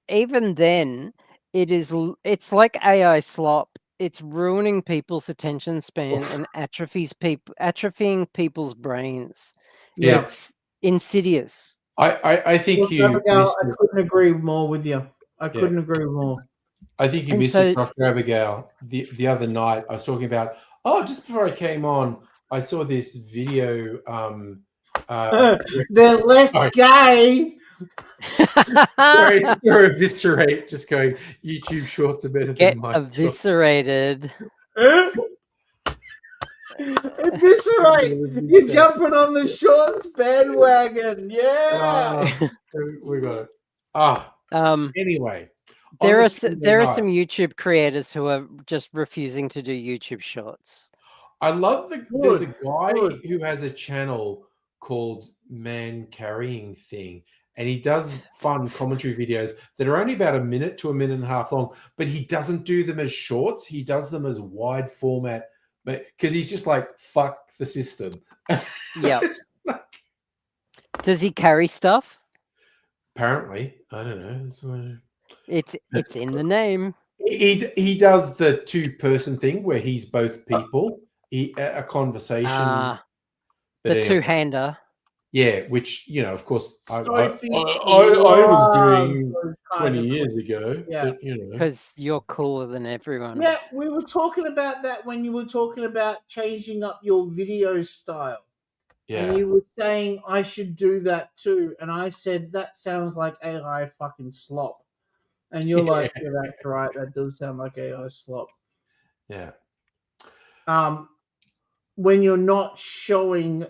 then, it's like AI slop. It's ruining people's attention span and atrophying people's brains. Yeah. It's insidious. I think Look, you Abigail, missed I it. couldn't agree more with you. I couldn't agree more. I think you And missed so- it, Dr. Abigail. The other night, I was talking about. Oh, just before I came on, I saw this video. They're less Sorry. gay. Sorry, to eviscerate. Just going. YouTube Shorts are better Get than my shorts. eviscerated. Eviscerate. You're jumping on the shorts bandwagon. Yeah. We got it. Anyway, There on are the Sunday there are night, some YouTube creators who are just refusing to do YouTube Shorts. I love there's a guy good. who has a channel called Man Carrying Thing, and he does fun commentary videos that are only about a minute to a minute and a half long, but he doesn't do them as shorts. He does them as wide format, but because he's just like, fuck the system. Yeah. Does he carry stuff? Apparently, I don't know. That's what- It's in the name. He does the 2-person thing where he's both people. A conversation. Ah, but the anyway. two-hander. Yeah, which, you know, of course, I Sophie was doing loves those kind 20 of- years ago. Yeah. But, you know. Because you're cooler than everyone. Yeah, we were talking about that when you were talking about changing up your video style. and you were saying I should do that too, and I said that sounds like AI fucking slop, and you're like, yeah, that's right, that does sound like AI slop. Yeah. When you're not showing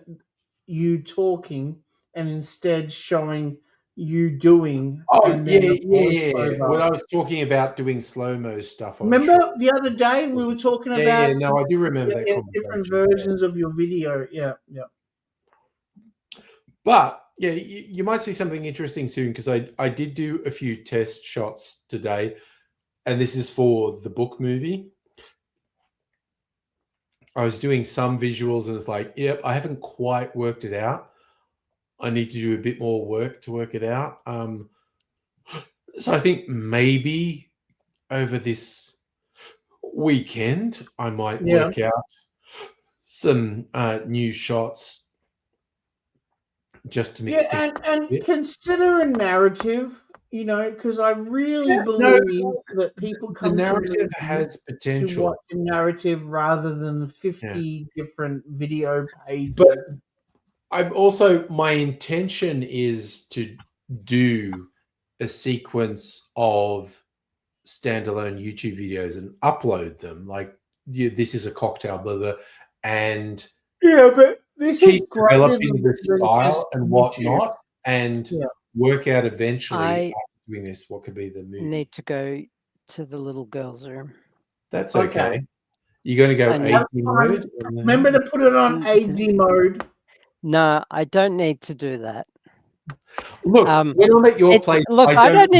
you talking and instead showing you doing. Oh, and then yeah, the voice yeah. over. When I was talking about doing slow-mo stuff on Remember short- the other day we were talking Yeah, about yeah, no, I do remember that different conversation. versions of your video. Yeah. But yeah, you might see something interesting soon because I did do a few test shots today, and this is for the book movie. I was doing some visuals and it's like, yep, I haven't quite worked it out. I need to do a bit more work to work it out. So I think maybe over this weekend, I might work out some new shots just to mix things up. And consider a narrative, because I really believe that people come the narrative to has to potential. watch a narrative rather than 50 different video pages. But I'm also, my intention is to do a sequence of standalone YouTube videos and upload them. Like, this is a cocktail, blah, blah, and but this keep is greater developing than the style just and YouTube. whatnot, and work out eventually I after doing this what could be the movie. Need to go to the little girl's room. That's okay. You're going to go AD mode? Remember to put it on AD mode. No, I don't need to do that. Look, when I'm at your place, look, I don't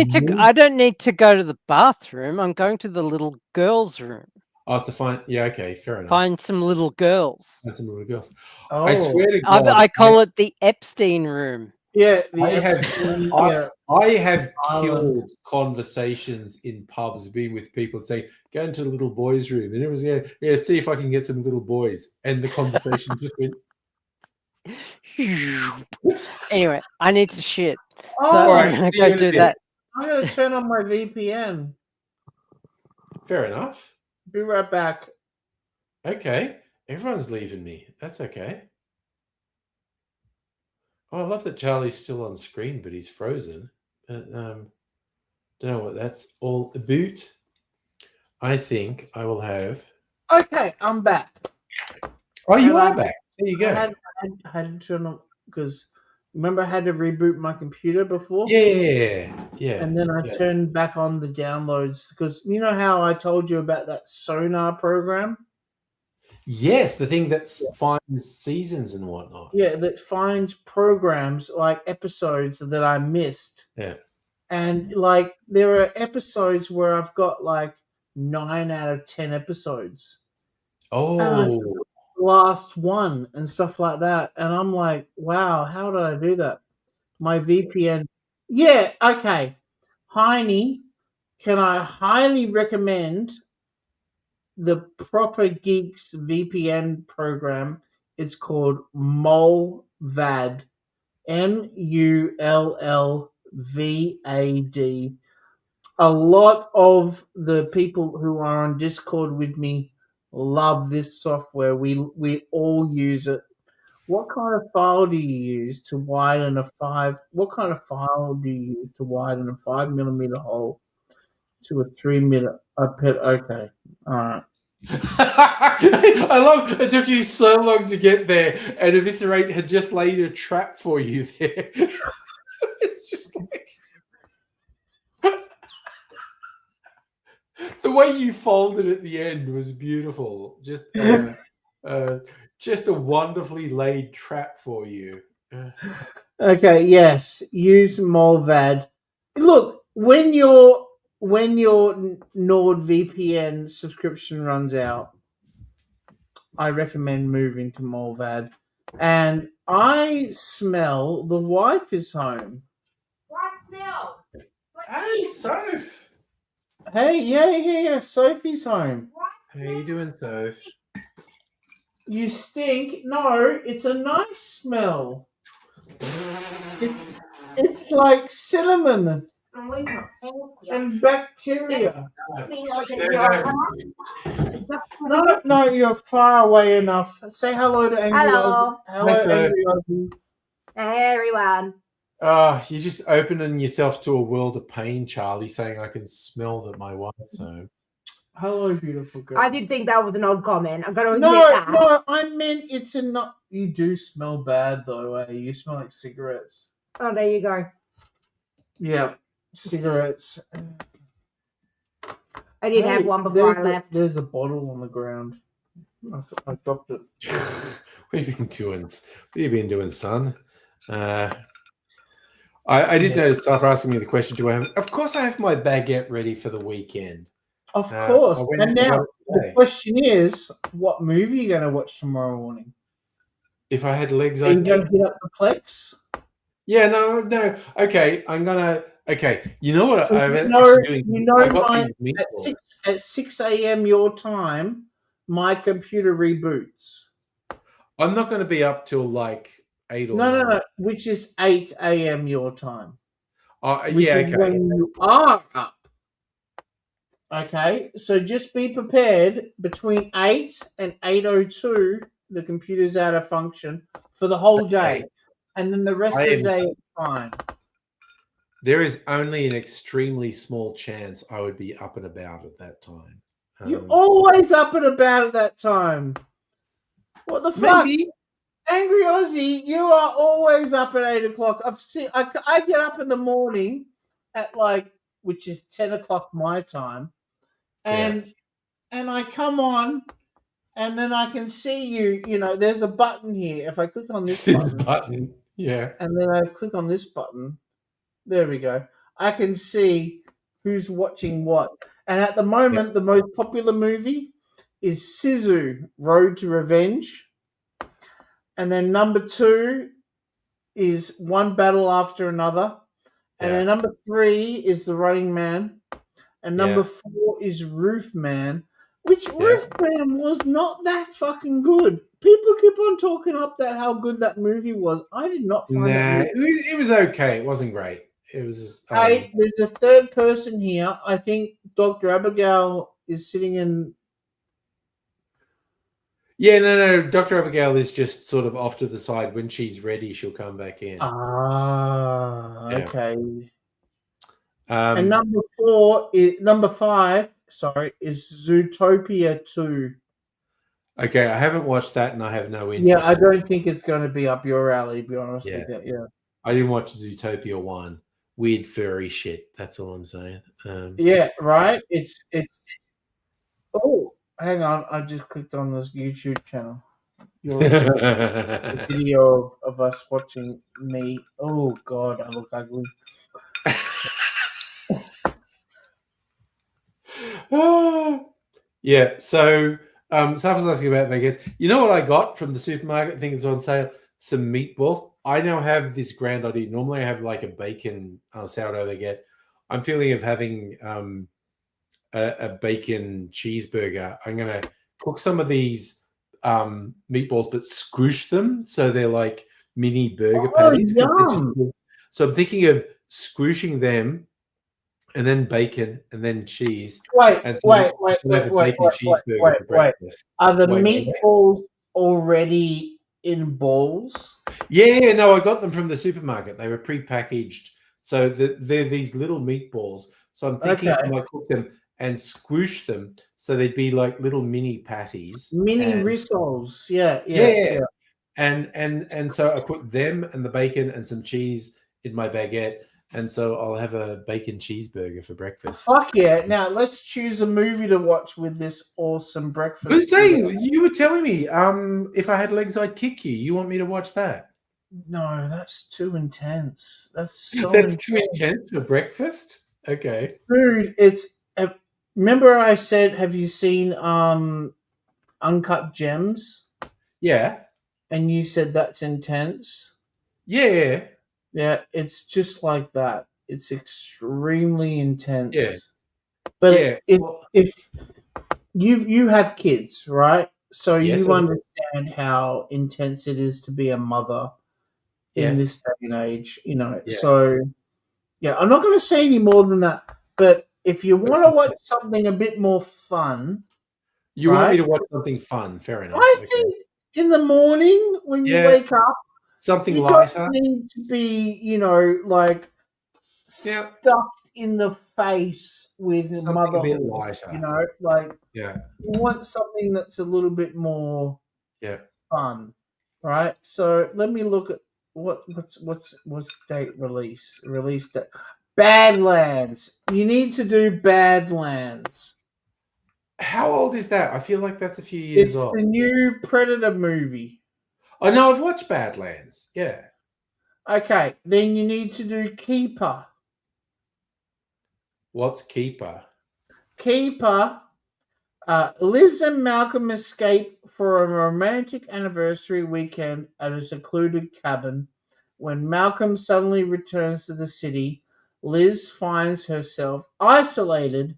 need to go to the bathroom. I'm going to the little girl's room. I have to find. Yeah, okay, fair enough. Find some little girls. Find some little girls. Oh. I swear to God, I call it the Epstein room. Yeah, I have killed conversations in pubs, being with people and saying, "Go into the little boys' room," and it was see if I can get some little boys, and the conversation just went. Anyway, I need to shit. Oh, so right, I'm going to go do that. I'm going to turn on my VPN. Fair enough. Be right back. Okay. Everyone's leaving me. That's okay. Oh, I love that Charlie's still on screen, but he's frozen. But, don't know what that's all about. I think I will have... Okay, I'm back. Oh, you are back. There you go. I had to turn on, because remember I had to reboot my computer before? Yeah. And then I turned back on the downloads, because you know how I told you about that Sonar program? Yes, the thing that finds seasons and whatnot. Yeah, that finds programs, like episodes that I missed. Yeah. And like there are episodes where I've got like 9 out of 10 episodes. Oh. Last one and stuff like that. And I'm like, wow, how did I do that? My VPN. Yeah, okay. Heine, can I highly recommend the Proper Geeks VPN program? It's called Mullvad. MULLVAD. A lot of the people who are on Discord with me love this software. We all use it. What kind of file do you use to widen a 5? What kind of file do you use to widen a 5mm hole to a 3mm? Okay, all right. I love it took you so long to get there, and Eviscerate had just laid a trap for you there. It's just like the way you folded at the end was beautiful. Just a wonderfully laid trap for you. Okay, yes, use Mullvad. Look, when your NordVPN subscription runs out, I recommend moving to Mullvad. And I smell the wife is home. What smell? Hey, Soph. Hey, yeah. Sophie's home. How you doing, Soph? You stink. No, it's a nice smell. It's like cinnamon and bacteria. No, you're far away enough. Say hello to Angry Hello. Ozzy. Hello, Hi, sir. Angry Ozzy. Hey, everyone. You're just opening yourself to a world of pain, Charlie, saying I can smell that my wife's home. Hello, beautiful girl. I did think that was an odd comment. I'm going to admit No, that. no, I meant it's a not. You do smell bad though. You smell like cigarettes. Oh, there you go. Yeah, cigarettes. I did have one before I left. There's a bottle on the ground. I dropped it. What have you been doing? What have you been doing, son? I did notice after asking me the question, do I have? Of course, I have my baguette ready for the weekend. Of course. I went And and got now it the today. question is, what movie are you going to watch tomorrow morning? If I had legs, Are you I'd going to hit up the Plex? Yeah, no. Okay, I'm gonna. Okay, you know what? So I'm you know, actually doing. you know I got my, these at meatballs. 6 a.m. your time, my computer reboots. I'm not going to be up till like 8 or No, 9. which is 8 a.m. your time. Which Yeah, is okay. when you are up. Okay, so just be prepared. Between 8 and 8:02, the computer's out of function for the whole day, and then the rest of the day it's fine. There is only an extremely small chance I would be up and about at that time. You're always up and about at that time. What the fuck? Maybe. Angry Aussie, you are always up at 8 o'clock. I get up in the morning at which is 10 o'clock my time, and I come on, and then I can see you. You know, there's a button here. If I click on this button, yeah, and then I click on this button, there we go. I can see who's watching what. And at the moment, the most popular movie is Sisu: Road to Revenge. And then number 2 is One Battle After Another. And then number 3 is The Running Man. And number 4 is Roof Man, which Roof Man was not that fucking good. People keep on talking up that how good that movie was. I did not find that movie. it was okay. It wasn't great. It was just, Hey, there's a third person here. I think Dr. Abigail is sitting in... Yeah, no. Dr. Abigail is just sort of off to the side. When she's ready, she'll come back in. Okay. And number 5, is Zootopia 2. Okay, I haven't watched that, and I have no interest. Yeah, I don't think it's going to be up your alley, to be honest with you. Yeah. I didn't watch Zootopia 1. Weird furry shit. That's all I'm saying. Yeah, right? It's Oh, hang on. I just clicked on this YouTube channel. A video of us watching me. Oh, God, I look ugly. Yeah, so Saf was asking about Vegas. You know what I got from the supermarket? I think it's on sale. Some meatballs. I now have this grand idea. Normally I have like a bacon sourdough they get. I'm feeling of having a bacon cheeseburger. I'm going to cook some of these meatballs, but squish them so they're like mini burger patties. So I'm thinking of squishing them and then bacon and then cheese. Wait. Are the meatballs already in balls? Yeah, no, I got them from the supermarket. They were pre-packaged. So they're these little meatballs. So I'm thinking I might cook them and squish them so they'd be like little mini patties. Mini rissoles. Yeah. And so I put them and the bacon and some cheese in my baguette. And so I'll have a bacon cheeseburger for breakfast. Fuck yeah. Now, let's choose a movie to watch with this awesome breakfast. I was saying, you were telling me if I had legs, I'd kick you. You want me to watch that? No, that's too intense. That's too intense for breakfast? Okay. Dude, remember I said, have you seen Uncut Gems? Yeah. And you said that's intense? Yeah. Yeah, it's just like that. It's extremely intense. Yeah. But if you have kids, right? So you understand how intense it is to be a mother in this day and age, you know. Yes. So I'm not going to say any more than that. But if you want to watch something a bit more fun, You want me Right. to watch something fun? Fair enough. I Okay. think in the morning when you Yeah. wake up, Something you lighter. don't need to be, like Yeah. stuffed in the face with Something a motherhood. bit lighter. Like Yeah. you want something that's a little bit more Yeah. fun, right? So let me look at what's date release date. Badlands. You need to do Badlands. How old is that? I feel like that's a few years It's old. the new Predator movie. Oh no, I've watched Badlands. Yeah. Okay, then you need to do Keeper. What's Keeper? Keeper. Liz and Malcolm escape for a romantic anniversary weekend at a secluded cabin. When Malcolm suddenly returns to the city, Liz finds herself isolated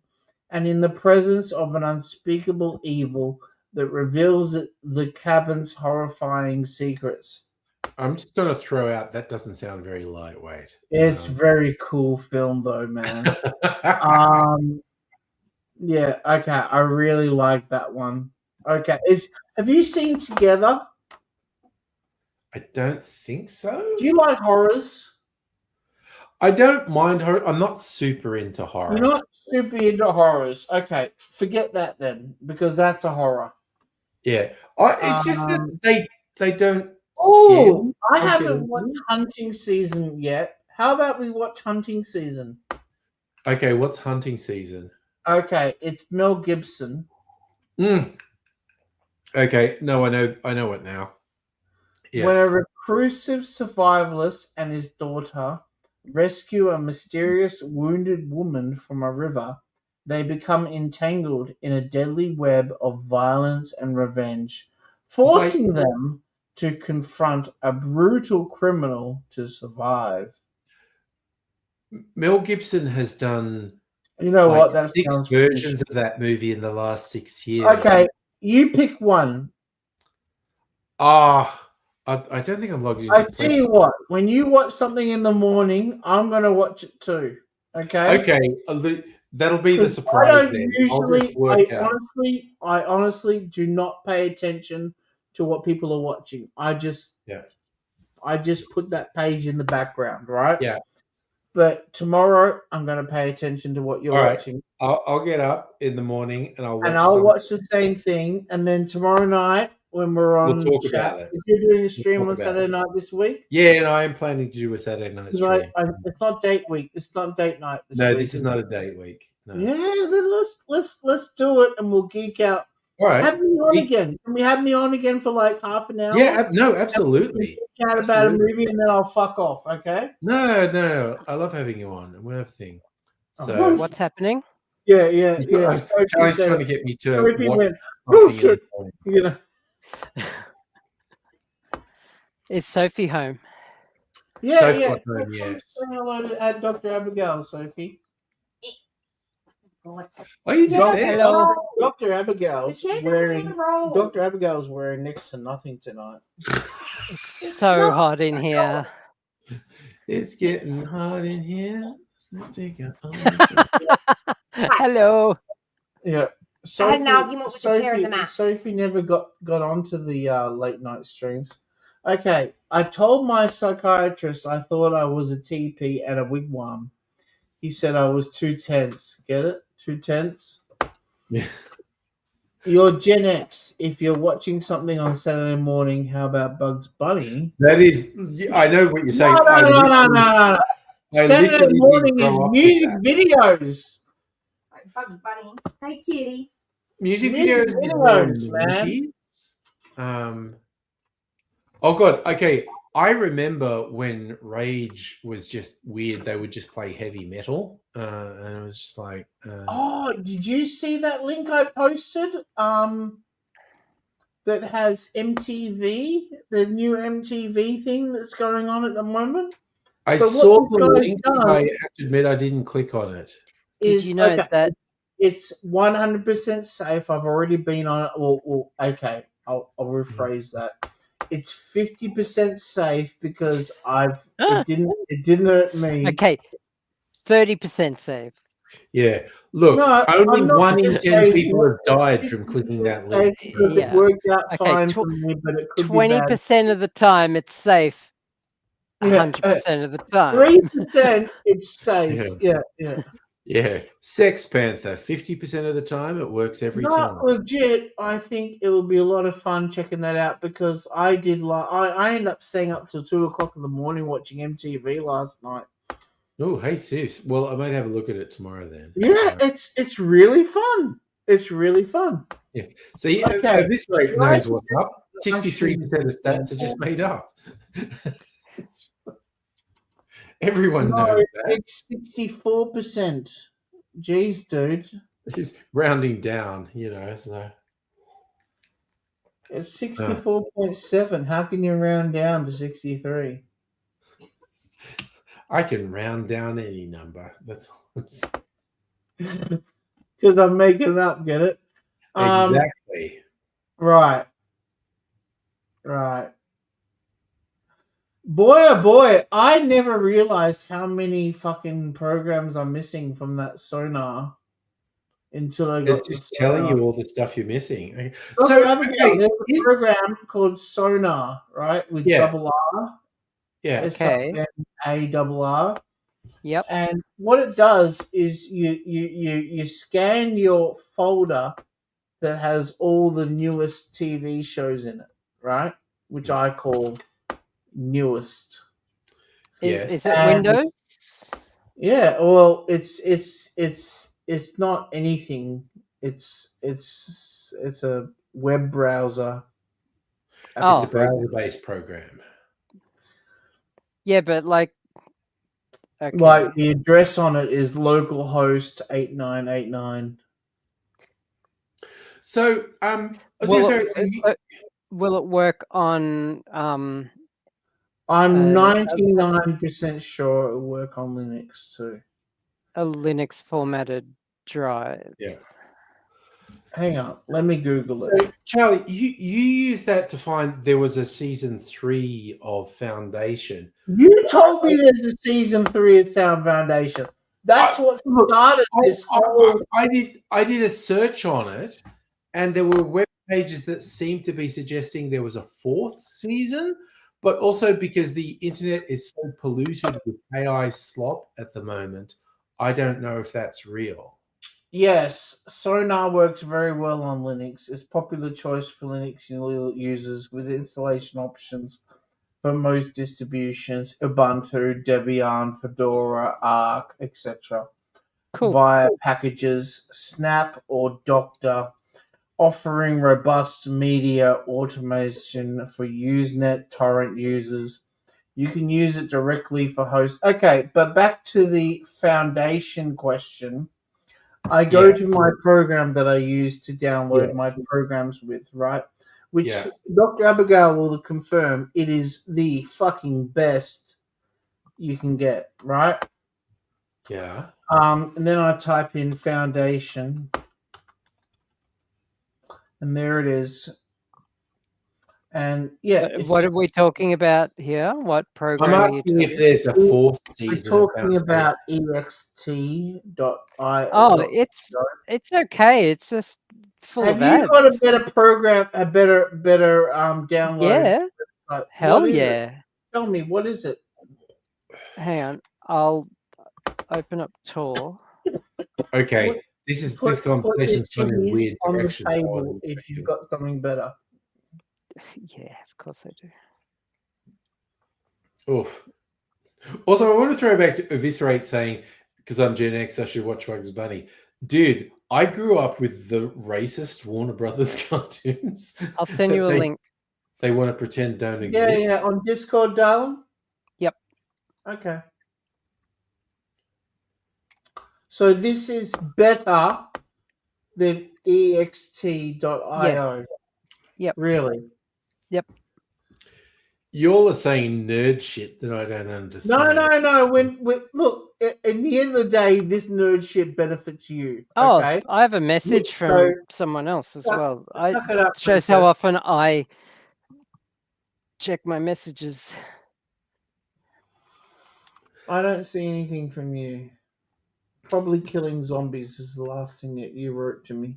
and in the presence of an unspeakable evil that reveals the cabin's horrifying secrets. I'm just gonna throw out that doesn't sound very lightweight. It's very cool film though, man. Yeah, okay. I really like that one. Okay. Have you seen Together? I don't think so. Do you like horrors? I don't mind horror. I'm not super into horror. You're not super into horrors. Okay, forget that then, because that's a horror. Yeah. It's just that they don't scare Oh, me. I I'll get haven't into watched it. Hunting Season yet. How about we watch Hunting Season? Okay, what's Hunting Season? Okay, it's Mel Gibson. Okay, no, I know it now. Yes. When a reclusive survivalist and his daughter rescue a mysterious wounded woman from a river, they become entangled in a deadly web of violence and revenge, forcing them to confront a brutal criminal to survive. Mel Gibson has done You know what? like That 6 sounds versions of that movie in the last 6 years. Okay, you pick one. I don't think I'm logged into I tell you what, when you watch something in the morning, I'm going to watch it too. Okay? Okay, that'll be the 'Cause surprise I don't then. usually, out. I honestly do not pay attention to what people are watching. I just put that page in the background, right? Yeah. But tomorrow, I'm going to pay attention to what you're All right. watching. I'll get up in the morning and I'll watch watch the same thing. And then tomorrow night, when we're on We'll talk chat, about it. if you're doing a stream talk on about Saturday it. night this week, Yeah, and I am planning to do a Saturday night stream. it's not date week. It's not date night this week. This is not a date week. No. Yeah, then let's do it, and we'll geek out. All right. Have me on again. Can we have me on again for like half an hour? Yeah, no, absolutely. Chat about a movie, and then I'll fuck off. Okay? No. I love having you on, and we'll have a thing. Oh, So What's happening? Yeah. Charlie's trying to get me to Sophie watch went, something oh in shit! the morning. You know. Is Sophie home? Yeah. Sophie got home, yes. Say hello to Dr. Abigail, Sophie. Oh, you just there? Hello. Dr. Abigail's The chair doesn't wearing. even roll. Dr. Abigail's wearing next to nothing tonight. So hot in here. It's getting hot in here. Let's take a Hello. Yeah. I had an argument with the chair in the mat. Sophie never got onto the late night streams. Okay, I told my psychiatrist I thought I was a TP and a wigwam. He said I was too tense. Get it? Too tense? Yeah. You're Gen X. If you're watching something on Saturday morning, how about Bugs Bunny? That is, I know what you're saying. No. I Saturday literally morning did is grow up with music that. videos. Bugs Bunny. Hey, kitty. Music Music videos, videos, man. Oh god, okay. I remember when Rage was just weird. They would just play heavy metal, and it was just like. Oh, did you see that link I posted? That has MTV, the new MTV thing that's going on at the moment. I But what saw this the guy's link. done I have to admit, I didn't click on it. Did you know that? It's 100% safe. I've already been on it. Well, okay, I'll rephrase that. It's 50% safe because it didn't hurt me. Okay. 30% safe. Yeah. Look, No, only I'm not 1 in gonna 10 say people have died from clicking that link. because Yeah. it worked out Okay, fine for me, but it could be bad. 20% of the time it's safe. Yeah, 100% of the time. 3% it's safe. Yeah. Yeah. Sex Panther, 50% of the time it works every time. Not legit. I think it will be a lot of fun checking that out because I did I ended up staying up till 2 o'clock in the morning watching MTV last night. Oh, hey sis. Well, I might have a look at it tomorrow then. Yeah, it's really fun. It's really fun. See, Okay. Eviscerate knows what's up. I 63% of shouldn't- stats are just made up. Everyone No, knows that. it's 64%. Jeez, dude. Just rounding down, so. It's 64.7. How can you round down to 63? I can round down any number. That's all I'm saying. Because I'm making it up, get it? Exactly. Right. Boy, oh boy, I never realized how many fucking programs I'm missing from that Sonar until I got It's just telling you all the stuff you're missing. So, okay, there's a program called Sonar, right? With double R. Yeah. Okay. SONARR. Yep. And what it does is you scan your folder that has all the newest TV shows in it, right? Which I call newest. Yes. Is it Windows? Yeah, well, it's not anything. It's a web browser. It's a browser-based program. Yeah, but like, okay. Like the address on it is localhost 8989. So, will it work on? I'm 99% sure it'll work on Linux too. A Linux formatted drive. Yeah. Hang on, let me Google So, it. Charlie, you used that to find there was a season 3 of Foundation. You told me there's a season 3 of Sound Foundation. That's what started this whole. I did a search on it, and there were web pages that seemed to be suggesting there was a 4th season, but also because the internet is so polluted with AI slop at the moment, I don't know if that's real. Yes, Sonar works very well on Linux. It's a popular choice for Linux users with installation options for most distributions: Ubuntu, Debian, Fedora, Arch, etc. Cool. Via packages Snap or Doctor, offering robust media automation for Usenet torrent users. You can use it directly for hosts. Okay, but back to the Foundation question. I go to my program that I use to download my programs with, right? Which Dr. Abigail will confirm it is the fucking best you can get, right? Yeah. And then I type in Foundation, and there it is. And what are we talking about here? What program? I'm asking if there's a 4th season. We're talking about ext.io. Oh, it's okay. It's just full of ads. Have you got a better program, a better download? Yeah. Hell yeah. It? Tell me, what is it? Hang on. I'll open up Tor. Okay. This conversation's going in a weird on direction. the table if you've got something better. Yeah, of course I do. Oof. Also, I want to throw back to Eviscerate saying, because I'm Gen X, I should watch Bugs Bunny. Dude, I grew up with the racist Warner Brothers cartoons. I'll send you a link. They want to pretend don't exist. Yeah, on Discord, darling? Yep. Okay. So this is better than ext.io. Yep. Really? Yep. Y'all are saying nerd shit that I don't understand. No. When look, at the end of the day, this nerd shit benefits you. Oh, okay? I have a message from someone else as well. It shows how often I check my messages. I don't see anything from you. Probably killing zombies is the last thing that you wrote to me.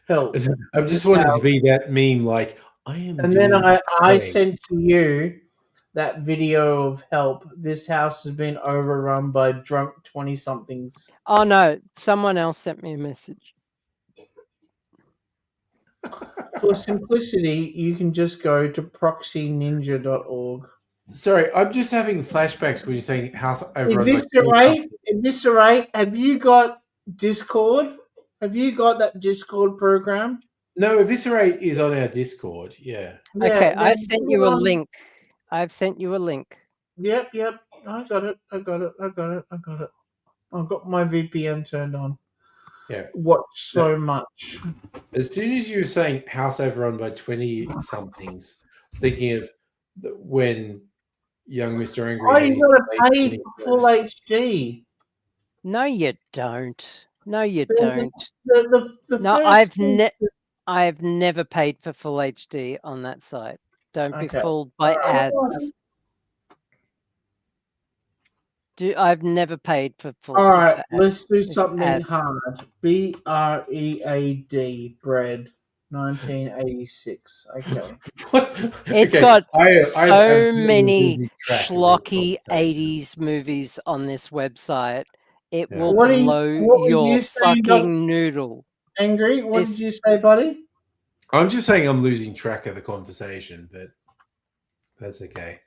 Help. I just wanted to be that meme, like I am. And then doing I great. sent to you that video of help. This house has been overrun by drunk 20-somethings. Oh no, someone else sent me a message. For simplicity, you can just go to proxyninja.org. Sorry, I'm just having flashbacks when you're saying house overrun. by Eviscerate, have you got Discord? Have you got that Discord program? No, Eviscerate is on our Discord. Yeah. Okay, Yeah, I've then sent go you a on- link. I've sent you a link. Yep. I got it. I've got my VPN turned on. Yeah. Watch so much. As soon as you were saying house overrun by 20-somethings, I was thinking of when young Mr. Angry. Oh, had you his gotta late pay 20s for full HD. No, you don't. No, you The- don't. The No, first thing- I've never paid for full HD on that site. Don't be Okay. fooled by Alright. ads. I've never paid for full. All right, for let's do It's something ads. hard. BREAD, bread, 1986. Okay. It's Okay, got I've so absolutely many losing track of this schlocky conversation. 80s movies on this website. It Yeah. will What are you- blow what were your you saying, Doc? fucking noodle. Angry, what It's- did you say, buddy? I'm just saying I'm losing track of the conversation, but that's okay.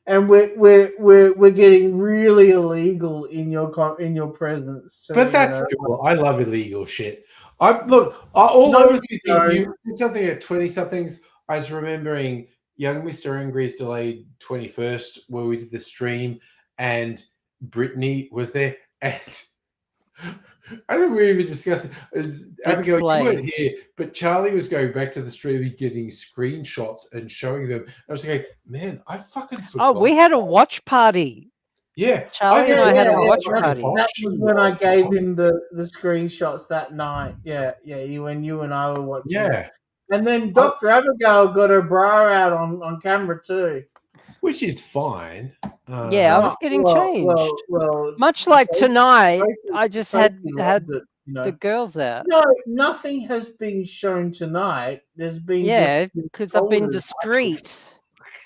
And we're getting really illegal in your presence. So, But that's you know. cool. I love illegal shit. All I No, was you thinking, you said something at 20-somethings. I was remembering young Mr. Angry's delayed 21st, where we did the stream, and Brittany was there. And I don't know if we even discussed it. Abigail, you Slay. weren't here, but Charlie was going back to the stream and getting screenshots and showing them. I was like, man, I fucking forgot. Oh, we had a watch party. Yeah. Charlie and I had a watch that, party. That was when I gave him the screenshots that night. Yeah, when you and I were watching. Yeah. And then Dr. Abigail got her bra out on camera too. Which is fine. Yeah, I was getting changed. Well, Much like Sophie- tonight, Sophie- I just Sophie had loved it, you know. the girls out. No, nothing has been shown tonight. There's been Yeah, just because I've been folders. discreet.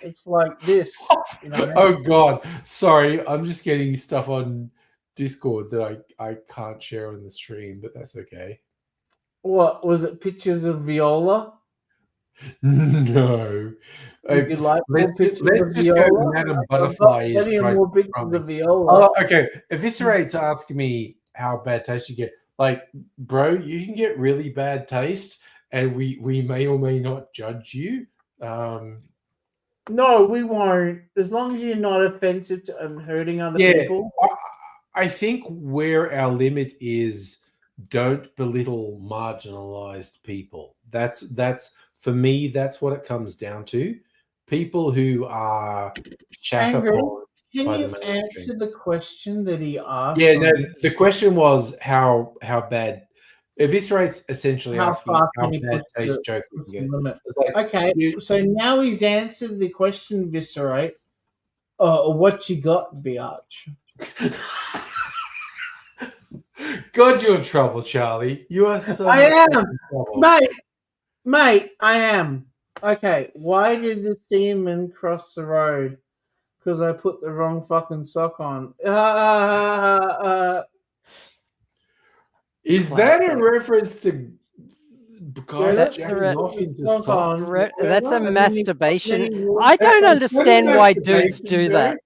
It's like this. You know? Oh God, sorry. I'm just getting stuff on Discord that I can't share on the stream, but that's okay. What was it? Pictures of Viola? No. Would you like more Let's pictures just of go. Viola? Madam I've got Butterfly is plenty of right more pictures from me. of Viola. Oh, okay. Eviscerate's asking me how bad taste you get. Like, bro, you can get really bad taste, and we may or may not judge you. No, we won't. As long as you're not offensive to and hurting other Yeah. people. I think where our limit is, don't belittle marginalized people. That's for me. That's what it comes down to. People who are shat Angry. upon. Can by the you mainstream. answer the question that he asked? Yeah, no. on The question was how bad. Eviscerate's essentially how asking far how can he bad push taste the, Joker can push the get. limit? It's like, Okay, dude- so now he's answered the question, Viscerate. What you got, biatch? God, you're in trouble, Charlie. You are so. I am. in trouble. Mate, I am. Okay, why did the seaman cross the road? Because I put the wrong fucking sock on. Is that a reference to guys That's jacking a off into Sock socks? on. That's a And then masturbation. he walked I don't That's understand why dudes masturbation, do dude. that.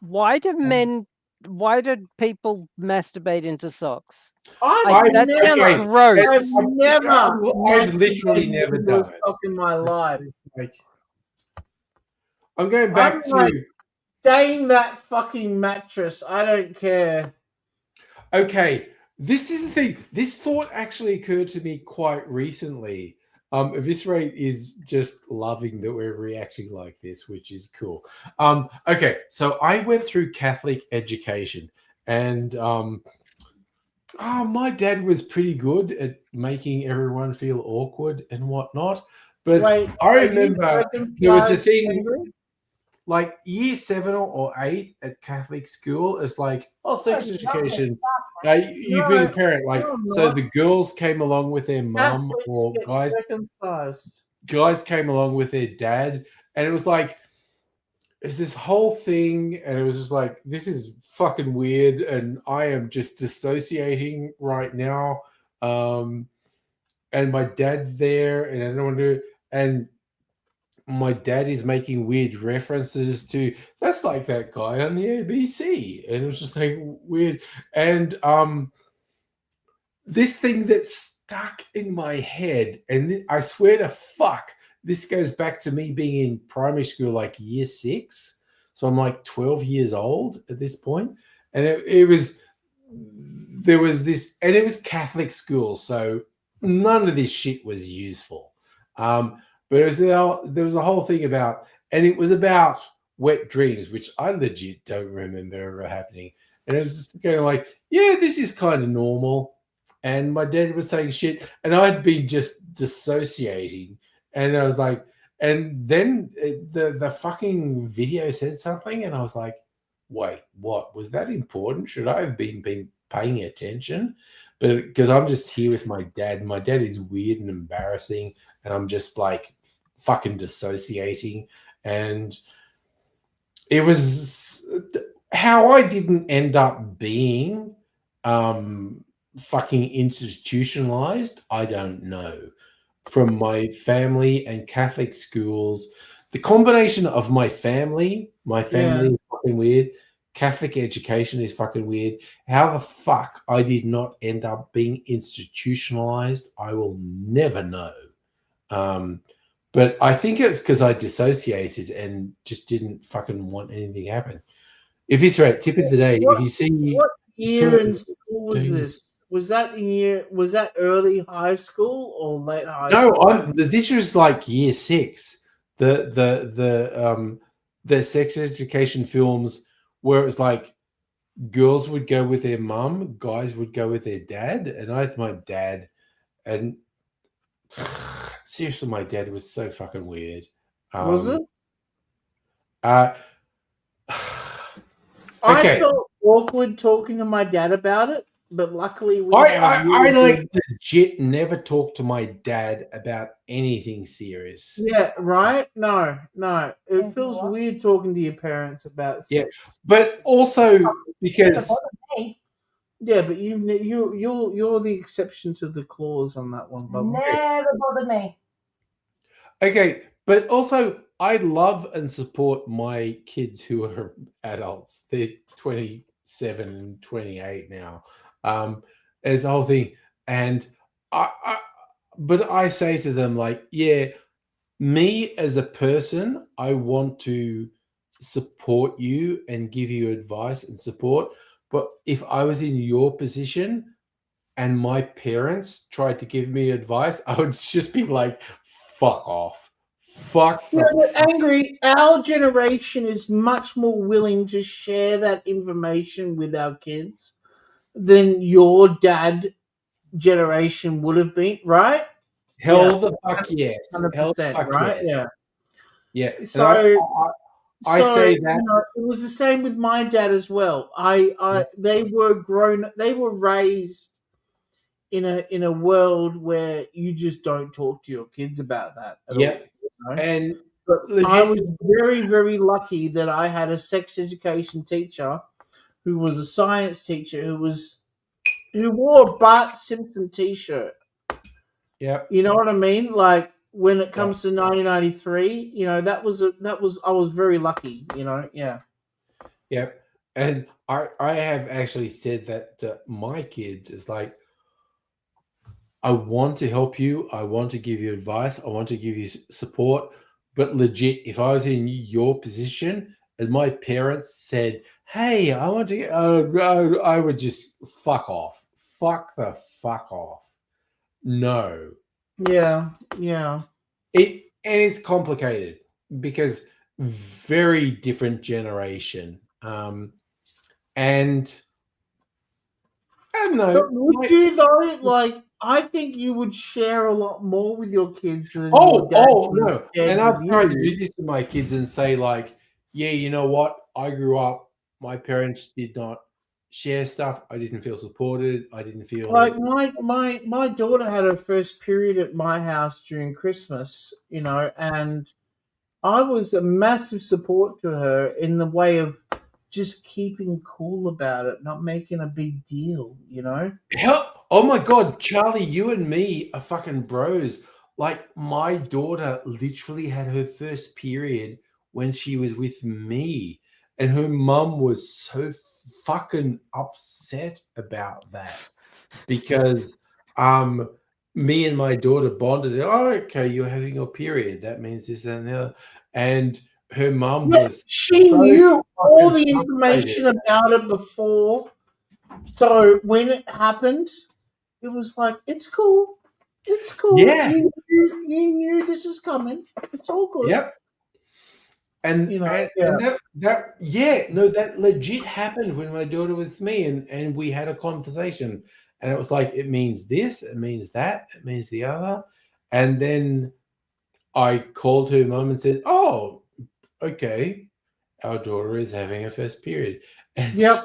Why do men? Why do people masturbate into socks? I've That never, sounds gross. I've never, I've literally never masturbated done with it. sock in my life. Like, I'm going back I'm to like- Stain that fucking mattress. I don't care. okay. This is the thing. This thought actually occurred to me quite recently. Eviscerate is just loving that we're reacting like this, which is cool. Okay, so I went through Catholic education, and my dad was pretty good at making everyone feel awkward and whatnot. But Wait, I are you remember circumcised, there was a thing. Henry? like year 7 or 8 at Catholic school is like, oh, sex education. You've been a parent, like, no, I'm so not. the girls came along with their mum, Catholics or get circumcised. guys came along with their dad, and it was like, it's this whole thing, and it was just like, this is fucking weird, and I am just dissociating right now. And my dad's there, and I don't want to, and my dad is making weird references to, that's like that guy on the ABC, and it was just like weird. And this thing that stuck in my head, and I swear to fuck, this goes back to me being in primary school, like year 6. So I'm like 12 years old at this point. And it was Catholic school. So none of this shit was useful. But there was a whole thing about, and it was about wet dreams, which I legit don't remember ever happening. And it was just going like, yeah, this is kind of normal. And my dad was saying shit, and I'd been just dissociating. And I was like, and then the fucking video said something, and I was like, wait, what? Was that important? Should I have been paying attention? But because I'm just here with my dad. My dad is weird and embarrassing, and I'm just like fucking dissociating. And it was how I didn't end up being fucking institutionalized, I don't know. From my family and Catholic schools, the combination of my family is fucking weird. Catholic education is fucking weird. How the fuck I did not end up being institutionalized, I will never know. But I think it's because I dissociated and just didn't fucking want anything to happen. If it's right, tip of the day, if you see What year in school was this? Was that early high school or late high school? No, this was like year 6. The sex education films where it was like girls would go with their mum, guys would go with their dad, and I had my dad, and seriously, my dad was so fucking weird. Was it? Okay. I felt awkward talking to my dad about it, but luckily I like legit never talked to my dad about anything serious. Yeah, right? No. It feels weird talking to your parents about sex. Yeah, but also because yeah, but you're the exception to the clause on that one, Bubba. Never bothered me. Okay, but also I love and support my kids who are adults. They're 27 and 28 now. There's the whole thing, and but I say to them, like, yeah, me as a person, I want to support you and give you advice and support. But if I was in your position and my parents tried to give me advice, I would just be like, fuck off. Fuck. Yeah, but Angry, our generation is much more willing to share that information with our kids than your dad generation would have been, right? Hell the fuck yes. 100%, Hell the fuck right? yes. Yeah. So I say that it was the same with my dad as well. They were raised in a world where you just don't talk to your kids about that at all. You know? And I was very, very lucky that I had a sex education teacher who was a science teacher who wore a Bart Simpson t-shirt. Yeah. You know what I mean? Like when it comes to 1993, you know, I was very lucky, you know. Yeah. Yep. And I have actually said that to my kids. It's like, I want to help you. I want to give you advice. I want to give you support. But legit, if I was in your position and my parents said, hey, I want to I would just fuck off. Fuck the fuck off. No. Yeah. And it's complicated because very different generation. And I don't know. But would you though? Like, I think you would share a lot more with your kids than no. your dad No. shared And I've with tried to you. do this to my kids and say, like, yeah, you know what? I grew up, my parents did not share stuff. I didn't feel supported. I didn't feel Like my daughter had her first period at my house during Christmas, and I was a massive support to her in the way of just keeping cool about it, not making a big deal, Hell, oh my god, Charlie, you and me are fucking bros. Like my daughter literally had her first period when she was with me, and her mum was so fucking upset about that because me and my daughter bonded. Oh, okay, you're having your period. That means this and the other. And her mum was she so knew all fucking the information about it before. So when it happened, it was like, it's cool. It's cool. Yeah. You knew this is coming. It's all good. Yep. And that legit happened when my daughter was with me, and we had a conversation, and it was like, it means this, it means that, it means the other. And then I called her mum and said, oh, okay, our daughter is having her first period. And Yep.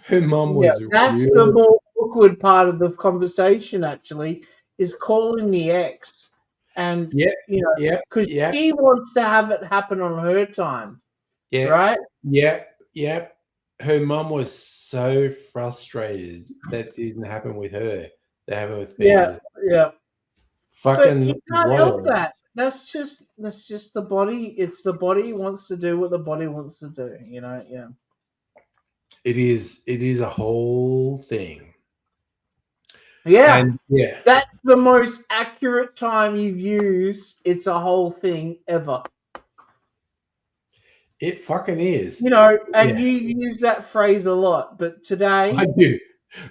her mum was that's the more awkward part of the conversation, actually, is calling the ex. And because she wants to have it happen on her time, right? Yeah. Her mum was so frustrated that it didn't happen with her. That happened with me. Yeah. Fucking. But you can't help that. That's just the body. It's the body wants to do what the body wants to do. Yeah. It is a whole thing. Yeah. And that's the most accurate time you've used. It's a whole thing ever. It fucking is. And you've used that phrase a lot, but today I do.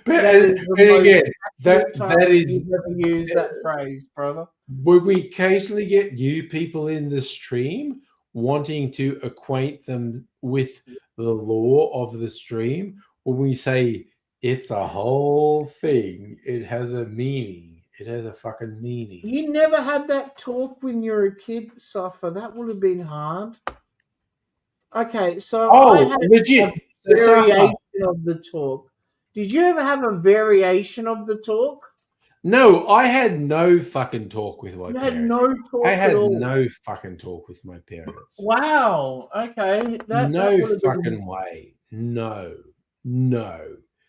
But that is the again, that is you've never used that phrase, brother. We occasionally get new people in the stream wanting to acquaint them with the law of the stream. When we say it's a whole thing, it has a meaning. It has a fucking meaning. You never had that talk when you were a kid, Safa. That would have been hard. Okay, so I had legit a variation of the talk. Did you ever have a variation of the talk? No, I had no fucking talk with my parents. Had no talk I had at all. no fucking talk with my parents. Wow. Okay. No fucking way. No.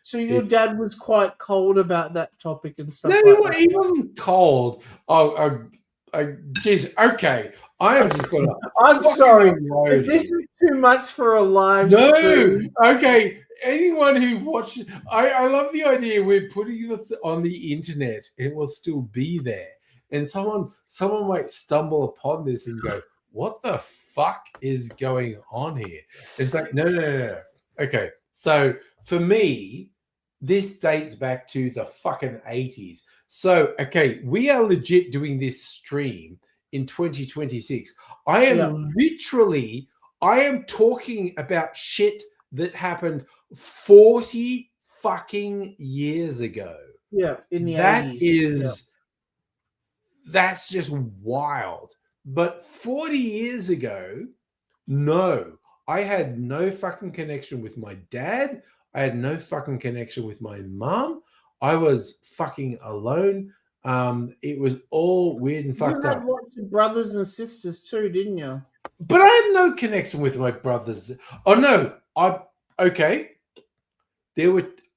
So your dad was quite cold about that topic and stuff. No, he wasn't cold. Jeez. Okay. I am just gonna. I'm sorry. If this is too much for a live stream. Okay. Anyone who watches, I love the idea we're putting this on the internet. It will still be there, and someone might stumble upon this and go, "What the fuck is going on here?" It's like, no. Okay, so for me, this dates back to the fucking 80s. So, okay, we are legit doing this stream in 2026. I am talking about shit that happened 40 fucking years ago. Yeah, in the 80s. That's just wild. But 40 years ago, no, I had no fucking connection with my dad. I had no fucking connection with my mom. I was fucking alone. It was all weird and fucked up. You had lots of brothers and sisters too, didn't you? But I had no connection with my brothers. Oh no, There's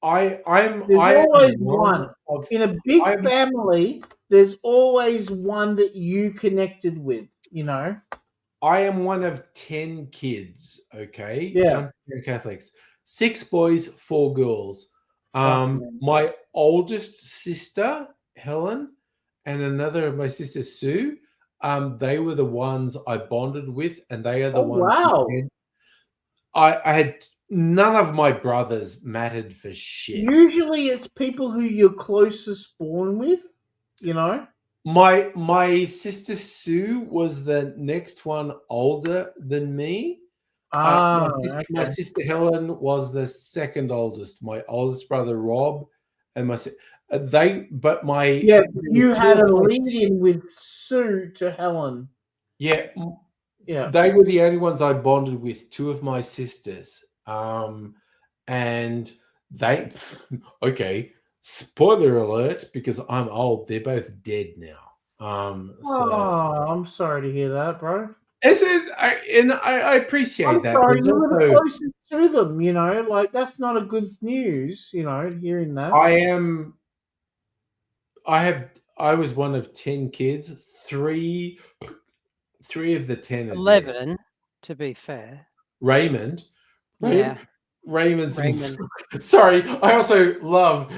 always one. In a big family, there's always one that you connected with, I am one of 10 kids, okay? Yeah. Catholics. 6 boys, 4 girls. My oldest sister, Helen, and another of my sister, Sue, they were the ones I bonded with, and they are the ones. Wow. I had none of my brothers mattered for shit. Usually it's people who you're closest born with, My sister Sue was the next one older than me. My sister Helen was the second oldest. My oldest brother Rob and my you had a lead in with Sue to Helen. Yeah, Yeah. They were the only ones I bonded with. Two of my sisters, and they. Okay, spoiler alert, because I'm old. They're both dead now. So Oh, I'm sorry to hear that, bro. I appreciate I'm that. sorry, There's you were the also- closest to them, you know, like that's not a good news, you know, hearing that. I was one of 10 kids. Three of the 10 are dead. 11, to be fair. Raymond. Yeah. Raymond's. Raymond. Sorry, I also love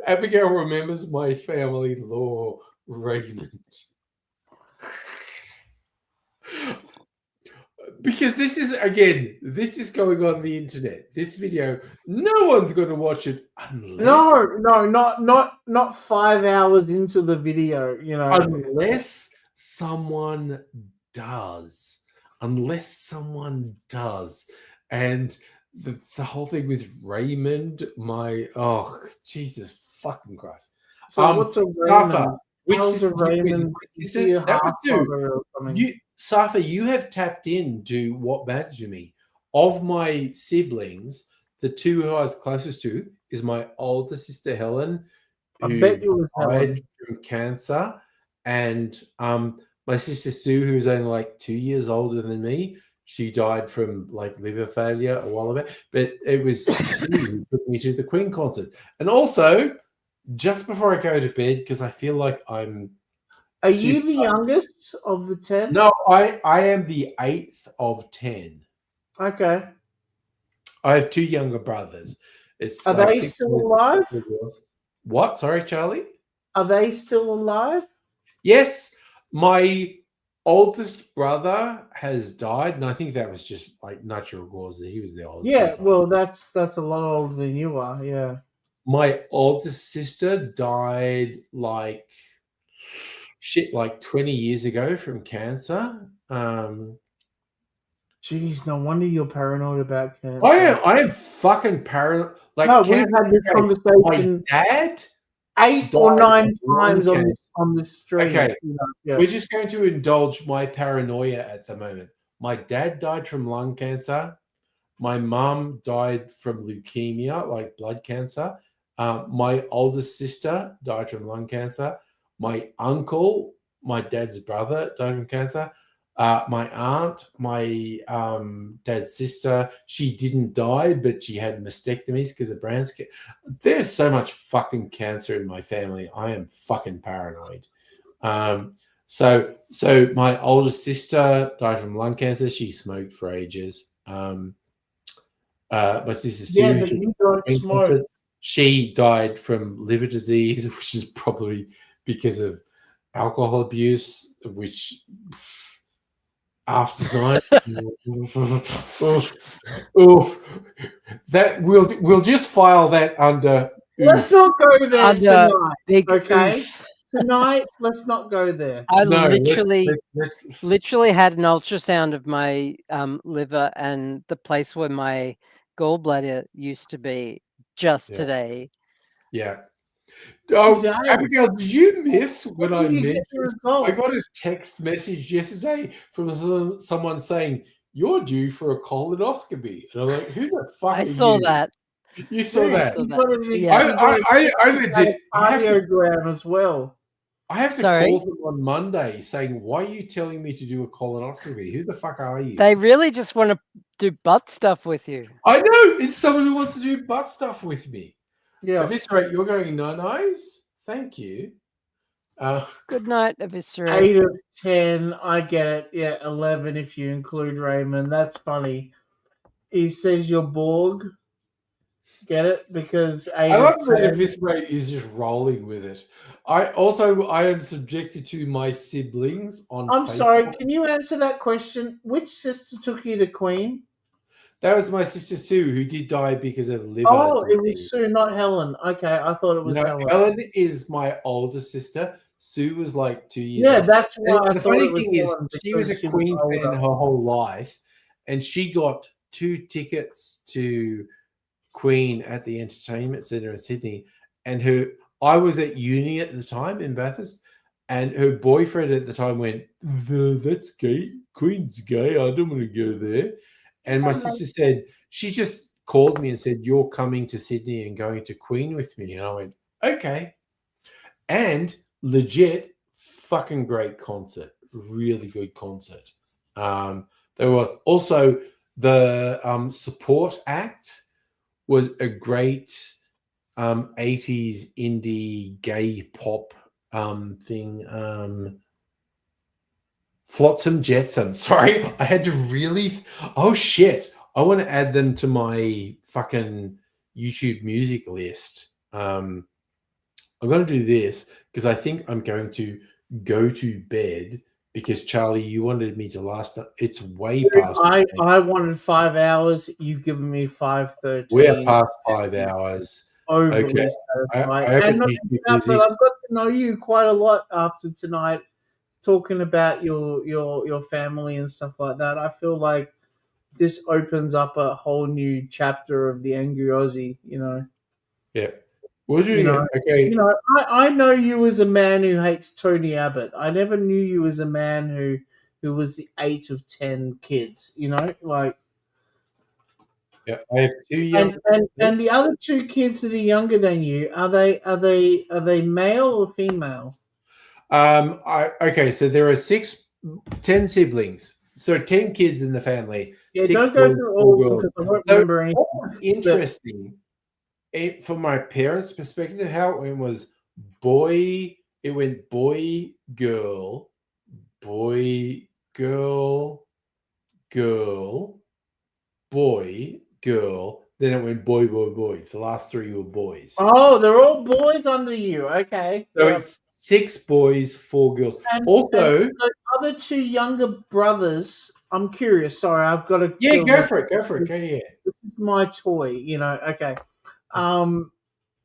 Abigail remembers my family law, Raymond. Because this is going on the internet. This video, no one's going to watch it unless not 5 hours into the video, you know. unless someone does. And the whole thing with Raymond, Jesus fucking Christ. So what's a Safa, Raymond? which How's is a Raymond? Is he a that was two. half-brother or something? Safa, you have tapped into what matters to me. Of my siblings, the two who I was closest to is my older sister Helen, I who bet you was Helen. died from cancer, and my sister Sue, who is only like 2 years older than me. She died from like liver failure a while ago, but it was Sue who took me to the Queen concert. And also, just before I go to bed, because I feel like I'm. Are you the youngest of the 10? No, I am the 8th of 10. Okay. I have two younger brothers. Are they still alive? What? Sorry, Charlie? Are they still alive? Yes. My oldest brother has died, and I think that was just like natural causes. He was the oldest. Yeah, well, that's a lot older than you are, yeah. My oldest sister died like 20 years ago from cancer. Jeez, no wonder you're paranoid about cancer. I am fucking paranoid. Like, no, we've had this conversation. My dad 8 or 9 died of times on this stream. Okay. You know, yeah. We're just going to indulge my paranoia at the moment. My dad died from lung cancer. My mum died from leukemia, like blood cancer. My oldest sister died from lung cancer. My uncle, my dad's brother, died from cancer. My aunt, my dad's sister, she didn't die, but she had mastectomies because of breast cancer. There's so much fucking cancer in my family. I am fucking paranoid. So my oldest sister died from lung cancer. She smoked for ages. My sister Sue, but you don't smoke. she died from liver disease, which is probably because of alcohol abuse, which after tonight, that we'll just file that under. Let's not go there Under tonight. big Okay, oof. tonight, let's not go there. I No, literally literally had an ultrasound of my liver and the place where my gallbladder used to be just today. Yeah. Oh, Today? Abigail, did you miss when I When you get mentioned? the results? I got a text message yesterday from someone saying you're due for a colonoscopy, and I'm like, "Who the fuck?" I are saw you? that. You saw Yes, that? you've got to be- Yeah. you've got to I check legit. I have to cardiogram as well. Sorry? call them on Monday saying, "Why are you telling me to do a colonoscopy? Who the fuck are you?" They really just want to do butt stuff with you. I know it's someone who wants to do butt stuff with me. Yeah. Eviscerate, you're going no-nos. Thank you. Good night, Eviscerate. 8 of 10, I get it. Yeah, 11 if you include Raymond. That's funny. He says you're Borg. Get it? Because 8 I love of that 10. Eviscerate is just rolling with it. I am subjected to my siblings on I'm Facebook. sorry, can you answer that question? Which sister took you to Queen? That was my sister Sue, who did die because of liver Oh, it was disease. Sue, not Helen. Okay, I thought it was No, Helen. Helen is my older sister. Sue was like 2 years Yeah, old. that's why I The thought funny it was thing is, Helen, she was because a Queen fan older. her whole life, and she got 2 tickets to Queen at the Entertainment Centre in Sydney. And I was at uni at the time in Bathurst, and her boyfriend at the time went, "That's gay. Queen's gay. I don't want to go there." And my sister said, she just called me and said, "You're coming to Sydney and going to Queen with me." And I went, "Okay." And legit, fucking great concert. Really good concert. There were also the support act was a great 80s indie gay pop thing. Flotsam Jetsam. Sorry, I had to really. Oh shit! I want to add them to my fucking YouTube music list. I'm going to do this because I think I'm going to go to bed because Charlie, you wanted me to last. It's way past. I wanted 5 hours. You've given me 5:13. We're past 5 hours. Overly Okay. satisfied. I And not hope only that, but I've got to know you quite a lot after tonight, talking about your family and stuff like that. I feel like this opens up a whole new chapter of the Angry Aussie. Yeah. We'll do You know, okay. I know you as a man who hates Tony Abbott. I never knew you as a man who was the 8 of 10 kids. Like. Yeah, I have 2 young. And the other 2 kids that are younger than you, are they male or female? Okay, so there are 10 siblings, so 10 kids in the family. Yeah, 6 don't go boys, through 4 all girls. because I won't So remember anything. what was interesting, from my parents' perspective, how it went boy, girl, boy, girl, girl, boy, girl. Then it went boy, boy, boy. The last 3 were boys. Oh, they're all boys under you. Okay. So it's 6 boys, 4 girls. And Also, the other 2 younger brothers, I'm curious. Sorry, I've got to. yeah, go for it. Go for it. Go, yeah. This is my toy. Okay.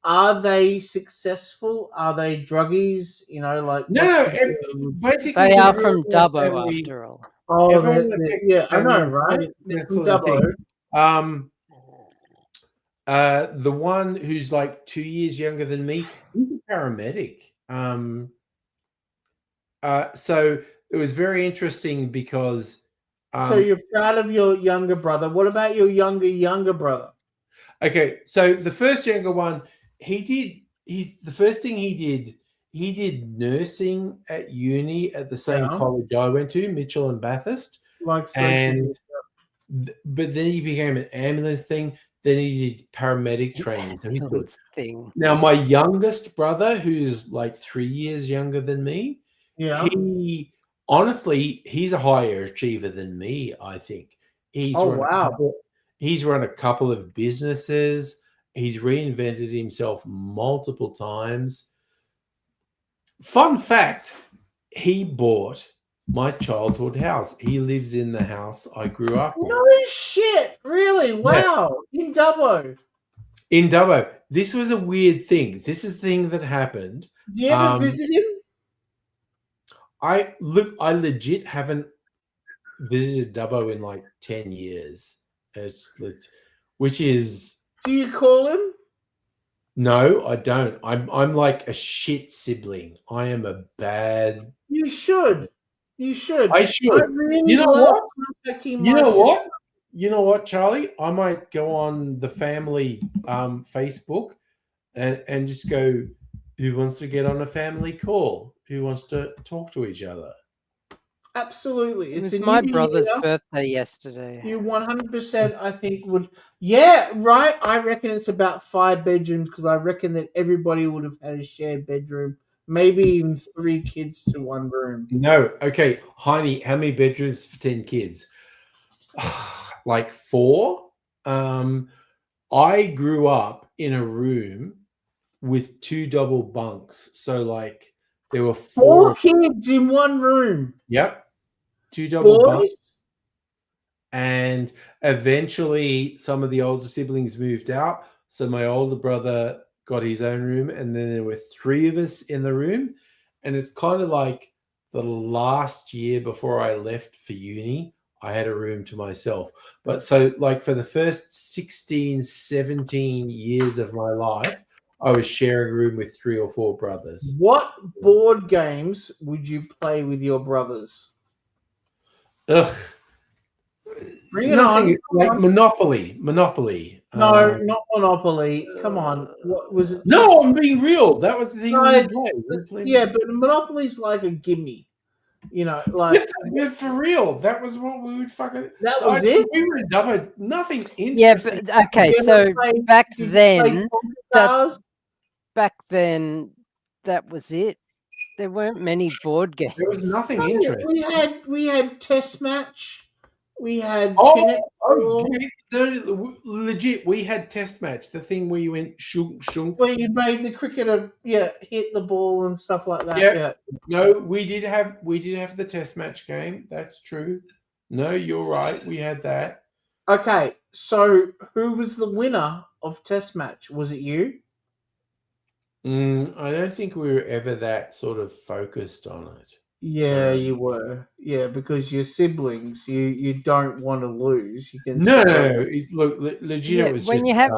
Are they successful? Are they druggies? Like No, basically They are everyone from in the Dubbo, family- after all. Oh, everyone in the yeah, I know, family- right? That's From sort of Dubbo. thing. The one who's like 2 years younger than me, he's a paramedic. So it was very interesting because. So you're proud of your younger brother. What about your younger brother? Okay, so the first younger one, the first thing he did nursing at uni at the same Yeah. college I went to, Mitchell and Bathurst. Like so And but then he became an ambulance thing. Then he did paramedic training. So he's good. Thing. Now, my youngest brother, who's like 3 years younger than me, yeah. he's a higher achiever than me, I think. He's run a couple of businesses. He's reinvented himself multiple times. Fun fact, he bought my childhood house. He lives in the house I grew up in. No shit, really? Wow. In Dubbo. In Dubbo. This was a weird thing. This is the thing that happened. Do you ever visit him? I legit haven't visited Dubbo in like 10 years. Which is. Do you call him? No, I don't. I'm like a shit sibling. I am a bad. You should. You should. I should. I really You know love what? contacting You my know sister. what? You know what, Charlie? I might go on the family Facebook and just go, who wants to get on a family call? Who wants to talk to each other? Absolutely. It It's was a my new brother's year. birthday yesterday. You 100%, I think, would. Yeah, right. I reckon it's about 5 bedrooms because I reckon that everybody would have had a shared bedroom, maybe even 3 kids to 1 room. No. Okay. Heine, how many bedrooms for 10 kids? Like 4. I grew up in a room with 2 double bunks. So like there were 4 kids in 1 room. Yep. 2 double bunks. Boys? And eventually some of the older siblings moved out. So my older brother got his own room. And then there were 3 of us in the room. And it's kind of like the last year before I left for uni, I had a room to myself. But so like for the first 16, 17 years of my life, I was sharing a room with 3 or 4 brothers. What board games would you play with your brothers? Ugh. Bring it Nothing on. like Monopoly. No, not Monopoly. Come on. What was it? No, I'm being real. That was the thing No, we would it's- play. We would play- Yeah, but Monopoly's like a gimme. You know, like Yeah, for real. That was what we would fucking. that was it. We would double nothing Yeah, interesting. but okay, Did you so ever play- back did you play then, Conquer that- Stars? back then, that was it. There weren't many board games. There was nothing No, interesting. we had Test Match. We had Oh, Connect Four, okay. No, legit. We had Test Match, the thing where you went shunk shunk. where you made the cricketer hit the ball and stuff like that. Yeah. Yeah. No, we did have the Test Match game. That's true. No, you're right. We had that. Okay, so who was the winner of Test Match? Was it you? I don't think we were ever that sort of focused on it. Yeah, you were. Yeah, because your siblings, you don't want to lose. You can No, say- Look, legit. Yeah, it was when just, you have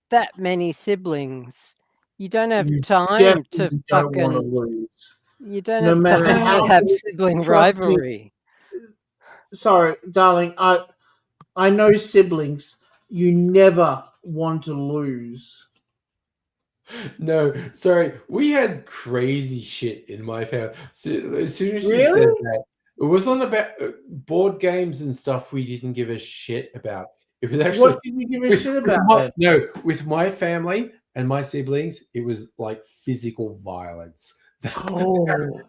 that many siblings, you don't have You time to definitely don't want to fucking. lose. You don't no have matter time how to have many- sibling trust me. rivalry. Sorry, darling. I know siblings. You never want to lose. No, sorry. We had crazy shit in my family. So, as soon as you Really? said that, it wasn't about board games and stuff we didn't give a shit about. It was actually What did you give a shit about then? no, with my family and my siblings, it was like physical violence. Oh,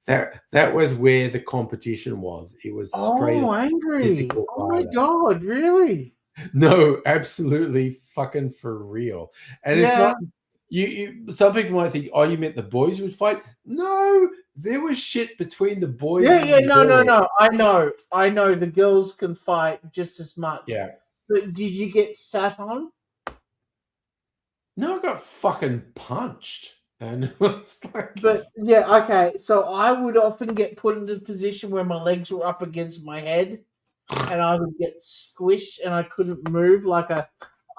That was where the competition was. It was straight up angry. physical Oh my violence. god, really? No, absolutely fucking for real. And it's Yeah. not you some people might think, oh, you meant the boys would fight. No, there was shit between the boys. Yeah, and yeah, the no. girls. I know. The girls can fight just as much. Yeah. But did you get sat on? No, I got fucking punched. And it was like But yeah, okay. So I would often get put into the position where my legs were up against my head, and I would get squished, and I couldn't move. Okay.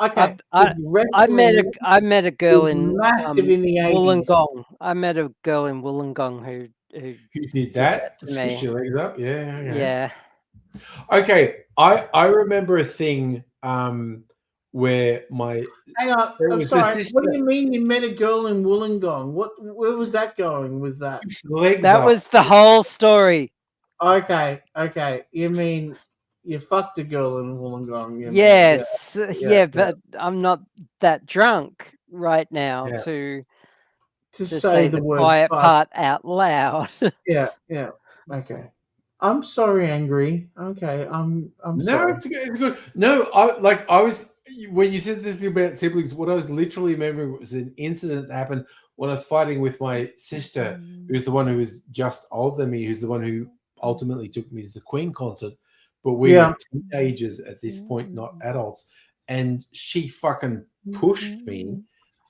I wrestling met a girl was in massive in the 80s. Wollongong. I met a girl in Wollongong who you did that to to me. switch your legs up. Yeah. Okay. yeah. Okay. I remember a thing where my Hang on. There I'm was sorry. this- What do you mean you met a girl in Wollongong? Where was that going? Was that legs That up. was the whole story. okay? You mean you fucked a girl in Wollongong? you mean, Yes. yeah. Yeah, but I'm not that drunk right now Yeah. to To say say the the word quiet fuck. part out loud. Yeah. Okay. I'm sorry, Angry. Okay. I'm No, sorry. it's good. It's good. No, I was when you said this about siblings. What I was literally remembering was an incident that happened when I was fighting with my sister, who's the one who was just older than me, who's the one who ultimately took me to the Queen concert. But we Yeah. were teenagers at this point, not adults, and she fucking pushed me,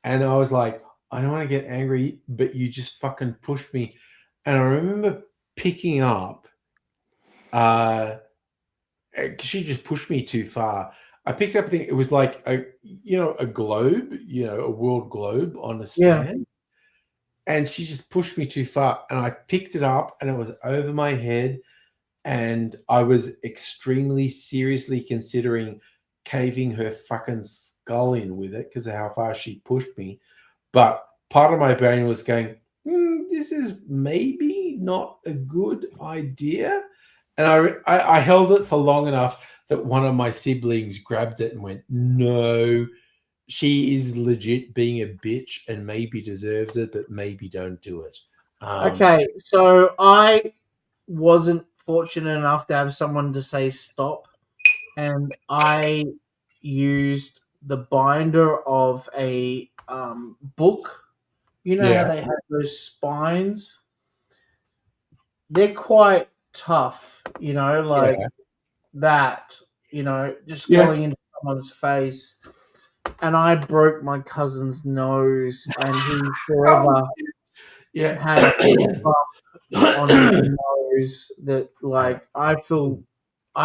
and I was like, I don't want to get angry, but you just fucking pushed me, and I remember picking up. She just pushed me too far. I picked up a thing. It was like a globe, a world globe on a stand. And she just pushed me too far. And I picked it up and it was over my head. And I was extremely seriously considering caving her fucking skull in with it because of how far she pushed me. But part of my brain was going, this is maybe not a good idea. And I held it for long enough that one of my siblings grabbed it and went, no, she is legit being a bitch and maybe deserves it, but maybe don't do it. Okay, so I wasn't fortunate enough to have someone to say stop, and I used the binder of a book. You know Yeah. how they have those spines? They're quite tough, like that, just Yes. going into someone's face. And I broke my cousin's nose, and he forever Yeah. had a bump on his nose that, like, I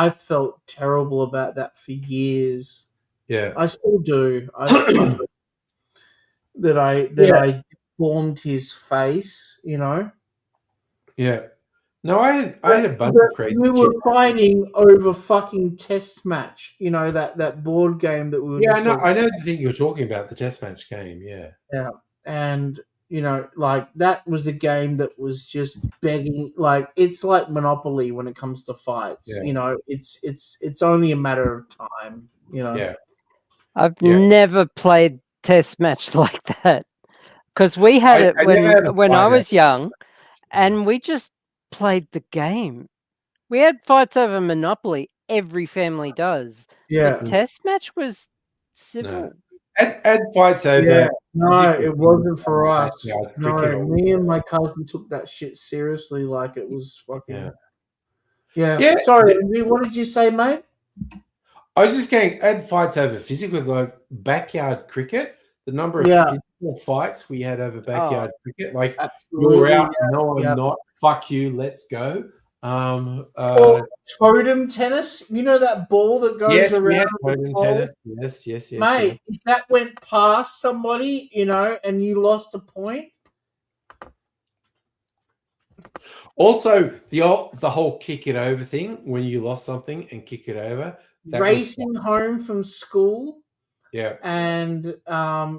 felt terrible about that for years. Yeah. I still do. that I deformed his face. You know. Yeah. No, I had a bunch But of crazy we shit. were fighting over fucking test match. You know that board game that we were. Yeah, just I know the thing you're talking about, the test match game. Yeah. Yeah, and you know, like that was a game that was just begging. Like it's like Monopoly when it comes to fights. Yeah. You know, it's only a matter of time. You know. Yeah. I've Yeah. never played test match like that because we had it I never had a when I fight was at- young, and we just played the game. We had fights over Monopoly. Every family does. Yeah. But test match was civil. Had fights over. Yeah. No, physical it wasn't things for like us. backyard No, cricket or me and whatever. my cousin took that shit seriously, like it was fucking. Yeah. Yeah. Yeah. Sorry, what did you say, mate? I was just going. I had fights over physical, like backyard cricket. The number of Yeah. physical fights we had over backyard cricket, like Absolutely. you're out, yeah. no, I'm Yeah. not. Fuck you, let's go. Or totem tennis. You know that ball that goes Yes, around. we had the totem pole? tennis. Yes. Mate, if that went past somebody, you know, and you lost a point. Also, the whole kick it over thing when you lost something and kick it over. That was Racing home from school, yeah. and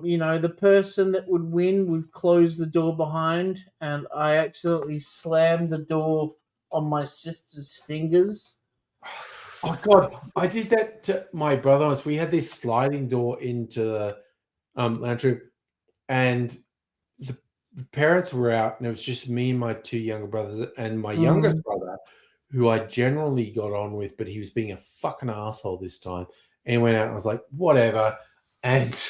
you know, the person that would win would close the door behind, and I accidentally slammed the door on my sister's fingers. Oh God, I did that to my brother. We had this sliding door into the lounge room, and the parents were out, and it was just me and my two younger brothers, and my youngest brother, who I generally got on with, but he was being a fucking asshole this time. And he went out, and I was like, whatever. And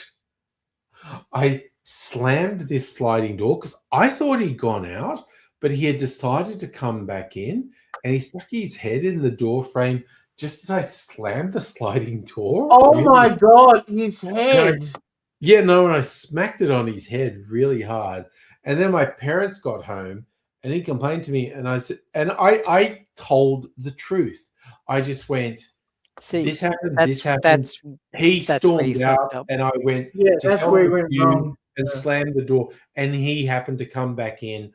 I slammed this sliding door because I thought he'd gone out, but he had decided to come back in, and he stuck his head in the door frame just as I slammed the sliding door. Oh really my God, his head! Yeah, no, and I smacked it on his head really hard. And then my parents got home and he complained to me, and I said, and I told the truth. I just went, See, this happened, that's this happened. that's He that's where stormed you out, fucked up. and I went, Yeah, to that's hell where he with went you, wrong. and Yeah. slammed the door. And he happened to come back in.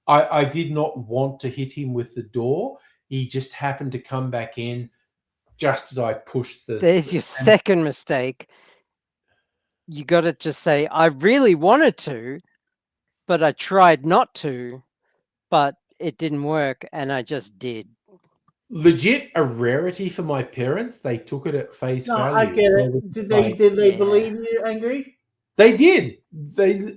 I did not want to hit him with the door. He just happened to come back in just as I pushed the. There's your second mistake. You got to just say, I really wanted to, but I tried not to, but it didn't work, and I just did. Legit a rarity for my parents. They took it at face No, value. I get They it. were Did like, they yeah. believe you, Angry? They did.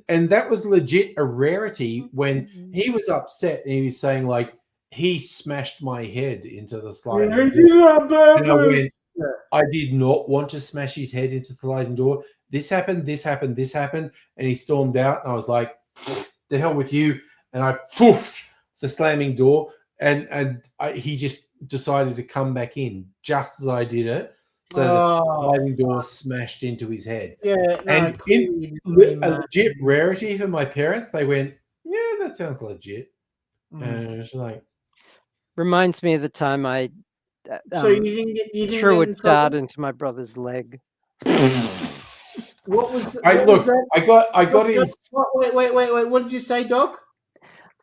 And that was legit a rarity when he was upset and he was saying like he smashed my head into the sliding He door. did it on And I purpose. went, I did not want to smash his head into the sliding door. This happened, and he stormed out. And I was like, the hell with you. And I poofed the slamming door, and he just decided to come back in just as I did it. So the sliding door smashed into his head. Yeah, no, And clearly in you didn't mean a that. legit rarity for my parents, they went, yeah, that sounds legit. Mm. And I was like, Reminds me of the time I So you didn't get threw a in dart trouble? into my brother's leg. What was? I what look, was that? I got in. Wait! What did you say, Doc?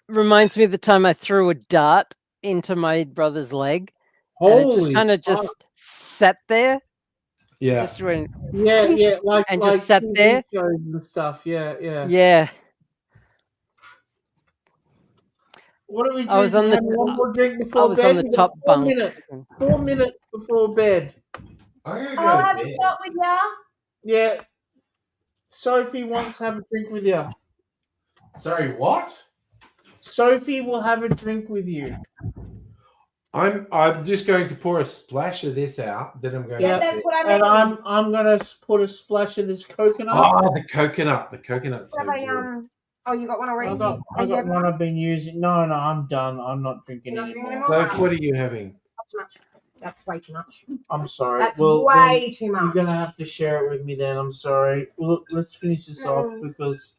Reminds me of the time I threw a dart into my brother's leg, and it just Holy kind of fuck. just sat there. Yeah. Just went, Yeah, like and like just sat TV there. shows and stuff. Yeah. yeah. What are we drinking? I was on the- Have one more drink before I was bed. on the We've got top 4 bunk. minutes. 4 minutes before bed. I'm gonna I'll go have to a bed. shot with ya. Yeah. Sophie wants to have a drink with you. Sorry, what? Sophie will have a drink with you. I'm just going to pour a splash of this out. Then I'm going. Yeah, to that's what I And mean. I'm gonna put a splash of this coconut. Oh, the coconut. The coconut's so Have I, good. oh, you got one already? I got Are you having one I've been using. No, I'm done. I'm not drinking You're not drinking anymore. anymore? So, what are you having? Too much. That's way too much. I'm sorry. That's Well, way too then much. you're gonna have to share it with me then. I'm sorry. Well, look, let's finish this off Mm. because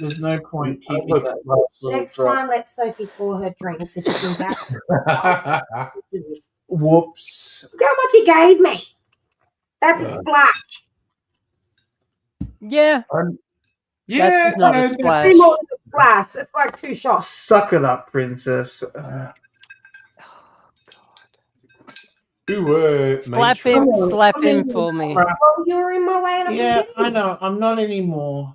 there's no point keeping look, that last little Next drop. time, let Sophie pour her drinks if you do that. Whoops. Look how much you gave me. That's a splash. Yeah. Yeah, That's not a no, splash. Two more than a splash. It's like two shots. Suck it up, princess. Slap mainstream. him, Come on, slap come him in, for me. Well, you were in my way and I'm Yeah, gonna I get know. I'm not anymore.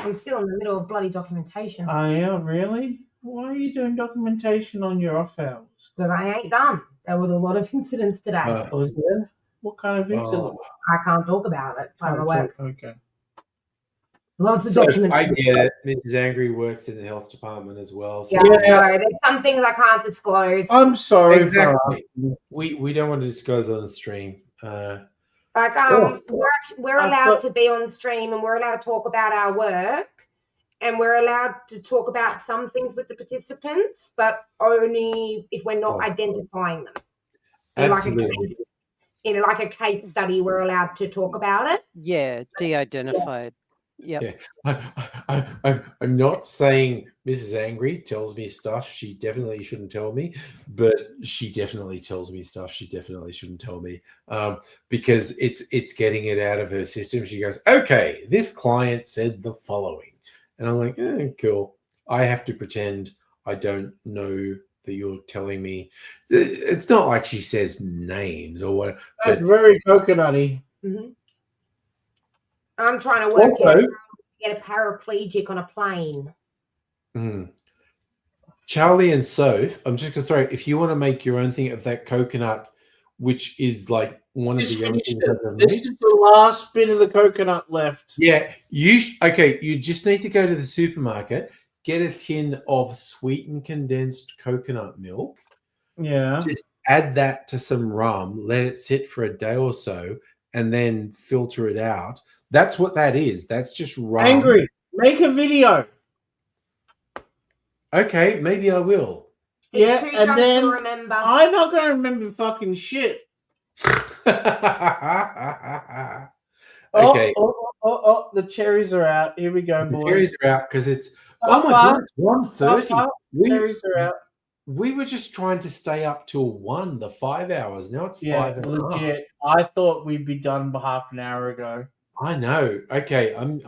I'm still in the middle of bloody documentation Oh, yeah, really? Why are you doing documentation on your off hours? because I ain't done. There was a lot of incidents today. Was there? What kind of incident? I can't talk about it. By my work. Okay. Lots of So I documentation. get it. Mrs. Angry works in the health department as well. So Yeah, Yeah. so there's some things I can't disclose. I'm sorry. exactly. We don't want to disclose on the stream. Like we're I've allowed got- to be on stream and we're allowed to talk about our work and we're allowed to talk about some things with the participants, but only if we're not Oh. identifying them. In Absolutely. like a case study, we're allowed to talk about it. Yeah, de-identified. Yep. Yeah. I'm not saying Mrs. Angry tells me stuff she definitely shouldn't tell me, but she definitely tells me stuff she definitely shouldn't tell me, because it's getting it out of her system. She goes, okay, this client said the following. And I'm like, cool. I have to pretend I don't know that you're telling me. It's not like she says names or what. That's very coconutty. Mm-hmm. I'm trying to work Also- out how to get a paraplegic on a plane. Charlie and Soph, I'm just going to throw, if you want to make your own thing of that coconut, which is like one Just of the only finished things it. I've This made. is the last bit of the coconut left. Yeah, you just need to go to the supermarket, get a tin of sweetened condensed coconut milk, Yeah. just add that to some rum, let it sit for a day or so, and then filter it out. That's what that is. That's just rum. Angry. Make a video. Okay, maybe I will. It's Yeah, too and young then to remember. I'm not going to remember fucking shit. Okay. Oh, the cherries are out. Here we go, The boys. cherries are out because it's So my far, god, it's 1:30. so far, cherries are out. We were just trying to stay up till 1, the 5 hours. Now it's Yeah, 5 and a half. legit. I thought we'd be done half an hour ago. I know. Okay, I'm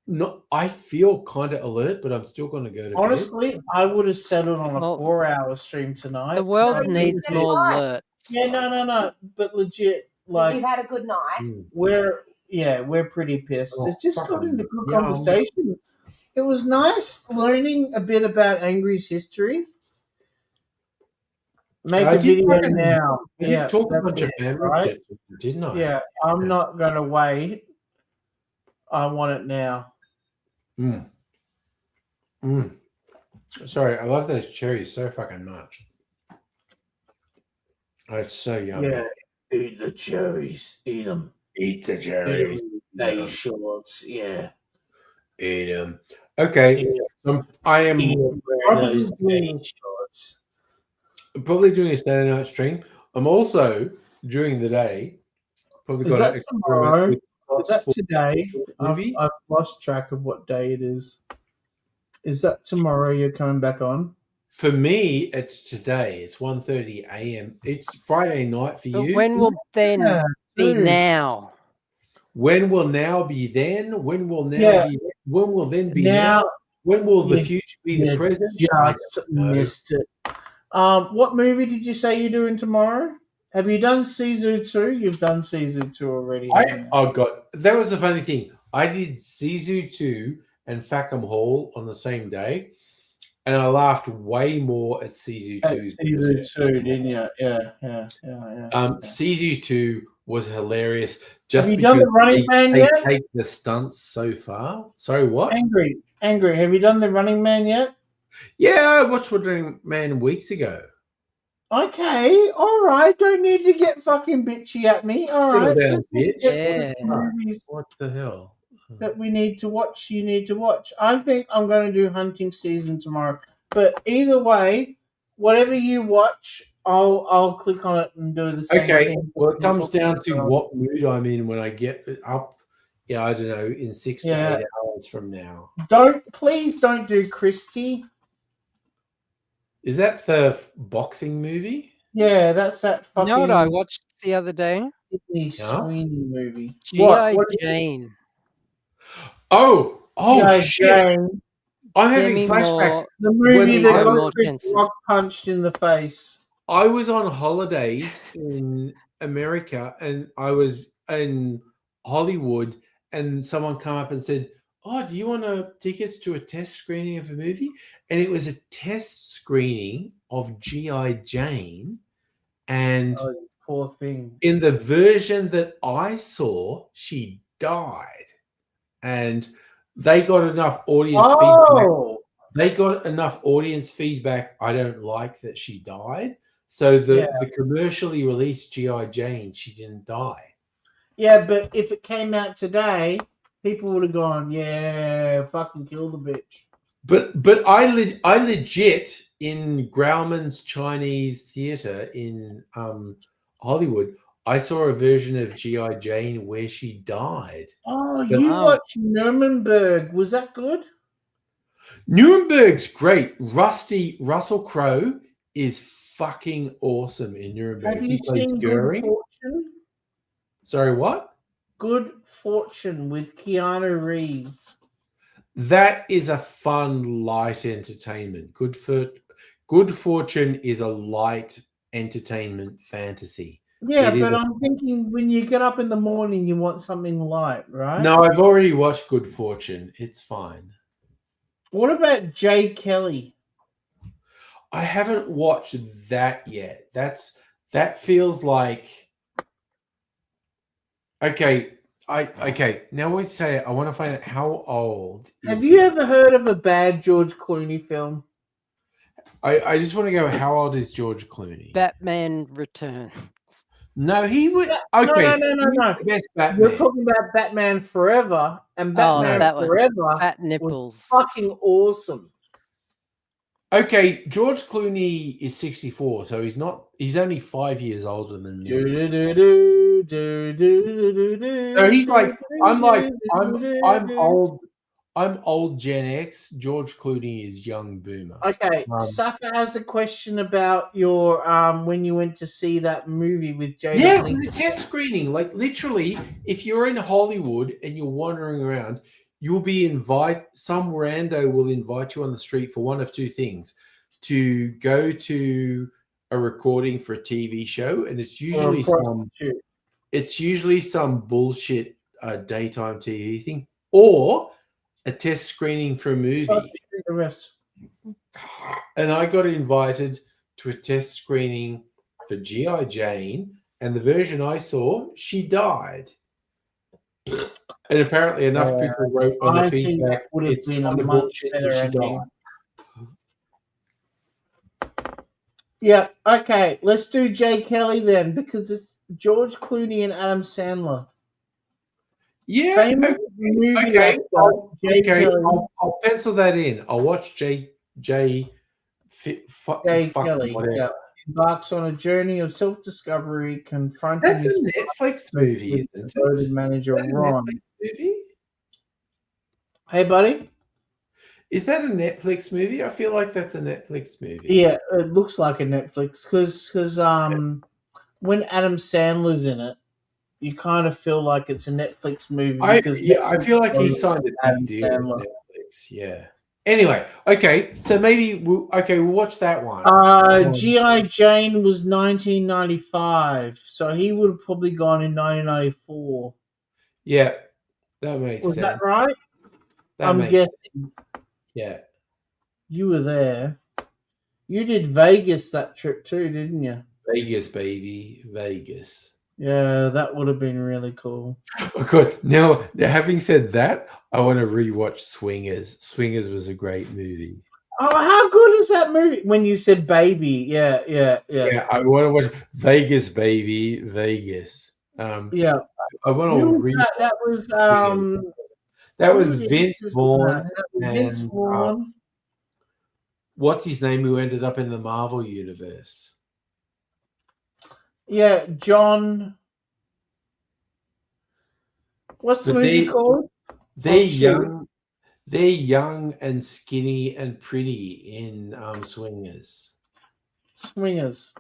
not. I feel kind of alert, but I'm still going to go to Honestly, I would have settled on a Well, 4-hour stream tonight. The world No, needs you more said alert. Yeah, no. But legit, Like, like you've had a good night. bed. we're pretty pissed. Oh, It just got fucking into good yum. conversation. It was nice learning a bit about Angry's history. Make I a did video fucking- now. I Yeah, talked a that's bunch of it, family right? shit, didn't I? Yeah, I'm not gonna wait. I want it now. Sorry, I love those cherries so fucking much. Oh, it's so yummy. Yeah, eat the cherries. Eat them. Eat the cherries. They shorts. Yeah. Eat them. Okay, I am probably doing, shorts. a Saturday night stream. I'm also during the day. Probably Is got that an tomorrow? experiment with Is that for today? movie. I've lost track of what day it is. Is that tomorrow you're coming back on? For me, it's today. It's 1:30 a.m. It's Friday night for But you. when will then Yeah, be dude. now? When will now be then? When will now Yeah. be? When will then be now? Now When will the you- future be the you present? I just don't know. missed it. What movie did you say you're doing tomorrow? Have you done Sisu 2? You've done Sisu 2 already. haven't you? That was the funny thing. I did Sisu 2 and Fackham Hall on the same day, and I laughed way more at Sisu 2. At Sisu 2, didn't you? Yeah. Sisu 2 was hilarious. Just Have you done the because Running Man they yet? take the stunts so far. Sorry, what? Angry. Have you done the Running Man yet? Yeah, I watched Running Man weeks ago. Okay, all right. Don't need to get fucking bitchy at me. All Settle right. down, Just bitch. get Yeah. movies What the hell? that we need to watch. You need to watch. I think I'm going to do Hunting Season tomorrow. But either way, whatever you watch, I'll click on it and do the same Okay, thing. well, it comes down to Um, what mood I'm in when I get up. Yeah, I don't know, in 6 to Yeah. 8 hours from now. Please don't do Christie. Is that the boxing movie? Yeah, that's that You fucking know what I watched the other day? Sydney Yeah? Sweeney movie. G.I. What is it? Jane. G.I. shit! Jane, I'm having Demi flashbacks. Moore. the movie When that I- got Moore Chris Jensen. Rock punched in the face. I was on holidays in America and I was in Hollywood and someone come up and said, "Oh, do you want tickets to a test screening of a movie?" And it was a test screening of G.I. Jane. And Oh, poor thing. in the version that I saw, she died. And they got enough audience feedback. Oh, They got enough audience feedback. I don't like that she died. So the commercially released G.I. Jane, she didn't die. yeah, but if it came out today, people would have gone, "Yeah, fucking kill the bitch." But I legit in Grauman's Chinese Theatre in Hollywood, I saw a version of G.I. Jane where she died. Oh, you Wow. watched Nuremberg. Was that good? Nuremberg's great. Russell Crowe is fucking awesome in Nuremberg. Have He you plays seen Goering. Good Fortune? Sorry, what? Good Fortune with Keanu Reeves. That is a fun, light entertainment. Good Fortune is a light entertainment fantasy. Yeah, It is but a- I'm thinking when you get up in the morning, you want something light, right? No, I've already watched Good Fortune. It's fine. What about Jay Kelly? I haven't watched that yet. That feels like okay. Now we say I want to find out how old. Have is you he? ever heard of a bad George Clooney film? I just want to go. How old is George Clooney? Batman Return. No, he would. No, Okay, no. Best You're Batman. talking about Batman Forever, and Oh, Batman that one. Forever Fat was nipples. fucking awesome. Okay, George Clooney is 64, so he's not. He's only 5 years older than me. So he's like, I'm old. I'm old Gen X. George Clooney is young boomer. Okay, Um, Safa has a question about your when you went to see that movie with Jada Yeah, Pinkett. the test screening. Like literally, if you're in Hollywood and you're wandering around, you'll be some rando will invite you on the street for one of two things: to go to a recording for a TV show, and it's Or a usually prostitute. some bullshit daytime TV thing, or a test screening for a movie. The rest. And I got invited to a test screening for G.I. Jane, and the version I saw, she died. And apparently enough people wrote on I the think feedback, that would have it's been a kind of much bullshit better that she ending. died. Yeah, okay. Let's do Jay Kelly then, because it's George Clooney and Adam Sandler. Yeah, Famous movie okay. actor, Jay Kelly. I'll pencil that in. I'll watch Jay Kelly, yeah, embarks on a journey of self-discovery, confronting That's a his Netflix movie, isn't devoted it? manager Is that a Ron. Netflix movie? Hey, buddy. Is that a Netflix movie? I feel like that's a Netflix movie. Yeah, it looks like a Netflix because when Adam Sandler's in it, you kind of feel like it's a Netflix movie. I Netflix feel like he owns signed a Adam big deal Sandler. with Netflix. Yeah. Anyway, okay, so maybe we'll watch that one. G.I. Jane was 1995, so he would have probably gone in 1994. Yeah, that makes Was sense. that right? That I'm makes guessing. sense. Yeah. You were there. You did Vegas that trip too, didn't you? Vegas, baby. Vegas. Yeah, that would have been really cool. Oh god. Now, having said that, I want to rewatch Swingers. Swingers was a great movie. Oh, how good is that movie? When you said baby, yeah. Yeah, I want to watch Vegas, baby. Vegas. Yeah. I want Who to was read that? That was that was who the Vince actress was Vaughn. that was Vince and, Vaughn. What's his name who ended up in the Marvel universe? Yeah, John. What's the But movie called? They're shit. young. They're young and skinny and pretty in Swingers. Swingers.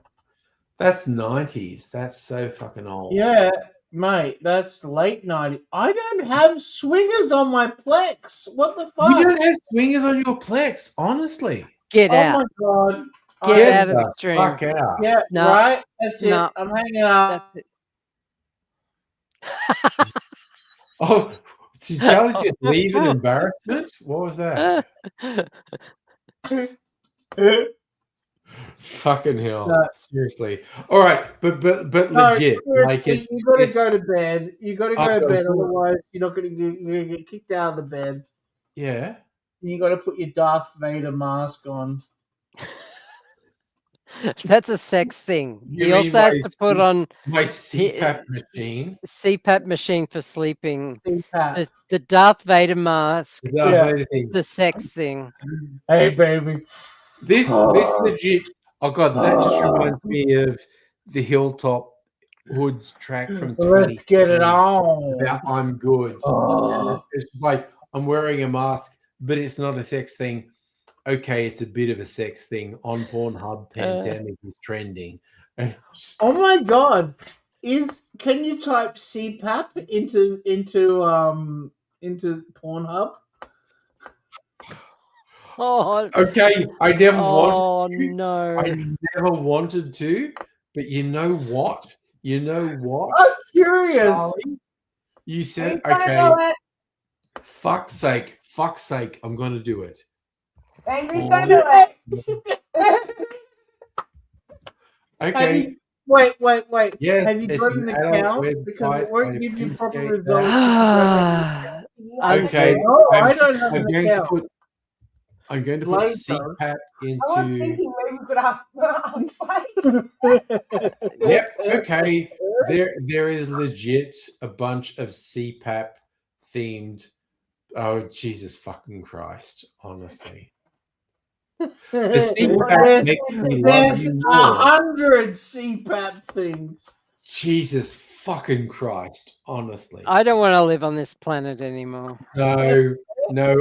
That's 90s. That's so fucking old. Yeah, Mate, that's late night. I don't have swingers on my Plex. What the fuck? You don't have swingers on your Plex, honestly. Get Oh out. my god. Get I- out of the stream. Fuck out. Yeah, No. right? That's it. No. I'm hanging up. That's it. Oh, did Charlie just leave in embarrassment? What was that? Fucking hell. No. Seriously. All right, but No, legit. Like seriously, you gotta it's- go to bed. You gotta I've go to gotta bed, do it. otherwise you're not gonna get kicked out of the bed. yeah. You gotta put your Darth Vader mask on. That's a sex thing. You He mean also has my to put on My CPAP machine. CPAP machine for sleeping. CPAP. The Darth Vader mask. The Darth Yeah. Vader thing. The sex thing. Hey baby. This legit. Oh god, that just reminds me of the Hilltop Hoods track from Let's get it 2020 on. about I'm good. Oh. It's like I'm wearing a mask, but it's not a sex thing. Okay, it's a bit of a sex thing. On Pornhub, pandemic is trending. Oh my god. Can you type CPAP into Pornhub? Oh, Okay, I never wanted oh to. no. I never wanted to, but you know what? You know what? I'm curious. Charlie? You said, He's gonna okay, do it. fuck's sake, I'm going to do it. Angry's gonna do it. Have Okay, you, wait. yes, Have you it's got an adult account? Because website. it won't I give you proper appreciate results. that. Okay, No, I I'm- don't have I'm an going to account. put. I'm going to put Later. CPAP I was into. thinking maybe we could ask. Yep. Okay. There is legit a bunch of CPAP themed. Oh Jesus fucking Christ! Honestly, the CPAP makes me love There's you 100 more. CPAP things. Jesus fucking Christ! Honestly, I don't want to live on this planet anymore. no.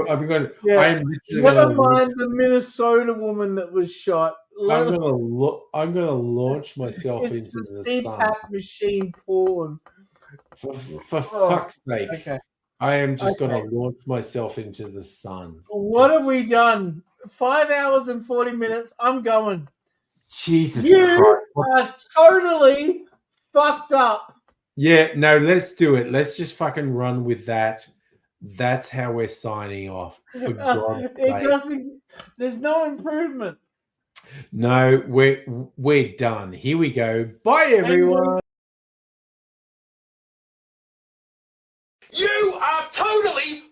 I'm going. Yeah. I'm literally Never going to. mind the Minnesota woman that was shot. I'm gonna look. I'm gonna launch myself It's into the the sun. CPAP machine porn. For Oh, fuck's sake! Okay. I am just Okay. gonna launch myself into the sun. What have we done? 5 hours and 40 minutes. I'm going. Jesus You Christ! are totally fucked up. Yeah, no, let's do it. Let's just fucking run with that. That's how we're signing off. For God's It sake. doesn't. There's no improvement. No, we're done. Here we go. Bye, everyone. You are totally